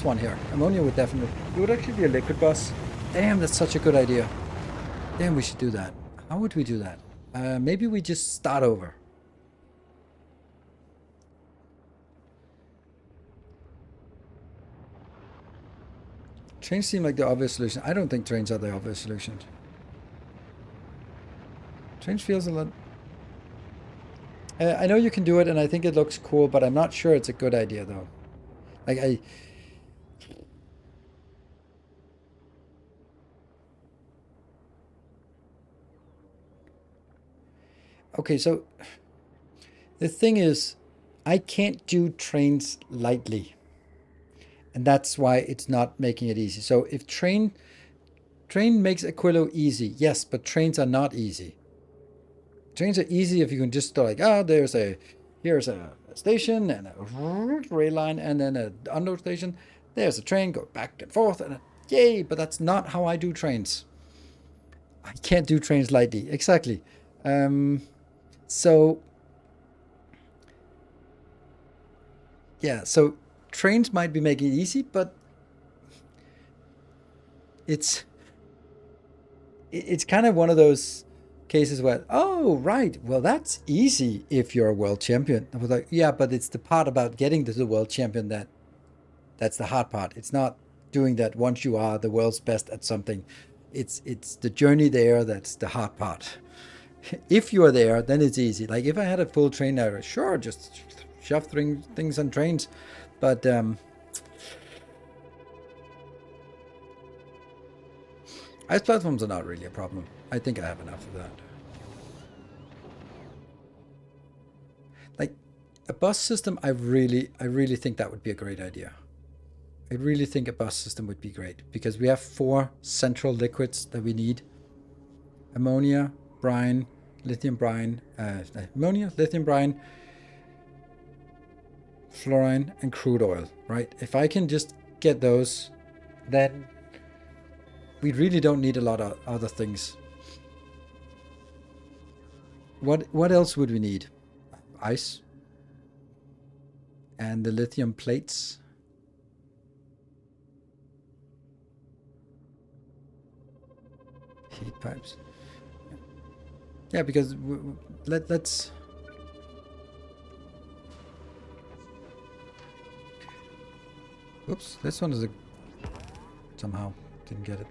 one here. Ammonia would definitely. It would actually be a liquid bus. Damn, that's such a good idea. Damn, we should do that. How would we do that? Maybe we just start over. Trains seem like the obvious solution. I don't think trains are the obvious solution. Trains feels a lot... I know you can do it, and I think it looks cool, but I'm not sure it's a good idea, though. Like, Okay, so... The thing is, I can't do trains lightly. And that's why it's not making it easy. So if train makes Aquilo easy, yes, but trains are not easy. Trains are easy if you can just go like, here's a station and a rail line and then an unload station. There's a train, go back and forth, and yay! But that's not how I do trains. I can't do trains lightly. Exactly. So yeah, so trains might be making it easy, but it's kind of one of those cases where, oh, right, well, that's easy if you're a world champion. I was like, yeah, but it's the part about getting to the world champion that's the hard part. It's not doing that once you are the world's best at something. It's the journey there that's the hard part. If you are there, then it's easy. Like if I had a full train there, sure, just shove things on trains. But ice platforms are not really a problem. I think I have enough of that. Like a bus system, I really think that would be a great idea. I really think a bus system would be great because we have 4 central liquids that we need: ammonia, brine, lithium brine, ammonia, lithium brine, fluorine, and crude oil, right? If I can just get those, then we really don't need a lot of other things. What else would we need? Ice. And the lithium plates. Heat pipes. Yeah, because let's... Oops, this one is a... Somehow didn't get it.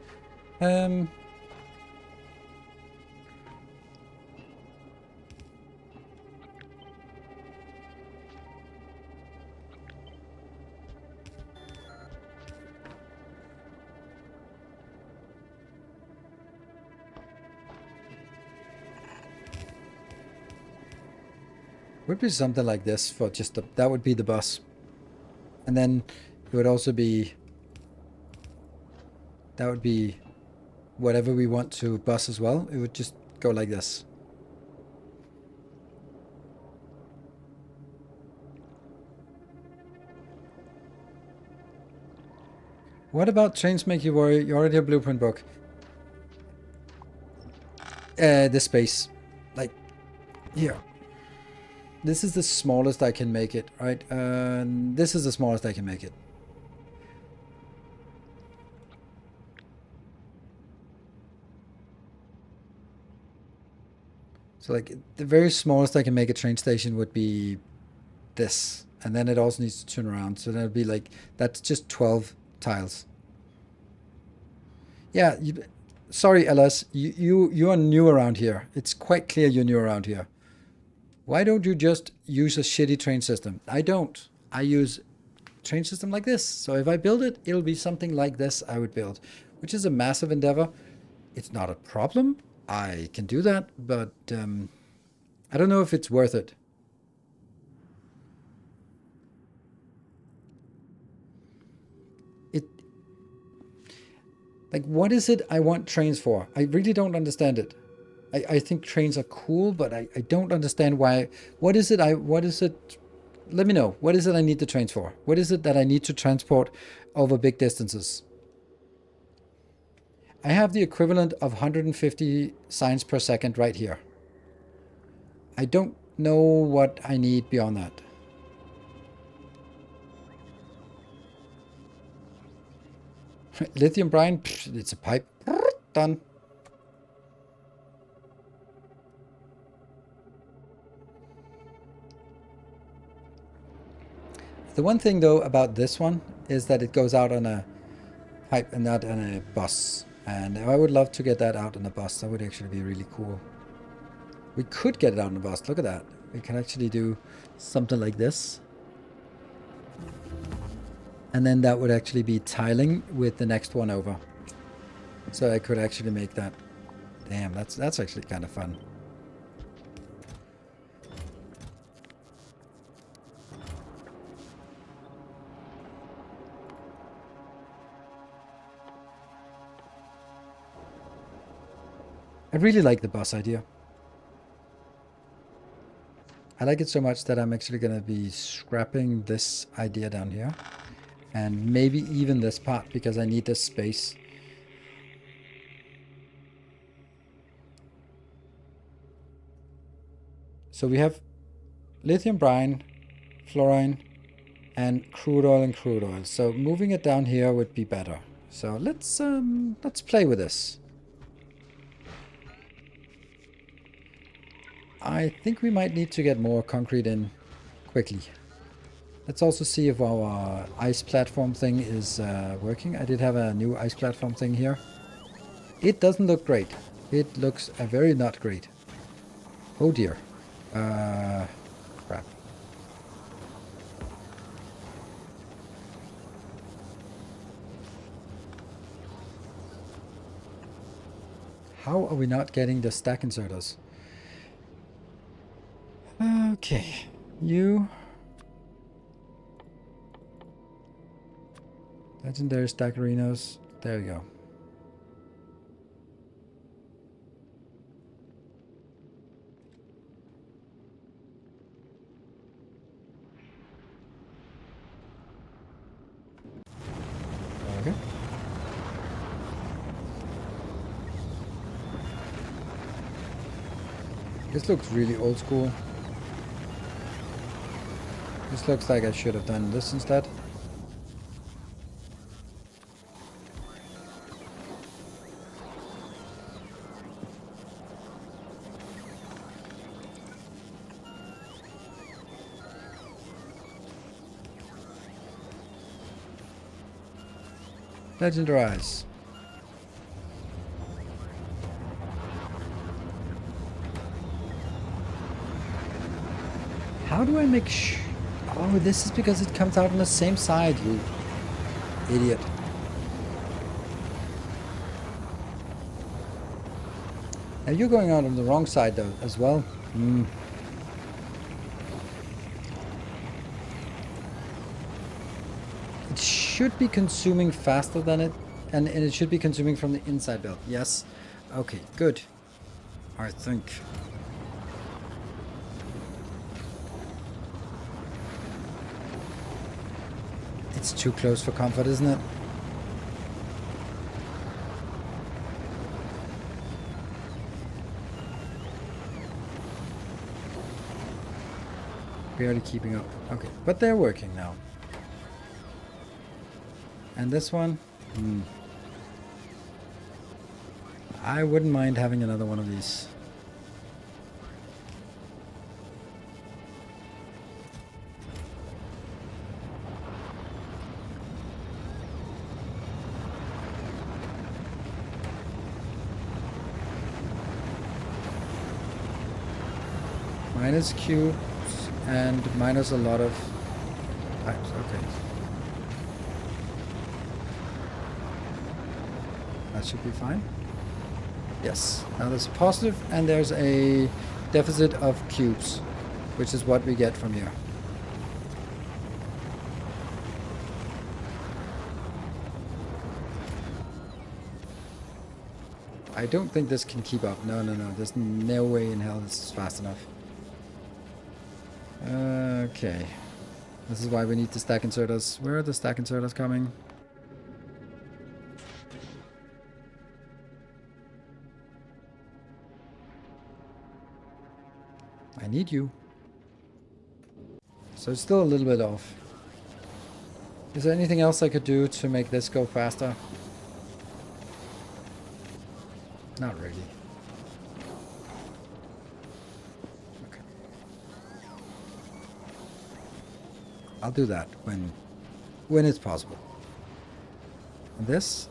Would be something like this for just that would be the bus, and then it would also be that would be whatever we want to bus as well. It would just go like this. What about trains make you worry? You already have a blueprint book. The space, like here. This is the smallest I can make it, right? This is the smallest I can make it. So like the very smallest I can make a train station would be this. And then it also needs to turn around. So that'd be like, that's just 12 tiles. Yeah, sorry, Ellis, you are new around here. It's quite clear you're new around here. Why don't you just use a shitty train system? I don't. I use train system like this. So if I build it, it'll be something like this I would build, which is a massive endeavor. It's not a problem. I can do that, but I don't know if it's worth it. Like, what is it I want trains for? I really don't understand it. I think trains are cool, but I don't understand why. What is it? Let me know. What is it I need the trains for? What is it that I need to transport over big distances? I have the equivalent of 150 signs per second right here. I don't know what I need beyond that. Lithium brine, it's a pipe. Done. The one thing though about this one is that it goes out on a pipe and not on a bus. And I would love to get that out on a bus. That would actually be really cool. We could get it out on a bus. Look at that. We can actually do something like this. And then that would actually be tiling with the next one over. So I could actually make that. Damn, that's actually kind of fun. I really like the bus idea. I like it so much that I'm actually going to be scrapping this idea down here. And maybe even this part, because I need this space. So we have lithium brine, fluorine, and crude oil. So moving it down here would be better. So let's play with this. I think we might need to get more concrete in quickly. Let's also see if our ice platform thing is working. I did have a new ice platform thing here. It doesn't look great. It looks very not great. Oh dear. Crap. How are we not getting the stack inserters? Okay, you. Legendary stack arenas. There we go. Okay. This looks really old school. This looks like I should have done this instead. Legendarize. How do I make Oh, this is because it comes out on the same side, you idiot. Now you're going out on the wrong side though, as well. It should be consuming faster than it, and it should be consuming from the inside build. Yes. Okay, good. I think. It's too close for comfort, isn't it? Barely keeping up. Okay, but they're working now. And this one? I wouldn't mind having another one of these. Minus cubes and minus a lot of pipes. Okay. That should be fine. Yes. Now there's a positive and there's a deficit of cubes, which is what we get from here. I don't think this can keep up. No. There's no way in hell this is fast enough. Okay. This is why we need the stack inserters. Where are the stack inserters coming? I need you. So it's still a little bit off. Is there anything else I could do to make this go faster? Not really. Okay. I'll do that when it's possible. And this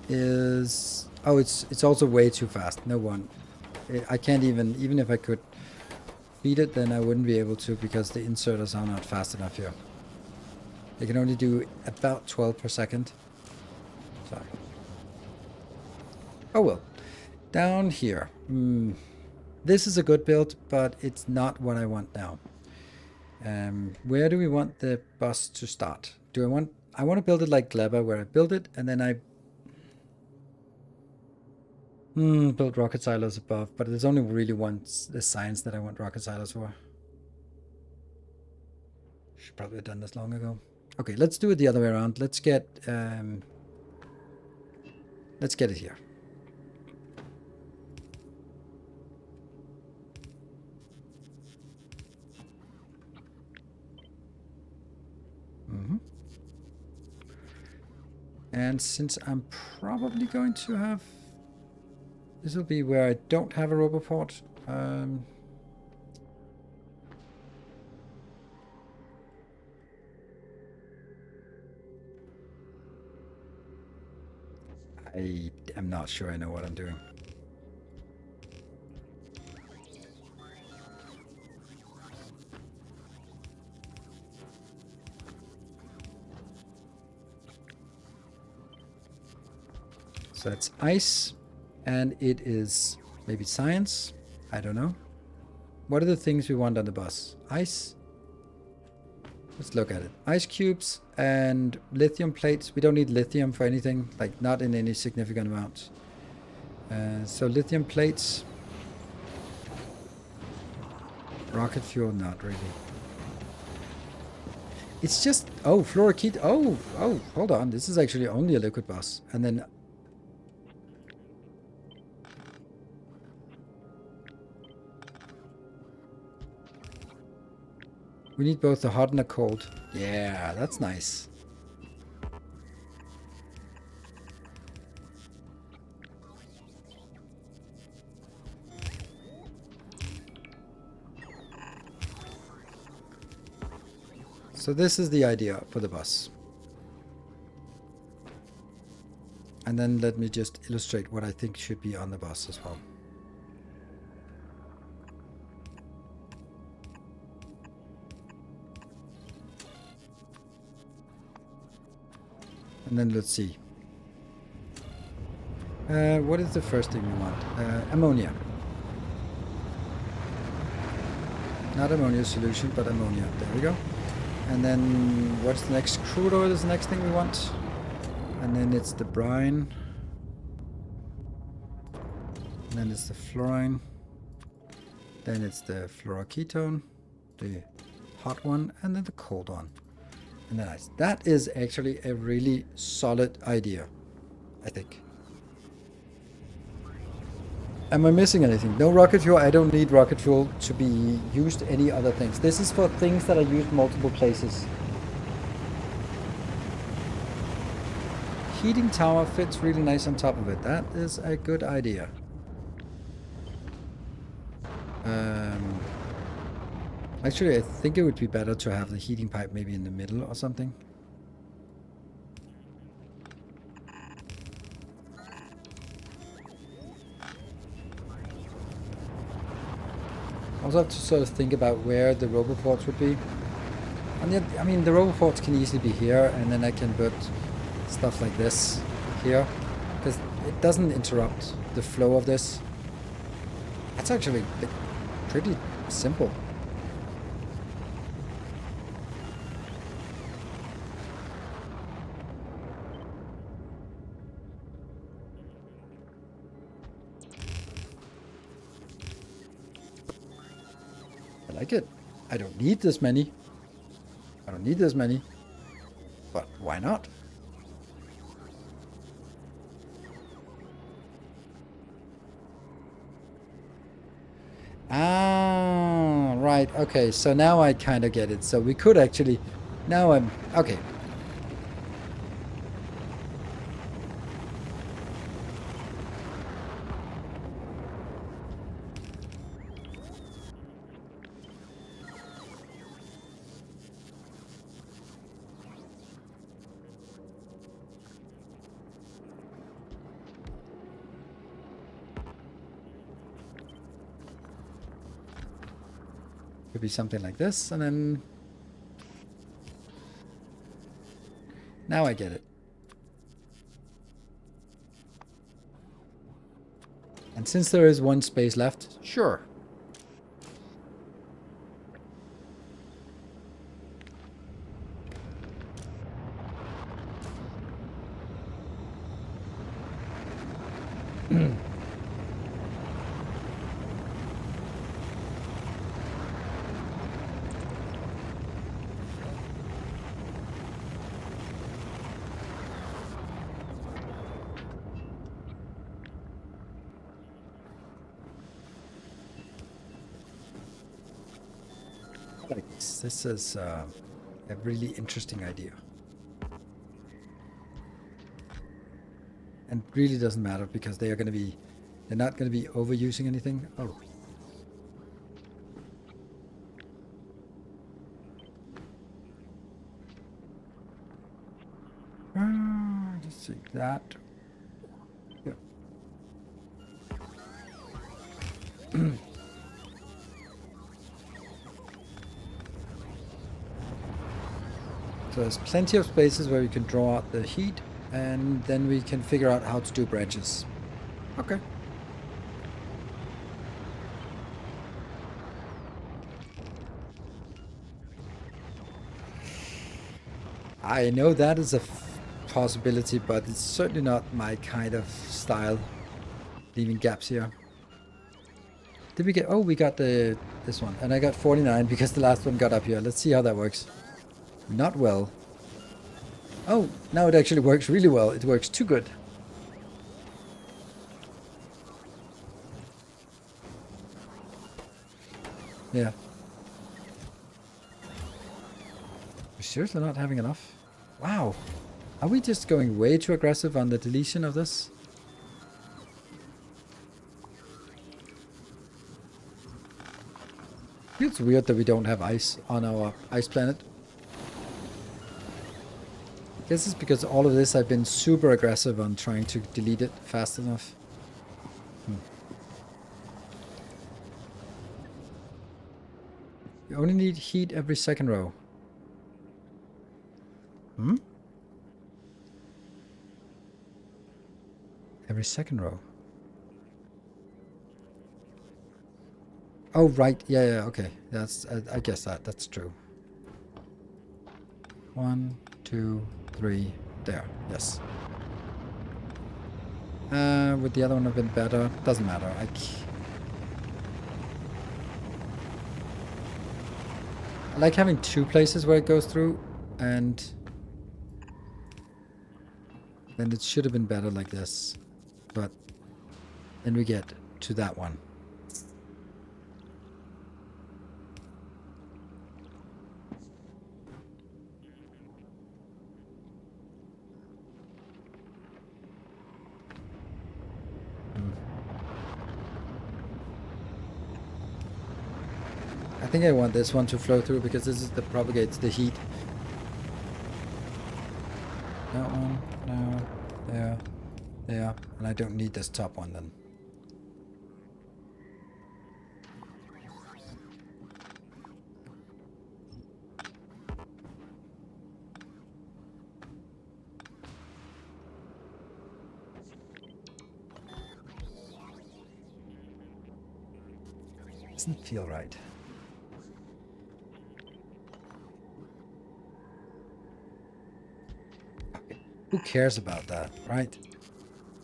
is... Oh, it's also way too fast. No one. I can't even if I could feed it, then I wouldn't be able to because the inserters are not fast enough here. They can only do about 12 per second. Sorry. Oh well. Down here. This is a good build, but it's not what I want now. Where do we want the bus to start? I want to build it like Gleba, where I build it and then I build rocket silos above, but there's only really one the science that I want rocket silos for. Should probably have done this long ago. Okay, let's do it the other way around. Let's get it here. And since I'm probably going to have... This will be where I don't have a roboport. I am not sure I know what I'm doing. So that's ice, and it is maybe science. I don't know. What are the things we want on the bus? Ice. Let's look at it. Ice cubes and lithium plates. We don't need lithium for anything, like not in any significant amounts. So lithium plates. Rocket fuel, not really. It's just, oh, fluorokete. Oh, hold on. This is actually only a liquid bus. And then we need both the hot and the cold. Yeah, that's nice. So this is the idea for the bus. And then let me just illustrate what I think should be on the bus as well. And then let's see. What is the first thing we want? Ammonia. Not ammonia solution, but ammonia. There we go. And then what's the next? Crude oil is the next thing we want. And then it's the brine. And then it's the fluorine. Then it's the fluoroketone, the hot one, and then the cold one. And then ice. That is actually a really solid idea, I think. Am I missing anything? No rocket fuel. I don't need rocket fuel to be used any other things. This is for things that are used multiple places. Heating tower fits really nice on top of it. That is a good idea. Actually, I think it would be better to have the heating pipe maybe in the middle or something. Also have to sort of think about where the roboports would be. And yet, I mean, the roboports can easily be here, and then I can put stuff like this here, because it doesn't interrupt the flow of this. That's actually like, pretty simple. I like it. I don't need this many. I don't need this many. But why not? Ah, right. Okay, so now I kind of get it. So we could actually... Now I'm... Okay. Could be something like this, and then... Now I get it. And since there is one space left, sure. Like this. This is a really interesting idea. And really doesn't matter because they are going to be... They're not going to be overusing anything. Oh. Let's see that. Yeah. So there's plenty of spaces where we can draw out the heat, and then we can figure out how to do branches. Okay. I know that is a possibility, but it's certainly not my kind of style. Leaving gaps here. Did we get... Oh, we got this one. And I got 49 because the last one got up here. Let's see how that works. Not well. Oh, now it actually works really well. It works too good. Yeah. We're seriously not having enough? Wow. Are we just going way too aggressive on the deletion of this? It's weird that we don't have ice on our ice planet. I guess it's because all of this I've been super aggressive on trying to delete it fast enough. You only need heat every second row. Every second row. Oh, right. Yeah, okay. That's, I guess that's true. 1, 2, 3. There. Yes. Would the other one have been better? Doesn't matter. I like having two places where it goes through, and then it should have been better like this. But then we get to that one. I think I want this one to flow through because this is that propagates the heat. That one, no, there, and I don't need this top one then. Doesn't feel right. Okay. Who cares about that, right?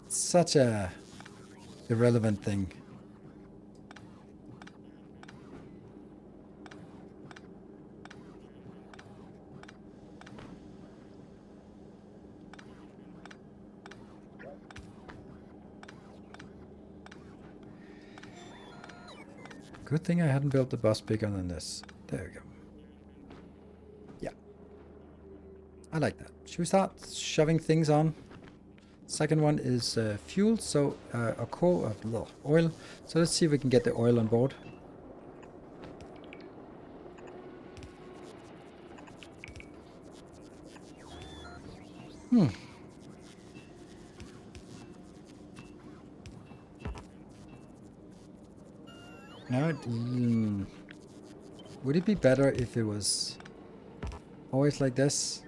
It's such a irrelevant thing. Good thing I hadn't built the bus bigger than this. There we go. Yeah. I like that. Should we start shoving things on? Second one is fuel, so a coal of oil. So let's see if we can get the oil on board. Now, would it be better if it was always like this?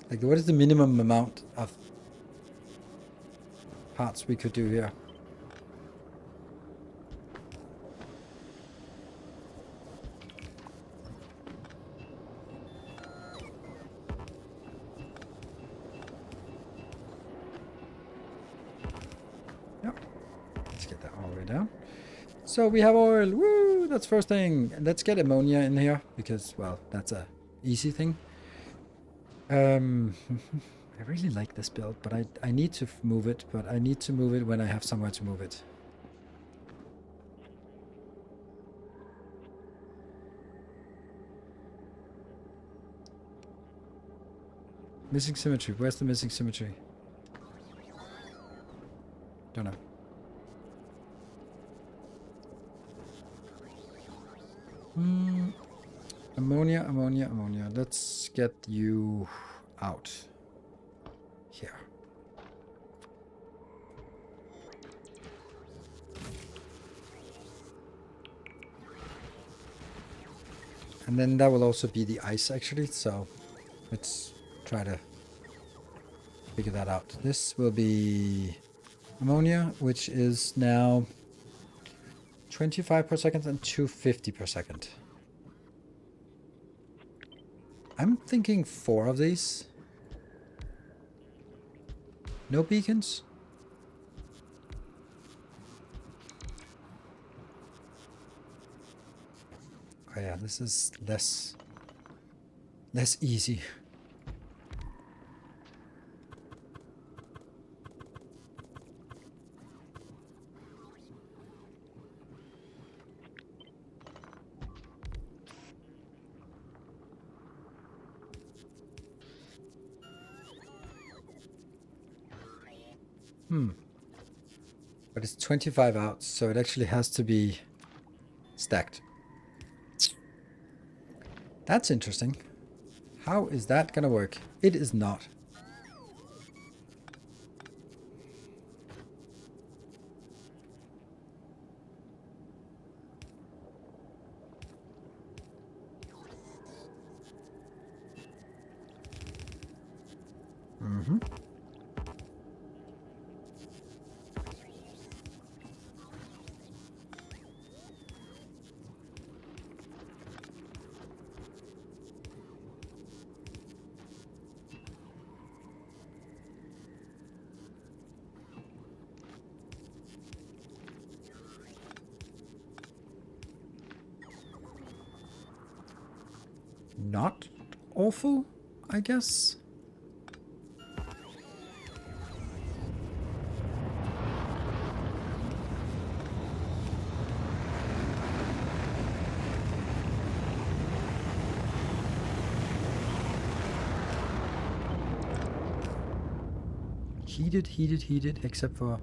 Like, what is the minimum amount of parts we could do here? Yep. Let's get that all the way down. So we have oil. Woo! That's first thing. And let's get ammonia in here because, well, that's a easy thing. I really like this build, but I need to move it, but I need to move it when I have somewhere to move it. Missing symmetry. Where's the missing symmetry? Don't know. Ammonia, ammonia, ammonia. Let's get you out. Here. And then that will also be the ice actually, so let's try to figure that out. This will be ammonia, which is now 25 per second and 250 per second. I'm thinking 4 of these. No beacons? Oh yeah, this is less easy. But it's 25 out, so it actually has to be stacked. That's interesting. How is that gonna work? It is not. Not awful, I guess. Heated, except for...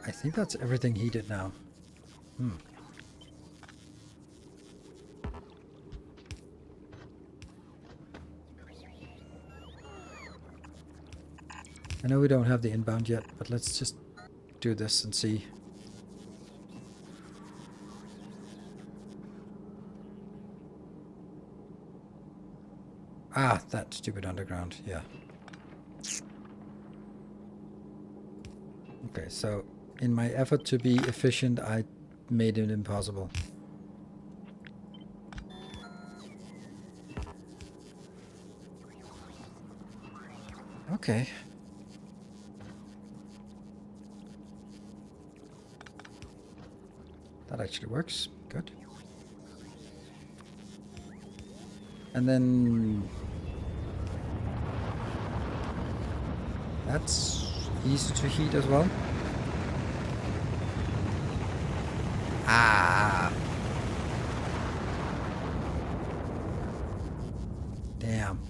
I think that's everything heated now. I know we don't have the inbound yet, but let's just do this and see. Ah, that stupid underground, yeah. Okay, so in my effort to be efficient, I made it impossible. Okay. That actually works. Good. And then that's easy to heat as well. Ah. Damn.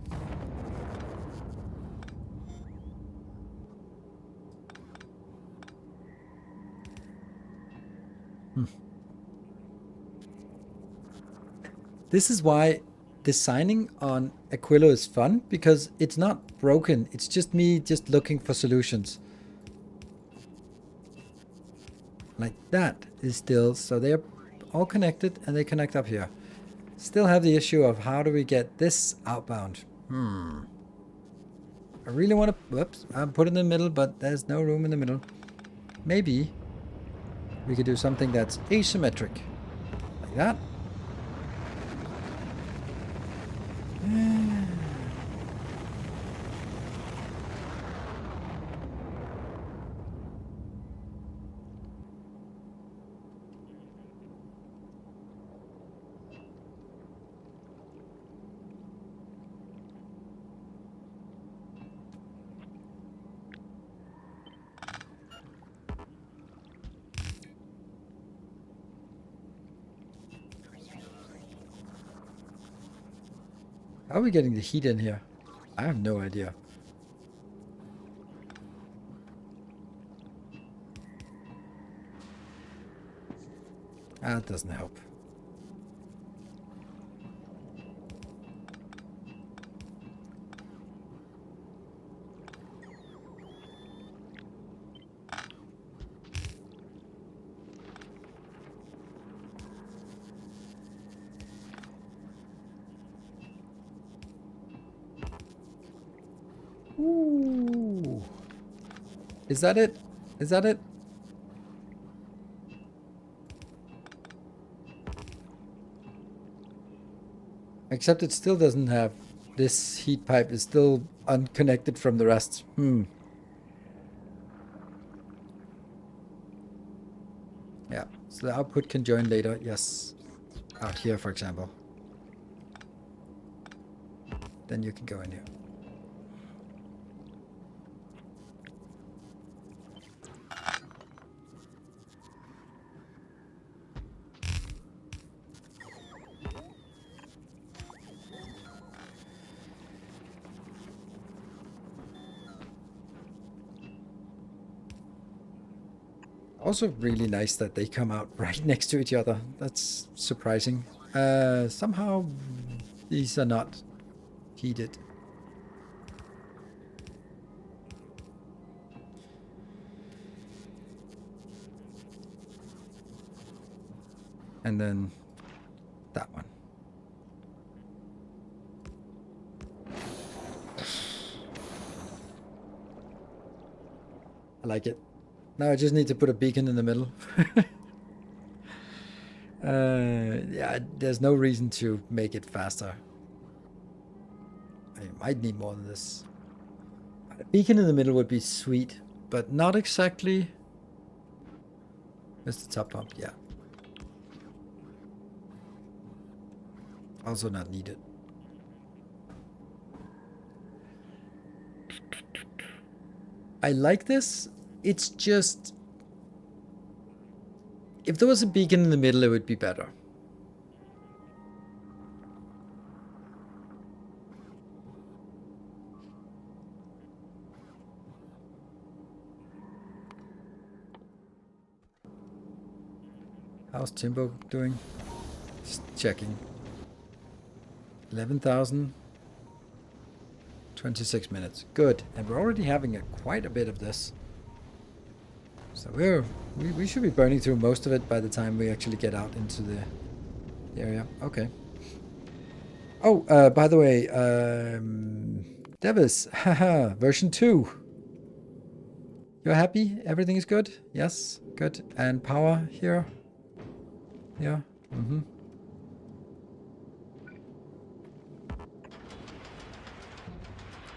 This is why designing on Aquilo is fun, because it's not broken. It's just me just looking for solutions. Like that is still, so they're all connected and they connect up here. Still have the issue of how do we get this outbound? I really want to, whoops, I put it in the middle, but there's no room in the middle. Maybe we could do something that's asymmetric. Like that. How are we getting the heat in here? I have no idea. That doesn't help. Ooh. Is that it? Is that it? Except it still doesn't have, this heat pipe is still unconnected from the rest. Yeah, so the output can join later. Yes. Out here, for example. Then you can go in here. Also really nice that they come out right next to each other. That's surprising. Somehow these are not heated. And then that one. I like it. Now I just need to put a beacon in the middle. Yeah, there's no reason to make it faster. I might need more than this. A beacon in the middle would be sweet, but not exactly. Where's the top pump? Yeah. Also not needed. I like this. It's just, if there was a beacon in the middle, it would be better. How's Timbo doing? Just checking. 11,000. 26 minutes. Good. And we're already having quite a bit of this. So we should be burning through most of it by the time we actually get out into the area. Okay. Oh, by the way, Devis, haha, version 2. You're happy? Everything is good? Yes, good. And power here? Yeah. Mm-hmm.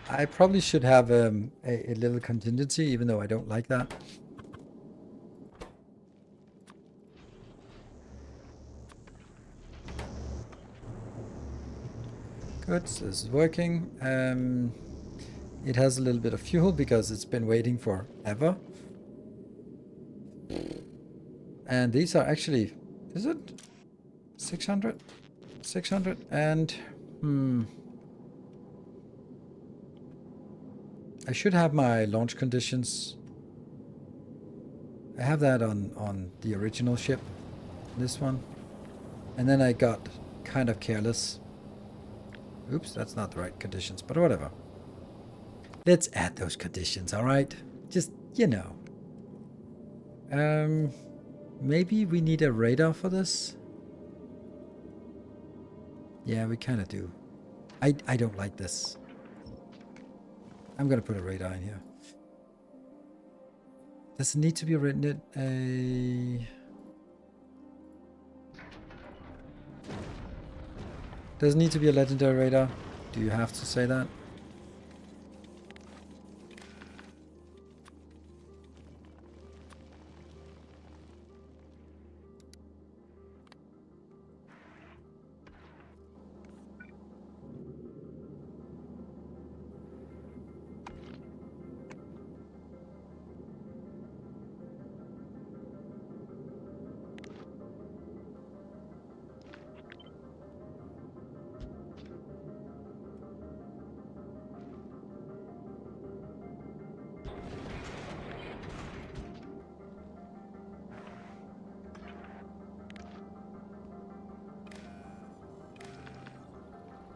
I probably should have a little contingency, even though I don't like that. Good, so this is working. It has a little bit of fuel because it's been waiting forever. And these are actually, is it 600? 600 and, I should have my launch conditions. I have that on the original ship, this one. And then I got kind of careless. Oops, that's not the right conditions, but whatever. Let's add those conditions, all right? Just, you know. Maybe we need a radar for this. Yeah, we kind of do. I don't like this. I'm gonna put a radar in here. Does it need to be written a... Does it need to be a legendary radar? Do you have to say that?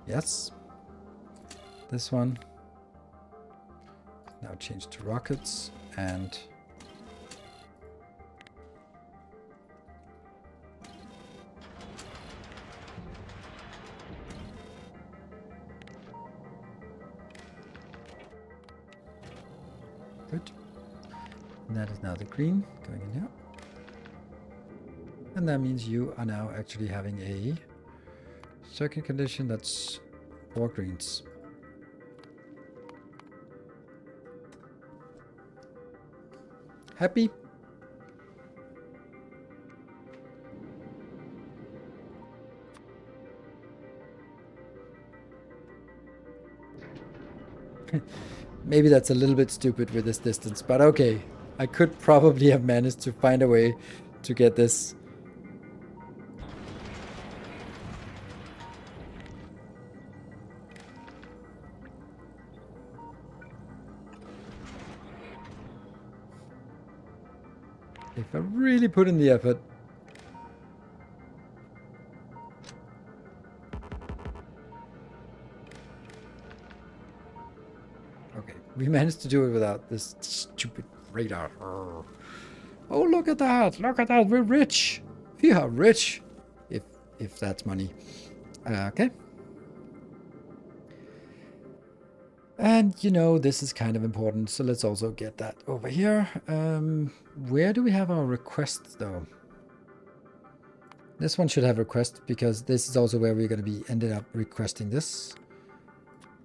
Yes. This one. Now change to rockets and... Good. And that is now the green going in here. And that means you are now actually having a circuit condition that's 4 greens. Happy? Maybe that's a little bit stupid with this distance, but okay. I could probably have managed to find a way to get this. If I really put in the effort. Okay, we managed to do it without this stupid radar. Oh, look at that! Look at that! We're rich! We are rich! If that's money. Okay. And, you know, this is kind of important, so let's also get that over here. Where do we have our requests, though? This one should have request, because this is also where we're going to be ended up requesting this.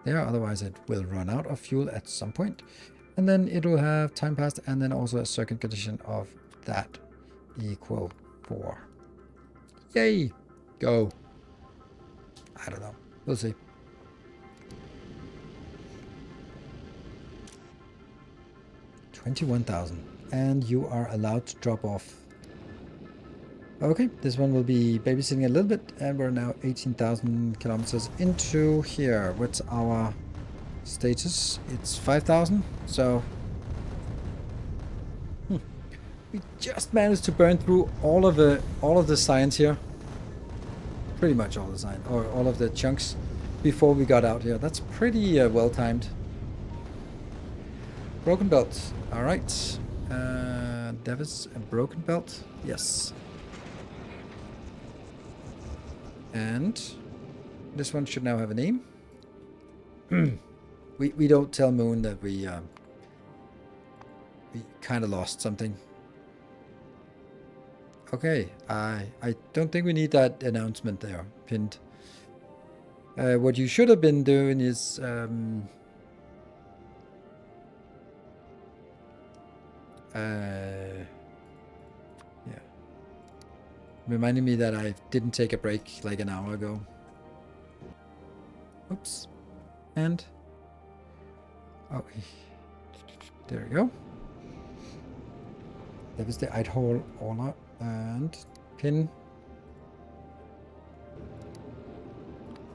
There, otherwise it will run out of fuel at some point. And then it will have time passed, and then also a circuit condition of that equal 4. Yay! Go. I don't know. We'll see. $21,000, and you are allowed to drop off. Okay, this one will be babysitting a little bit, and we're now 18,000 kilometers into here. What's our status? It's 5,000, so we just managed to burn through all of the science here. Pretty much all the science, or all of the chunks before we got out here. That's pretty well timed. Broken belt. All right. Davis, a broken belt. Yes. And This one should now have a name. we don't tell Moon that we kind of lost something. Okay, I don't think we need that announcement there pinned. What you should have been doing is yeah, reminding me that I didn't take a break like an hour ago. Oops. And oh, there we go. That was the Eidhall Orla and pin.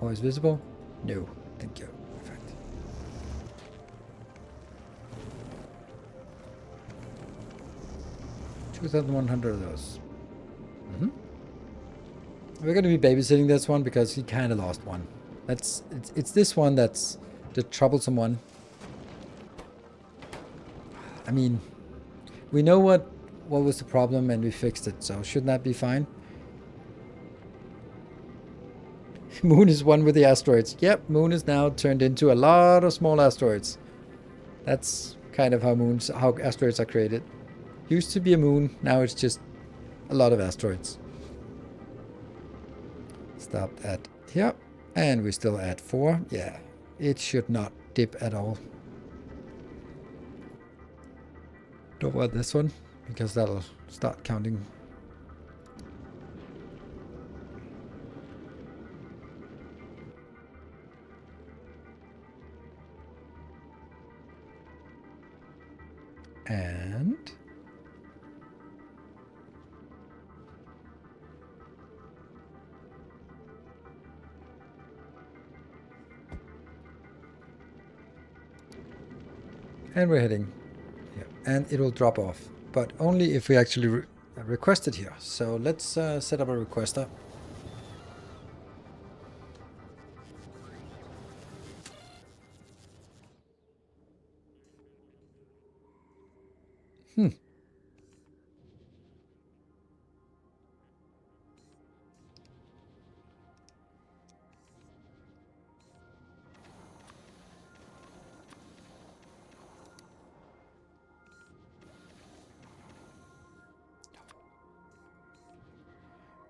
Always visible? No, thank you. Perfect. $2,100 of those. We're going to be babysitting this one because he kind of lost one. It's this one that's the troublesome one. I mean, we know what was the problem and we fixed it, so shouldn't that be fine? Moon is one with the asteroids. Yep, Moon is now turned into a lot of small asteroids. That's kind of how asteroids are created. Used to be a moon, now it's just a lot of asteroids. Stopped at here, and we're still at 4. Yeah, it should not dip at all. Don't want this one, because that'll start counting. And we're heading here, and it will drop off, but only if we actually request it here. So let's set up a requester.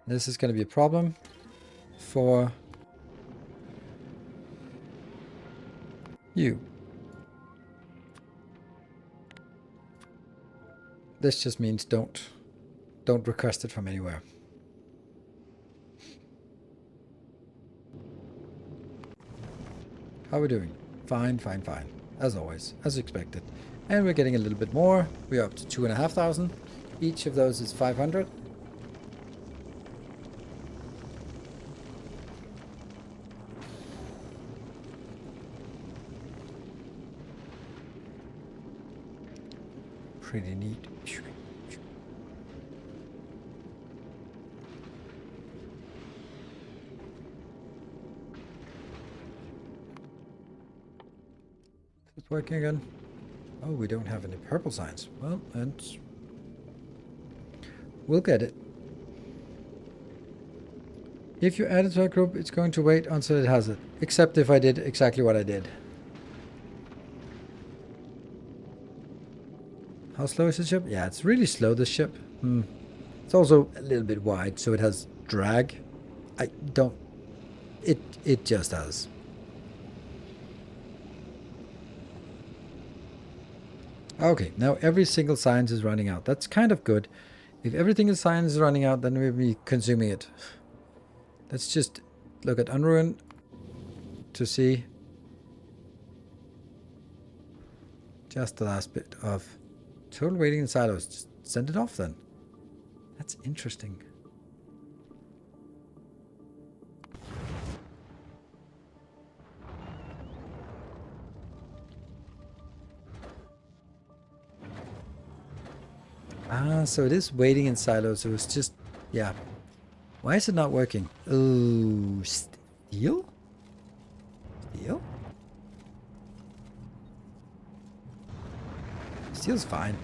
This is going to be a problem for you. This just means don't request it from anywhere. How are we doing? Fine, fine, fine. As always, as expected. And we're getting a little bit more. We're up to 2,500. Each of those is 500. Pretty neat. It's working again. Oh, we don't have any purple signs. Well, and we'll get it. If you add it to a group, it's going to wait until it has it. Except if I did exactly what I did. How slow is the ship? Yeah, it's really slow, this ship. It's also a little bit wide, so it has drag. I don't... It just does. Okay, now every single science is running out. That's kind of good. If everything in science is running out, then we'll be consuming it. Let's just look at Unruin to see just the last bit of total waiting in silos. Just send it off then. That's interesting. Ah, so it is waiting in silos. So it's just, yeah. Why is it not working? Oh, steel? Steel? Steel's fine.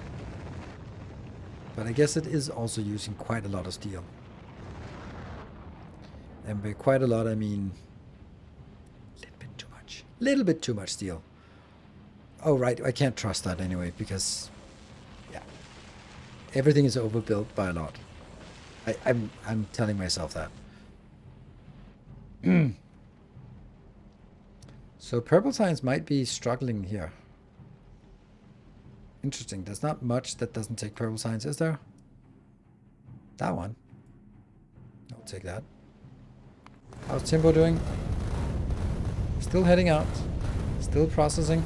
But I guess it is also using quite a lot of steel. And by quite a lot, I mean Little bit too much steel. Oh, right. I can't trust that anyway because, yeah, everything is overbuilt by a lot. I'm telling myself that. So purple science might be struggling here. Interesting. There's not much that doesn't take purple science, is there? That one. I'll take that. How's Timbo doing? Still heading out. Still processing.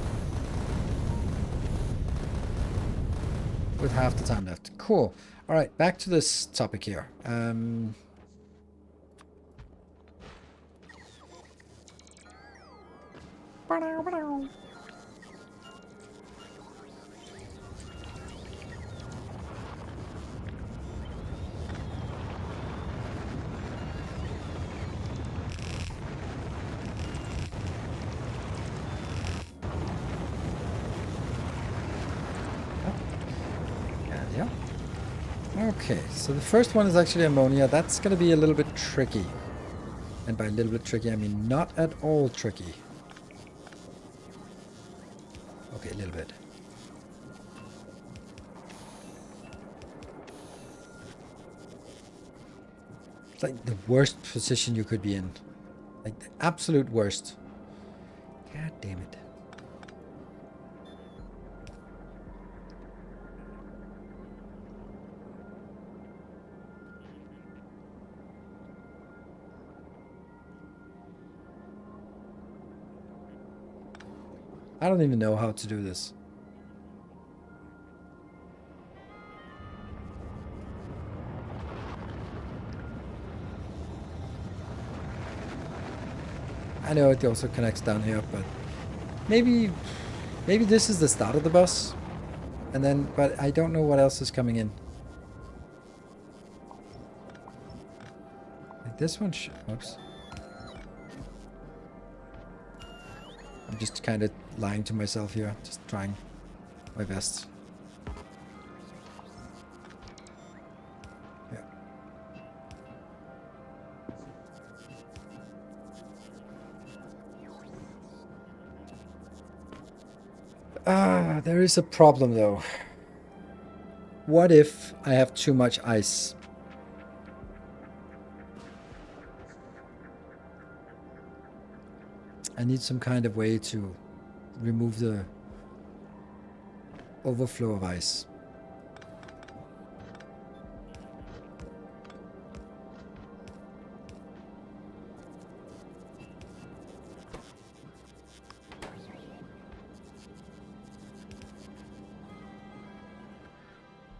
With half the time left. Cool. Alright, back to this topic here. Yeah. Okay, so the first one is actually ammonia. That's going to be a little bit tricky. And by a little bit tricky, I mean not at all tricky. Okay, a little bit. It's like the worst position you could be in. Like the absolute worst. God damn it. I don't even know how to do this. I know it also connects down here, but maybe this is the start of the bus. And then, but I don't know what else is coming in. Like this one, oops. I'm just kind of lying to myself here, just trying my best. Yeah. There is a problem though. What if I have too much ice? I need some kind of way to remove the overflow of ice.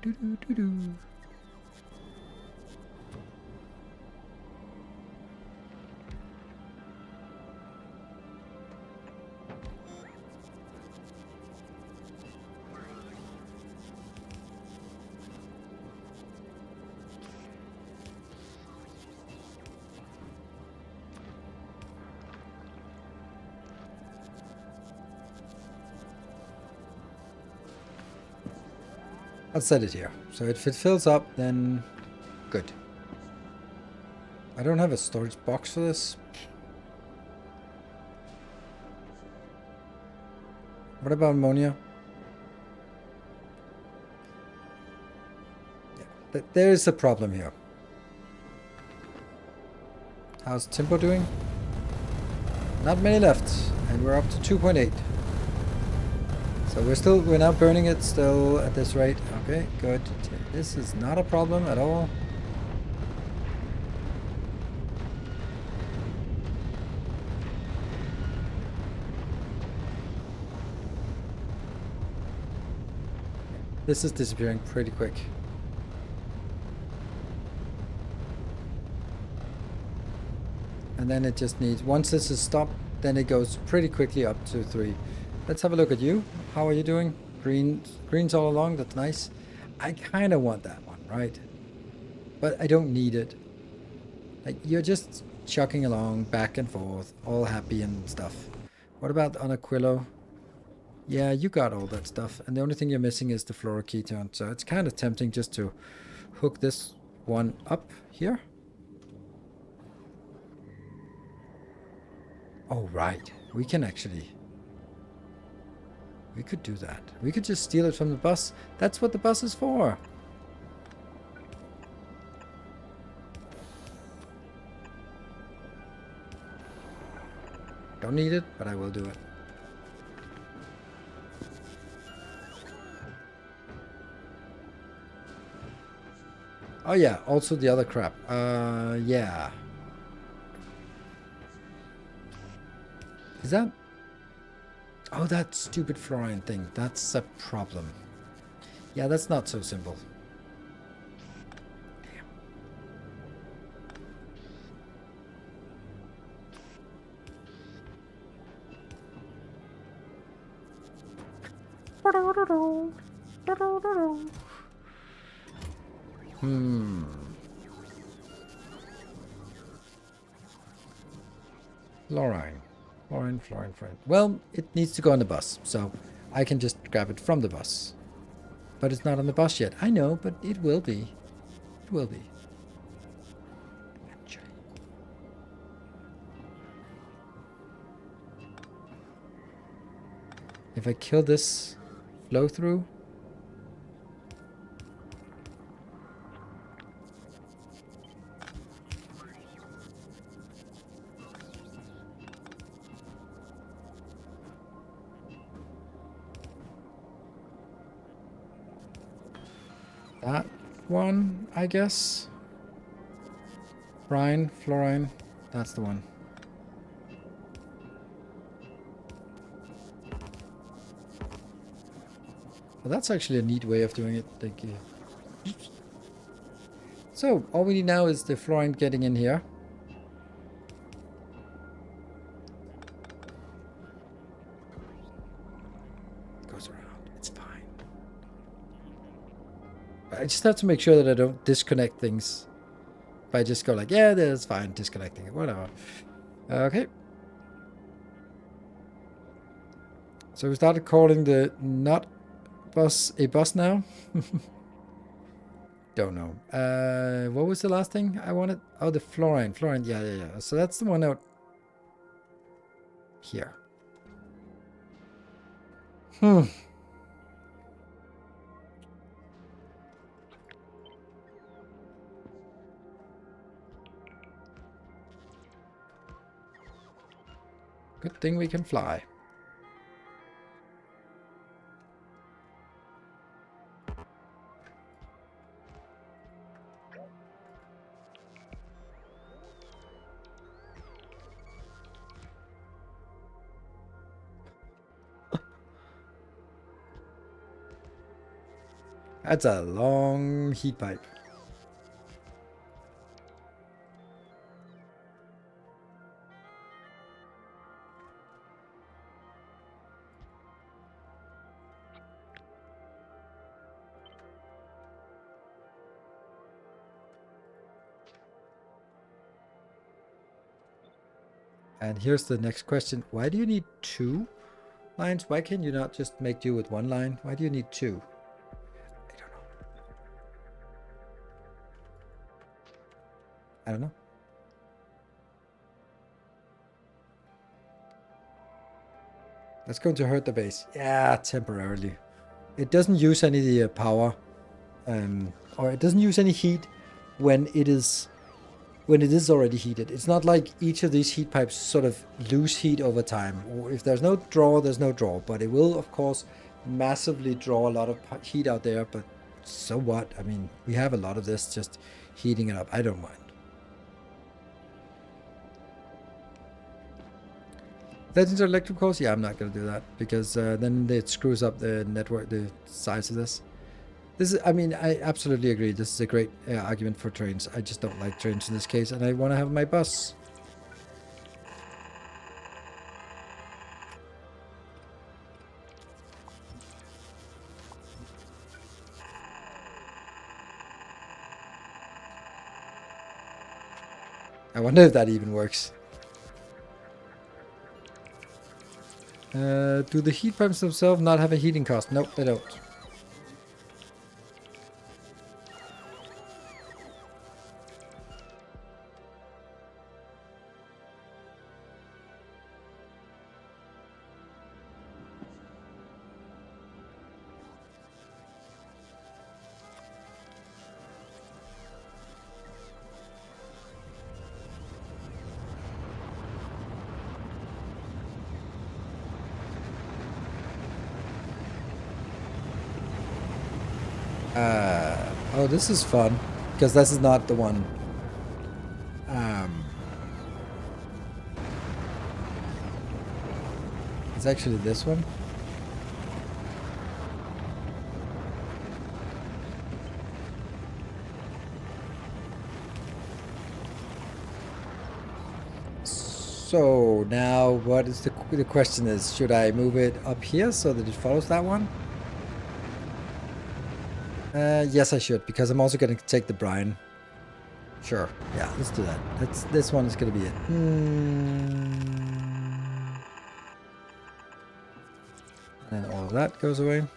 Doo-doo-doo-doo. I'll set it here. So if it fills up, then good. I don't have a storage box for this. What about ammonia? Yeah, there is a problem here. How's Timbo doing? Not many left, and we're up to 2.8. So we're now burning it still at this rate. Okay, good. This is not a problem at all. This is disappearing pretty quick. And then it just needs, once this is stopped, then it goes pretty quickly up to 3. Let's have a look at you. How are you doing? Greens all along, that's nice. I kind of want that one, right? But I don't need it. Like, you're just chucking along back and forth, all happy and stuff. What about on Aquilo? Yeah, you got all that stuff. And the only thing you're missing is the fluoroketone. So it's kind of tempting just to hook this one up here. Oh, right. We can actually... We could do that. We could just steal it from the bus. That's what the bus is for. Don't need it, but I will do it. Oh yeah, also the other crap. Yeah. Is that... Oh, that stupid fluorine thing. That's a problem. Yeah, that's not so simple. Fluorine. Fluorine. Well, it needs to go on the bus, so I can just grab it from the bus. But it's not on the bus yet. I know, but it will be. It will be. If I kill this flow through... That one, I guess. Fluorine. That's the one. Well, that's actually a neat way of doing it. Thank you. So, all we need now is the fluorine getting in here. It goes around. It's fine. I just have to make sure that I don't disconnect things. If I just go like, yeah, that's fine, disconnecting it, whatever. Okay. So we started calling the not bus a bus now. Don't know. What was the last thing I wanted? Oh, the fluorine. Yeah. So that's the one out here. Good thing we can fly. That's a long heat pipe. And here's the next question. Why do you need 2 lines? Why can you not just make do with 1 line? Why do you need 2? I don't know. That's going to hurt the base. Yeah, temporarily. It doesn't use any power, or it doesn't use any heat when it is already heated. It's not like each of these heat pipes sort of lose heat over time. Or if there's no draw, there's no draw. But it will, of course, massively draw a lot of heat out there. But so what? I mean, we have a lot of this just heating it up. I don't mind. Legends or electric cores? Yeah, I'm not going to do that because then it screws up the network, the size of this. This is, I mean, I absolutely agree. This is a great argument for trains. I just don't like trains in this case, and I want to have my bus. I wonder if that even works. Do the heat pipes themselves not have a heating cost? Nope, they don't. Oh, this is fun. Because this is not the one. It's actually this one. So now what is the question is, should I move it up here so that it follows that one? Yes, I should, because I'm also going to take the brine. Sure. Yeah, let's do that. This one is going to be it. And all of that goes away.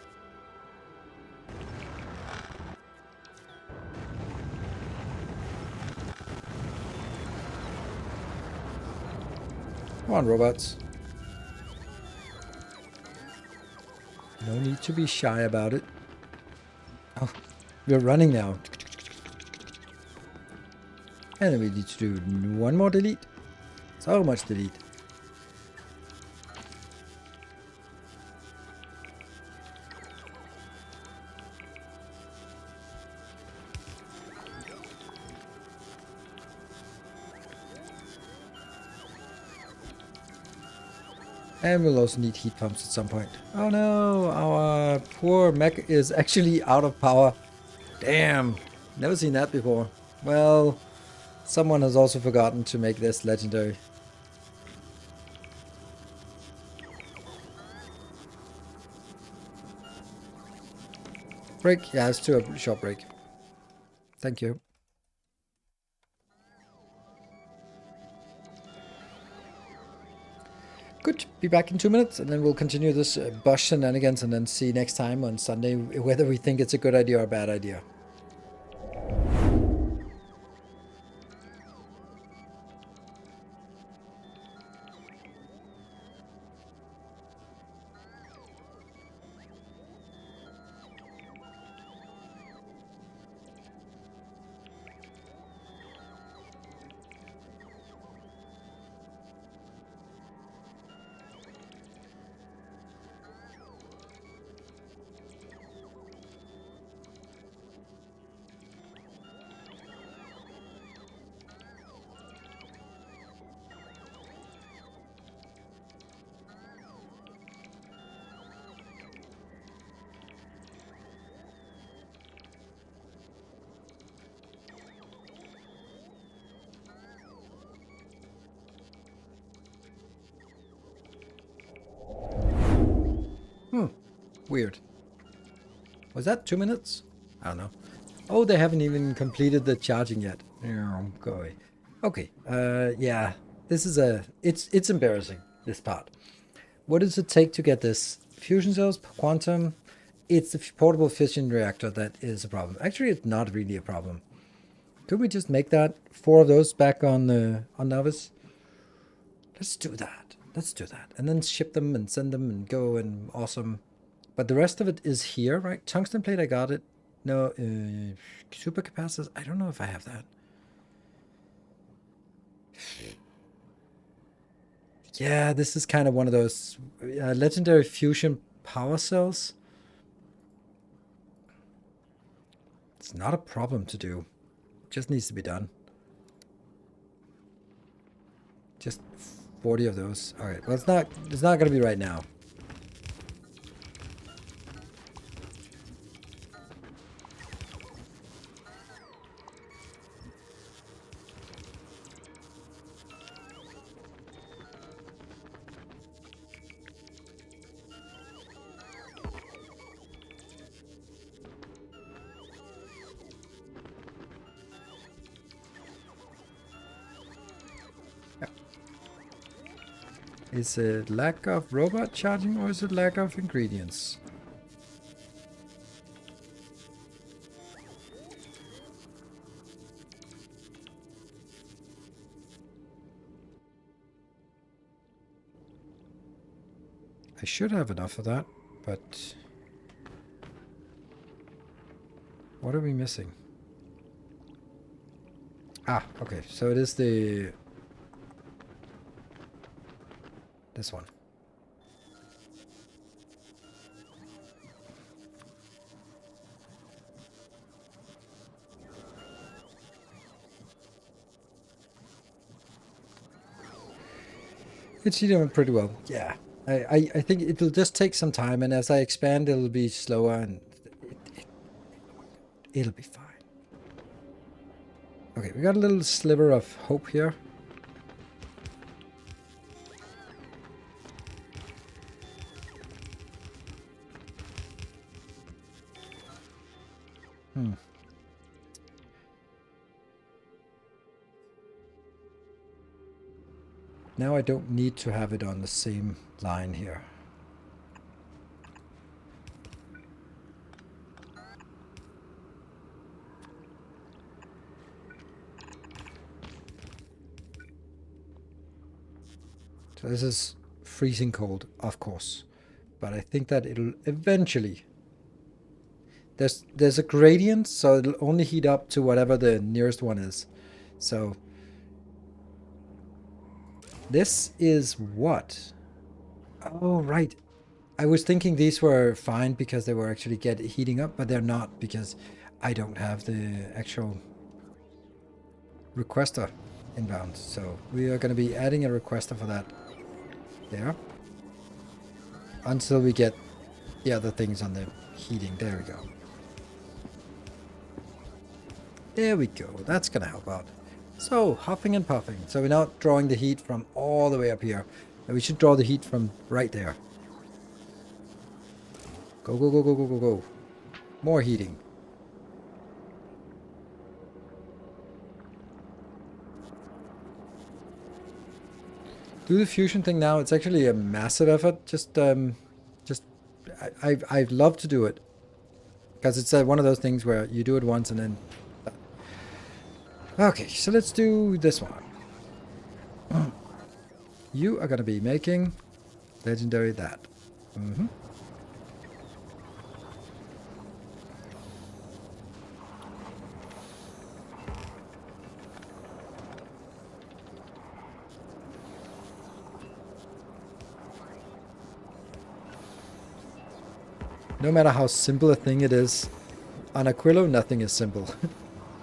Come on, robots. No need to be shy about it. Oh, we're running now. And then we need to do one more delete. So much delete. And we'll also need heat pumps at some point. Oh no, our poor mech is actually out of power. Damn, never seen that before. Well, someone has also forgotten to make this legendary. Break? Yeah, let's do a short break. Thank you. Good. Be back in 2 minutes, and then we'll continue this Bosch shenanigans, and then see next time on Sunday whether we think it's a good idea or a bad idea. Weird. Was that 2 minutes? I don't know. Oh, they haven't even completed the charging yet. Go away. Okay. Yeah. This is it's embarrassing, this part. What does it take to get this? Fusion cells, quantum. It's the portable fission reactor that is a problem. Actually, it's not really a problem. Could we just make that 4 of those back on Novice? Let's do that. Let's do that. And then ship them and send them and go and awesome. But the rest of it is here, right? Tungsten plate, I got it. No, supercapacitors, I don't know if I have that. Yeah, this is kind of one of those legendary fusion power cells. It's not a problem to do. Just needs to be done. Just 40 of those. All right. Well, it's not going to be right now. Is it lack of robot charging or is it lack of ingredients? I should have enough of that, but what are we missing? Ah, okay. So it is this one. It's doing pretty well. Yeah. I think it'll just take some time, and as I expand, it'll be slower, and it'll be fine. Okay, we got a little sliver of hope here. Now I don't need to have it on the same line here. So this is freezing cold, of course. But I think that it'll eventually... There's a gradient, so it'll only heat up to whatever the nearest one is. So... This is what? Oh, right. I was thinking these were fine because they were actually heating up, but they're not because I don't have the actual requester inbound. So we are going to be adding a requester for that there until we get the other things on the heating. There we go. There we go. That's going to help out. So, huffing and puffing. So we're now drawing the heat from all the way up here. And we should draw the heat from right there. Go, go, go, go, go, go, go. More heating. Do the fusion thing now. It's actually a massive effort. I'd love to do it. Because it's one of those things where you do it once and then... Okay, so let's do this one. You are going to be making legendary that. No matter how simple a thing it is, on Aquilo, nothing is simple.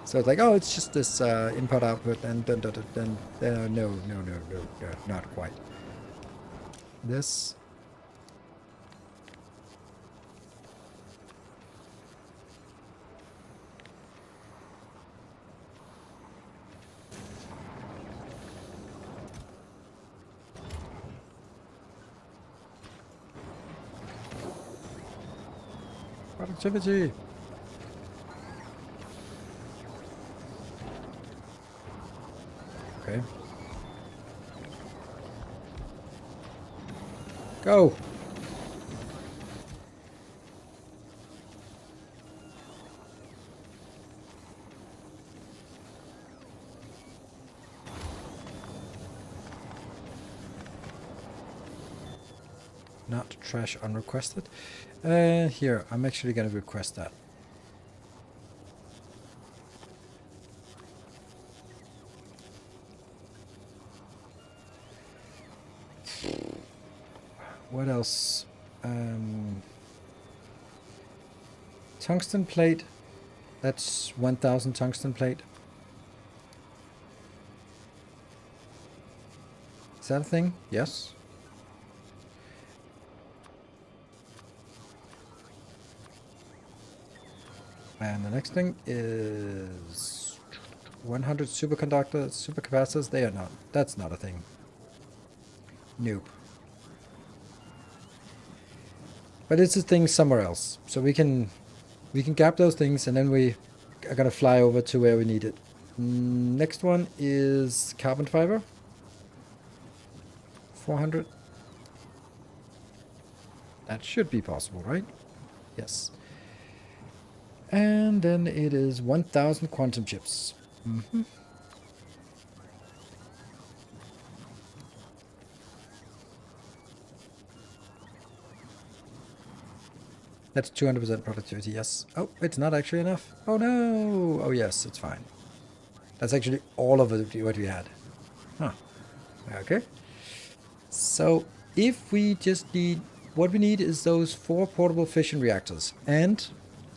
So it's like, oh, it's just this input output, and then no, not quite. This. Productivity. Okay. Go. Not trash unrequested. Here, I'm actually going to request that. What else? Tungsten plate. That's 1000 tungsten plate. Is that a thing? Yes. And the next thing is 100 supercapacitors. They are not. That's not a thing. Nope. But it's a thing somewhere else. So we can gap those things, and then we are gonna fly over to where we need it. Next one is carbon fiber. 400. That should be possible, right? Yes. And then it is 1000 quantum chips. That's 200% productivity, yes. Oh, it's not actually enough. Oh no! Oh yes, it's fine. That's actually all of it, what we had. Huh. Okay. So, if we just need... What we need is those 4 portable fission reactors. And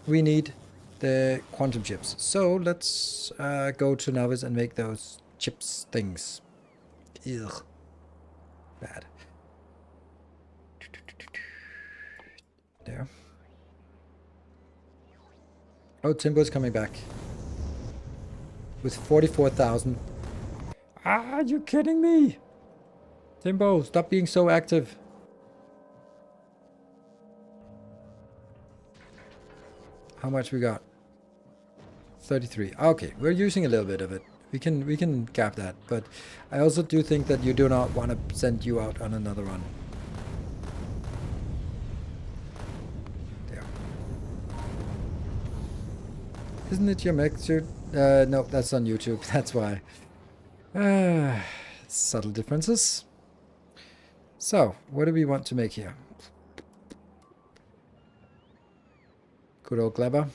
we need the quantum chips. So, let's go to Navis and make those chips things. Ugh. Bad. There. Oh, Timbo's coming back. With 44,000. Ah, you're kidding me! Timbo, stop being so active. How much we got? 33. Okay, we're using a little bit of it. We can gap that, but I also do think that you do not want to send you out on another run. There. Isn't it your mech suit? No, that's on YouTube. That's why. Subtle differences. So, what do we want to make here? Good old Clever.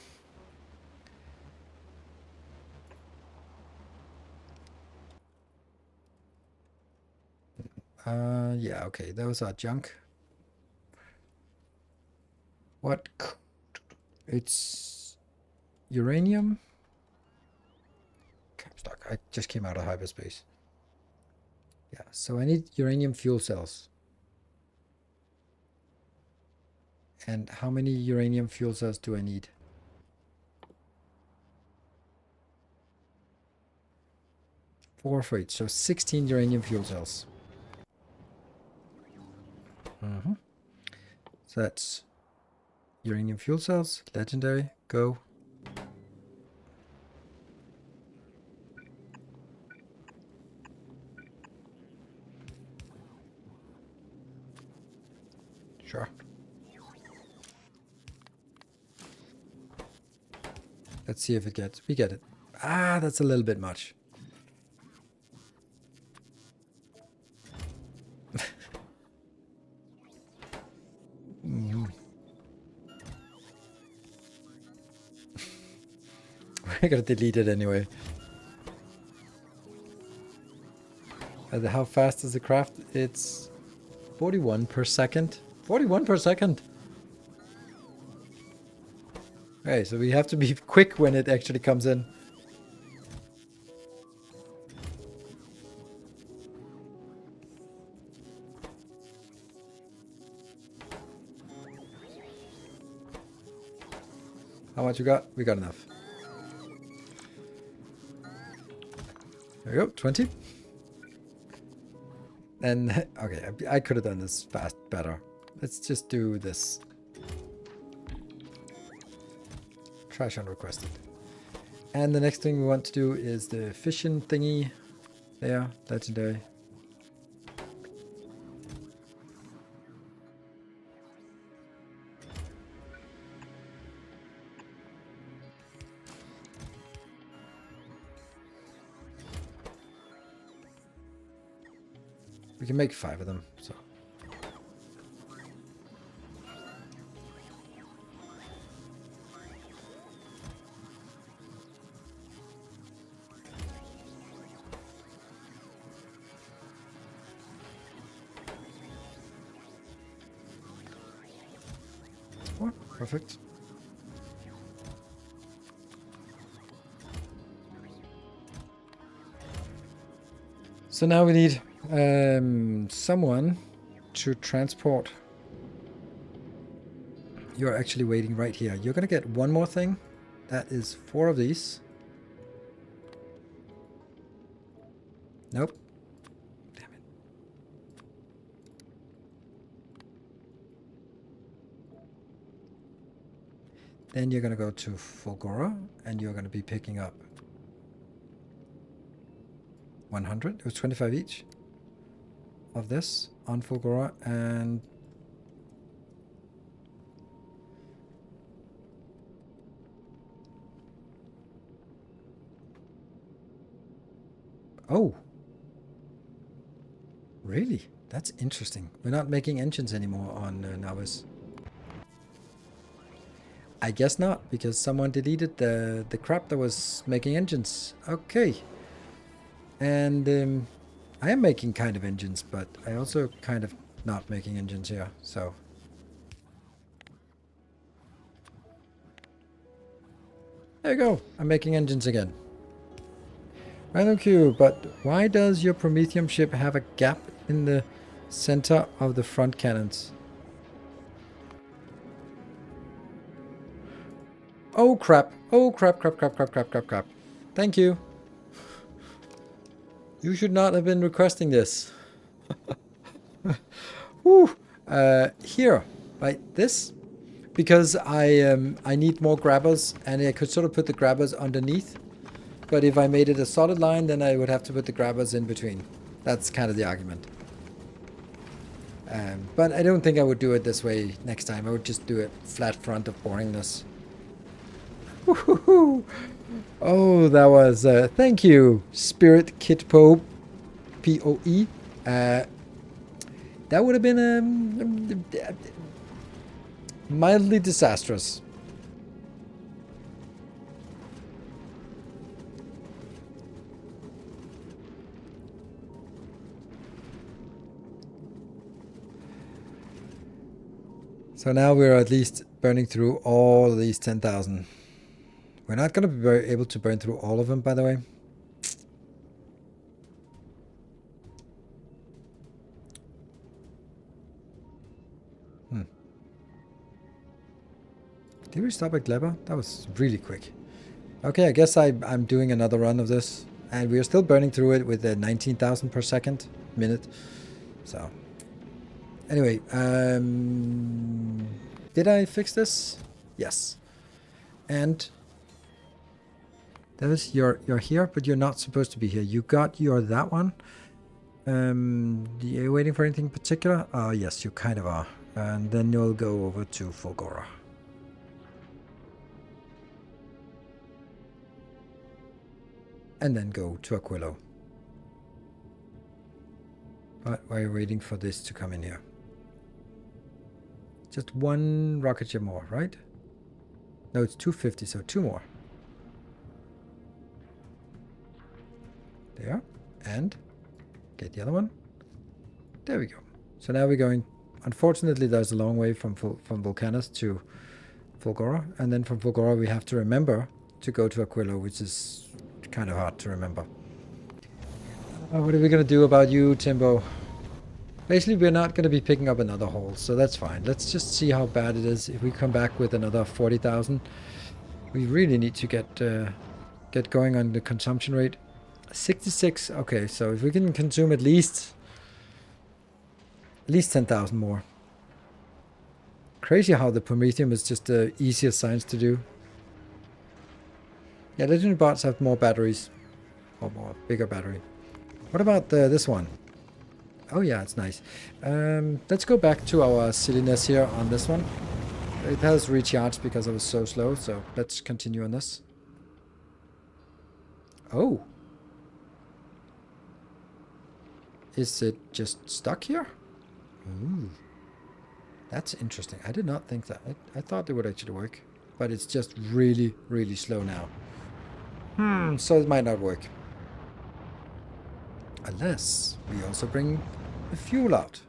Yeah, okay, those are junk. What? It's uranium? Okay, I'm stuck. I just came out of hyperspace. Yeah, so I need uranium fuel cells. And how many uranium fuel cells do I need? 4 for each, so 16 uranium fuel cells. So that's uranium fuel cells, legendary, go. Sure. Let's see if it gets, we get it. Ah, that's a little bit much. We're gonna delete it anyway. How fast is the craft? It's 41 per second. 41 per second! Okay, so we have to be quick when it actually comes in. How much you got? We got enough. There we go, 20. And, okay, I could have done this better. Let's just do this. Trash unrequested. And the next thing we want to do is the fission thingy. There, legendary. We can make 5 of them, so. Oh, perfect. So now we need someone to transport. You're actually waiting right here. You're gonna get one more thing. That is 4 of these. Nope. Damn it. Then you're gonna go to Fulgora and you're gonna be picking up 100. It was 25 each of this on Fulgora, and oh, really? That's interesting. We're not making engines anymore on Navis. I guess not, because someone deleted the crap that was making engines. Okay. And I am making kind of engines, but I also kind of not making engines here, so. There you go. I'm making engines again. Random queue, but why does your Prometheum ship have a gap in the Center of the front cannons. Oh crap. Oh crap, crap, crap, crap, crap, crap, crap. Thank you. You should not have been requesting this. Woo. Here, right, this. Because I need more grabbers, and I could sort of put the grabbers underneath. But if I made it a solid line, then I would have to put the grabbers in between. That's kind of the argument. But I don't think I would do it this way next time. I would just do it flat front of boringness. Woohoo! Oh, that was... thank you, Spirit Kid Poe, P-O-E. That would have been mildly disastrous. So now we're at least burning through all of these 10,000. We're not going to be able to burn through all of them, by the way. Did we stop at Gleba? That was really quick. Okay, I guess I'm doing another run of this. And we're still burning through it with 19,000 per minute. So, anyway, did I fix this? Yes. And you're here, but you're not supposed to be here. You got your that one. Are you waiting for anything in particular? Oh, yes, you kind of are. And then you'll go over to Fulgora. And then go to Aquilo. But we're waiting for this to come in here. Just one rocket ship more, right? No, it's 250, so 2 more. There. And get the other one. There we go. So now we're going... Unfortunately, there's a long way from Vulcanus to Fulgora. And then from Fulgora, we have to remember to go to Aquilo, which is kind of hard to remember. What are we going to do about you, Timbo? Basically, we're not going to be picking up another haul, so that's fine. Let's just see how bad it is. If we come back with another 40,000, we really need to get going on the consumption rate. 66. Okay, so if we can consume at least 10,000 more. Crazy how the Prometheum is just the easiest science to do. Yeah, legendary bots have more batteries. Or more bigger battery. What about this one? Oh yeah, it's nice. Let's go back to our silliness here on this one. It has recharged because I was so slow, so let's continue on this. Oh. Is it just stuck here? Ooh. That's interesting. I did not think that. I thought it would actually work. But it's just really, really slow now. So it might not work. Unless we also bring the fuel out.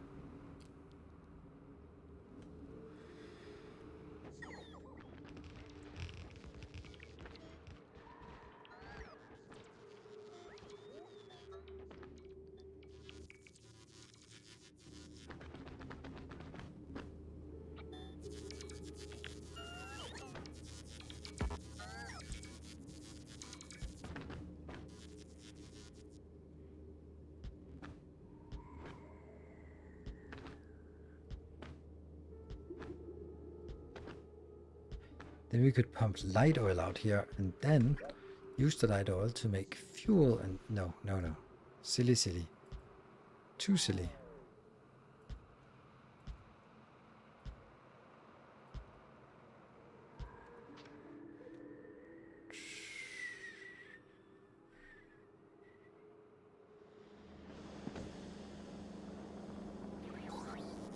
Then we could pump light oil out here and then use the light oil to make fuel and... No. Silly. Too silly.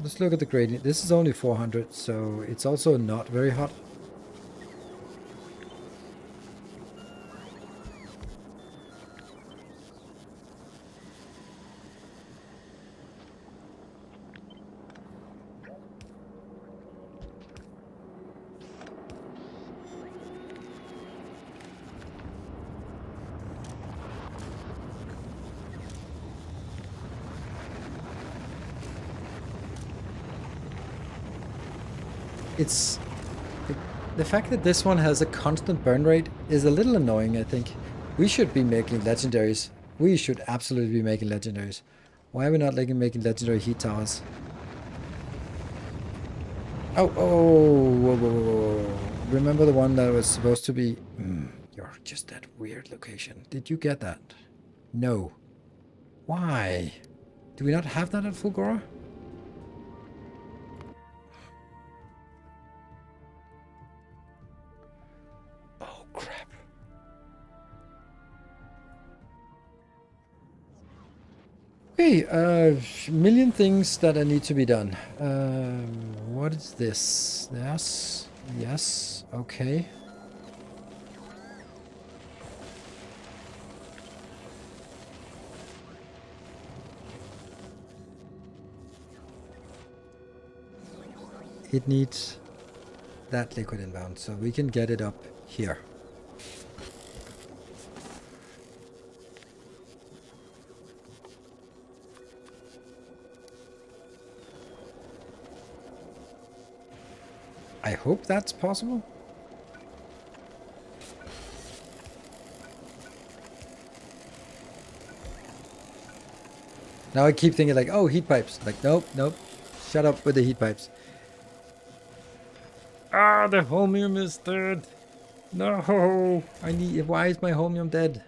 Let's look at the gradient. This is only 400, so it's also not very hot. it's the fact that this one has a constant burn rate is a little annoying, I think. We should be making legendaries. We should absolutely be making legendaries. Why are we not making legendary heat towers? Oh, oh, whoa, whoa, whoa, whoa. Remember the one that was supposed to be... you're just that weird location. Did you get that? No. Why? Do we not have that at Fulgora? Oh, crap. Okay, million things that need to be done. What is this? Yes, yes, okay. It needs that liquid inbound, so we can get it up here. I hope that's possible. Now I keep thinking like, oh, heat pipes. Like, nope, nope. Shut up with the heat pipes. Ah, the holmium is dead. No, I need. Why is my holmium dead?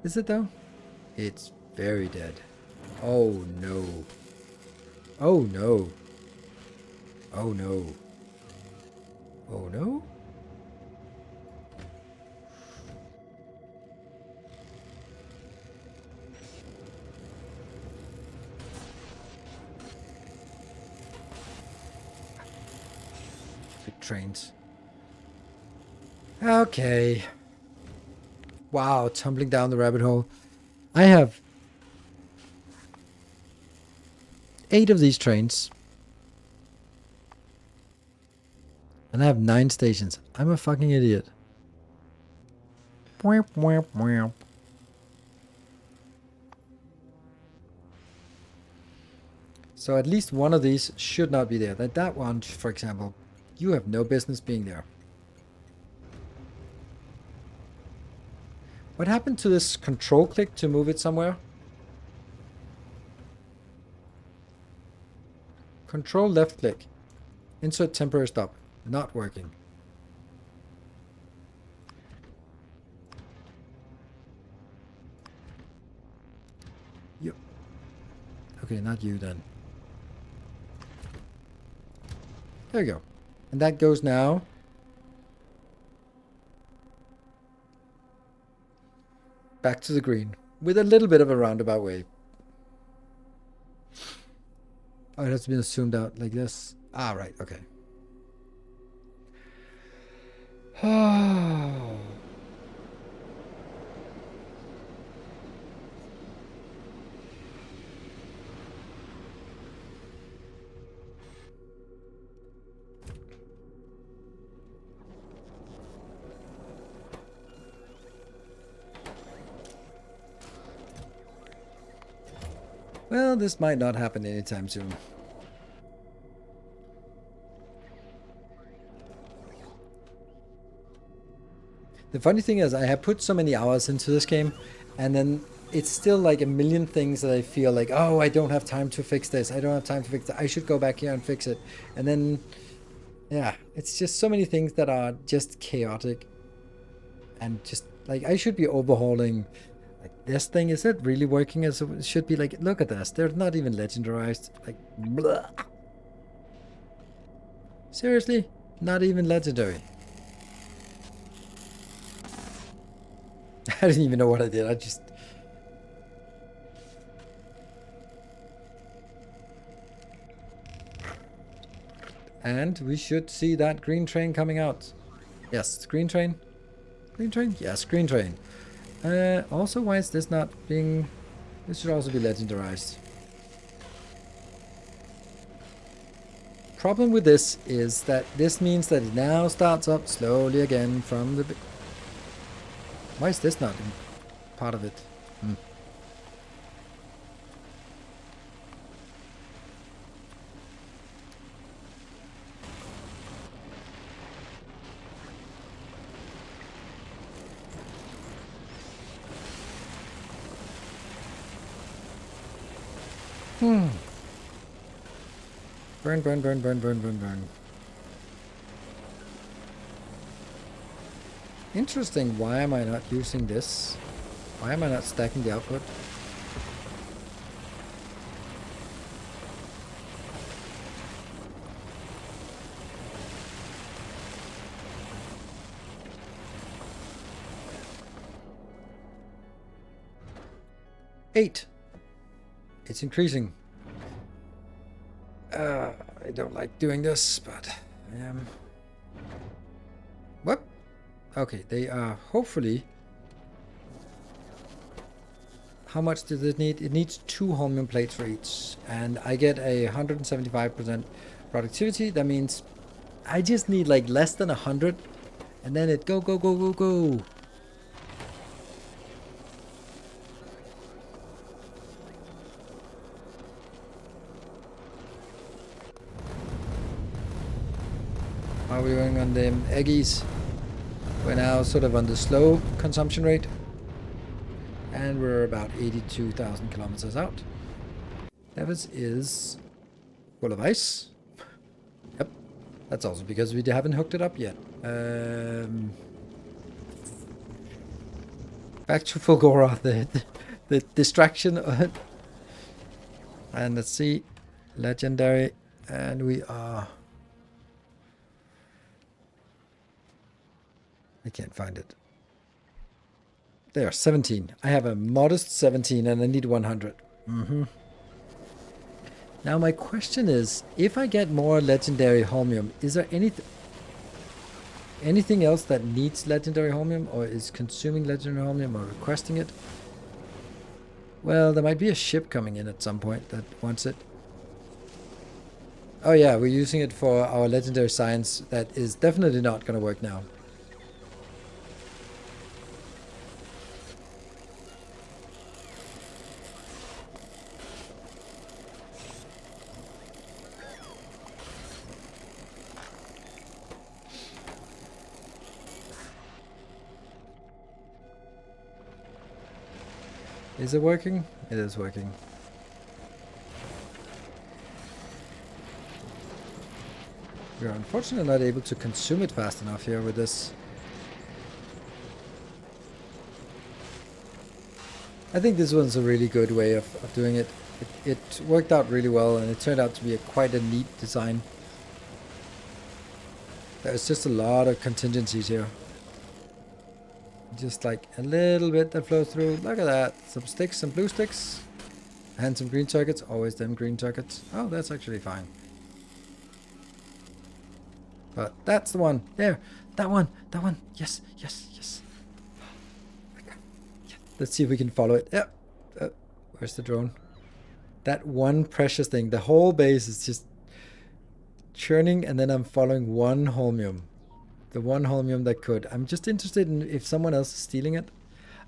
Is it though? It's very dead. Oh no. Oh no. Oh no. Oh no. Big trains. Okay. Wow, tumbling down the rabbit hole. I have 8 of these trains. And I have 9 stations. I'm a fucking idiot. So at least one of these should not be there. That one, for example, you have no business being there. What happened to this control click to move it somewhere? Control left click. Insert temporary stop. Not working. You. Okay, not you then. There we go. And that goes now. Back to the green. With a little bit of a roundabout way. Oh, it has to be zoomed out like this. Ah, right, okay. Well, this might not happen anytime soon. The funny thing is, I have put so many hours into this game, and then it's still like a million things that I feel like, oh, I don't have time to fix this. I don't have time to fix that. I should go back here and fix it. And then, yeah, it's just so many things that are just chaotic. And just, like, I should be overhauling, like, this thing. Is it really working as it should be? Like, look at this. They're not even legendarized. Like, blah. Seriously? Not even legendary. I didn't even know what I did. I just... And we should see that green train coming out. Yes, green train. Green train? Yes, green train. Also, why is this not being... This should also be legendarized. Problem with this is that this means that it now starts up slowly again from the... Why is this not part of it? Burn, burn, burn, burn, burn, burn, burn. Interesting, why am I not using this? Why am I not stacking the output? Eight. It's increasing. I don't like doing this, but I am. What? Okay, they are hopefully. How much does it need? It needs 2 holmium plates for each, and I get a 175% productivity. That means I just need like less than 100, and then it go, go, go, go, go. How are we going on the eggies? We're now sort of on the slow consumption rate. And we're about 82,000 kilometers out. Nevis is full of ice. Yep. That's also because we haven't hooked it up yet. Back to Fulgora, the distraction. And let's see. Legendary. And we are... I can't find it. There, 17. I have a modest 17 and I need 100. Now my question is, if I get more legendary holmium, is there anything else that needs legendary holmium or is consuming legendary holmium or requesting it? Well, there might be a ship coming in at some point that wants it. Oh yeah, we're using it for our legendary science that is definitely not going to work now. Is it working? It is working. We are unfortunately not able to consume it fast enough here with this. I think this one's a really good way of doing it. It worked out really well and it turned out to be quite a neat design. There's just a lot of contingencies here. Just like a little bit that flows through. Look at that. Some sticks, some blue sticks. And some green circuits. Always them green circuits. Oh, that's actually fine. But that's the one. There. That one. That one. Yes. Yes. Yes. Yeah. Let's see if we can follow it. Yeah. Where's the drone? That one precious thing. The whole base is just churning and then I'm following one holmium. The one holmium that could. I'm just interested in if someone else is stealing it.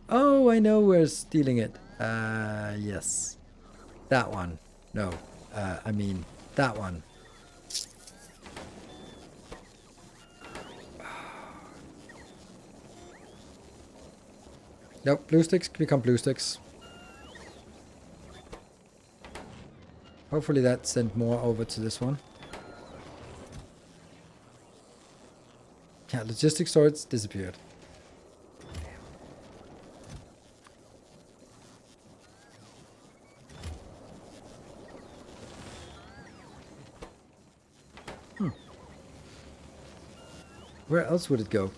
Oh, I know where's stealing it. Yes. That one. No. I mean, that one. Nope, blue sticks become blue sticks. Hopefully that sent more over to this one. Yeah, logistics storage disappeared. Where else would it go?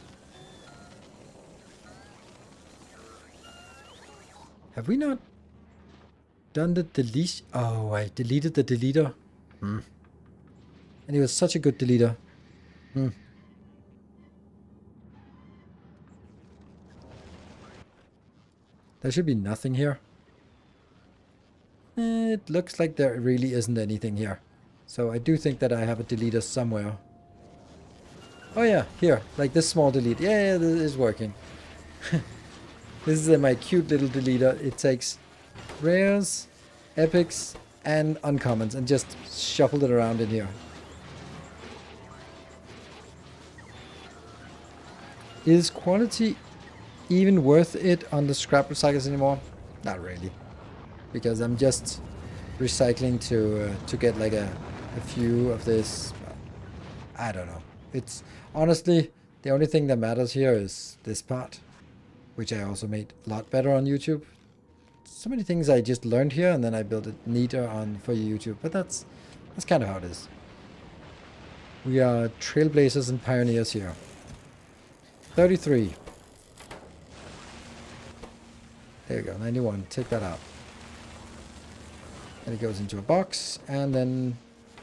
Have we not done the delete? Oh, I deleted the deleter. And it was such a good deleter. There should be nothing here. It looks like there really isn't anything here. So I do think that I have a deleter somewhere. Oh yeah, here. Like this small delete. Yeah, this is working. This is my cute little deleter. It takes rares, epics, and uncommons and just shuffled it around in here. Is quality even worth it on the scrap recyclers anymore? Not really. Because I'm just recycling to get like a few of this. I don't know. It's honestly the only thing that matters here is this part, which I also made a lot better on YouTube. So many things I just learned here and then I built it neater on for YouTube, but that's kind of how it is. We are trailblazers and pioneers here. 33. There you go, 91. Take that out. And it goes into a box, and then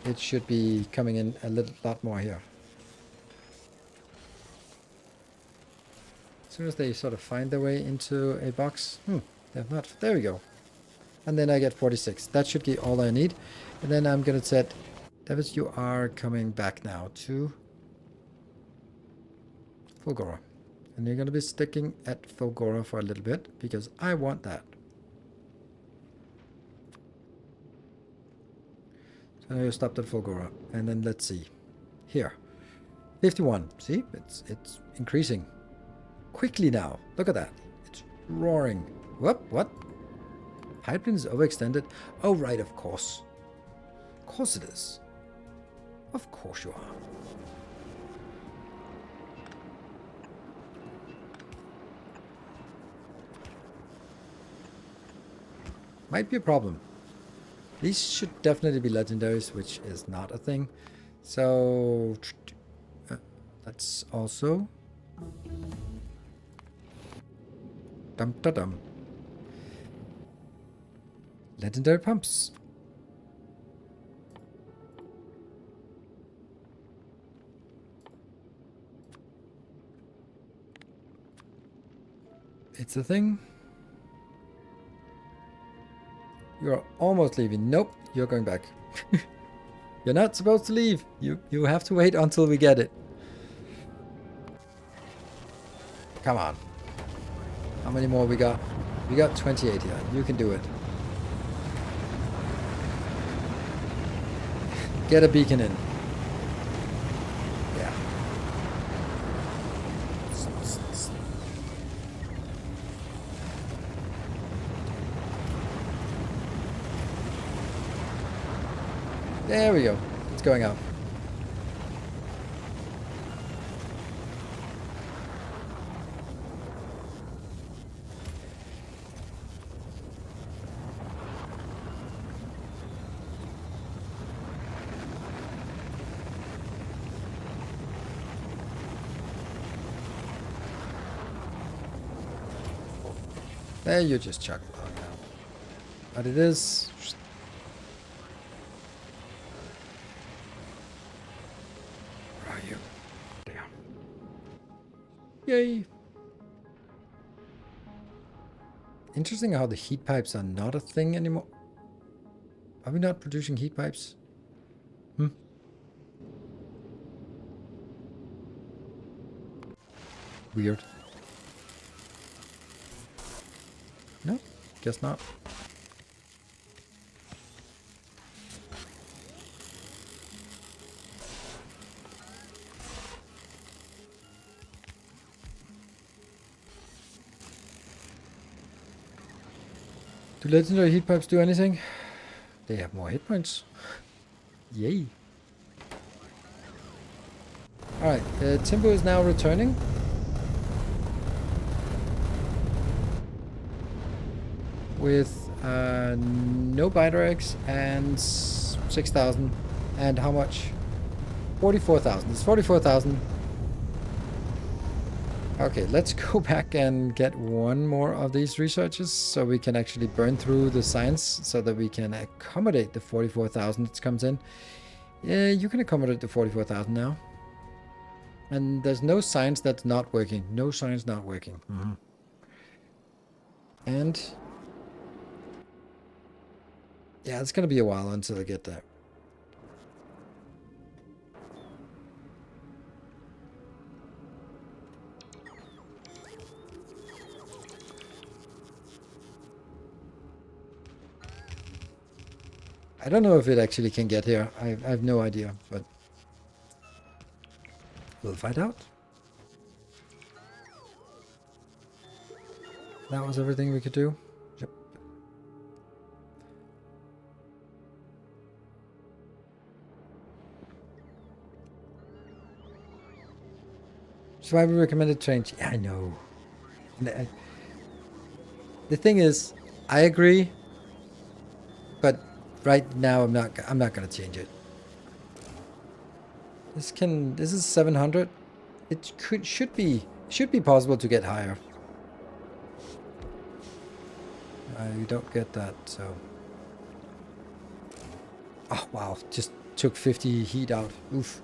it should be coming in a lot more here. As soon as they sort of find their way into a box, they've not. There we go. And then I get 46. That should be all I need. And then I'm gonna set, David, you are coming back now to Fulgora. And you're gonna be sticking at Fulgora for a little bit, because I want that. So now you're stopped at Fulgora. And then let's see. Here. 51. See? It's increasing. Quickly now. Look at that. It's roaring. Whoop, what? Pipeline is overextended. Oh, right, of course. Of course it is. Of course you are. Might be a problem. These should definitely be legendaries, which is not a thing. So, let's also... Dum-da-dum. Legendary pumps. It's a thing. You're almost leaving. Nope, you're going back. You're not supposed to leave. You have to wait until we get it. Come on. How many more we got? We got 28 here. You can do it. Get a beacon in. Yeah. There we go. It's going out. There, you just chuck it on now. But it is... Where are you? There. Yay! Interesting how the heat pipes are not a thing anymore. Are we not producing heat pipes? Weird. No, guess not. Do legendary heat pipes do anything? They have more hit points. Yay. Alright, Timbo is now returning. With no biter eggs and 6,000. And how much? 44,000. It's 44,000. Okay, let's go back and get one more of these researches so we can actually burn through the science so that we can accommodate the 44,000 that comes in. Yeah, you can accommodate the 44,000 now. And there's no science that's not working. No science not working. And... yeah, it's going to be a while until I get that. I don't know if it actually can get here. I have no idea, but we'll find out. That was everything we could do. Yep. Survivor recommended change. Yeah, I know. The thing is, I agree, but right now I'm not. I'm not gonna change it. This is 700. It should be possible to get higher. You don't get that, so. Oh wow! Just took 50 heat out. Oof.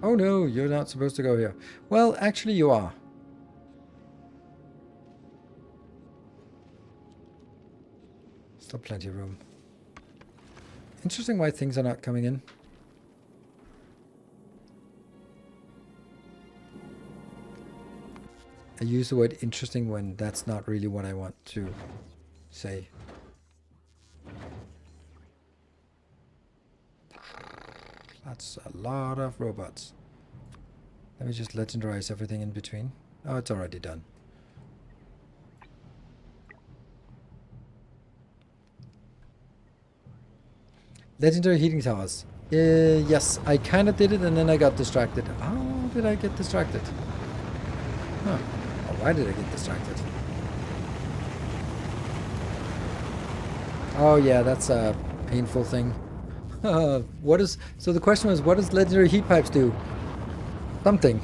Oh no, you're not supposed to go here. Well, actually you are. Still plenty of room. Interesting why things are not coming in. I use the word interesting when that's not really what I want to say. That's a lot of robots. Let me just legendarize everything in between. Oh, it's already done. Legendary heating towers. Yes, I kind of did it and then I got distracted. How did I get distracted? Huh. Oh, why did I get distracted? Oh yeah, that's a painful thing. So the question was, what does legendary heat pipes do? Something.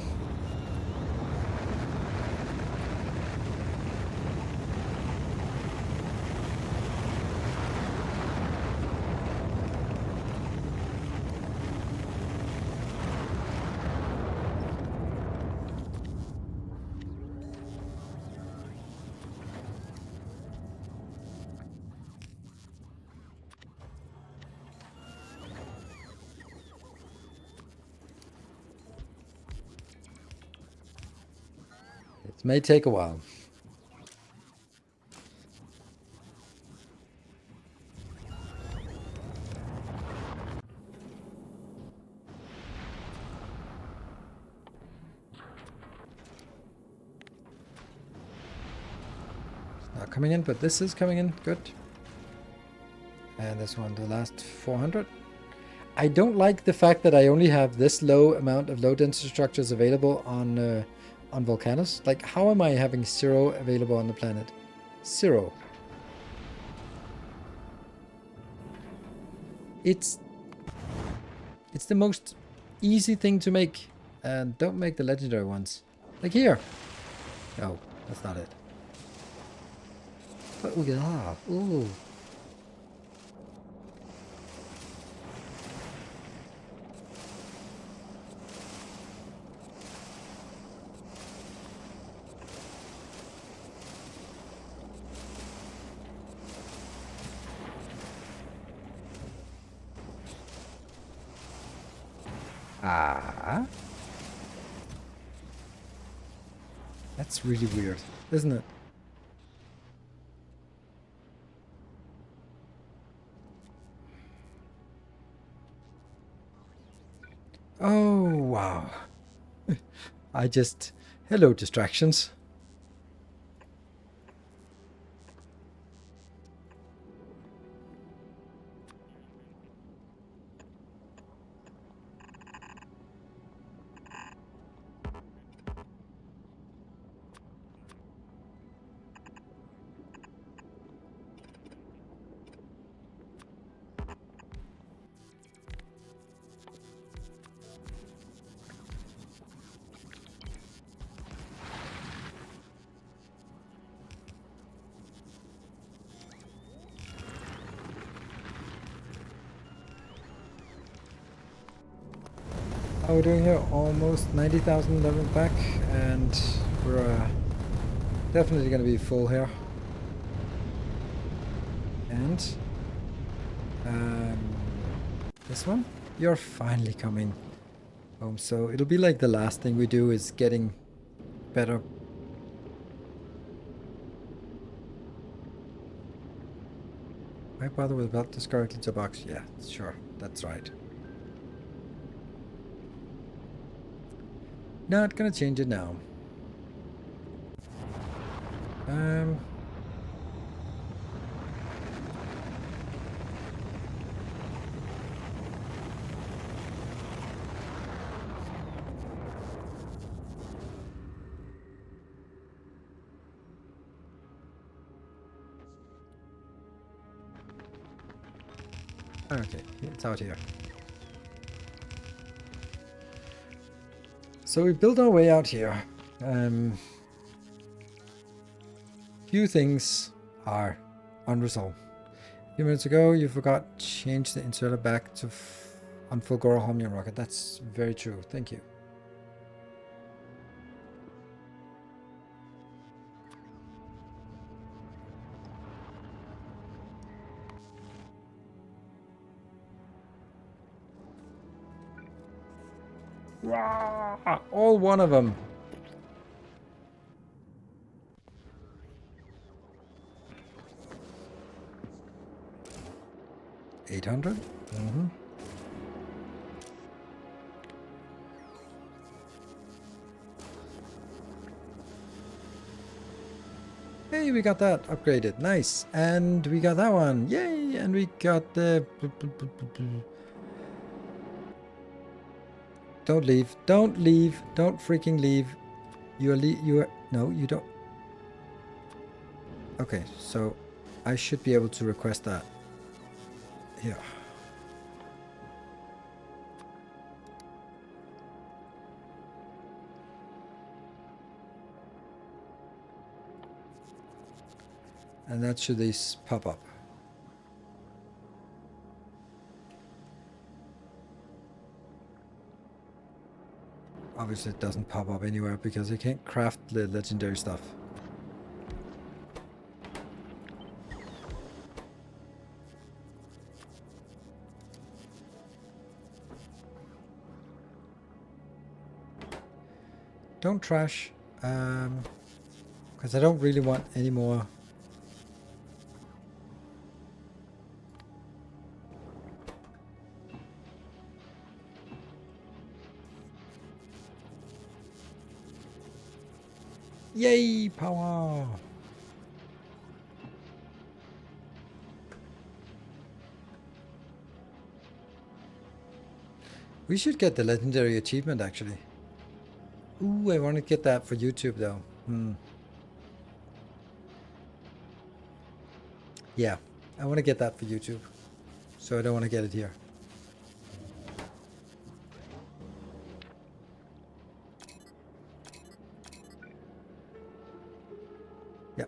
It may take a while. It's not coming in, but this is coming in. Good. And this one, the last 400. I don't like the fact that I only have this low amount of low density structures available on Volcanus. Like, how am I having 0 available on the planet? 0. It's the most easy thing to make, and don't make the legendary ones. Like here. No, that's not it. But we are. Ooh. Ah. That's really weird, isn't it? Oh, wow. I just... Hello, distractions. How are we doing here? Almost 90,000 level back, and we're definitely going to be full here. And this one, you're finally coming home. So it'll be like the last thing we do is getting better. Why bother with about this correctly to box? Yeah, sure, that's right. Not gonna change it now. Um. Okay, it's out here. So we built our way out here. Few things are unresolved. A few minutes ago, you forgot to change the inserter back to on Fulgora Holmium rocket. That's very true. Thank you. Rah! All one of them. 800. Mm-hmm. Hey, we got that upgraded. Nice. And we got that one. Yay! And we got the... Don't leave. Don't leave. Don't freaking leave. You are... No, you don't. Okay, so I should be able to request that. Here. And that should these pop up. Obviously it doesn't pop up anywhere because you can't craft the legendary stuff. Don't trash, because I don't really want any more. Yay, power! We should get the legendary achievement actually. Ooh, I want to get that for YouTube though. Yeah, I want to get that for YouTube. So I don't want to get it here. Yeah,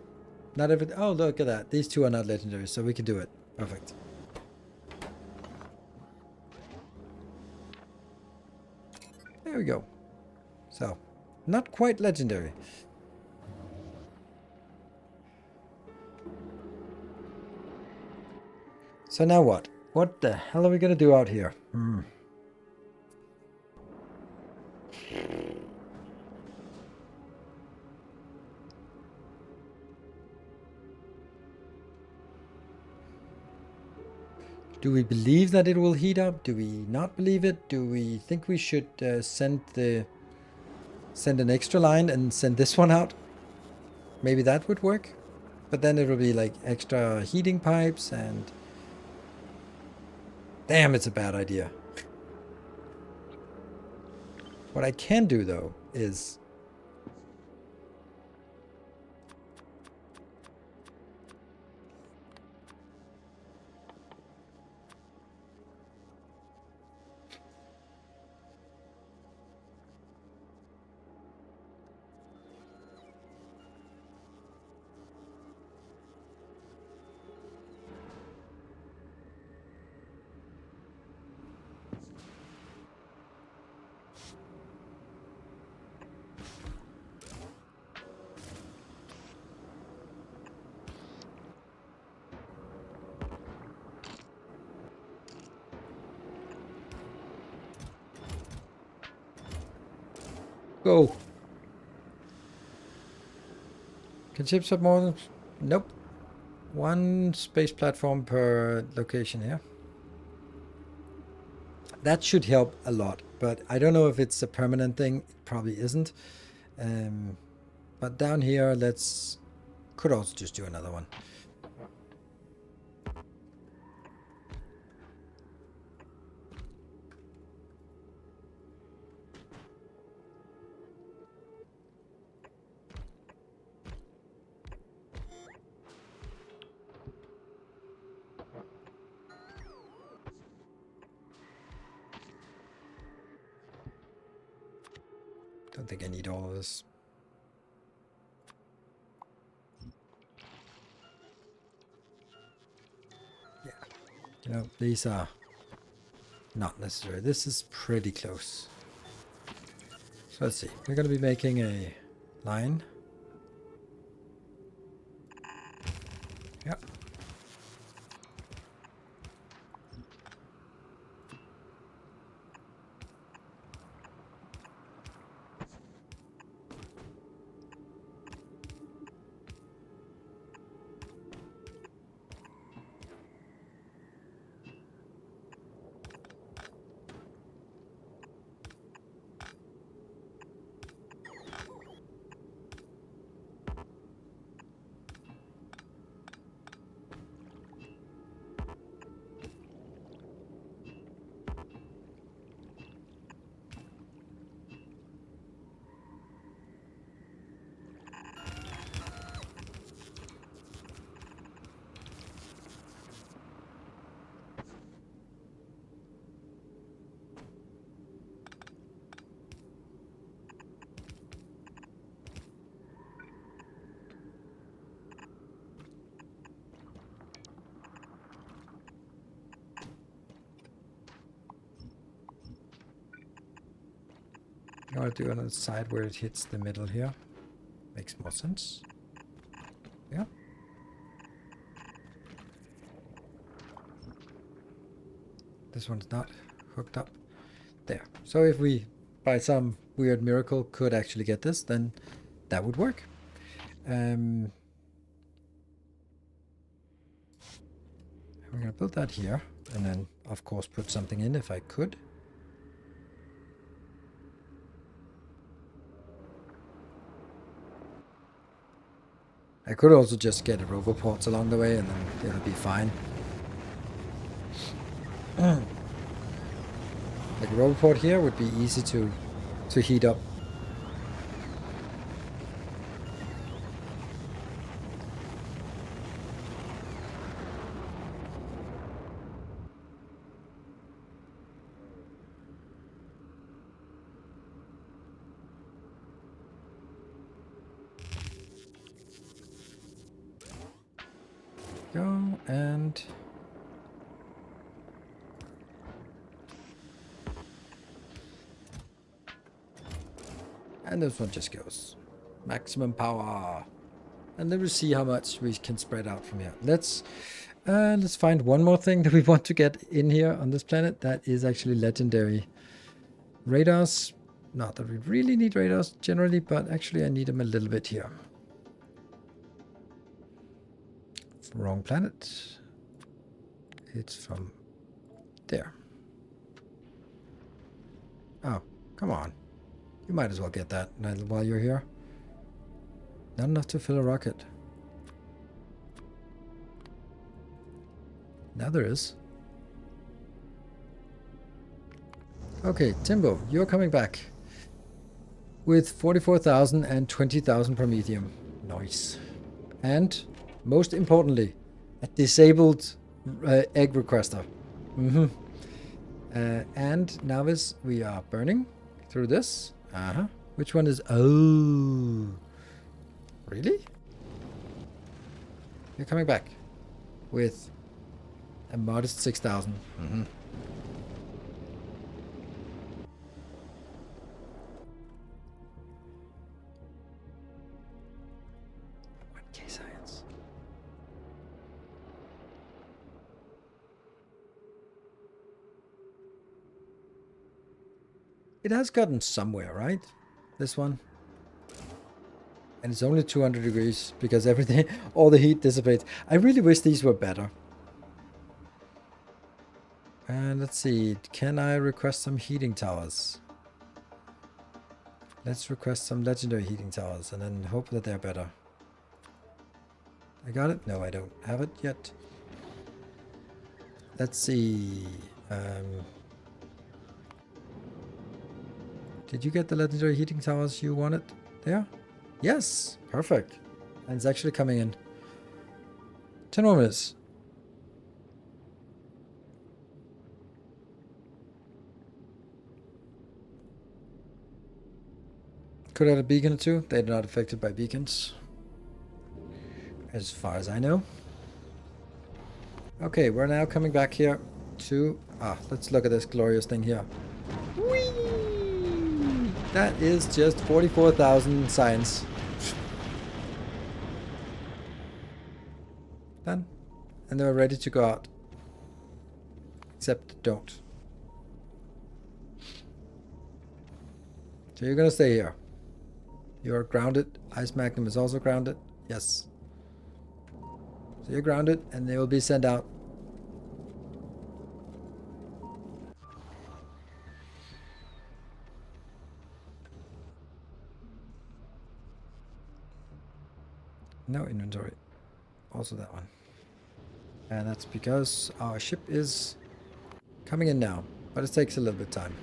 not every... Oh, look at that. These two are not legendary, so we can do it. Perfect. There we go. So, not quite legendary. So now what? What the hell are we gonna do out here? Do we believe that it will heat up? Do we not believe it? Do we think we should send an extra line and send this one out? Maybe that would work. But then it will be like extra heating pipes and... Damn, it's a bad idea. What I can do though is... Go. Can ships have more than... Nope. One space platform per location here. That should help a lot, but I don't know if it's a permanent thing. It probably isn't. But down here, let's Could also just do another one. Don't think I need all of this. Yeah. You know, these are not necessary. This is pretty close. So let's see. We're going to be making a line. Yep. You want to do it on the side where it hits the middle here. Makes more sense. Yeah. This one's not hooked up. There. So if we, by some weird miracle, could actually get this, then that would work. We're going to build that here, and then, of course, put something in if I could. I could also just get a roboports along the way, and then it'll be fine. Like a roboport here would be easy to heat up. Go and this one just goes maximum power, and then we'll see how much we can spread out from here. Let's find one more thing that we want to get in here on this planet. That is actually legendary radars. Not that we really need radars generally, but actually I need them a little bit here. Wrong planet. It's from there. Oh, come on. You might as well get that while you're here. Not enough to fill a rocket. Now there is. Okay, Timbo, you're coming back. With 44,000 and 20,000 promethium. Nice. And, most importantly, a disabled egg requester. And Navis, we are burning through this. Which one is... Oh. Really? You're coming back. With a modest 6,000. 1K science. It has gotten somewhere, right? This one. And it's only 200 degrees because everything, all the heat dissipates. I really wish these were better. And let's see, can I request some heating towers? Let's request some legendary heating towers and then hope that they're better. I got it? No, I don't have it yet. Let's see. Did you get the legendary heating towers you wanted there? Yes, perfect. And it's actually coming in 10 more minutes. Could add a beacon or two. They're not affected by beacons, as far as I know. Okay, we're now coming back here to... let's look at this glorious thing here. Whee! That is just 44,000 science. Done. And they're ready to go out. Except don't. So you're gonna stay here. You're grounded. Ice Magnum is also grounded. Yes. So you're grounded and they will be sent out. No inventory. Also that one. And that's because our ship is coming in now. But it takes a little bit of time.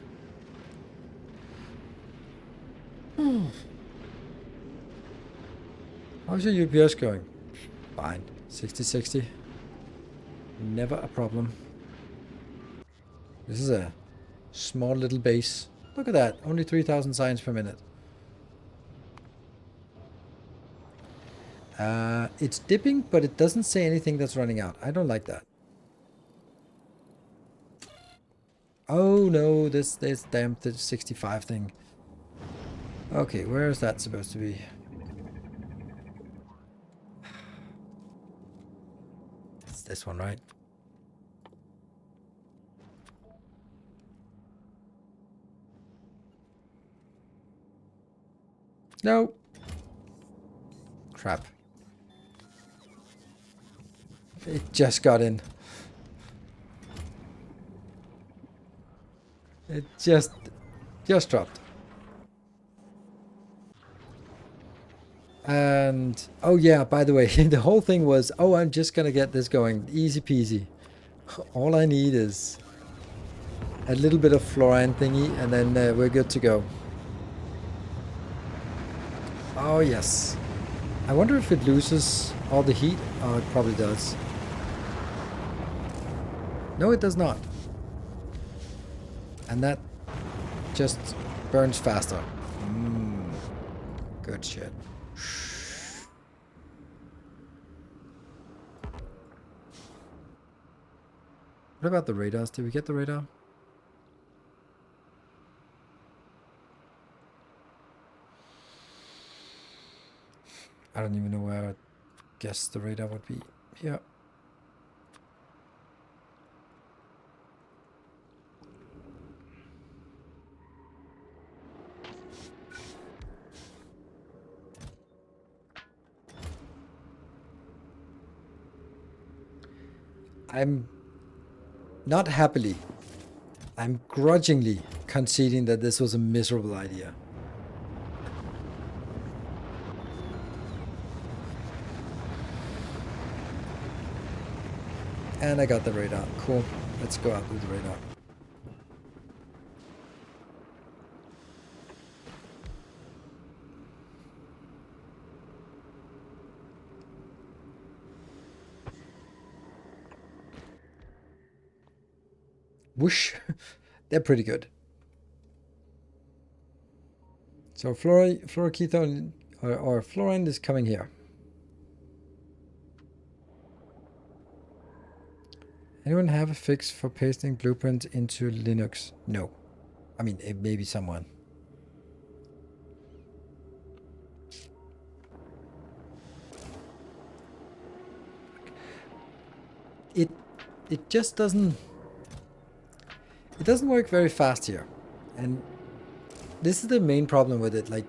How's your UPS going? Fine. 60-60. Never a problem. This is a small little base. Look at that. Only 3,000 science per minute. It's dipping, but it doesn't say anything that's running out. I don't like that. Oh no, this damn 65 thing. Okay, where is that supposed to be? It's this one, right? No. Crap. It just got in. It just dropped. And oh yeah, by the way, the whole thing was, oh, I'm just gonna get this going, easy peasy. All I need is a little bit of fluorine thingy, and then we're good to go. Oh yes. I wonder if it loses all the heat. Oh, it probably does. No, it does not. And that just burns faster. Good shit. What about the radars? Did we get the radar? I don't even know where I guess the radar would be. Yeah. I'm not happily, I'm grudgingly conceding that this was a miserable idea. And I got the radar. Cool. Let's go out with the radar. Whoosh. They're pretty good. So fluoroketone or fluorine is coming here. Anyone have a fix for pasting blueprint into Linux? No. I mean, maybe someone. It just doesn't... It doesn't work very fast here. And this is the main problem with it. Like,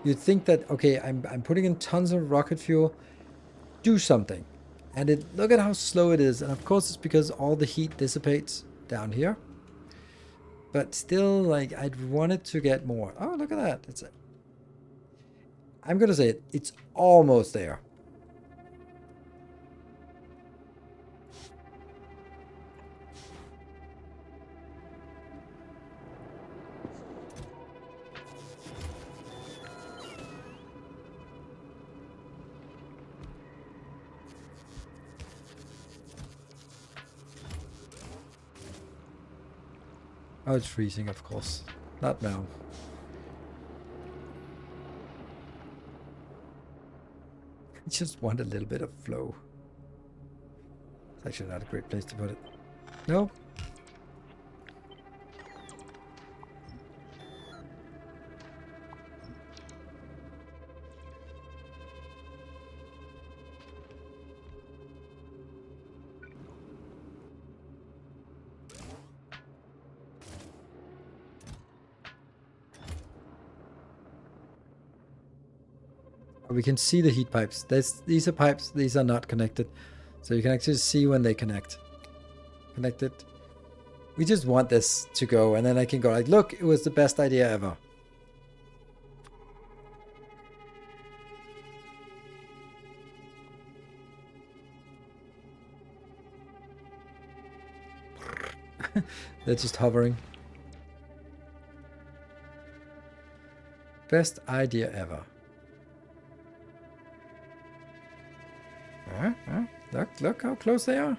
you'd think that, okay, I'm putting in tons of rocket fuel. Do something. And look at how slow it is. And of course it's because all the heat dissipates down here. But still, like, I'd want it to get more. Oh, look at that. I'm going to say it. It's almost there. Oh, it's freezing, of course. Not now. I just want a little bit of flow. It's actually not a great place to put it. No. We can see the heat pipes. These are pipes. These are not connected. So you can actually see when they connect. Connected. We just want this to go. And then I can go like, look, it was the best idea ever. They're just hovering. Best idea ever. Look how close they are.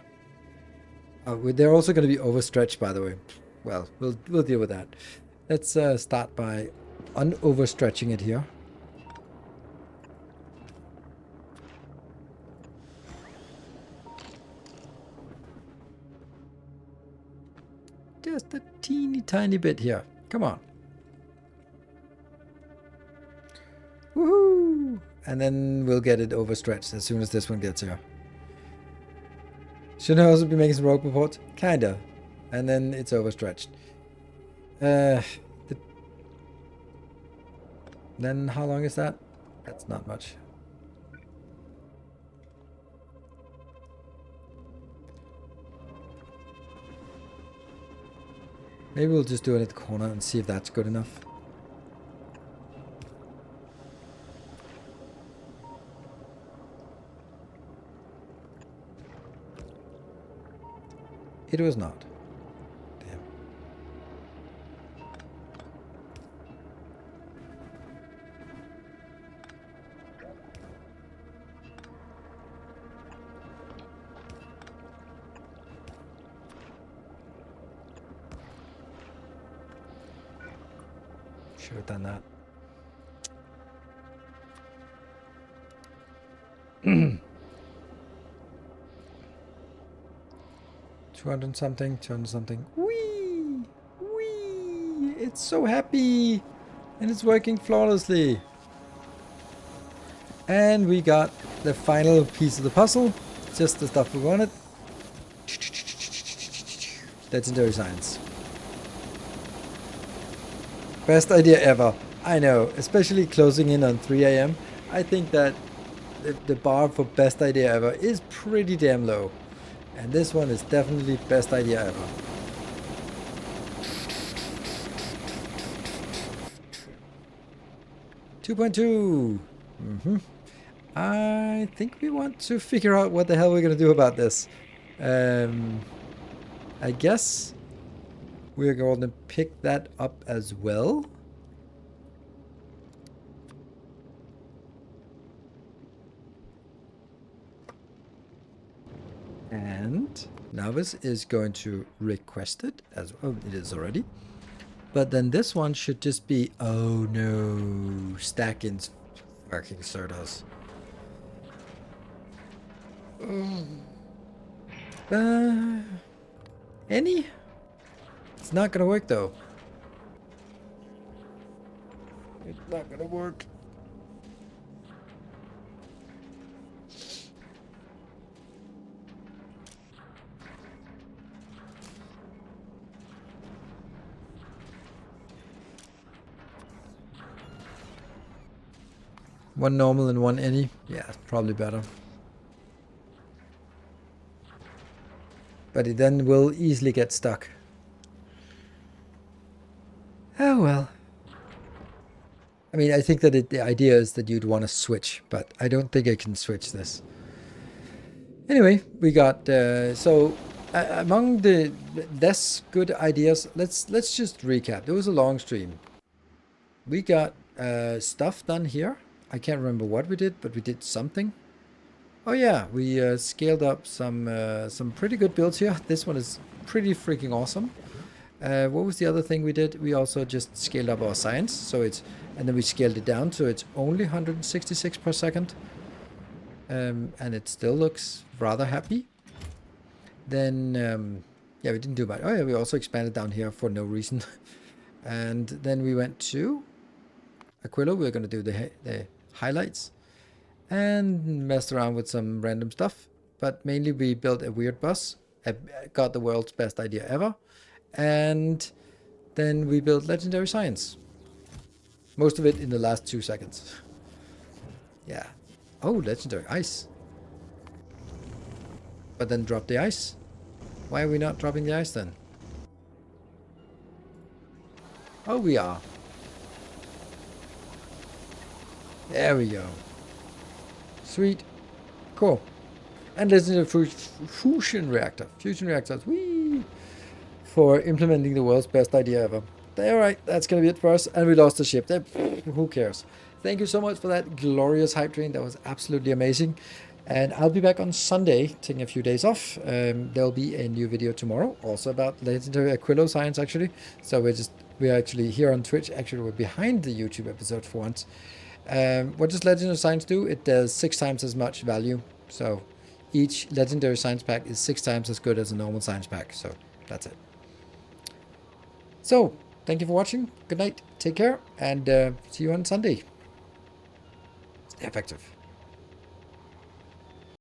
Oh, they're also going to be overstretched, by the way. Well, we'll deal with that. Let's start by un-overstretching it here. Just a teeny tiny bit here. Come on. Woohoo! And then we'll get it overstretched as soon as this one gets here. Shouldn't I also be making some rope reports? Kinda. And then it's overstretched. Then how long is that? That's not much. Maybe we'll just do it at the corner and see if that's good enough. It was not. Damn. Should have done that. 200 something, 200 something. Whee! Whee! It's so happy! And it's working flawlessly. And we got the final piece of the puzzle. Just the stuff we wanted. Legendary science. Best idea ever. I know, especially closing in on 3 AM. I think that the bar for best idea ever is pretty damn low. And this one is definitely best idea ever. $2.2. I think we want to figure out what the hell we're going to do about this. I guess we're going to pick that up as well. And Navis is going to request it as well. Oh, it is already. But then this one should just be, oh no, Stackin's fucking Cerdos. Any? It's not gonna work though. It's not gonna work. One normal and one any? Yeah, it's probably better. But it then will easily get stuck. Oh well. I mean, I think that the idea is that you'd want to switch, but I don't think I can switch this. Anyway, we got among the less good ideas, let's just recap. It was a long stream. We got stuff done here. I can't remember what we did, but we did something. Oh yeah, we scaled up some pretty good builds here. This one is pretty freaking awesome. What was the other thing we did? We also just scaled up our science, so it's, and then we scaled it down so it's only 166 per second, and it still looks rather happy. Then yeah, we didn't do much. Oh yeah, we also expanded down here for no reason. And then we went to Aquilo. We're going to do the highlights and messed around with some random stuff, but mainly we built a weird bus. I got the world's best idea ever, and then we built legendary science. Most of it in the last 2 seconds. Yeah. Oh, legendary ice. But then drop the ice. Why are we not dropping the ice then? Oh, we are. There we go. Sweet. Cool. And legendary fusion reactor. Fusion reactors. Whee! For implementing the world's best idea ever. Alright, that's going to be it for us. And we lost the ship. Who cares? Thank you so much for that glorious hype train. That was absolutely amazing. And I'll be back on Sunday, taking a few days off. There'll be a new video tomorrow, also about legendary Aquilo science, actually. So we're actually here on Twitch. Actually, we're behind the YouTube episode for once. What does legendary science do? It does 6 times as much value. So each legendary science pack is 6 times as good as a normal science pack. So that's it. So thank you for watching. Good night. Take care. And see you on Sunday. Stay effective.